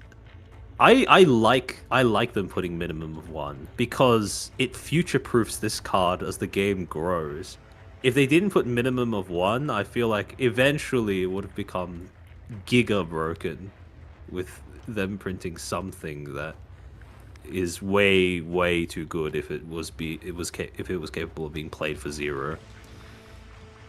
Speaker 1: I like them putting minimum of 1 because it future-proofs this card as the game grows. if they didn't put minimum of 1, I feel like eventually it would have become giga broken with them printing something that is way too good if it was capable of being played for 0.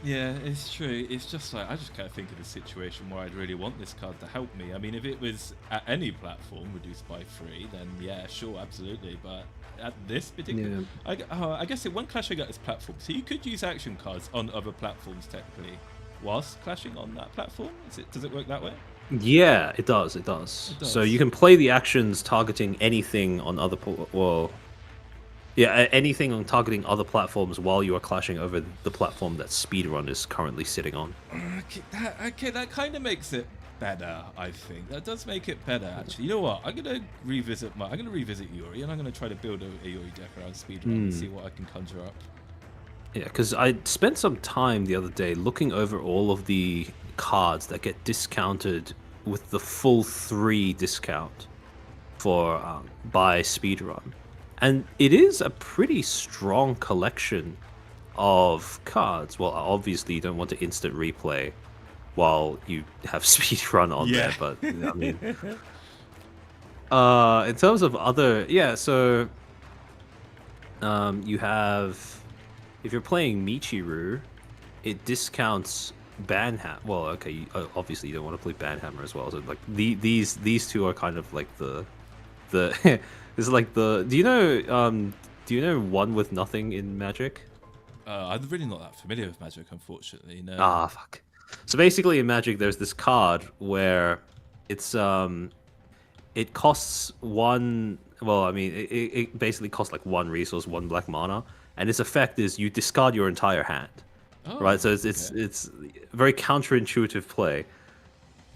Speaker 2: Yeah, it's true. It's just like I just can't think of a situation where I'd really want this card to help me. I mean, if it was at any platform reduced by 3, then yeah, sure, absolutely. But at this particular, I guess it won't clash against platform. So you could use action cards on other platforms technically, whilst clashing on that platform. Does it work that way?
Speaker 1: Yeah, it does. It does. So you can play the actions targeting anything on other anything on targeting other platforms while you are clashing over the platform that Speedrun is currently sitting on.
Speaker 2: Okay, that kind of makes it better. I think that does make it better. Actually, you know what? I'm gonna revisit Yuri, and I'm gonna try to build a Yuri deck around Speedrun and see what I can conjure up.
Speaker 1: Yeah, because I spent some time the other day looking over all of the cards that get discounted with the full 3 discount for by Speedrun. And it is a pretty strong collection of cards. Well, obviously you don't want to instant replay while you have Speedrun on there, but I mean, in terms of other, so you have, if you're playing Michiru, it discounts Banhammer. Well, okay, obviously you don't want to play Banhammer as well. So like these two are kind of like the this is like the. Do you know One with Nothing in Magic?
Speaker 2: I'm really not that familiar with Magic, unfortunately. No.
Speaker 1: Ah, fuck. So basically, in Magic, there's this card where it's it costs 1. Well, I mean, it basically costs like 1 resource, 1 black mana, and its effect is you discard your entire hand. Oh, right. So it's very counterintuitive play,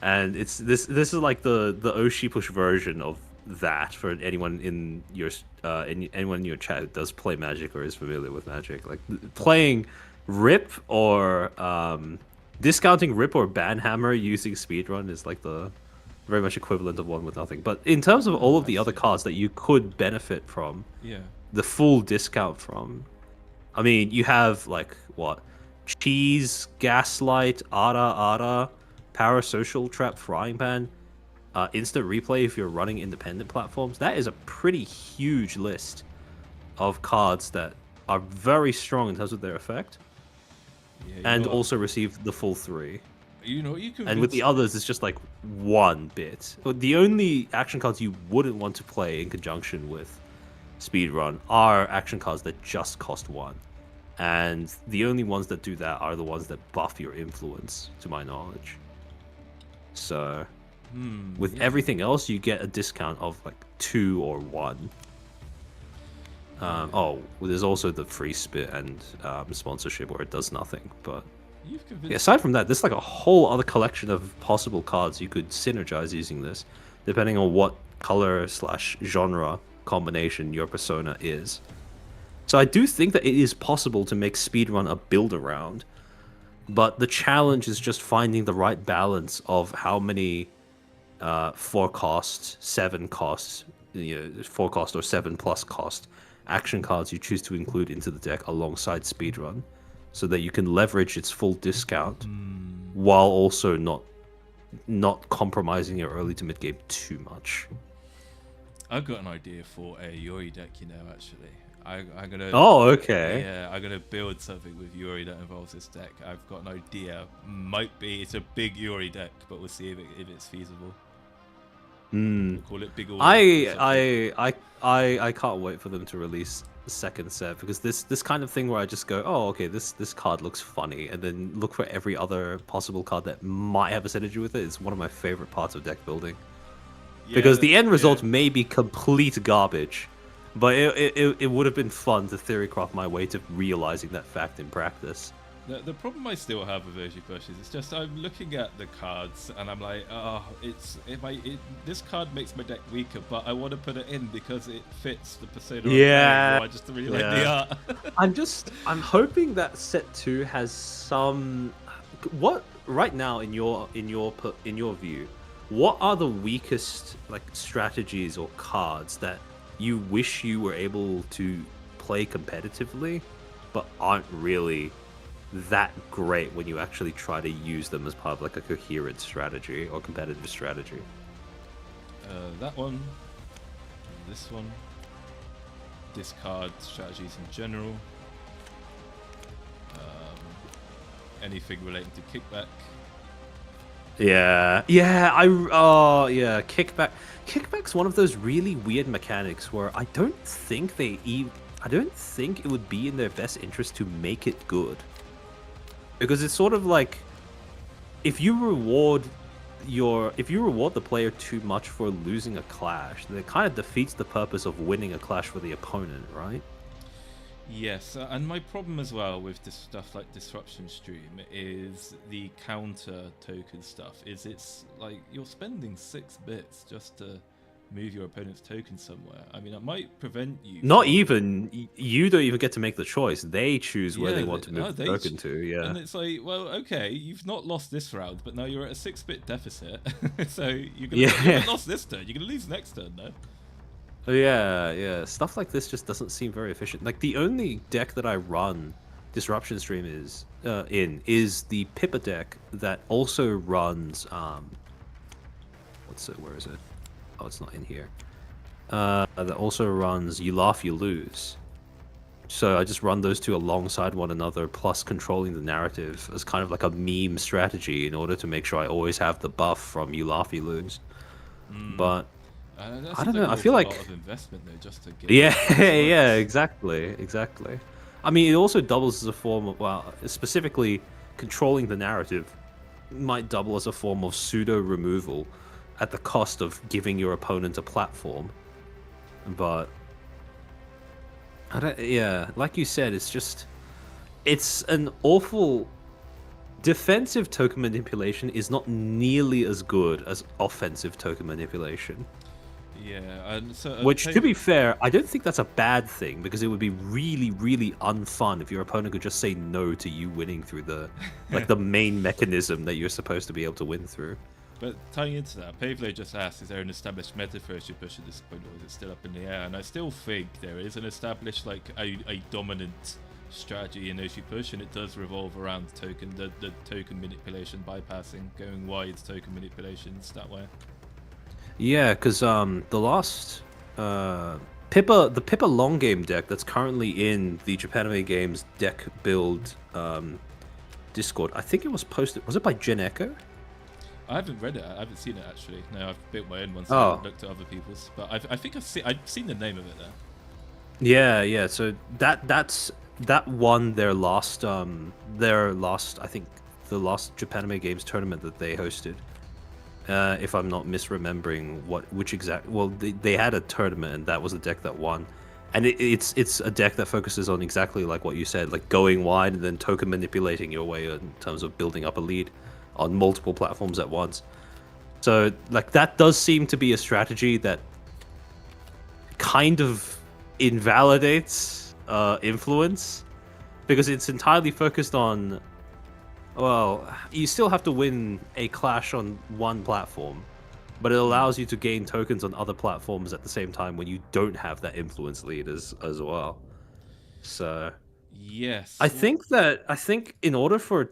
Speaker 1: and this is like the Oshi push version of that for anyone in your chat who does play Magic or is familiar with Magic. Like playing Rip or discounting Rip or Banhammer using Speedrun is like the very much equivalent of One with Nothing. But in terms of all of the other cards that you could benefit from, the full discount from, I mean, you have like what? Cheese, Gaslight, Ada, Parasocial Trap, Frying Pan, instant replay if you're running independent platforms. That is a pretty huge list of cards that are very strong in terms of their effect, and also receive the full 3.
Speaker 2: You know, you can.
Speaker 1: And with the others, it's just like 1 bit. But the only action cards you wouldn't want to play in conjunction with Speedrun are action cards that just cost 1. And the only ones that do that are the ones that buff your influence, to my knowledge. So, with everything else, you get a discount of like 2 or 1. Oh, well, there's also the free spit and sponsorship where it does nothing. But aside from that, there's like a whole other collection of possible cards you could synergize using this, depending on what color/genre combination your persona is. So I do think that it is possible to make Speedrun a build-around, but the challenge is just finding the right balance of how many 4 cost, 7 cost, 4 cost or 7+ cost action cards you choose to include into the deck alongside Speedrun, so that you can leverage its full discount while also not compromising your early to mid game too much.
Speaker 2: I've got an idea for a Yuri deck, actually. I'm gonna.
Speaker 1: Oh, okay.
Speaker 2: Yeah, I'm gonna build something with Yuri that involves this deck. I've got an idea. It's a big Yuri deck, but we'll see if it's feasible. We'll call it Big Order.
Speaker 1: I can't wait for them to release the second set, because this kind of thing where I just go, oh, okay, this card looks funny, and then look for every other possible card that might have a synergy with it is one of my favorite parts of deck building. Because the end result may be complete garbage, but it would have been fun to theorycraft my way to realizing that fact in practice.
Speaker 2: The problem I still have with Oshi Push is it's just I'm looking at the cards and I'm like, this card makes my deck weaker, but I want to put it in because it fits the persona.
Speaker 1: Yeah,
Speaker 2: I just really like the art.
Speaker 1: I'm hoping that set 2 has some. What right now in your view, what are the weakest like strategies or cards that you wish you were able to play competitively, but aren't really that great when you actually try to use them as part of like a coherent strategy or competitive strategy.
Speaker 2: That one, this one, discard strategies in general, anything relating to kickback.
Speaker 1: Yeah, kickback. Kickback's one of those really weird mechanics where I don't think it would be in their best interest to make it good. Because it's sort of like if you reward the player too much for losing a clash, then it kind of defeats the purpose of winning a clash for the opponent, right?
Speaker 2: Yes, and my problem as well with this stuff like Disruption Stream is the counter token stuff. It's like you're spending 6 bits just to move your opponent's token somewhere. I mean, it might prevent you.
Speaker 1: Not even you don't even get to make the choice. They choose where they want to move the token to. Yeah,
Speaker 2: and it's like, well, okay, you've not lost this round, but now you're at a 6-bit deficit. So you haven't lost this turn. You're gonna lose next turn, no?
Speaker 1: Yeah. Stuff like this just doesn't seem very efficient. Like the only deck that I run Disruption Stream is the Pippa deck that also runs where is it? Oh, it's not in here. That also runs You Laugh, You Lose. So I just run those two alongside one another, plus controlling the narrative as kind of like a meme strategy in order to make sure I always have the buff from You Laugh, You Lose. But I don't know. I feel like a lot of
Speaker 2: investment though, just to get
Speaker 1: yeah, exactly. I mean, it also doubles as a form of specifically controlling the narrative might double as a form of pseudo removal at the cost of giving your opponent a platform. But like you said, it's an awful defensive token manipulation is not nearly as good as offensive token manipulation.
Speaker 2: Yeah, and so
Speaker 1: which, to be fair, I don't think that's a bad thing because it would be really, really unfun if your opponent could just say no to you winning through the the main mechanism that you're supposed to be able to win through.
Speaker 2: But tying into that, Pavlo just asked, is there an established meta for Oshi push at this point, or is it still up in the air? And I still think there is an established, like, a dominant strategy in Oshi push, and it does revolve around the token manipulation, bypassing, going wide token manipulations that way.
Speaker 1: Yeah, because the last the Pippa long game deck that's currently in the Japanime Games deck build Discord, I think it was posted. Was it by Gen Echo?
Speaker 2: I haven't read it. I haven't seen it actually. No, I've built my own one, so I haven't looked at other people's. But I think I've seen the name of it there.
Speaker 1: Yeah. So that won their last I think the last Japanime Games tournament that they hosted. If I'm not misremembering they had a tournament and that was the deck that won. And it's a deck that focuses on exactly like what you said, like going wide and then token manipulating your way in terms of building up a lead on multiple platforms at once. So like that does seem to be a strategy that kind of invalidates influence because it's entirely focused on, well, you still have to win a clash on one platform, but it allows you to gain tokens on other platforms at the same time when you don't have that influence lead as well. So
Speaker 2: yes,
Speaker 1: I think in order for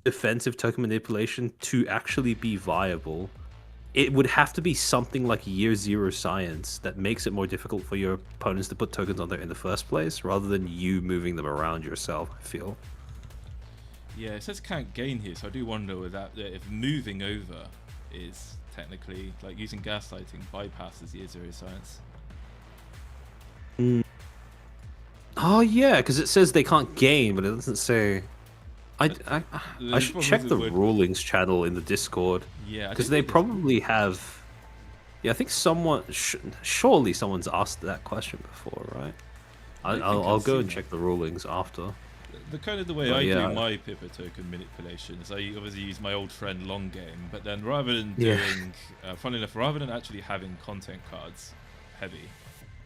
Speaker 1: defensive token manipulation to actually be viable, it would have to be something like Year Zero Science that makes it more difficult for your opponents to put tokens on there in the first place, rather than you moving them around yourself, I feel.
Speaker 2: Yeah, it says can't gain here, so I do wonder if moving over is technically, like using gaslighting bypasses Year Zero Science.
Speaker 1: Oh yeah, because it says they can't gain, but it doesn't say. I should check the rulings channel in the Discord.
Speaker 2: Yeah,
Speaker 1: because they probably have. Yeah, I think surely someone's asked that question before, right? I'll go and check the rulings after.
Speaker 2: The way I do my Pippa token manipulation is I obviously use my old friend Long Game, but then rather than doing, funnily enough, rather than actually having content cards heavy,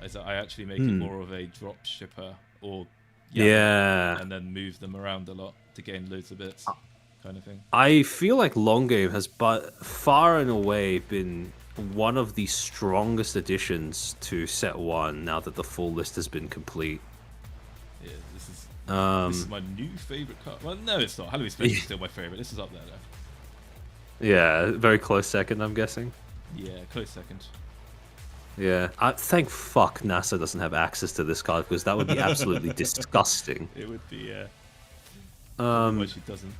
Speaker 2: I actually make it more of a drop shipper or and then move them around a lot to gain loads of bits, kind of thing.
Speaker 1: I feel like Long Game has far and away been one of the strongest additions to set 1 now that the full list has been complete.
Speaker 2: Yeah, this is This is my new favorite card. Well, no, it's not. Halloween Space is still my favorite. This is up there, though.
Speaker 1: Yeah, very close second, I'm guessing.
Speaker 2: Yeah, close second.
Speaker 1: Yeah, thank fuck NASA doesn't have access to this card, because that would be absolutely disgusting.
Speaker 2: It would be, yeah.
Speaker 1: Why
Speaker 2: she doesn't.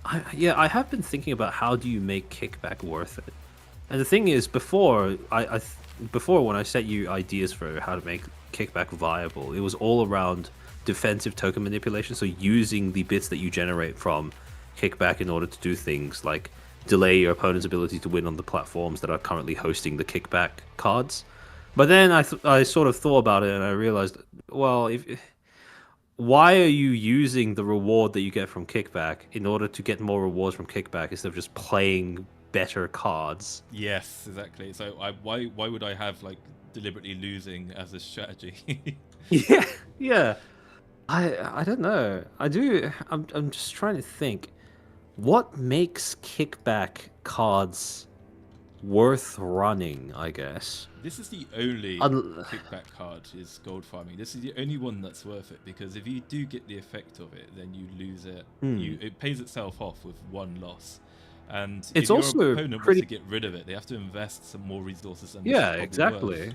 Speaker 1: I have been thinking about how do you make kickback worth it. And the thing is, before when I set you ideas for how to make kickback viable, it was all around defensive token manipulation. So using the bits that you generate from kickback in order to do things like delay your opponent's ability to win on the platforms that are currently hosting the kickback cards. But then I sort of thought about it and I realized, well, why are you using the reward that you get from kickback in order to get more rewards from kickback instead of just playing better cards?
Speaker 2: Yes, exactly. So why would I have like deliberately losing as a strategy?
Speaker 1: yeah. I don't know. I'm just trying to think. What makes kickback cards worth running, I guess?
Speaker 2: This is the only kickback card is gold farming. This is the only one that's worth it, because if you do get the effect of it, then you lose it. It pays itself off with one loss. And
Speaker 1: it's
Speaker 2: if your
Speaker 1: also
Speaker 2: opponent wants to get rid of it, they have to invest some more resources. And
Speaker 1: exactly.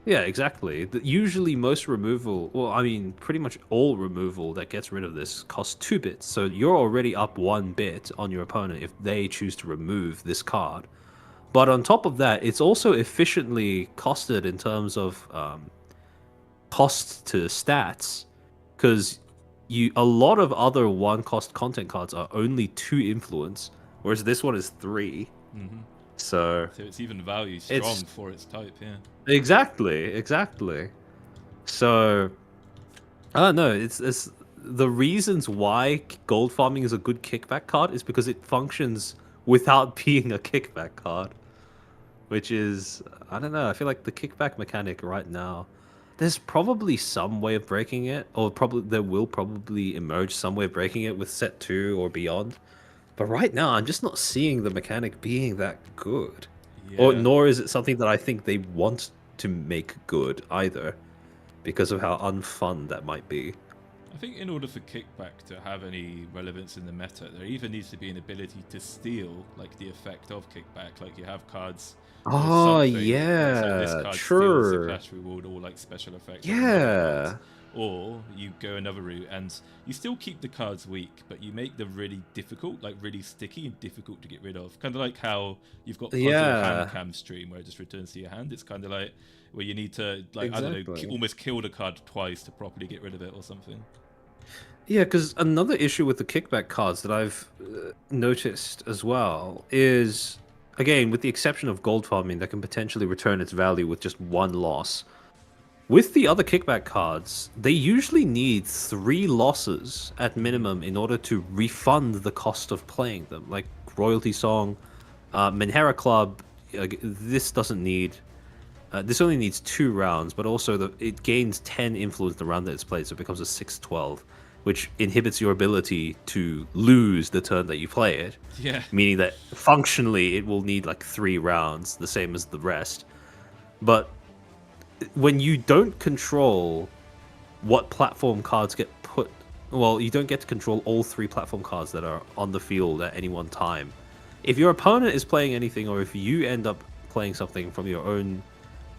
Speaker 1: Yeah, exactly. Usually most removal, well, I mean, pretty much all removal that gets rid of this costs 2 bits. So you're already up 1 bit on your opponent if they choose to remove this card. But on top of that, it's also efficiently costed in terms of cost to stats. Because a lot of other 1-cost content cards are only 2 influence, whereas this one is 3. So
Speaker 2: it's even value strong for its type, yeah.
Speaker 1: Exactly. So I don't know. It's the reasons why gold farming is a good kickback card is because it functions without being a kickback card, which is, I don't know. I feel like the kickback mechanic right now, there's probably some way of breaking it, or there will probably emerge some way of breaking it with set 2 or beyond. But right now, I'm just not seeing the mechanic being that good. Yeah. Nor is it something that I think they want to make good either, because of how unfun that might be.
Speaker 2: I think in order for kickback to have any relevance in the meta, there even needs to be an ability to steal like the effect of kickback. Like you have cards.
Speaker 1: Oh yeah,
Speaker 2: so this card
Speaker 1: sure.
Speaker 2: steals the clash reward or like special effect.
Speaker 1: Yeah.
Speaker 2: Or you go another route and you still keep the cards weak, but you make them really difficult, like really sticky and difficult to get rid of. Kind of like how you've got hand cam stream where it just returns to your hand. It's kind of like where you need to, like, I don't know, almost kill the card twice to properly get rid of it or something.
Speaker 1: Yeah, because another issue with the kickback cards that I've noticed as well is, again, with the exception of gold farming that can potentially return its value with just 1 loss. With the other kickback cards, they usually need 3 losses at minimum in order to refund the cost of playing them. Like Royalty Song, Menhera Club, this doesn't need... this only needs 2 rounds, but also it gains 10 influence the round that it's played, so it becomes a 6-12, which inhibits your ability to lose the turn that you play it.
Speaker 2: Yeah.
Speaker 1: Meaning that functionally it will need like 3 rounds, the same as the rest. But when you don't control what platform cards get put... Well, you don't get to control all 3 platform cards that are on the field at any one time. If your opponent is playing anything, or if you end up playing something from your own...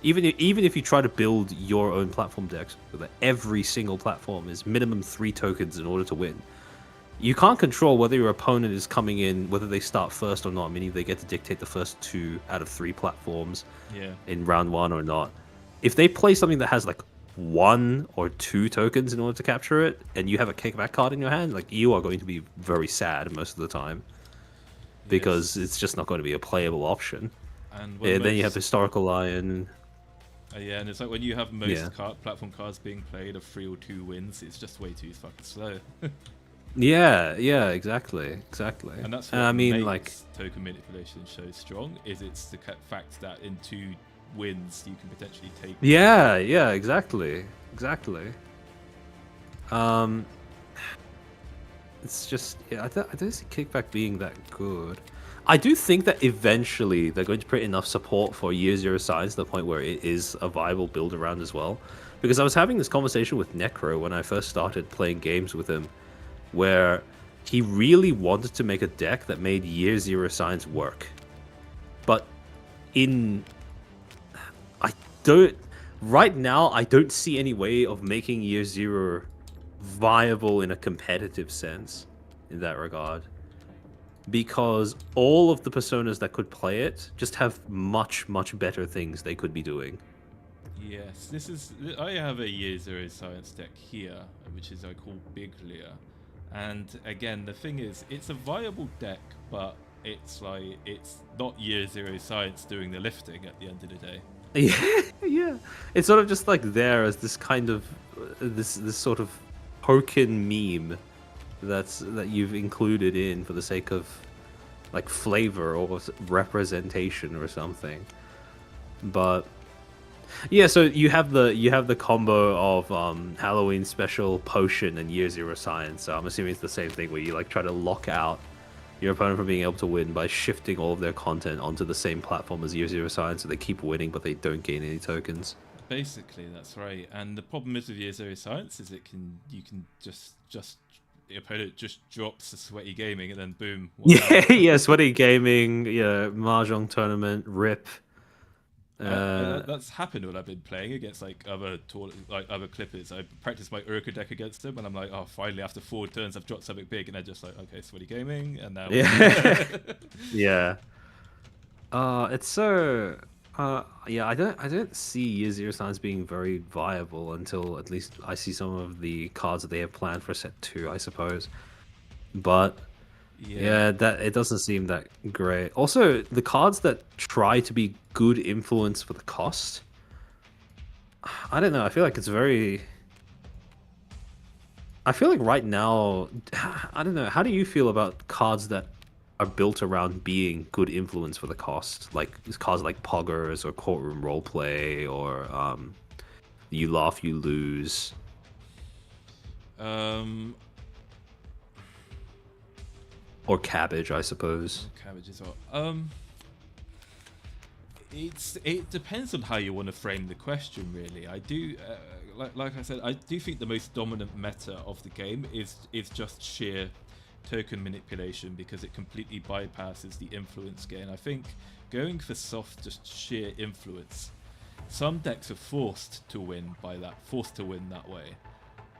Speaker 1: Even if you try to build your own platform decks, that every single platform is minimum 3 tokens in order to win. You can't control whether your opponent is coming in, whether they start first or not, meaning they get to dictate the first 2 out of 3 platforms in round 1 or not. If they play something that has like 1 or 2 tokens in order to capture it, and you have a kickback card in your hand, like you are going to be very sad most of the time, because it's just not going to be a playable option. And then you have Historical Lion.
Speaker 2: Yeah, and it's like when you have most platform cards being played of 3 or 2 wins, it's just way too fucking slow.
Speaker 1: Yeah, exactly.
Speaker 2: And that's what makes token manipulation so strong, is it's the fact that in 2 wins you can potentially take.
Speaker 1: Yeah, exactly. It's just, I don't see kickback being that good. I do think that eventually they're going to put enough support for Year Zero Signs to the point where it is a viable build around as well. Because I was having this conversation with Necro when I first started playing games with him, where he really wanted to make a deck that made Year Zero Signs work. But I don't... Right now, I don't see any way of making Year Zero viable in a competitive sense in that regard. Because all of the personas that could play it just have much, much better things they could be doing.
Speaker 2: Yes, I have a Year Zero Science deck here, which is I call Big Lear. And again, the thing is, it's a viable deck, but it's not Year Zero Science doing the lifting at the end of the day.
Speaker 1: Yeah. It's sort of just like there as this kind of this sort of token meme that you've included in for the sake of like flavor or representation or something. But yeah, so you have the combo of Halloween special potion and Year Zero Science. So I'm assuming it's the same thing where you like try to lock out your opponent from being able to win by shifting all of their content onto the same platform as Year Zero Science, so they keep winning but they don't gain any tokens.
Speaker 2: Basically, that's right. And the problem is with Year Zero Science is you can just the opponent just drops a Sweaty Gaming and then boom.
Speaker 1: Yeah, Sweaty Gaming, yeah, Mahjong tournament, rip.
Speaker 2: That's happened when I've been playing against like other clippers. I practiced my URUKA deck against them, and I'm like, oh, finally after 4 turns I've dropped something big, and they're just like, okay, Sweaty Gaming, and now
Speaker 1: yeah. It's so yeah, I don't see Year Zero Signs being very viable until at least I see some of the cards that they have planned for set 2, I suppose. But yeah, that it doesn't seem that great. Also, the cards that try to be good influence for the cost, I don't know. I feel like it's very... I feel like right now, I don't know. How do you feel about cards that are built around being good influence for the cost? Like cards like Poggers or Courtroom Roleplay or You Laugh, You Lose. Or Cabbage, I suppose.
Speaker 2: Cabbage as well. It depends on how you want to frame the question, really. I do, like I said, I do think the most dominant meta of the game is just sheer token manipulation, because it completely bypasses the influence gain. I think going for soft, just sheer influence, some decks are forced to win that way,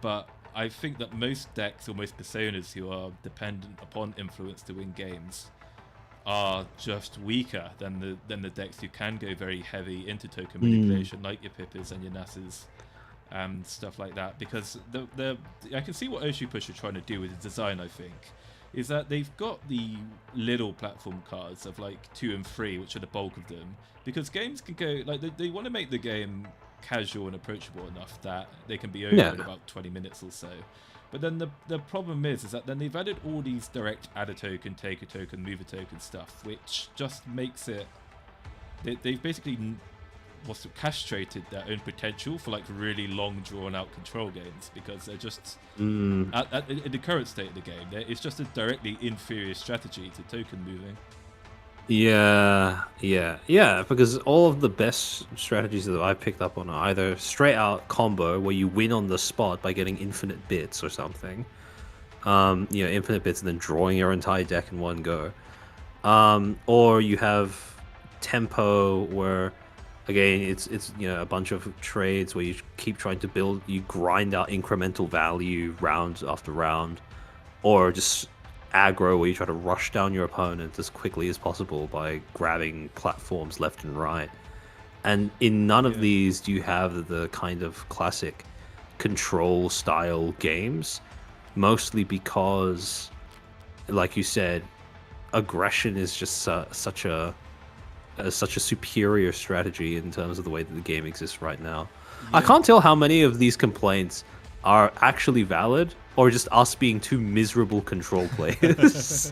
Speaker 2: but I think that most decks or most personas who are dependent upon influence to win games are just weaker than the decks who can go very heavy into token manipulation, like your Pippas and your Nasses and stuff like that. Because I can see what Oshi Push are trying to do with the design, I think, is that they've got the little platform cards of like 2 and 3, which are the bulk of them, because games can go, like they want to make the game casual and approachable enough that they can be over in about 20 minutes or so. But then the problem is that then they've added all these direct add a token, take a token, move a token stuff, which just makes it... They've basically castrated their own potential for like really long drawn out control games, because they're just in the current state of the game, it's just a directly inferior strategy to token moving.
Speaker 1: Yeah, because all of the best strategies that I picked up on are either straight out combo, where you win on the spot by getting infinite bits or something. Infinite bits and then drawing your entire deck in one go. Or you have tempo, where again it's a bunch of trades where you keep trying to you grind out incremental value round after round, or just aggro, where you try to rush down your opponent as quickly as possible by grabbing platforms left and right. And in none of these do you have the kind of classic control style games, mostly because, like you said, aggression is just such a superior strategy in terms of the way that the game exists right now. I can't tell how many of these complaints are actually valid or just us being too miserable control players.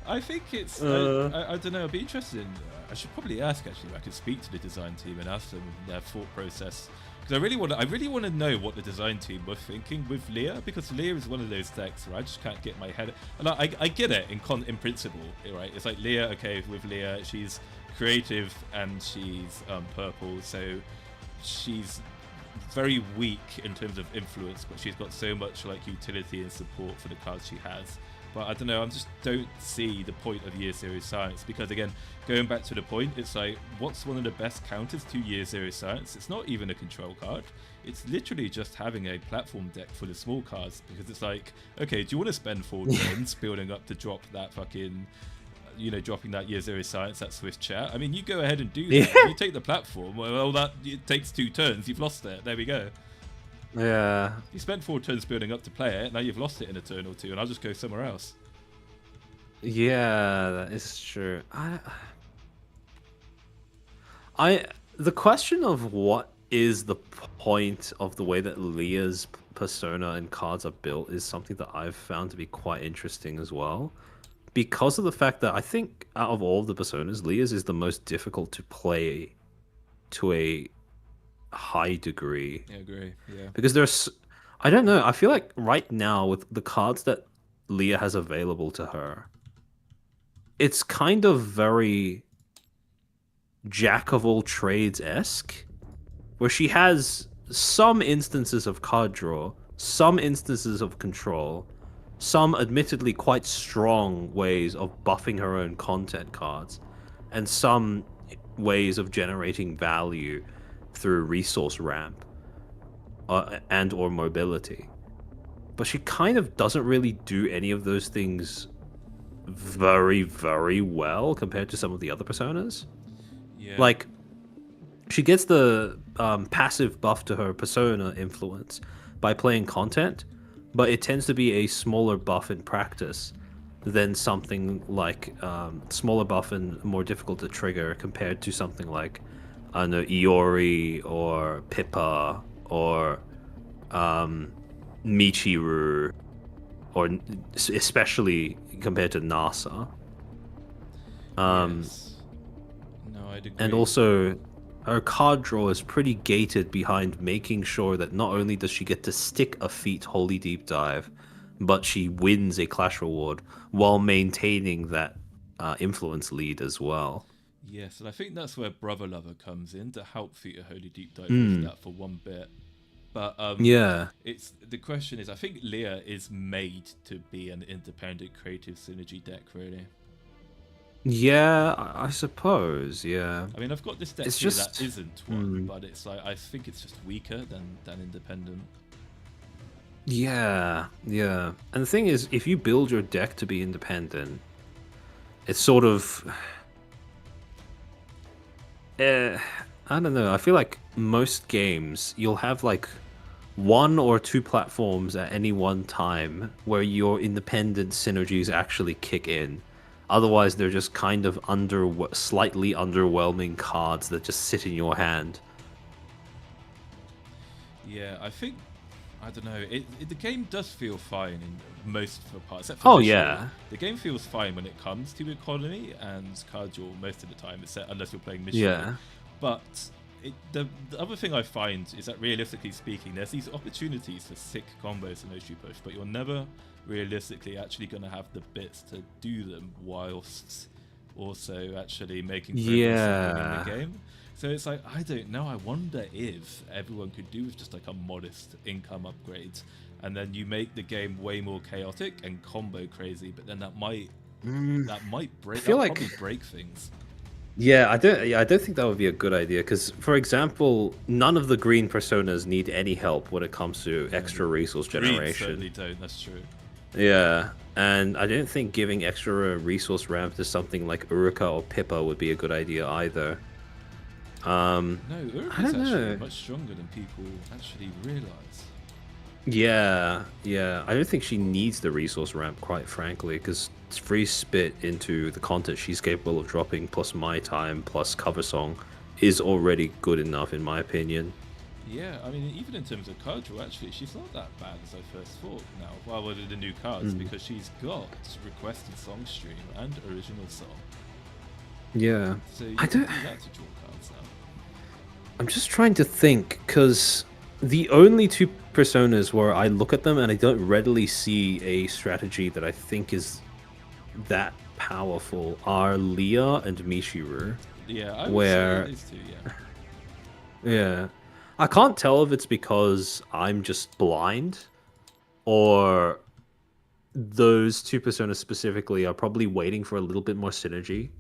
Speaker 2: I think it's... I don't know, I'd be interested in... I should probably ask, actually, if I could speak to the design team and ask them their thought process. Because I really want to know what the design team were thinking with Leah, because Leah is one of those decks where I just can't get my head... And I get it in principle, right? It's like Leah, okay, with Leah, she's creative and she's purple, so she's very weak in terms of influence, but she's got so much like utility and support for the cards she has. But I don't know, I just don't see the point of Year Zero Science, because again, going back to the point, it's like, what's one of the best counters to Year Zero Science? It's not even a control card. It's literally just having a platform deck full of small cards, because it's like, okay, do you want to spend 4 turns building up to drop that fucking, you know, dropping that Year Zero Science, that Swiss chat? I mean, you go ahead and do that. If you take the platform, well, that it takes 2 turns, you've lost it. There we go.
Speaker 1: Yeah.
Speaker 2: You spent 4 turns building up to play it, now you've lost it in a turn or 2, and I'll just go somewhere else.
Speaker 1: Yeah, that is true. The question of what is the point of the way that Leah's persona and cards are built is something that I've found to be quite interesting as well. Because of the fact that I think out of all of the personas, Leah's is the most difficult to play to a high degree.
Speaker 2: I agree, yeah.
Speaker 1: Because I don't know, I feel like right now with the cards that Leah has available to her, it's kind of very jack of all trades-esque, where she has some instances of card draw, some instances of control, some admittedly quite strong ways of buffing her own content cards, and some ways of generating value through resource ramp and or mobility. But she kind of doesn't really do any of those things very, very well compared to some of the other personas.
Speaker 2: Yeah.
Speaker 1: Like, she gets the passive buff to her persona influence by playing content, but it tends to be a smaller buff in practice than something like smaller buff and more difficult to trigger compared to something like, I don't know, Iori or Pippa or Michiru, or especially compared to NASA.
Speaker 2: Yes. No, I'd agree.
Speaker 1: And also, her card draw is pretty gated behind making sure that not only does she get to stick a feat Holy Deep Dive, but she wins a Clash reward while maintaining that influence lead as well.
Speaker 2: Yes, and I think that's where Brother Lover comes in to help feat a Holy Deep Dive with that for one bit. But
Speaker 1: yeah,
Speaker 2: it's the question is, I think Leah is made to be an independent creative synergy deck, really.
Speaker 1: Yeah, I suppose. Yeah.
Speaker 2: I mean, I've got this deck
Speaker 1: It's
Speaker 2: here
Speaker 1: just-
Speaker 2: that isn't one, but it's like, I think it's just weaker than independent.
Speaker 1: Yeah, yeah. And the thing is, if you build your deck to be independent, it's sort of... I don't know. I feel like most games, you'll have like 1 or 2 platforms at any one time where your independent synergies actually kick in. Otherwise, they're just kind of slightly underwhelming cards that just sit in your hand.
Speaker 2: Yeah, I think, I don't know, the game does feel fine in most of the parts. Except for
Speaker 1: yeah.
Speaker 2: The game feels fine when it comes to economy and card draw most of the time, unless you're playing mission.
Speaker 1: Yeah.
Speaker 2: But the other thing I find is that, realistically speaking, there's these opportunities for sick combos in Oshi push, but you're never realistically actually going to have the bits to do them whilst also actually making progress in the game. So it's like, I don't know, I wonder if everyone could do with just like a modest income upgrade, and then you make the game way more chaotic and combo crazy, but then that might break, probably break things.
Speaker 1: Yeah, I don't think that would be a good idea, because, for example, none of the green personas need any help when it comes to extra resource generation.
Speaker 2: Certainly don't, that's true.
Speaker 1: Yeah, and I don't think giving extra resource ramp to something like Uruka or Pippa would be a good idea either.
Speaker 2: No, Uruka's actually much stronger than people actually realize.
Speaker 1: Yeah, I don't think she needs the resource ramp, quite frankly, because free spit into the content she's capable of dropping, plus my time, plus cover song, is already good enough, in my opinion.
Speaker 2: Yeah, I mean, even in terms of card draw, actually, she's not that bad as I first thought now. Well, with the new cards, because she's got requested song stream and original song.
Speaker 1: Yeah.
Speaker 2: So you can do that to draw cards now.
Speaker 1: I'm just trying to think, because the only 2 personas where I look at them and I don't readily see a strategy that I think is that powerful are Leah and Michiru.
Speaker 2: Yeah, I would say these 2, yeah.
Speaker 1: Yeah. I can't tell if it's because I'm just blind, or those two personas specifically are probably waiting for a little bit more synergy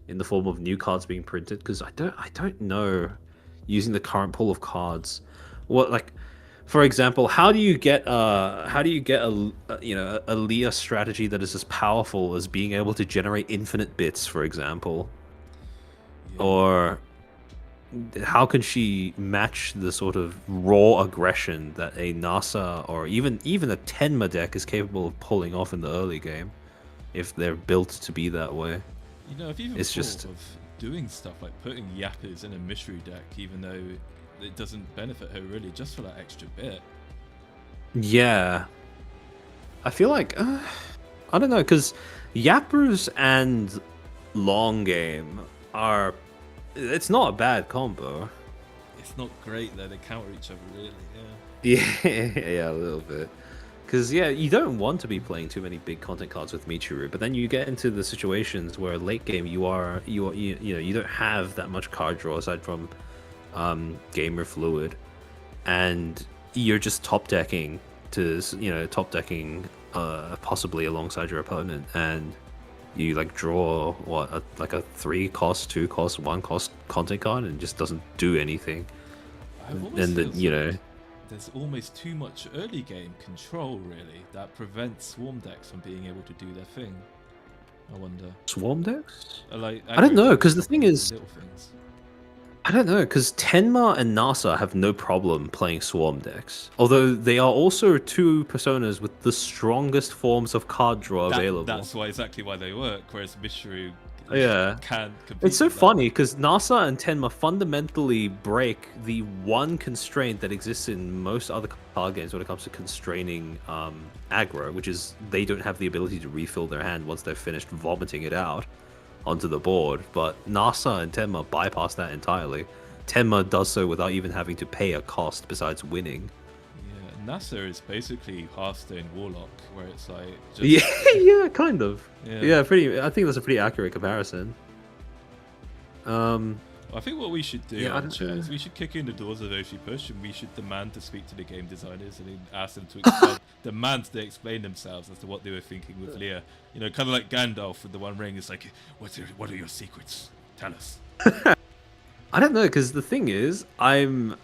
Speaker 1: in the form of new cards being printed. Because I don't know, using the current pool of cards, what, like, for example, how do you get a Leah strategy that is as powerful as being able to generate infinite bits, for example,
Speaker 2: Yeah.
Speaker 1: or how can she match the sort of raw aggression that a NASA or even a Tenma deck is capable of pulling off in the early game, if they're built to be that way?
Speaker 2: You know, I've even
Speaker 1: It's
Speaker 2: thought
Speaker 1: just
Speaker 2: of doing stuff like putting Yappers in a mystery deck, even though it doesn't benefit her really, just for that extra bit.
Speaker 1: yeah. I feel like I don't know, because Yappers and Long Game are, it's not a bad combo.
Speaker 2: It's not great though; they counter each other really.
Speaker 1: Yeah, yeah, a little bit. Because yeah, you don't want to be playing too many big content cards with Michiru, but then you get into the situations where late game you know, you don't have that much card draw aside from Gamer Fluid, and you're just top decking possibly alongside your opponent, and you like draw like a 3-cost, 2-cost, 1-cost content card, and it just doesn't do anything. And then, you know,
Speaker 2: there's almost too much early game control really that prevents swarm decks from being able to do their thing. I wonder.
Speaker 1: Swarm decks?
Speaker 2: Like,
Speaker 1: I don't know, because the thing is,
Speaker 2: little things.
Speaker 1: I don't know, because Tenma and NASA have no problem playing swarm decks. Although they are also two personas with the strongest forms of card draw available.
Speaker 2: That's exactly why they work, whereas Michiru can't compete.
Speaker 1: It's so funny, because NASA and Tenma fundamentally break the one constraint that exists in most other card games when it comes to constraining aggro, which is they don't have the ability to refill their hand once they've finished vomiting it out onto the board. But NASA and Tenma bypass that entirely. Tenma does so without even having to pay a cost besides winning.
Speaker 2: Yeah, NASA is basically Hearthstone Warlock, where it's like just...
Speaker 1: yeah, kind of. Yeah, pretty. I think that's a pretty accurate comparison.
Speaker 2: I think what we should do is we should kick in the doors of Oshi Push, and we should demand to speak to the game designers and ask them to demand they explain themselves as to what they were thinking with Leah. You know, kind of like Gandalf with the One Ring. It's like, what are your secrets? Tell us.
Speaker 1: I don't know, because the thing is, I'm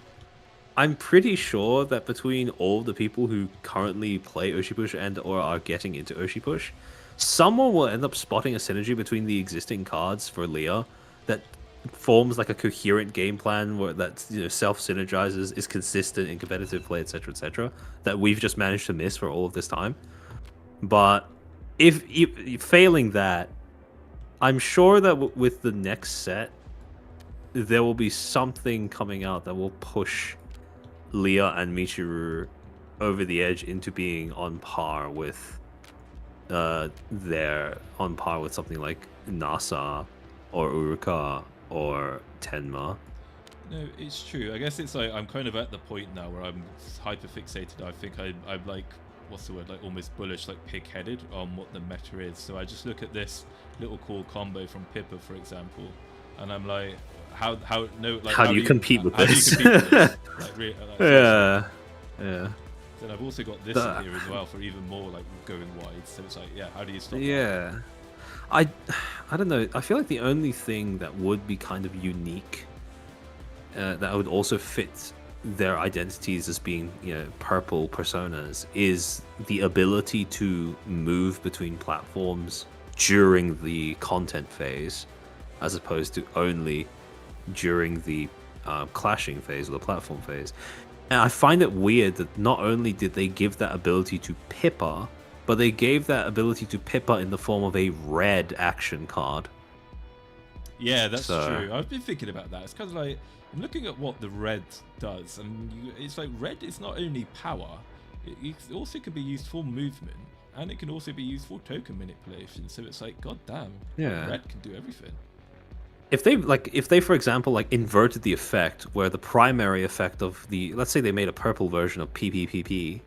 Speaker 1: pretty sure that between all the people who currently play Oshi Push and or are getting into Oshi Push, someone will end up spotting a synergy between the existing cards for Leah that forms like a coherent game plan where that, you know, self-synergizes, is consistent in competitive play, etc., that we've just managed to miss for all of this time. But if failing that, I'm sure that with the next set, there will be something coming out that will push Leah and Michiru over the edge into being on par with something like NASA or Uruka or Tenma.
Speaker 2: No, it's true. I guess it's like I'm kind of at the point now where I'm hyper fixated. I think I'm like, what's the word, like almost bullish, like pig-headed on what the meta is. So I just look at this little cool combo from Pippa, for example, and I'm like, how do you compete with this?
Speaker 1: Yeah.
Speaker 2: Then I've also got this in here as well for even more like going wide. So it's like, yeah, how do you stop that?
Speaker 1: I don't know. I feel like the only thing that would be kind of unique, that would also fit their identities as being, you know, purple personas, is the ability to move between platforms during the content phase, as opposed to only during the clashing phase or the platform phase. And I find it weird that not only did they give that ability to Pippa, but they gave that ability to Pippa in the form of a red action card.
Speaker 2: Yeah, that's true. I've been thinking about that. It's kind of like, I'm looking at what the red does, and it's like red is not only power, it also can be used for movement, and it can also be used for token manipulation. So it's like, god damn, red can do everything.
Speaker 1: If they for example like inverted the effect, where the primary effect of the, let's say they made a purple version of PPPP,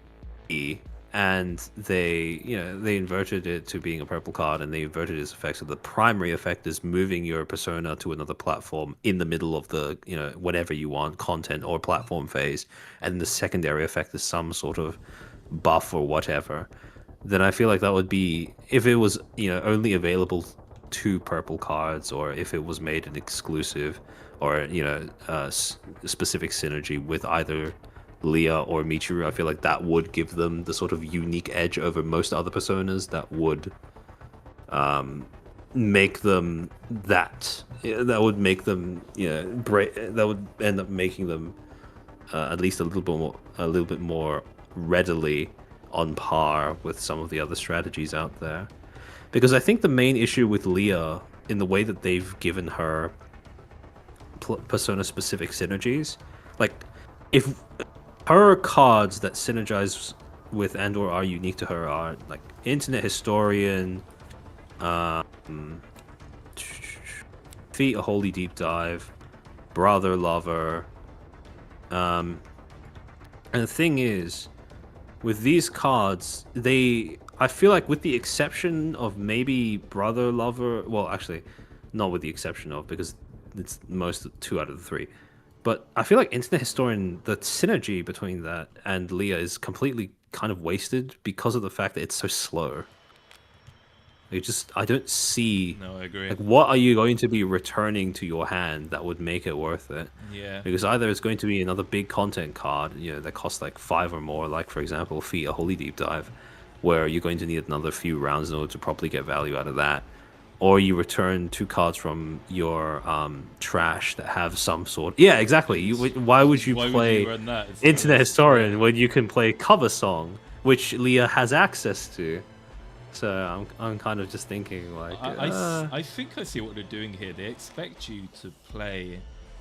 Speaker 1: and they they inverted it to being a purple card, and they inverted its effect. So the primary effect is moving your persona to another platform in the middle of the whatever you want, content or platform phase, and the secondary effect is some sort of buff or whatever. Then I feel like that would be, if it was only available to purple cards, or if it was made an exclusive, or specific synergy with either Leah or Michiru. I feel like that would give them the sort of unique edge over most other personas that would make them that would make them that would end up making them at least a little bit more readily on par with some of the other strategies out there. Because I think the main issue with Leah, in the way that they've given her persona specific synergies, like if her cards that synergize with and/or are unique to her are like Internet Historian, Feet a Holy Deep Dive, Brother Lover, and the thing is, with these cards, I feel like, with the exception of maybe Brother Lover, well, actually, not with the exception of, because it's most 2 out of the 3. But I feel like Internet Historian, the synergy between that and Leah is completely kind of wasted because of the fact that it's so slow. I don't see.
Speaker 2: No, I agree.
Speaker 1: Like, what are you going to be returning to your hand that would make it worth it?
Speaker 2: Yeah.
Speaker 1: Because either it's going to be another big content card, that costs like 5 or more, like for example, Feet a Holy Deep Dive, where you're going to need another few rounds in order to properly get value out of that. Or you return 2 cards from your trash that have some sort. Yeah, exactly. Why would you play Internet Historian when you can play Cover Song, which Leah has access to? So I'm kind of just thinking like.
Speaker 2: I think I see what they're doing here. They expect you to play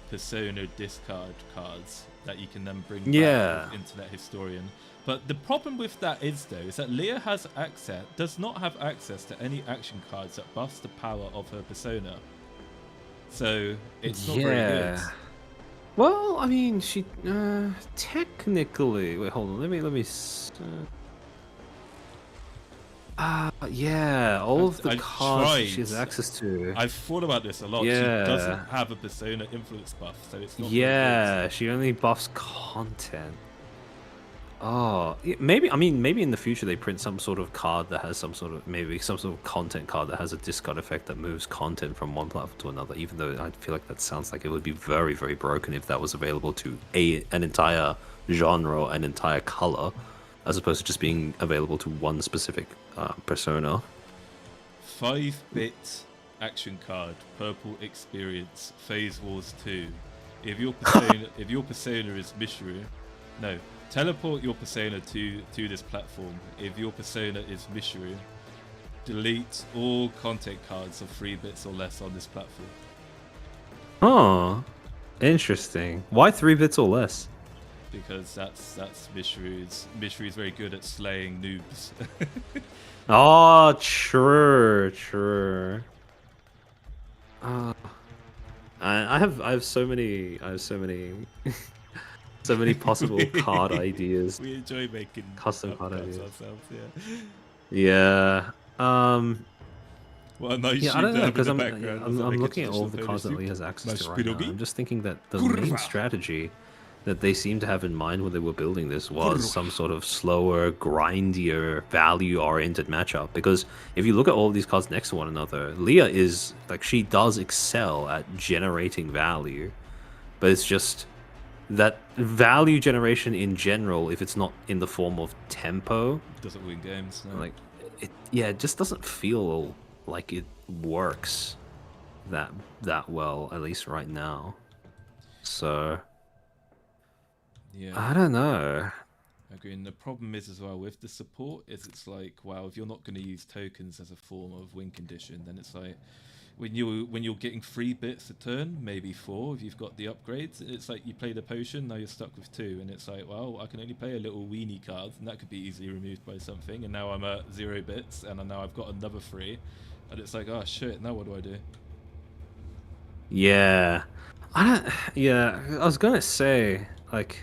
Speaker 2: Persona discard cards that you can then bring back with Internet Historian. But the problem with that is that Leah does not have access to any action cards that buffs the power of her persona. So it's not very good.
Speaker 1: Well, I mean, she technically. Wait, hold on. Let me. Yeah, all of the cards she has access to.
Speaker 2: I've thought about this a lot.
Speaker 1: Yeah.
Speaker 2: She doesn't have a persona influence buff, so it's not.
Speaker 1: Yeah, she only buffs content. Oh, maybe. I mean, maybe in the future they print some sort of card that has some sort of content card that has a discard effect that moves content from one platform to another. Even though I feel like that sounds like it would be very, very broken if that was available to an entire genre, an entire color, as opposed to just being available to one specific persona.
Speaker 2: 5-bit action card, purple experience, Phase Wars 2. If your persona is Michiru, no. Teleport your persona to this platform. If your persona is Michiru, delete all content cards of 3 bits or less on this platform.
Speaker 1: Oh, interesting. Why 3 bits or less?
Speaker 2: Because that's Michiru's very good at slaying noobs.
Speaker 1: Oh, true. I have so many so many possible card ideas.
Speaker 2: We enjoy making
Speaker 1: custom card ideas
Speaker 2: ourselves,
Speaker 1: yeah.
Speaker 2: Well, nice.
Speaker 1: Yeah, I don't know, because I'm looking at all of the cards that Lee has access to right now. I'm just thinking that the main strategy that they seem to have in mind when they were building this was some sort of slower, grindier, value-oriented matchup. Because if you look at all of these cards next to one another, Leah is like, she does excel at generating value, but it's just that value generation in general, if it's not in the form of tempo,
Speaker 2: doesn't win games. No.
Speaker 1: Like, it just doesn't feel like it works that well, at least right now. So
Speaker 2: yeah,
Speaker 1: I don't know.
Speaker 2: I agree. And the problem is as well with the support is it's like, wow, if you're not going to use tokens as a form of win condition, then it's like when you're getting 3 bits a turn, maybe 4 if you've got the upgrades, it's like you play the potion, now you're stuck with 2, and it's like, well, I can only play a little weenie card, and that could be easily removed by something, and now I'm at 0 bits, and now I've got another 3, and it's like, oh shit, now what do I do?
Speaker 1: Yeah, I was gonna say, like,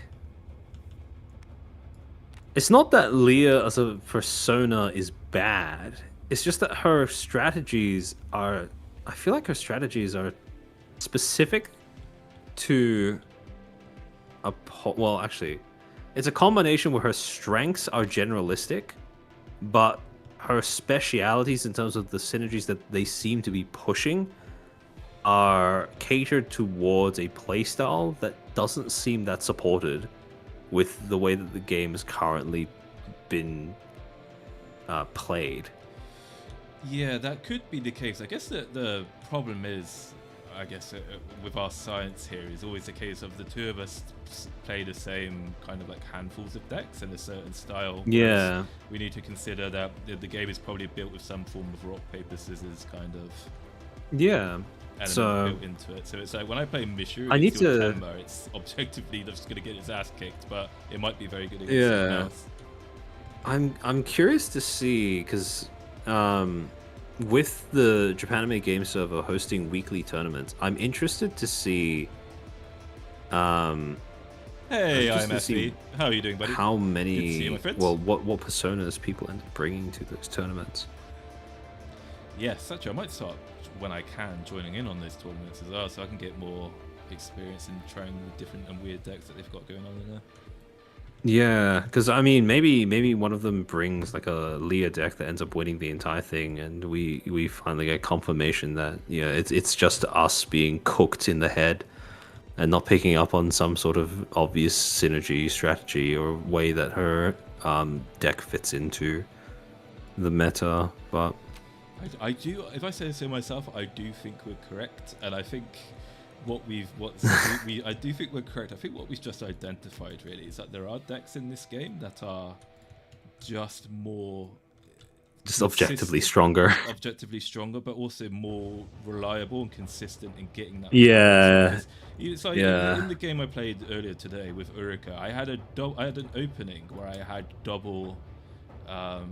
Speaker 1: It's not that Leah as a persona is bad. It's just that her strategies are. I feel like her strategies are specific to well, actually, it's a combination where her strengths are generalistic, but her specialities in terms of the synergies that they seem to be pushing are catered towards a playstyle that doesn't seem that supported with the way that the game has currently been played.
Speaker 2: Yeah, that could be the case. I guess the problem is, I guess, with our science here is always the case of the two of us play the same kind of like handfuls of decks in a certain style.
Speaker 1: Yeah.
Speaker 2: We need to consider that the game is probably built with some form of rock, paper, scissors kind of
Speaker 1: Yeah.
Speaker 2: element built into it. So it's like when I play Mishu
Speaker 1: I need to.
Speaker 2: Tenma, it's objectively just going to get its ass kicked, but it might be very good against someone else.
Speaker 1: I'm curious to see because with the Japan Anime Game Server hosting weekly tournaments, I'm interested to see.
Speaker 2: Hey, I'm FB. How are you doing, buddy?
Speaker 1: How many?
Speaker 2: Good to see you, my friends.
Speaker 1: Well, what personas people end up bringing to those tournaments?
Speaker 2: Yes, actually, I might start when I can joining in on those tournaments as well, so I can get more experience in trying the different and weird decks that they've got going on in there.
Speaker 1: Yeah, because I mean, maybe one of them brings like a Leah deck that ends up winning the entire thing, and we finally get confirmation that it's just us being cooked in the head, and not picking up on some sort of obvious synergy strategy or way that her deck fits into the meta. But
Speaker 2: I do, if I say so myself, I do think we're correct, and I think I do think we're correct. I think what we've just identified really is that there are decks in this game that are just more
Speaker 1: objectively stronger,
Speaker 2: but also more reliable and consistent in getting that.
Speaker 1: Yeah.
Speaker 2: It's like in the game I played earlier today with URUKA, I had an opening where I had double. I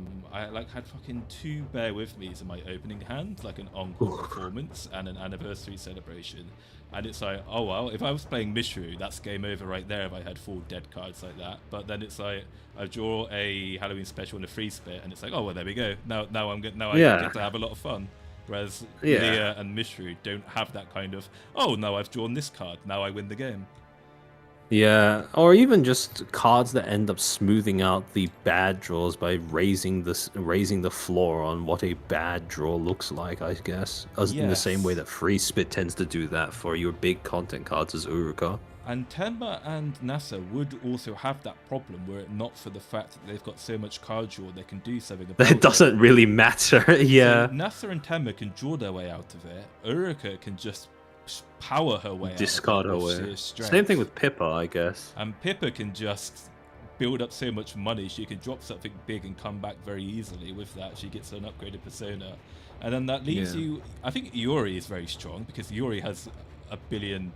Speaker 2: had fucking 2 bear with me's in my opening hand, like an encore performance and an anniversary celebration. And it's like, oh well, if I was playing Mishru, that's game over right there if I had 4 dead cards like that. But then it's like I draw a Halloween special and a free spit, and it's like, oh well, there we go. Now I get to have a lot of fun. Whereas Leah and Mishru don't have that kind of, oh no, I've drawn this card, now I win the game.
Speaker 1: Yeah, or even just cards that end up smoothing out the bad draws by raising the floor on what a bad draw looks like, I guess. In the same way that Free Spit tends to do that for your big content cards as URUKA.
Speaker 2: And Tenma and NASA would also have that problem were it not for the fact that they've got so much card draw they can do something about
Speaker 1: it. Doesn't really matter, yeah.
Speaker 2: So NASA and Tenma can draw their way out of it. URUKA can just power her way
Speaker 1: discard her way. Same thing with Pippa, I guess.
Speaker 2: And Pippa can just build up so much money, she can drop something big and come back very easily with that. She gets an upgraded persona. And then that leaves you, I think Iori is very strong because Iori has $1 billion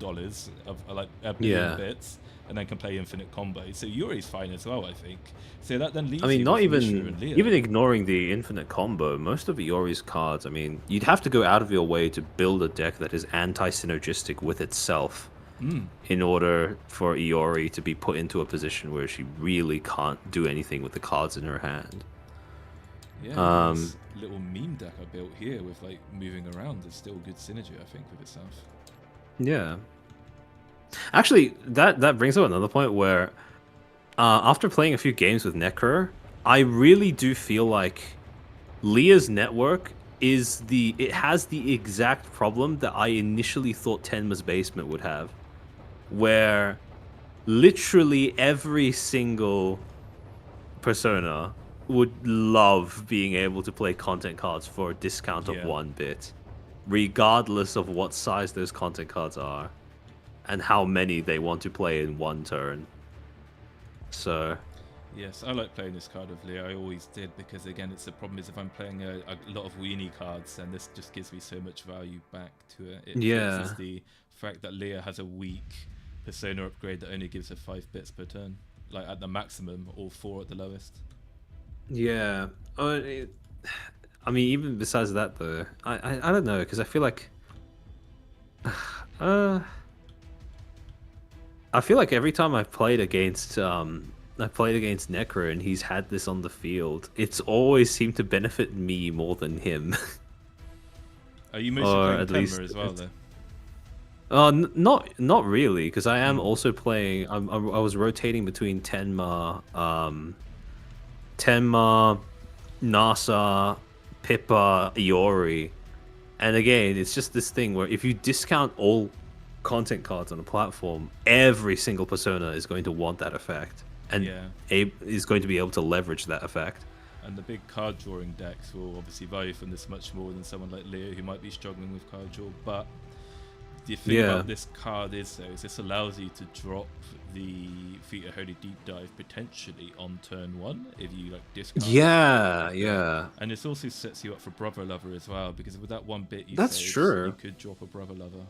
Speaker 2: of like a billion bits and then can play infinite combos. So Yuri's fine as well, I think. So that then leaves
Speaker 1: not even ignoring the infinite combo, most of Iori's cards, I mean, you'd have to go out of your way to build a deck that is anti-synergistic with itself in order for Iori to be put into a position where she really can't do anything with the cards in her hand.
Speaker 2: Yeah, this little meme deck I built here with like moving around is still good synergy, I think, with itself.
Speaker 1: Yeah. Actually, that brings up another point where after playing a few games with Necro, I really do feel like Leah's network has the exact problem that I initially thought Tenma's Basement would have, where literally every single persona would love being able to play content cards for a discount of 1 bit, regardless of what size those content cards are and how many they want to play in 1 turn. So
Speaker 2: yes, I like playing this card of Leah. I always did, because again, the problem is if I'm playing a lot of weenie cards, then this just gives me so much value back to it. It fixes the fact that Leah has a weak persona upgrade that only gives her 5 bits per turn, like at the maximum, or 4 at the lowest.
Speaker 1: Yeah. I mean, even besides that, though, I don't know, because I feel like I feel like every time I've played against I played against Necro and he's had this on the field, it's always seemed to benefit me more than him.
Speaker 2: Are you mostly
Speaker 1: Or
Speaker 2: playing
Speaker 1: at least
Speaker 2: Tenma as well, though?
Speaker 1: Not really, because I am also playing. I was rotating between Tenma, NASA, Pippa, Iori, and again, it's just this thing where if you discount all content cards on a platform, every single persona is going to want that effect, and is going to be able to leverage that effect.
Speaker 2: And the big card drawing decks will obviously value from this much more than someone like Leo, who might be struggling with card draw. But the thing about this card is, though, is this allows you to drop the Vita Holy Deep Dive potentially on turn 1 if you like discard.
Speaker 1: Yeah.
Speaker 2: And this also sets you up for Brother Lover as well, because with that one bit you saved, you could drop a Brother Lover.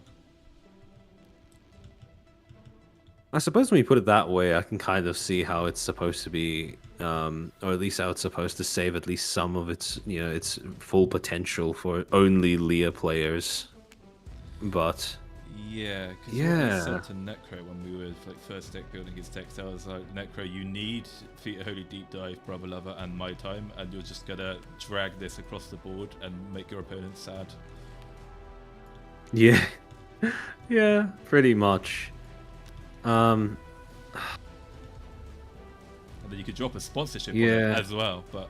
Speaker 1: I suppose when you put it that way, I can kind of see how it's supposed to be, or at least how it's supposed to save at least some of its, its full potential for only Leah players. But
Speaker 2: yeah, because what I said to Necro when we were like first deck building his decks, I was like, Necro, you need Vita Holy Deep Dive, Brother Lover, and My Time, and you're just gonna drag this across the board and make your opponent sad.
Speaker 1: Yeah, yeah, pretty much.
Speaker 2: And then you could drop a sponsorship on it as well, but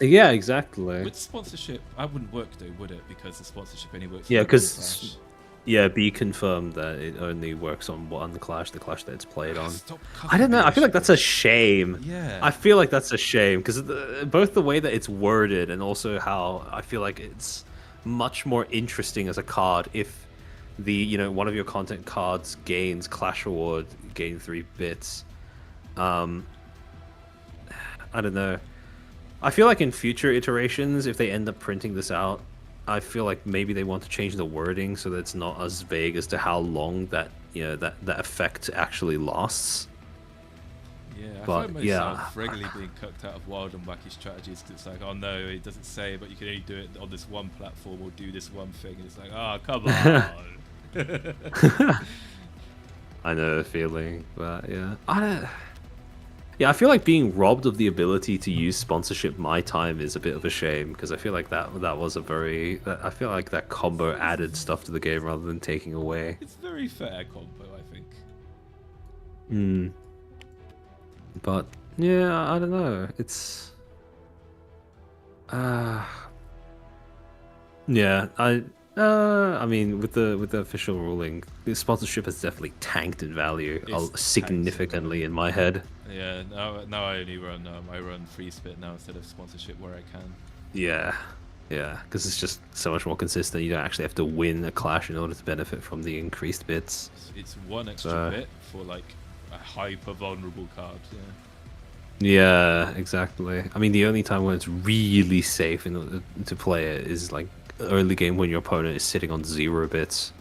Speaker 1: exactly.
Speaker 2: With sponsorship, I wouldn't work though, would it? Because the sponsorship only works.
Speaker 1: Yeah, because be confirmed that it only works on one clash, the clash that it's played on. I don't know. I feel like that's a shame.
Speaker 2: Yeah.
Speaker 1: I feel like that's a shame because both the way that it's worded and also how I feel like it's much more interesting as a card if the one of your content cards gains clash reward, gain 3 bits. I don't know. I feel like in future iterations, if they end up printing this out, I feel like maybe they want to change the wording so that it's not as vague as to how long that that effect actually lasts.
Speaker 2: Yeah, I find myself regularly being cucked out of wild and wacky strategies because it's like, oh no, it doesn't say, but you can only do it on this one platform or do this one thing, and it's like, oh come on.
Speaker 1: I know the feeling, but yeah, I feel like being robbed of the ability to use sponsorship My Time is a bit of a shame because I feel like that was a very I feel like that combo added stuff to the game rather than taking away.
Speaker 2: It's very fair combo, I think.
Speaker 1: But yeah, I don't know. It's yeah, I mean, with the official ruling, the sponsorship has definitely tanked in value significantly in my head.
Speaker 2: Yeah, now I only run I run free spit now instead of sponsorship where I can.
Speaker 1: Yeah, because it's just so much more consistent. You don't actually have to win a clash in order to benefit from the increased bits.
Speaker 2: It's one extra bit for like a hyper vulnerable card.
Speaker 1: Yeah, exactly. I mean, the only time when it's really safe in order to play it is like early game when your opponent is sitting on 0 bits.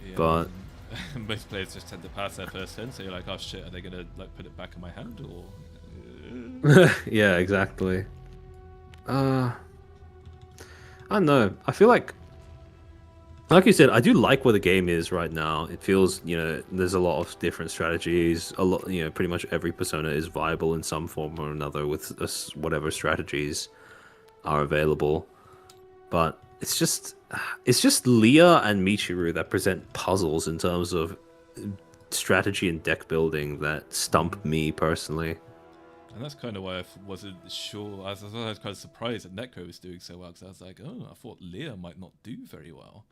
Speaker 2: Yeah,
Speaker 1: but
Speaker 2: most players just tend to pass their first turn, so you're like, oh shit, are they gonna like put it back in my hand or?
Speaker 1: Yeah, exactly. I don't know. I feel like you said, I do like where the game is right now. It feels, there's a lot of different strategies. A lot, pretty much every persona is viable in some form or another with whatever strategies are available. But it's just Leah and Michiru that present puzzles in terms of strategy and deck building that stump me personally.
Speaker 2: And that's kind of why I wasn't sure. I was kind of surprised that Necro was doing so well because I was like, oh, I thought Leah might not do very well.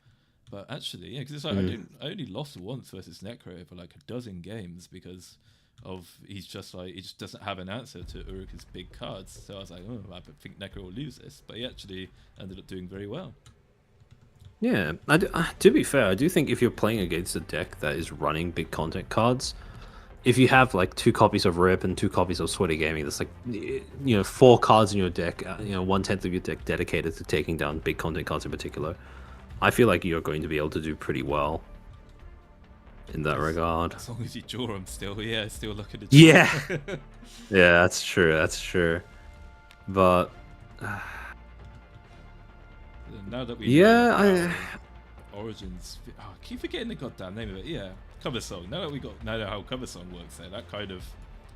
Speaker 2: But actually, yeah, because it's like I only lost once versus Necro for like a dozen games because of he just doesn't have an answer to Uruka's big cards. So I was like, oh, I think Necro will lose this, but he actually ended up doing very well.
Speaker 1: Yeah, to be fair, I do think if you're playing against a deck that is running big content cards, if you have like 2 copies of Rip and 2 copies of Sweaty Gaming, that's like 4 cards in your deck, 1/10 of your deck dedicated to taking down big content cards in particular. I feel like you're going to be able to do pretty well in that regard.
Speaker 2: As long as you draw them still, still looking at
Speaker 1: yeah. Yeah, that's true. But
Speaker 2: now that we Origins, I keep forgetting the goddamn name of it. Yeah, cover song. Now that we know how cover song works, there, that kind of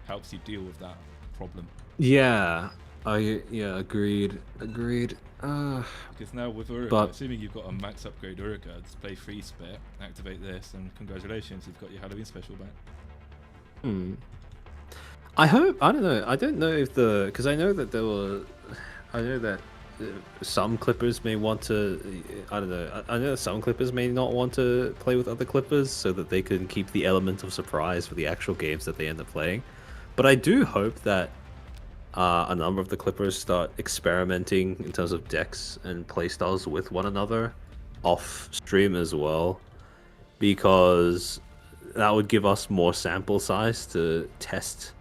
Speaker 2: helps you deal with that problem.
Speaker 1: Yeah, agreed.
Speaker 2: Because now with URUKA, assuming you've got a max upgrade URUKA, just play free spit, activate this, and congratulations, you've got your Halloween special back.
Speaker 1: I hope, I don't know if because I know that some clippers may want to, I know some clippers may not want to play with other clippers so that they can keep the element of surprise for the actual games that they end up playing. But I do hope that a number of the clippers start experimenting in terms of decks and playstyles with one another off stream as well, because that would give us more sample size to test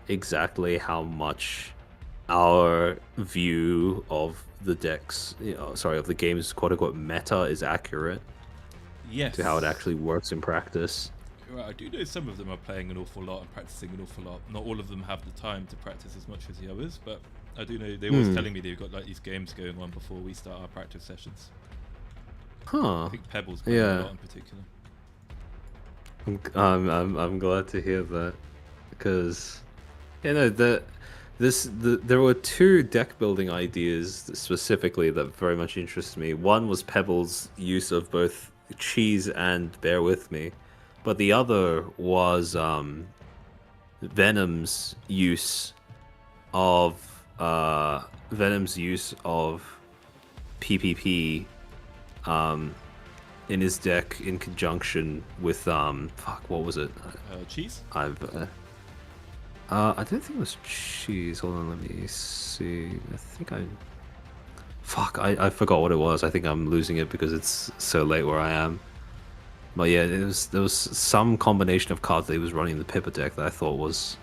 Speaker 1: exactly how much our view of the decks, of the game's quote-unquote meta is accurate.
Speaker 2: Yes.
Speaker 1: To how it actually works in practice.
Speaker 2: Right, I do know some of them are playing an awful lot and practicing an awful lot. Not all of them have the time to practice as much as the others, but I do know they're always telling me they've got like these games going on before we start our practice sessions.
Speaker 1: Huh.
Speaker 2: I think Pebble's playing a lot in particular.
Speaker 1: I'm glad to hear that, because there were two deck building ideas specifically that very much interest me. One was Pebble's use of both cheese and bear with me, but the other was Venom's use of PPP in his deck in conjunction with what was it?
Speaker 2: Cheese.
Speaker 1: I don't think it was cheese. Hold on, let me see. I forgot what it was. I think I'm losing it because it's so late where I am. But yeah, there was some combination of cards that he was running in the Pippa deck that I thought was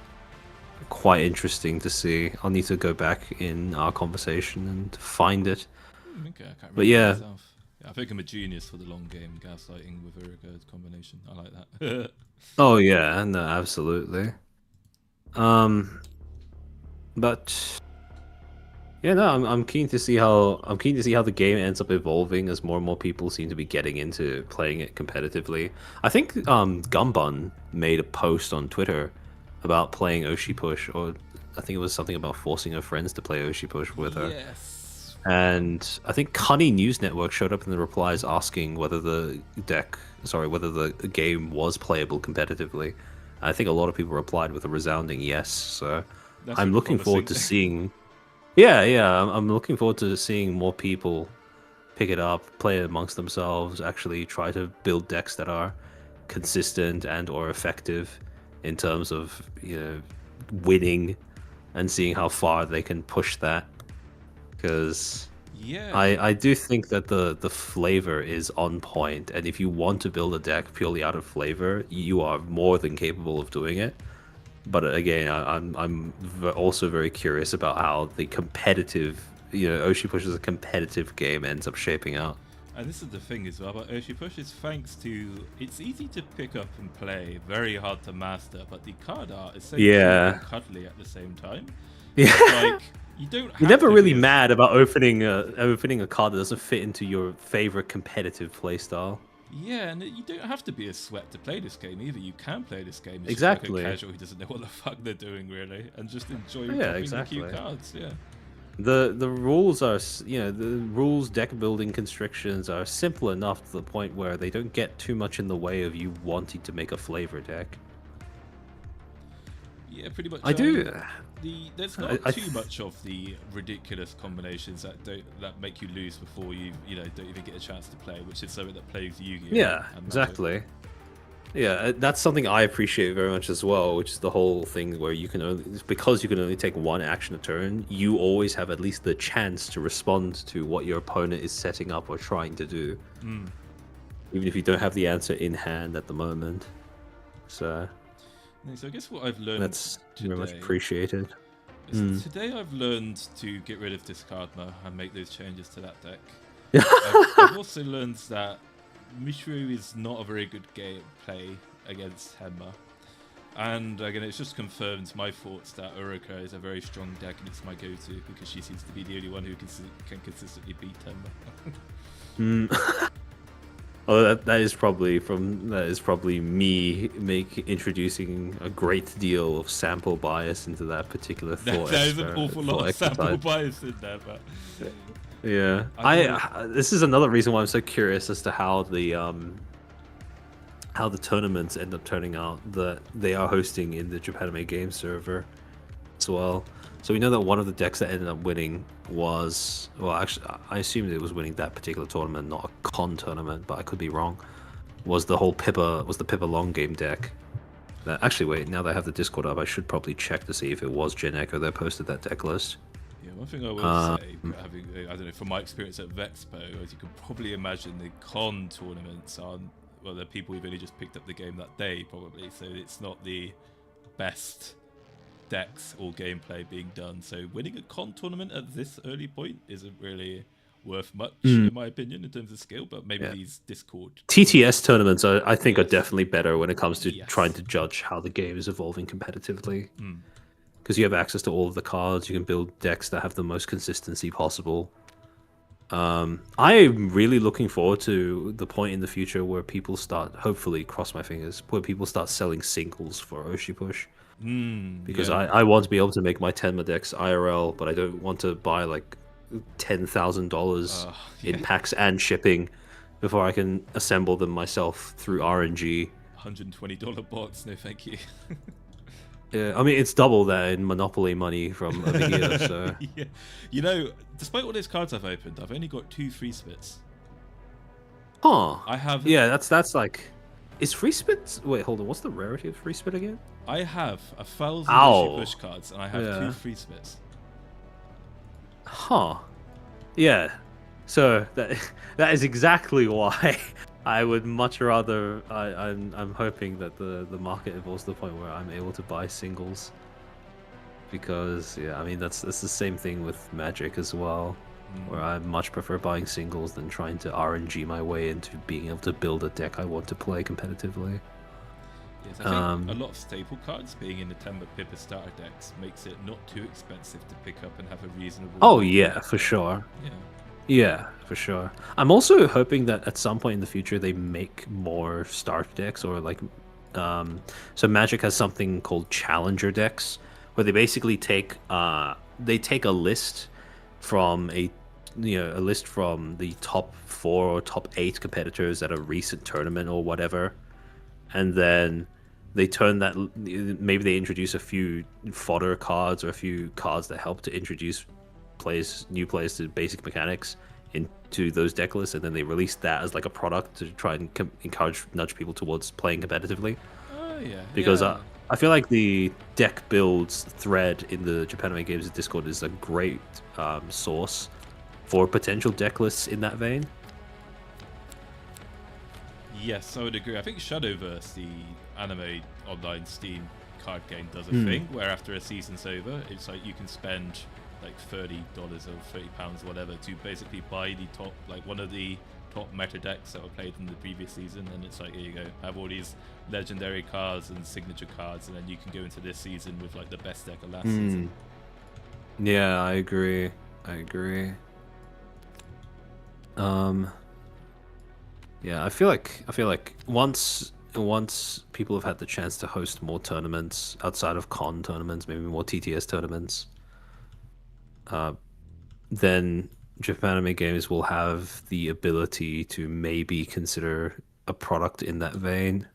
Speaker 1: quite interesting to see. I'll need to go back in our conversation and find it.
Speaker 2: Okay, I can't remember
Speaker 1: but yeah.
Speaker 2: myself. I think I'm a genius for the long game gaslighting with URUKA's combination. I like that.
Speaker 1: Oh yeah, no, absolutely. But yeah, no, I'm keen to see how the game ends up evolving as more and more people seem to be getting into playing it competitively. I think Gumbun made a post on Twitter about playing Oshi Push, or I think it was something about forcing her friends to play Oshi Push with her.
Speaker 2: Yes.
Speaker 1: And I think Cunny News Network showed up in the replies asking whether the game was playable competitively. I think a lot of people replied with a resounding yes. So I'm looking forward to seeing. Yeah, I'm looking forward to seeing more people pick it up, play it amongst themselves, actually try to build decks that are consistent and or effective in terms of winning, and seeing how far they can push that. Because I do think that the flavor is on point, and if you want to build a deck purely out of flavor, you are more than capable of doing it. But again, I'm also very curious about how the competitive, Oshi Push as a competitive game ends up shaping out.
Speaker 2: And this is the thing as well about Oshi Push, is thanks to it's easy to pick up and play, very hard to master, but the card art is so cute and cuddly at the same time.
Speaker 1: Yeah.
Speaker 2: Like, you're
Speaker 1: never really mad about opening a card that doesn't fit into your favorite competitive playstyle.
Speaker 2: Yeah, and you don't have to be a sweat to play this game either. You can play this game. It's
Speaker 1: exactly.
Speaker 2: Just like a casual who doesn't know what the fuck they're doing really, and just enjoy dropping the cute cards. Yeah.
Speaker 1: The rules are, the rules deck building constrictions are simple enough to the point where they don't get too much in the way of you wanting to make a flavor deck.
Speaker 2: Yeah, pretty much. There's not too much of the ridiculous combinations that make you lose before you don't even get a chance to play, which is something that plays Yu-Gi-Oh!
Speaker 1: Yeah, exactly. Yeah, that's something I appreciate very much as well, which is the whole thing where because you can only take one action a turn, you always have at least the chance to respond to what your opponent is setting up or trying to do. Even if you don't have the answer in hand at the moment. So
Speaker 2: I guess what I've learned
Speaker 1: that's very much appreciated.
Speaker 2: Today I've learned to get rid of Discardma and make those changes to that deck. I've also learned that Mishru is not a very good gameplay against Tenma. And again, it's just confirmed my thoughts that URUKA is a very strong deck and it's my go-to because she seems to be the only one who can consistently beat Tenma.
Speaker 1: Oh, that is probably me introducing a great deal of sample bias into that particular
Speaker 2: There is an awful lot
Speaker 1: thought
Speaker 2: of sample
Speaker 1: exercise.
Speaker 2: bias in there, but
Speaker 1: Yeah,
Speaker 2: I don't know.
Speaker 1: this is another reason why I'm so curious as to how the tournaments end up turning out that they are hosting in the Japanime game server as well. So we know that one of the decks that ended up winning was, well, actually, I assumed it was winning that particular tournament, not a con tournament, but I could be wrong. Was the Pippa long game deck? That actually, wait, now that I have the Discord up, I should probably check to see if it was Gen Echo that posted that deck list.
Speaker 2: Yeah, one thing I will say, having I don't know, from my experience at Vexpo, as you can probably imagine, the con tournaments are, well, the people who've only just picked up the game that day, probably, so it's not the best decks or gameplay being done. So winning a con tournament at this early point isn't really worth much, in my opinion, in terms of skill, but maybe these Discord
Speaker 1: TTS tournaments, I think, are
Speaker 2: Yes.
Speaker 1: definitely better when it comes to
Speaker 2: Yes.
Speaker 1: trying to judge how the game is evolving competitively. Because you have access to all of the cards, you can build decks that have the most consistency possible. I'm really looking forward to the point in the future where people start, hopefully, cross my fingers, where people start selling singles for Oshi Push. Because
Speaker 2: Yeah.
Speaker 1: I want to be able to make my Tenma decks IRL, but I don't want to buy like $10,000 in packs and shipping before I can assemble them myself through RNG.
Speaker 2: $120 bots, no thank you.
Speaker 1: Yeah, I mean it's double that in Monopoly money from over here. So
Speaker 2: Yeah. You know, despite all those cards I've opened, I've only got 2 free spits.
Speaker 1: huh?
Speaker 2: I have
Speaker 1: That's like, is free spit? Wait, hold on. What's the rarity of free spit again?
Speaker 2: I have 1,000
Speaker 1: Ow.
Speaker 2: Oshi push cards, and I have 2 free spits.
Speaker 1: Huh? Yeah. So that is exactly why I would much rather. I'm hoping that the market evolves to the point where I'm able to buy singles. Because yeah, I mean that's the same thing with Magic as well, where I much prefer buying singles than trying to RNG my way into being able to build a deck I want to play competitively.
Speaker 2: Yes, I think a lot of staple cards being in the Tenma Pippa starter decks makes it not too expensive to pick up and have a reasonable.
Speaker 1: Oh yeah, for sure.
Speaker 2: Yeah.
Speaker 1: Yeah, for sure. I'm also hoping that at some point in the future they make more starter decks or like so Magic has something called challenger decks where they basically take a list from a list from the top 4 or top 8 competitors at a recent tournament or whatever, and then they turn that, maybe they introduce a few fodder cards or a few cards that help to introduce new players to basic mechanics into those deck lists, and then they release that as like a product to try and nudge people towards playing competitively.
Speaker 2: Oh yeah.
Speaker 1: Because
Speaker 2: yeah.
Speaker 1: I feel like the deck builds thread in the Japanime Games Discord is a great source for potential deck lists in that vein.
Speaker 2: Yes, I would agree. I think Shadowverse, the anime online Steam card game, does a thing where after a season's over, it's like you can spend like $30 or £30, whatever, to basically buy the top, like one of the top meta decks that were played in the previous season, and it's like, here you go, have all these legendary cards and signature cards, and then you can go into this season with like the best deck of last season.
Speaker 1: Yeah, I agree. Yeah, I feel like once people have had the chance to host more tournaments outside of con tournaments, maybe more TTS tournaments, then Japanime Games will have the ability to maybe consider a product in that vein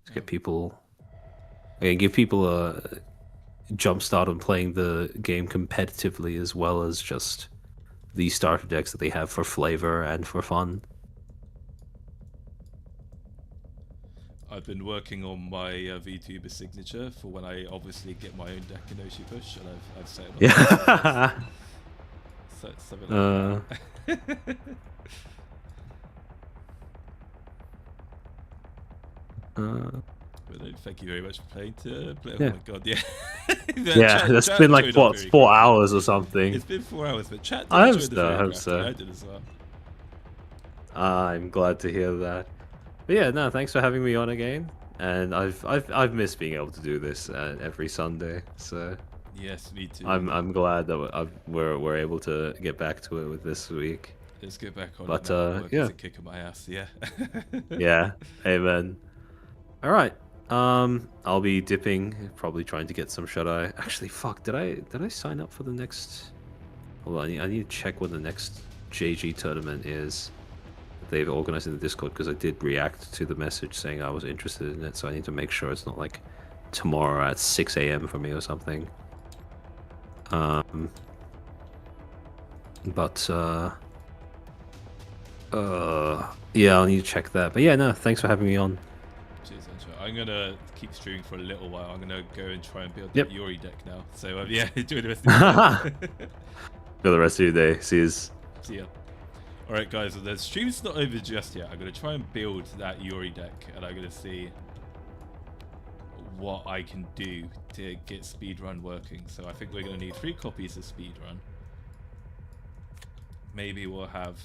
Speaker 1: to get people, and give people a jump start on playing the game competitively as well as just the starter decks that they have for flavor and for fun.
Speaker 2: I've been working on my VTuber signature for when I obviously get my own deck in Oshi Push, and I've set it up.
Speaker 1: Yeah.
Speaker 2: So, something like that. But no, thank you very much for playing. Oh
Speaker 1: Yeah.
Speaker 2: my god, yeah.
Speaker 1: Yeah, that's been like what, 4 hours or something.
Speaker 2: It's been 4 hours, but chat did
Speaker 1: I
Speaker 2: enjoy
Speaker 1: hope
Speaker 2: the
Speaker 1: so. I
Speaker 2: very
Speaker 1: hope
Speaker 2: graphic.
Speaker 1: so.
Speaker 2: I did as well.
Speaker 1: I'm glad to hear that. But yeah, no, thanks for having me on again. And I've missed being able to do this every Sunday. So
Speaker 2: Yes, me too.
Speaker 1: I'm glad that we're able to get back to it with this week.
Speaker 2: Let's get back on
Speaker 1: But
Speaker 2: it now. Work
Speaker 1: yeah,
Speaker 2: is a kick in my ass. Yeah.
Speaker 1: yeah, amen. All right. I'll be dipping, probably trying to get some shut eye. Actually, fuck, did I sign up for the next? Hold on, I need to check what the next JG tournament is that they've organized in the Discord, because I did react to the message saying I was interested in it, so I need to make sure it's not like tomorrow at 6 a.m. for me or something. But yeah, I'll need to check that. But yeah, no, thanks for having me on.
Speaker 2: Cheers, Andrew. I'm gonna keep streaming for a little while. I'm gonna go and try and build that Yuri deck now. So yeah, enjoy the rest of the day.
Speaker 1: For the rest of your day. See you.
Speaker 2: See ya. Alright guys, well, the stream's not over just yet. I'm gonna try and build that Yuri deck, and I'm gonna see what I can do to get speedrun working. So I think we're gonna need 3 copies of speedrun. Maybe we'll have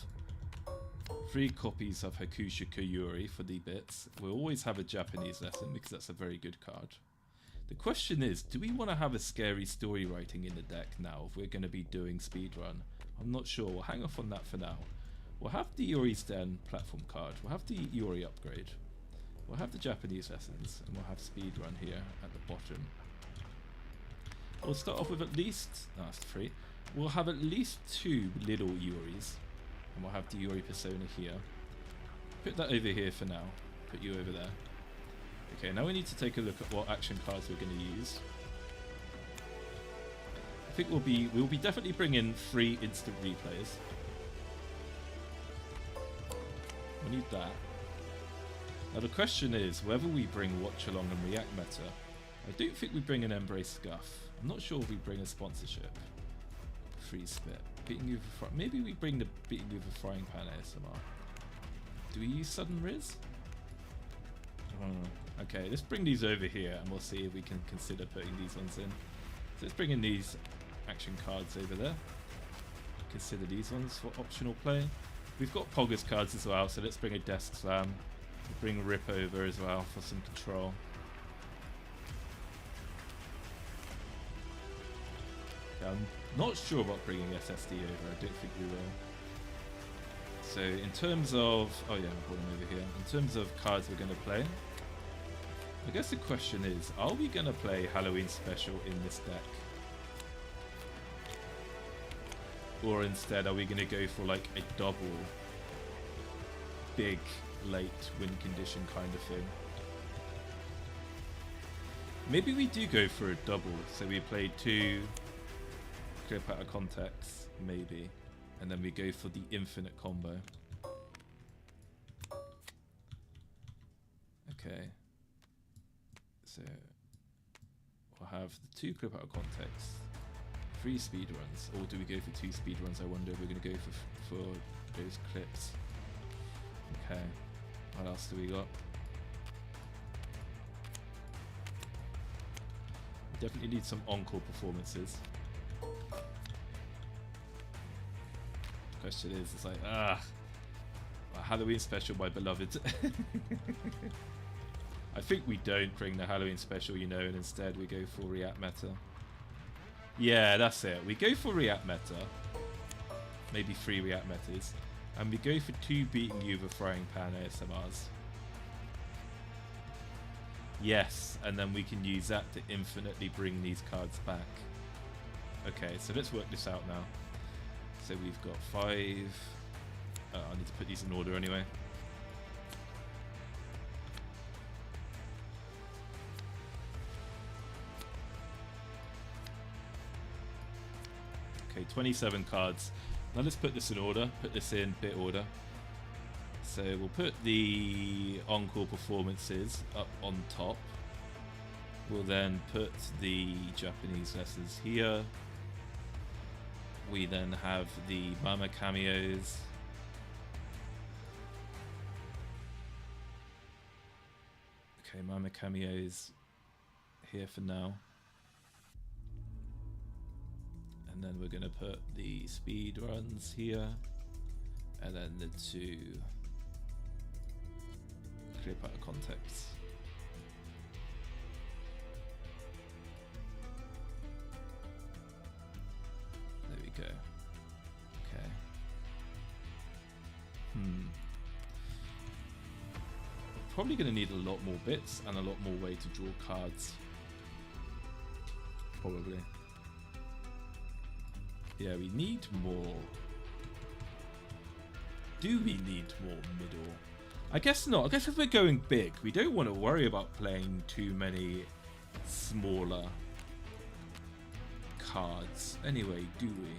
Speaker 2: 3 copies of Hakushika Yuri for the bits. We'll always have a Japanese lesson because that's a very good card. The question is, do we want to have a scary story writing in the deck now if we're going to be doing speedrun? I'm not sure. We'll hang off on that for now. We'll have the Yuri Sten platform card. We'll have the Yuri upgrade. We'll have the Japanese lessons. And we'll have speedrun here at the bottom. We'll start off with at least... No, that's 3. We'll have at least 2 little Yuris. And we'll have the Yuri Persona here. Put that over here for now. Put you over there. Okay, now we need to take a look at what action cards we're going to use. I think we'll be definitely bringing 3 instant replays. We need that. Now the question is whether we bring Watch Along and React Meta. I don't think we bring an Embrace Scuff. I'm not sure if we bring a sponsorship. Free spit. Beating you with a maybe we bring the beating you with a frying pan ASMR. Do we use sudden Riz? Okay, let's bring these over here and we'll see if we can consider putting these ones in. So let's bring in these action cards over there. Consider these ones for optional play. We've got Poggers cards as well, so let's bring a Desk Slam. We'll bring Rip over as well for some control. Okay, I'm not sure about bringing SSD over, I don't think we will. So in terms of, oh yeah, I've got them over here. In terms of cards we're going to play, I guess the question is, are we going to play Halloween Special in this deck? Or instead, are we going to go for like a double, big, late win condition kind of thing? Maybe we do go for a double, so we play 2 clip out of context, maybe, and then we go for the infinite combo. Okay. So we'll have the 2 clip out of context, 3 speed runs, or do we go for 2 speed runs? I wonder if we're going to go for those clips. Okay, what else do we got? We definitely need some encore performances. The question is, it's like, a Halloween Special, my beloved. I think we don't bring the Halloween Special, you know, and instead we go for React Meta. Yeah, that's it. We go for React Meta. Maybe 3 React Metas. And we go for 2 beating you with frying pan ASMRs. Yes, and then we can use that to infinitely bring these cards back. Okay, so let's work this out now. So we've got 5... I need to put these in order anyway. Okay, 27 cards. Now let's put this in order, put this in bit order. So we'll put the encore performances up on top. We'll then put the Japanese lessons here. We then have the Mama cameos. Okay, Mama cameos here for now. And then we're going to put the speed runs here, and then the 2 clip out of context. There we go. Okay. probably going to need a lot more bits and a lot more way to draw cards. Probably. Yeah, we need more. Do we need more middle? I guess not. I guess if we're going big, we don't want to worry about playing too many smaller cards. Anyway, do we?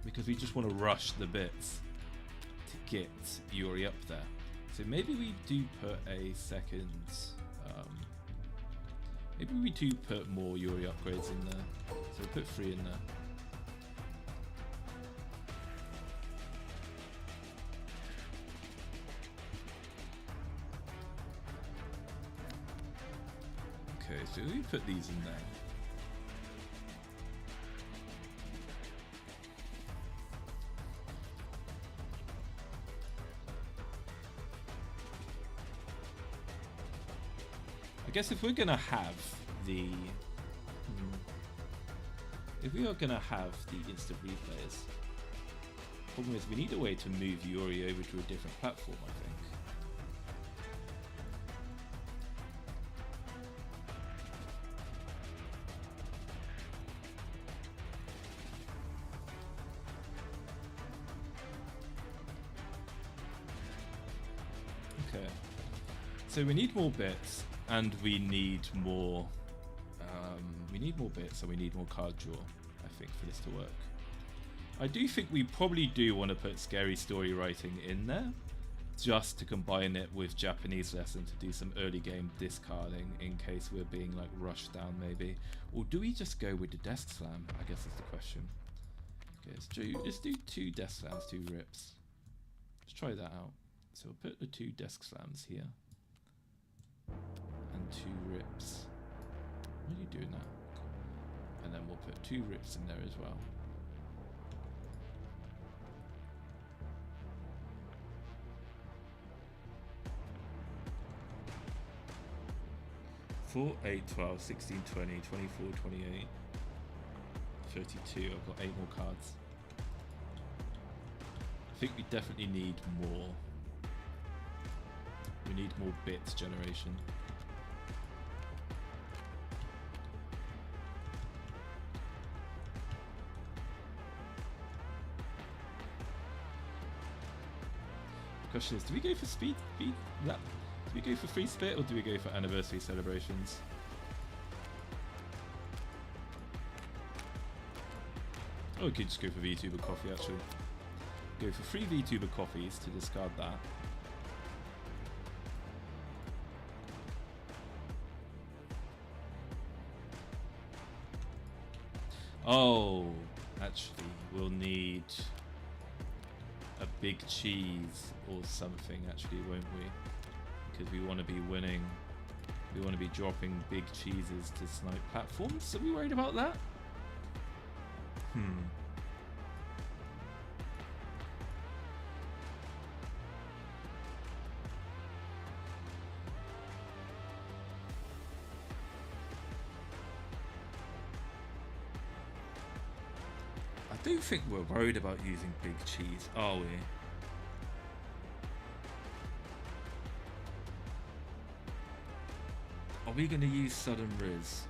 Speaker 2: Because we just want to rush the bits to get Yuri up there. So maybe we do put a second... maybe we do put more Yuri upgrades in there. So we'll put 3 in there. Okay, so we put these in there. I guess if we're gonna have the instant replays, problem is we need a way to move Yuri over to a different platform, I think. Okay, so we need more bits. And we need more bits, and we need more card draw, I think, for this to work. I do think we probably do want to put scary story writing in there, just to combine it with Japanese lesson to do some early game discarding in case we're being like rushed down maybe. Or do we just go with the desk slam? I guess that's the question. Okay, let's do 2 desk slams, 2 rips. Let's try that out. So we'll put the 2 desk slams here. And 2 rips. What are you doing now? And then we'll put 2 rips in there as well. Four, 8, 12, 16, 20, 24, 28, 32. I've got 8 more cards. I think we definitely need more. We need more bits generation. The question is, do we go for speed? Do we go for free split or do we go for anniversary celebrations? Oh, we could just go for Vtuber coffee actually. Go for free Vtuber coffees to discard that. Oh, actually, we'll need a big cheese or something, actually, won't we? Because we want to be winning. We want to be dropping big cheeses to snipe platforms. Are we worried about that? I don't think we're worried about using big cheese, are we? Are we going to use sudden Riz?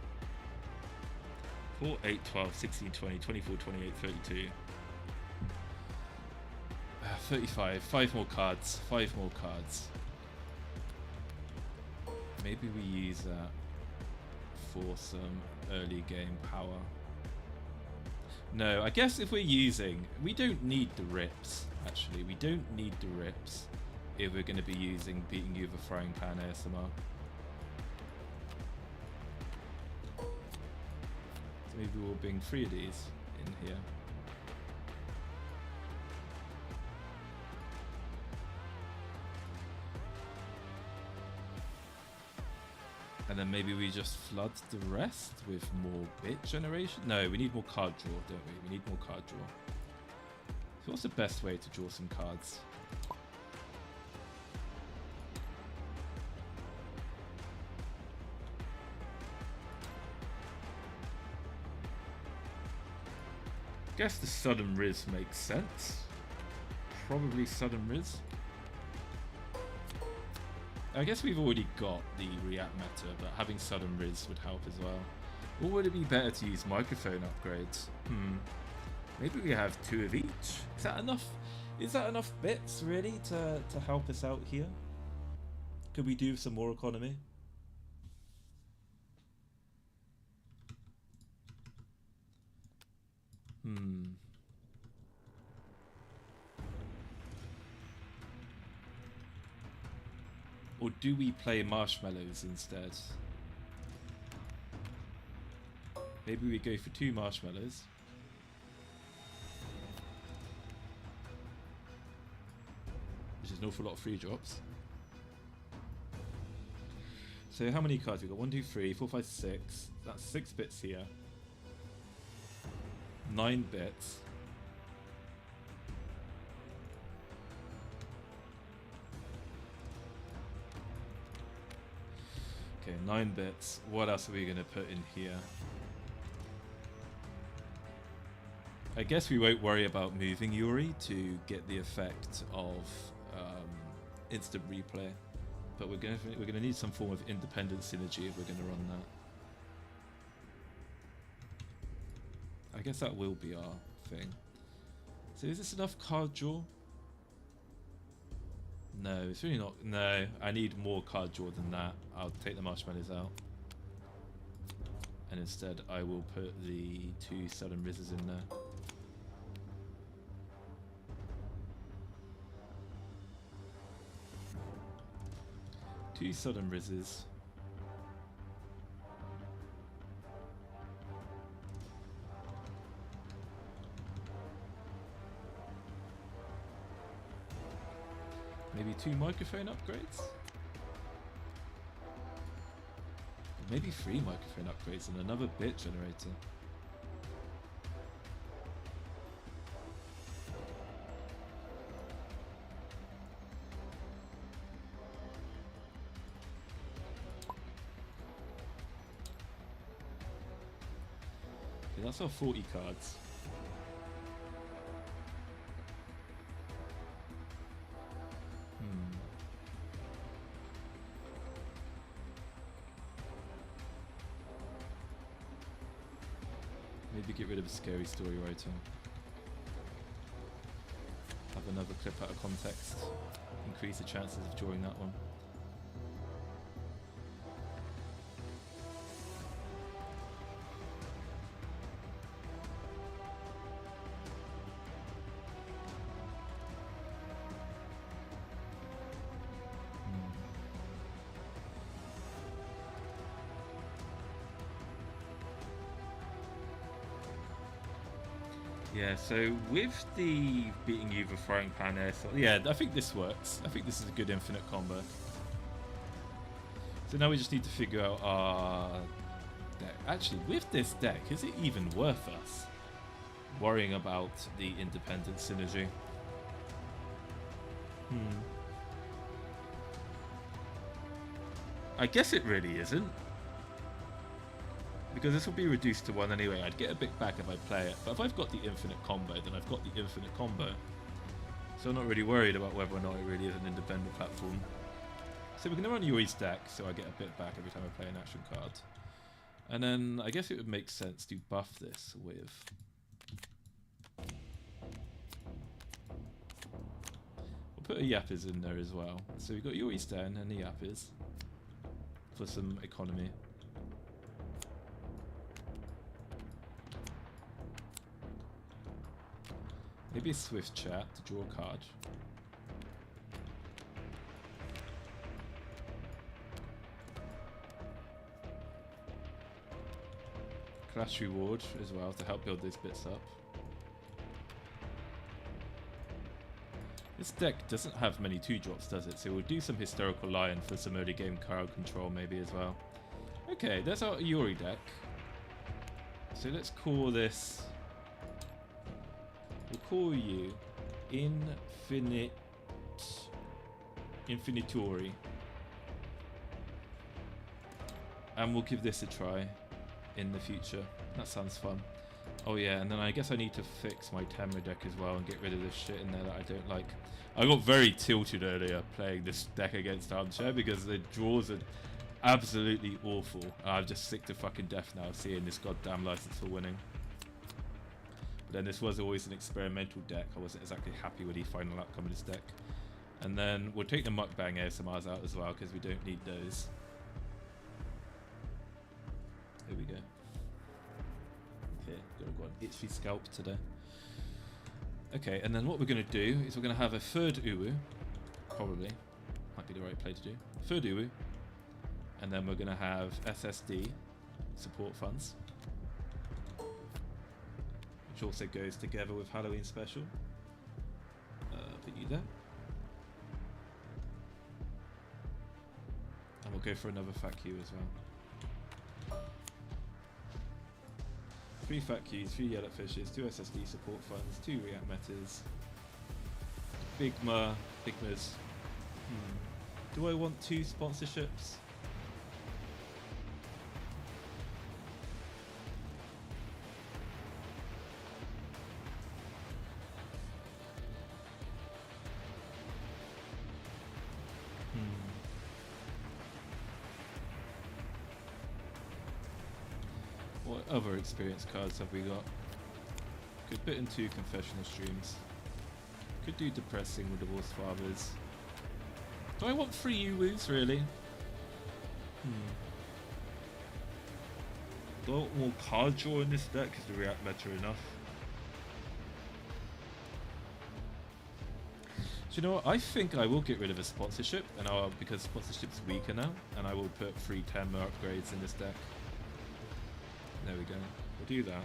Speaker 2: 4, 8, 12, 16, 20, 24, 28, 32. 35. 5 more cards. 5 more cards. Maybe we use that for some early game power. No, I guess if we're using... We don't need the rips, actually. We don't need the rips if we're going to be using beating you with a frying pan ASMR. So maybe we'll bring 3 of these in here. And then maybe we just flood the rest with more bit generation? No, we need more card draw, don't we? We need more card draw. So what's the best way to draw some cards? Guess the sudden Riz makes sense. Probably sudden Riz. I guess we've already got the React meta, but having sudden Riz would help as well. Or would it be better to use microphone upgrades? Maybe we have 2 of each. Is that enough? Is that enough bits really to help us out here? Could we do some more economy? Or do we play marshmallows instead? Maybe we go for 2 marshmallows. Which is an awful lot of free drops. So how many cards we got? 1, 2, 3, 4, 5, 6. That's 6 bits here. 9 bits. Okay, 9 bits. What else are we going to put in here? I guess we won't worry about moving Yuri to get the effect of instant replay, but we're gonna need some form of independent synergy if we're gonna run that. I guess that will be our thing. So is this enough card draw? No, it's really not. No, I need more card draw than that. I'll take the marshmallows out. And instead I will put the 2 sudden rizzes in there. Two sudden rizzes. Maybe 2 microphone upgrades? Maybe 3 microphone upgrades and another bit generator. Okay, that's our 40 cards. Maybe get rid of a scary story writer. Have another clip out of context. Increase the chances of drawing that one. Yeah, so with the beating you with a frying pan air, so yeah, I think this works. I think this is a good infinite combo. So now we just need to figure out our deck. Actually, with this deck, is it even worth us worrying about the independent synergy? I guess it really isn't. Because this will be reduced to 1 anyway. I'd get a bit back if I play it. But if I've got the infinite combo, then I've got the infinite combo. So I'm not really worried about whether or not it really is an independent platform. So we're going to run Yuri's deck, so I get a bit back every time I play an action card. And then I guess it would make sense to buff this with... We'll put a Yappies in there as well. So we've got Yuri's den and the Yappies for some economy. Maybe a swift chat to draw a card. Clash reward as well to help build those bits up. This deck doesn't have many 2-drops, does it? So we'll do some Historical Lion for some early game card control maybe as well. Okay, that's our Yuri deck. So let's call this... We'll call you Infinitori. And we'll give this a try in the future. That sounds fun. Oh yeah, and then I guess I need to fix my Tenma deck as well and get rid of this shit in there that I don't like. I got very tilted earlier playing this deck against Armchair because the draws are absolutely awful. And I'm just sick to fucking death now seeing this goddamn license for winning. But then this was always an experimental deck. I wasn't exactly happy with the final outcome of this deck. And then we'll take the mukbang ASMRs out as well because we don't need those. Here we go. Okay, got an itchy scalp today. Okay, and then what we're going to do is we're going to have a third Uwu. Probably. Might be the right play to do. Third Uwu. And then we're going to have SSD, support funds. Which also goes together with Halloween Special. Put you there. And we'll go for another fat Q as well. 3 fat Qs, 3 yellow fishes, 2 SSD support funds, 2 react metas, Bigmas. Do I want 2 sponsorships? What other experience cards have we got? Could put in 2 confessional streams. Could do depressing with divorced fathers. Do I want 3 Uwus, really? Do I want more card draw in this deck? Is the react meta enough? Do you know what? I think I will get rid of a sponsorship, and because sponsorship's weaker now, and I will put 3 Tenma upgrades in this deck. There we go. We'll do that.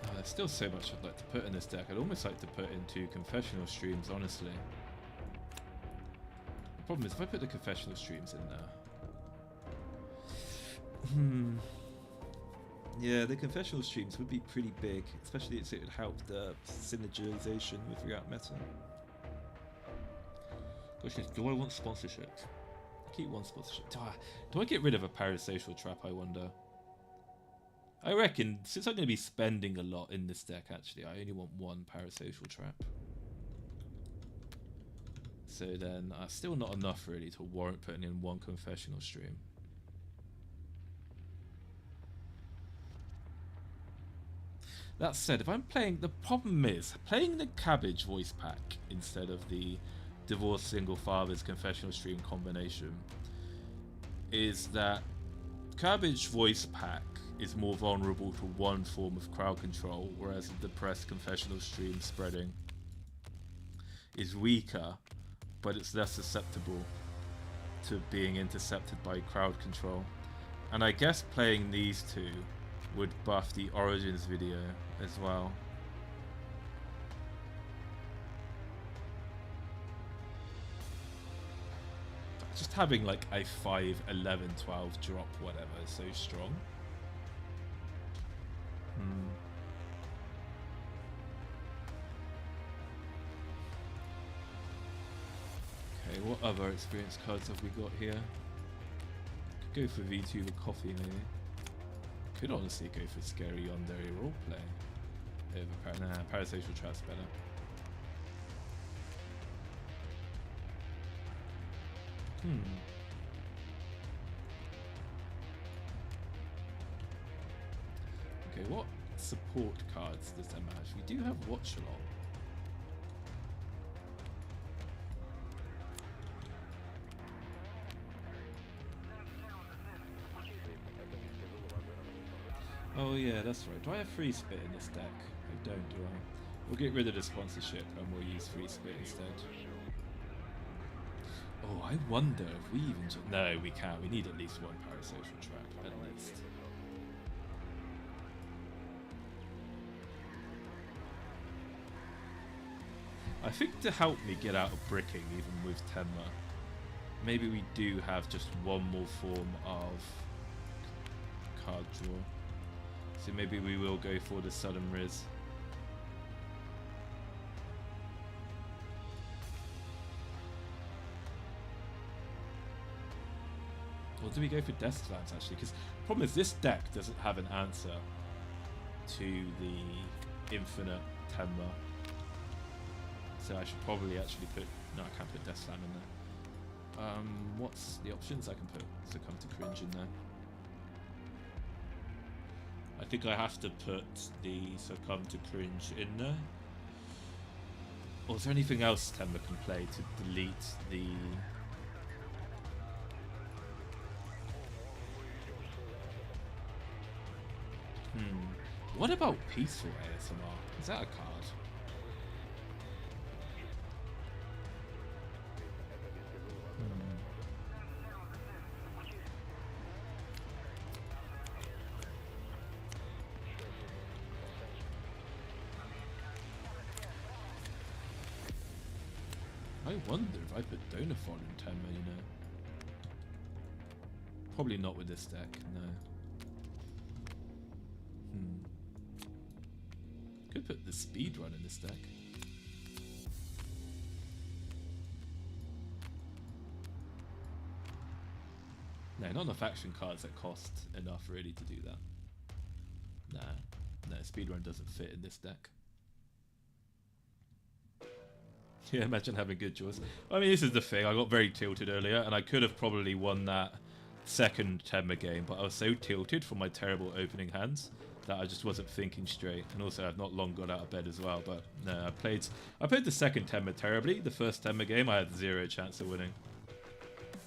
Speaker 2: Oh, there's still so much I'd like to put in this deck. I'd almost like to put into confessional streams, honestly. Problem is, if I put the confessional streams in there... Yeah, the confessional streams would be pretty big, especially if it would help the synergization with React Meta. Question is, do I want sponsorship? I keep one sponsorship. Do I get rid of a parasocial trap, I wonder? I reckon, since I'm going to be spending a lot in this deck, actually, I only want 1 parasocial trap. So then, still not enough really to warrant putting in 1 confessional stream. That said, if I'm playing, the problem is, playing the Cabbage voice pack instead of the Divorced Single Fathers confessional stream combination is that Cabbage voice pack is more vulnerable to 1 form of crowd control, whereas the depressed confessional stream spreading is weaker, but it's less susceptible to being intercepted by crowd control. And I guess playing these 2 would buff the Origins video as well. Just having like a 5, 11, 12 drop whatever is so strong. Okay, what other experience cards have we got here? Could go for Vtuber Coffee maybe. Could honestly go for Scary Yandere Roleplay. Nah, Parasocial Trap's better. Okay, what support cards does Tenma have? We do have Watch Along. Oh yeah, that's right. Do I have free spit in this deck? I don't, do I? We'll get rid of the sponsorship and we'll use free spit instead. Oh, I wonder if we even... No, we can't. We need at least 1 parasocial trap, at least. I think to help me get out of bricking, even with Tenma, maybe we do have just one more form of card draw. So maybe we will go for the sudden Riz. Or do we go for Desk Lands actually? Because the problem is this deck doesn't have an answer to the infinite Tenma. So I should probably actually put... No, I can't put Death Slam in there. What's the options I can put? Succumb to Cringe in there. I think I have to put the Succumb to Cringe in there. Or is there anything else Tenma can play to delete the... What about Peaceful ASMR? Is that a card? I wonder if I put Donathon in Tenma, you know. Probably not with this deck, no. Could put the speed run in this deck. No, not enough action cards that cost enough really to do that. No, speed run doesn't fit in this deck. Yeah, imagine having good draws. I mean, this is the thing. I got very tilted earlier, and I could have probably won that second Tenma game, but I was so tilted from my terrible opening hands that I just wasn't thinking straight. And also, I've not long got out of bed as well. But no, I played the second Tenma terribly. The first Tenma game, I had 0 chance of winning.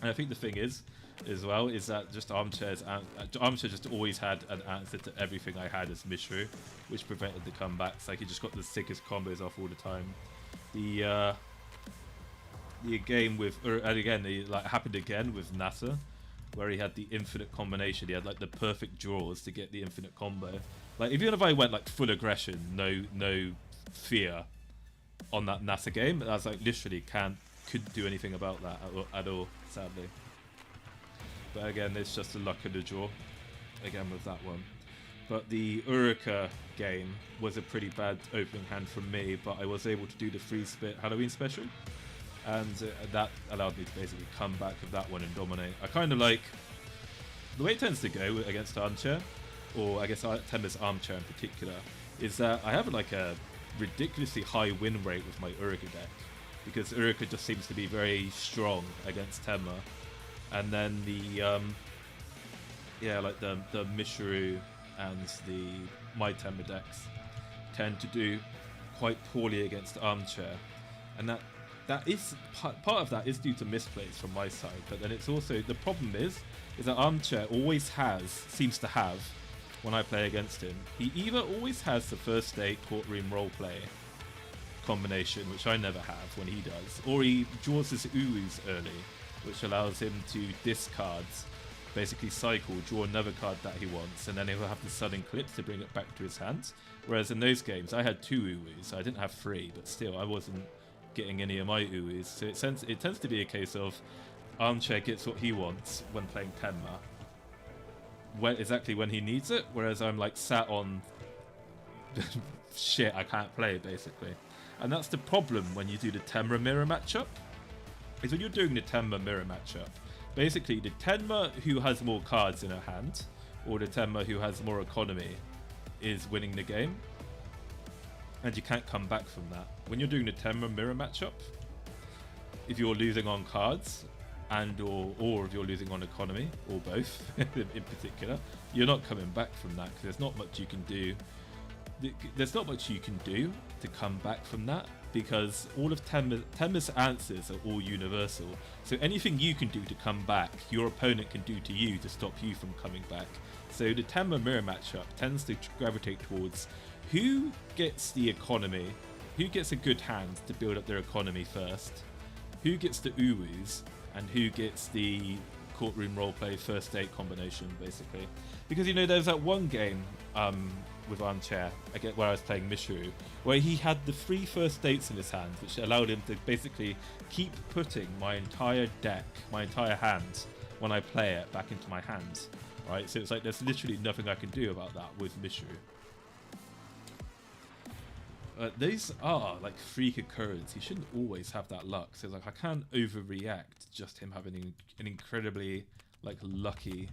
Speaker 2: And I think the thing is, as well, is that just Armchair just always had an answer to everything I had as Mishru, which prevented the comebacks. Like, he just got the sickest combos off all the time. The game with, and again, it happened again with NASA, where he had the infinite combination. He had like the perfect draws to get the infinite combo. Like, even if I went like full aggression, no fear on that NASA game, I was like literally couldn't do anything about that at all, sadly. But again, it's just the luck of the draw. Again with that one. But the URUKA game was a pretty bad opening hand from me, but I was able to do the free spit Halloween special. And that allowed me to basically come back with that one and dominate. I kind of like... The way it tends to go against Armchair, or I guess Tenma's Armchair in particular, is that I have like a ridiculously high win rate with my URUKA deck. Because URUKA just seems to be very strong against Tenma. And then the... yeah, like the Mishru and the My Tenma decks tend to do quite poorly against Armchair. And that is part of that is due to misplays from my side, but then it's also the problem is that Armchair always seems to have when I play against him, he either always has the first state courtroom roleplay combination, which I never have when he does, or he draws his Uwus early, which allows him to discard, basically cycle, draw another card that he wants, and then he'll have the sudden clips to bring it back to his hands. Whereas in those games I had 2 Uwus, I didn't have 3, but still I wasn't getting any of my Uwus, so it tends to be a case of Armchair gets what he wants when playing Tenma, exactly when he needs it, whereas I'm like sat on shit I can't play basically. And that's the problem when you do the Tenma mirror matchup, is when you're doing the Tenma mirror matchup, basically the Tenma who has more cards in her hand, or the Tenma who has more economy, is winning the game. And you can't come back from that. When you're doing the Tenma mirror matchup, if you're losing on cards, and or if you're losing on economy, or both in particular, you're not coming back from that, because there's not much you can do. There's not much you can do to come back from that, because all of Tenma's answers are all universal. So anything you can do to come back, your opponent can do to you to stop you from coming back. So the Tenma mirror matchup tends to gravitate towards who gets the economy, who gets a good hand to build up their economy first, who gets the Uwus, and who gets the courtroom roleplay first date combination, basically. Because, you know, there's that one game with Armchair, again, where I was playing Mishuru, where he had the 3 first states in his hand, which allowed him to basically keep putting my entire deck, my entire hand, when I play it, back into my hands. Right? So it's like there's literally nothing I can do about that with Mishuru. These are like freak occurrence. He shouldn't always have that luck. So like I can't overreact just him having an incredibly like lucky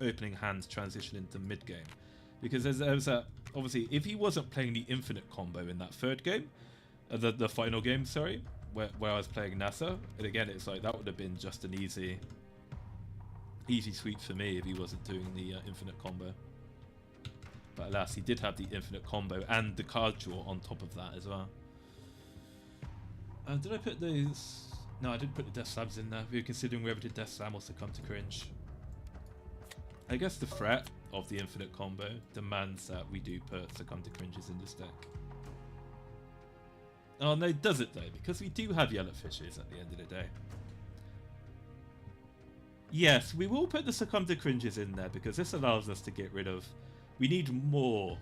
Speaker 2: opening hand transition into mid game, because there's a obviously if he wasn't playing the infinite combo in that third game, the final game, sorry, where I was playing NASA, and again it's like that would have been just an easy sweep for me if he wasn't doing the infinite combo. But alas, he did have the infinite combo and the card draw on top of that as well. Did I put those? No, I didn't put the Death Slabs in there. We were considering whether the Death Slam or Succumb to Cringe. I guess the threat of the infinite combo demands that we do put Succumb to Cringes in this deck. Oh no, does it though? Because we do have Yellow Fishes at the end of the day. Yes, we will put the Succumb to Cringes in there because this allows us to get rid of... We need more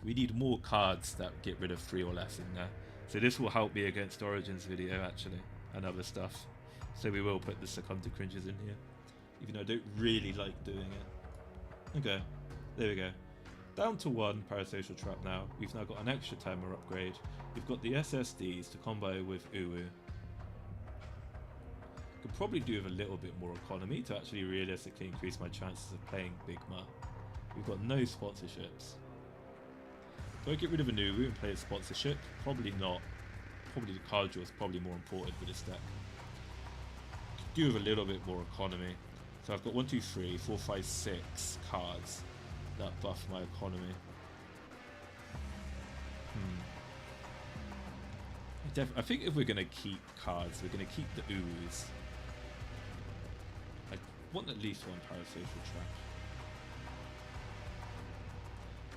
Speaker 2: cards that get rid of 3 or less in there. So this will help me against Origins video actually, and other stuff. So we will put the Succumb to Cringes in here, even though I don't really like doing it. Okay, there we go. Down to 1 Parasocial Trap now. We've now got an extra Tenma upgrade. We've got the SSDs to combo with Uru. Could probably do with a little bit more economy to actually realistically increase my chances of playing Big Ma. We've got no sponsorships. Do I get rid of an Uru and play a sponsorship? Probably not. Probably the card draw is probably more important for this deck. Could do with a little bit more economy. So I've got 1, 2, 3, 4, 5, 6 cards that buff my economy. I think if we're going to keep cards, we're going to keep the Urus. I want at least 1 Parasocial Trap.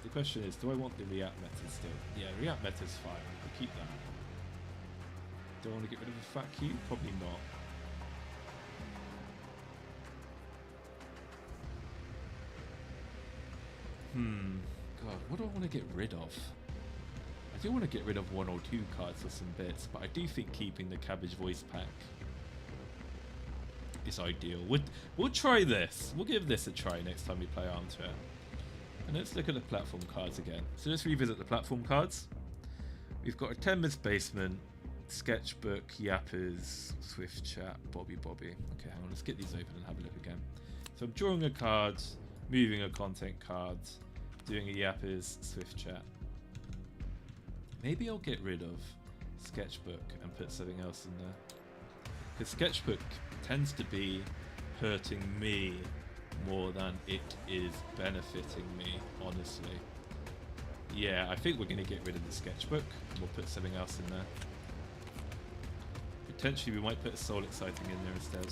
Speaker 2: The question is, do I want the React method still? Yeah, React method's fine. We'll keep that. Do I want to get rid of the Fat Cube? Probably not. God, what do I want to get rid of? I do want to get rid of 1 or 2 cards or some bits, but I do think keeping the Cabbage Voice Pack is ideal. We'll try this. We'll give this a try next time we play Armchair. And let's look at the platform cards again. So let's revisit the platform cards. We've got a Tenma's Basement, Sketchbook, Yappers, Swift Chat, Bobby. Okay, hang on, let's get these open and have a look again. So I'm drawing a card, moving a content card, doing a Yappers, Swift Chat. Maybe I'll get rid of Sketchbook and put something else in there. Because Sketchbook tends to be hurting me more than it is benefiting me, honestly. Yeah, I think we're going to get rid of the Sketchbook and we'll put something else in there. Potentially we might put a Soul Exciting in there instead.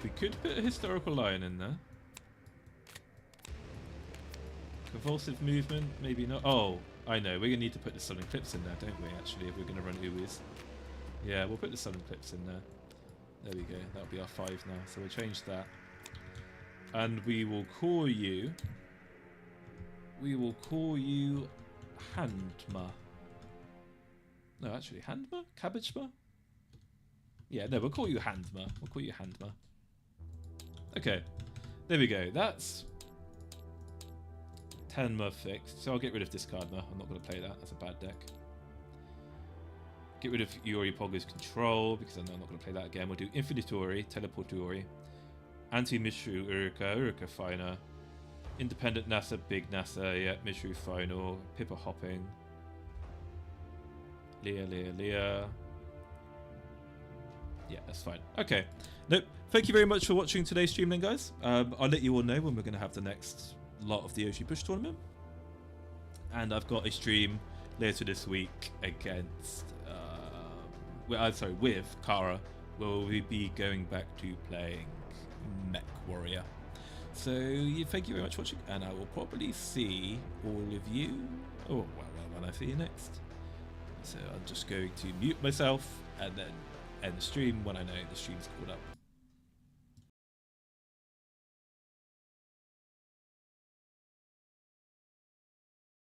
Speaker 2: We could put a Historical Lion in there. Convulsive Movement, maybe not. Oh, I know, we're going to need to put the Southern Clips in there, don't we, actually, if we're going to run Uwis. Yeah, we'll put the Southern Clips in there. There we go, that'll be our 5 now, so we'll change that. And we will call you... Handma. No, actually, Handma? Cabbagema? Yeah, no, we'll call you Handma. We'll call you Handma. Okay, there we go. That's Tenma fixed. So I'll get rid of Discardma. I'm not going to play that. That's a bad deck. Get rid of Yori Pogo's Control, because I know I'm not going to play that again. We'll do Infinitori, Teleportori, Anti-Mishru, Uruka Finer, Independent NASA, Big NASA, yeah, Mishru Final, Pippa Hopping, Leah. Yeah, that's fine. Okay. Nope. Thank you very much for watching today's stream then, guys. I'll let you all know when we're going to have the next lot of the Oshi Push tournament. And I've got a stream later this week against... with Kara, where we'll be going back to playing Mech Warrior. So, thank you very much for watching, and I will probably see all of you... Oh, well, when I see you next. So I'm just going to mute myself, and then end the stream when I know the stream's caught up.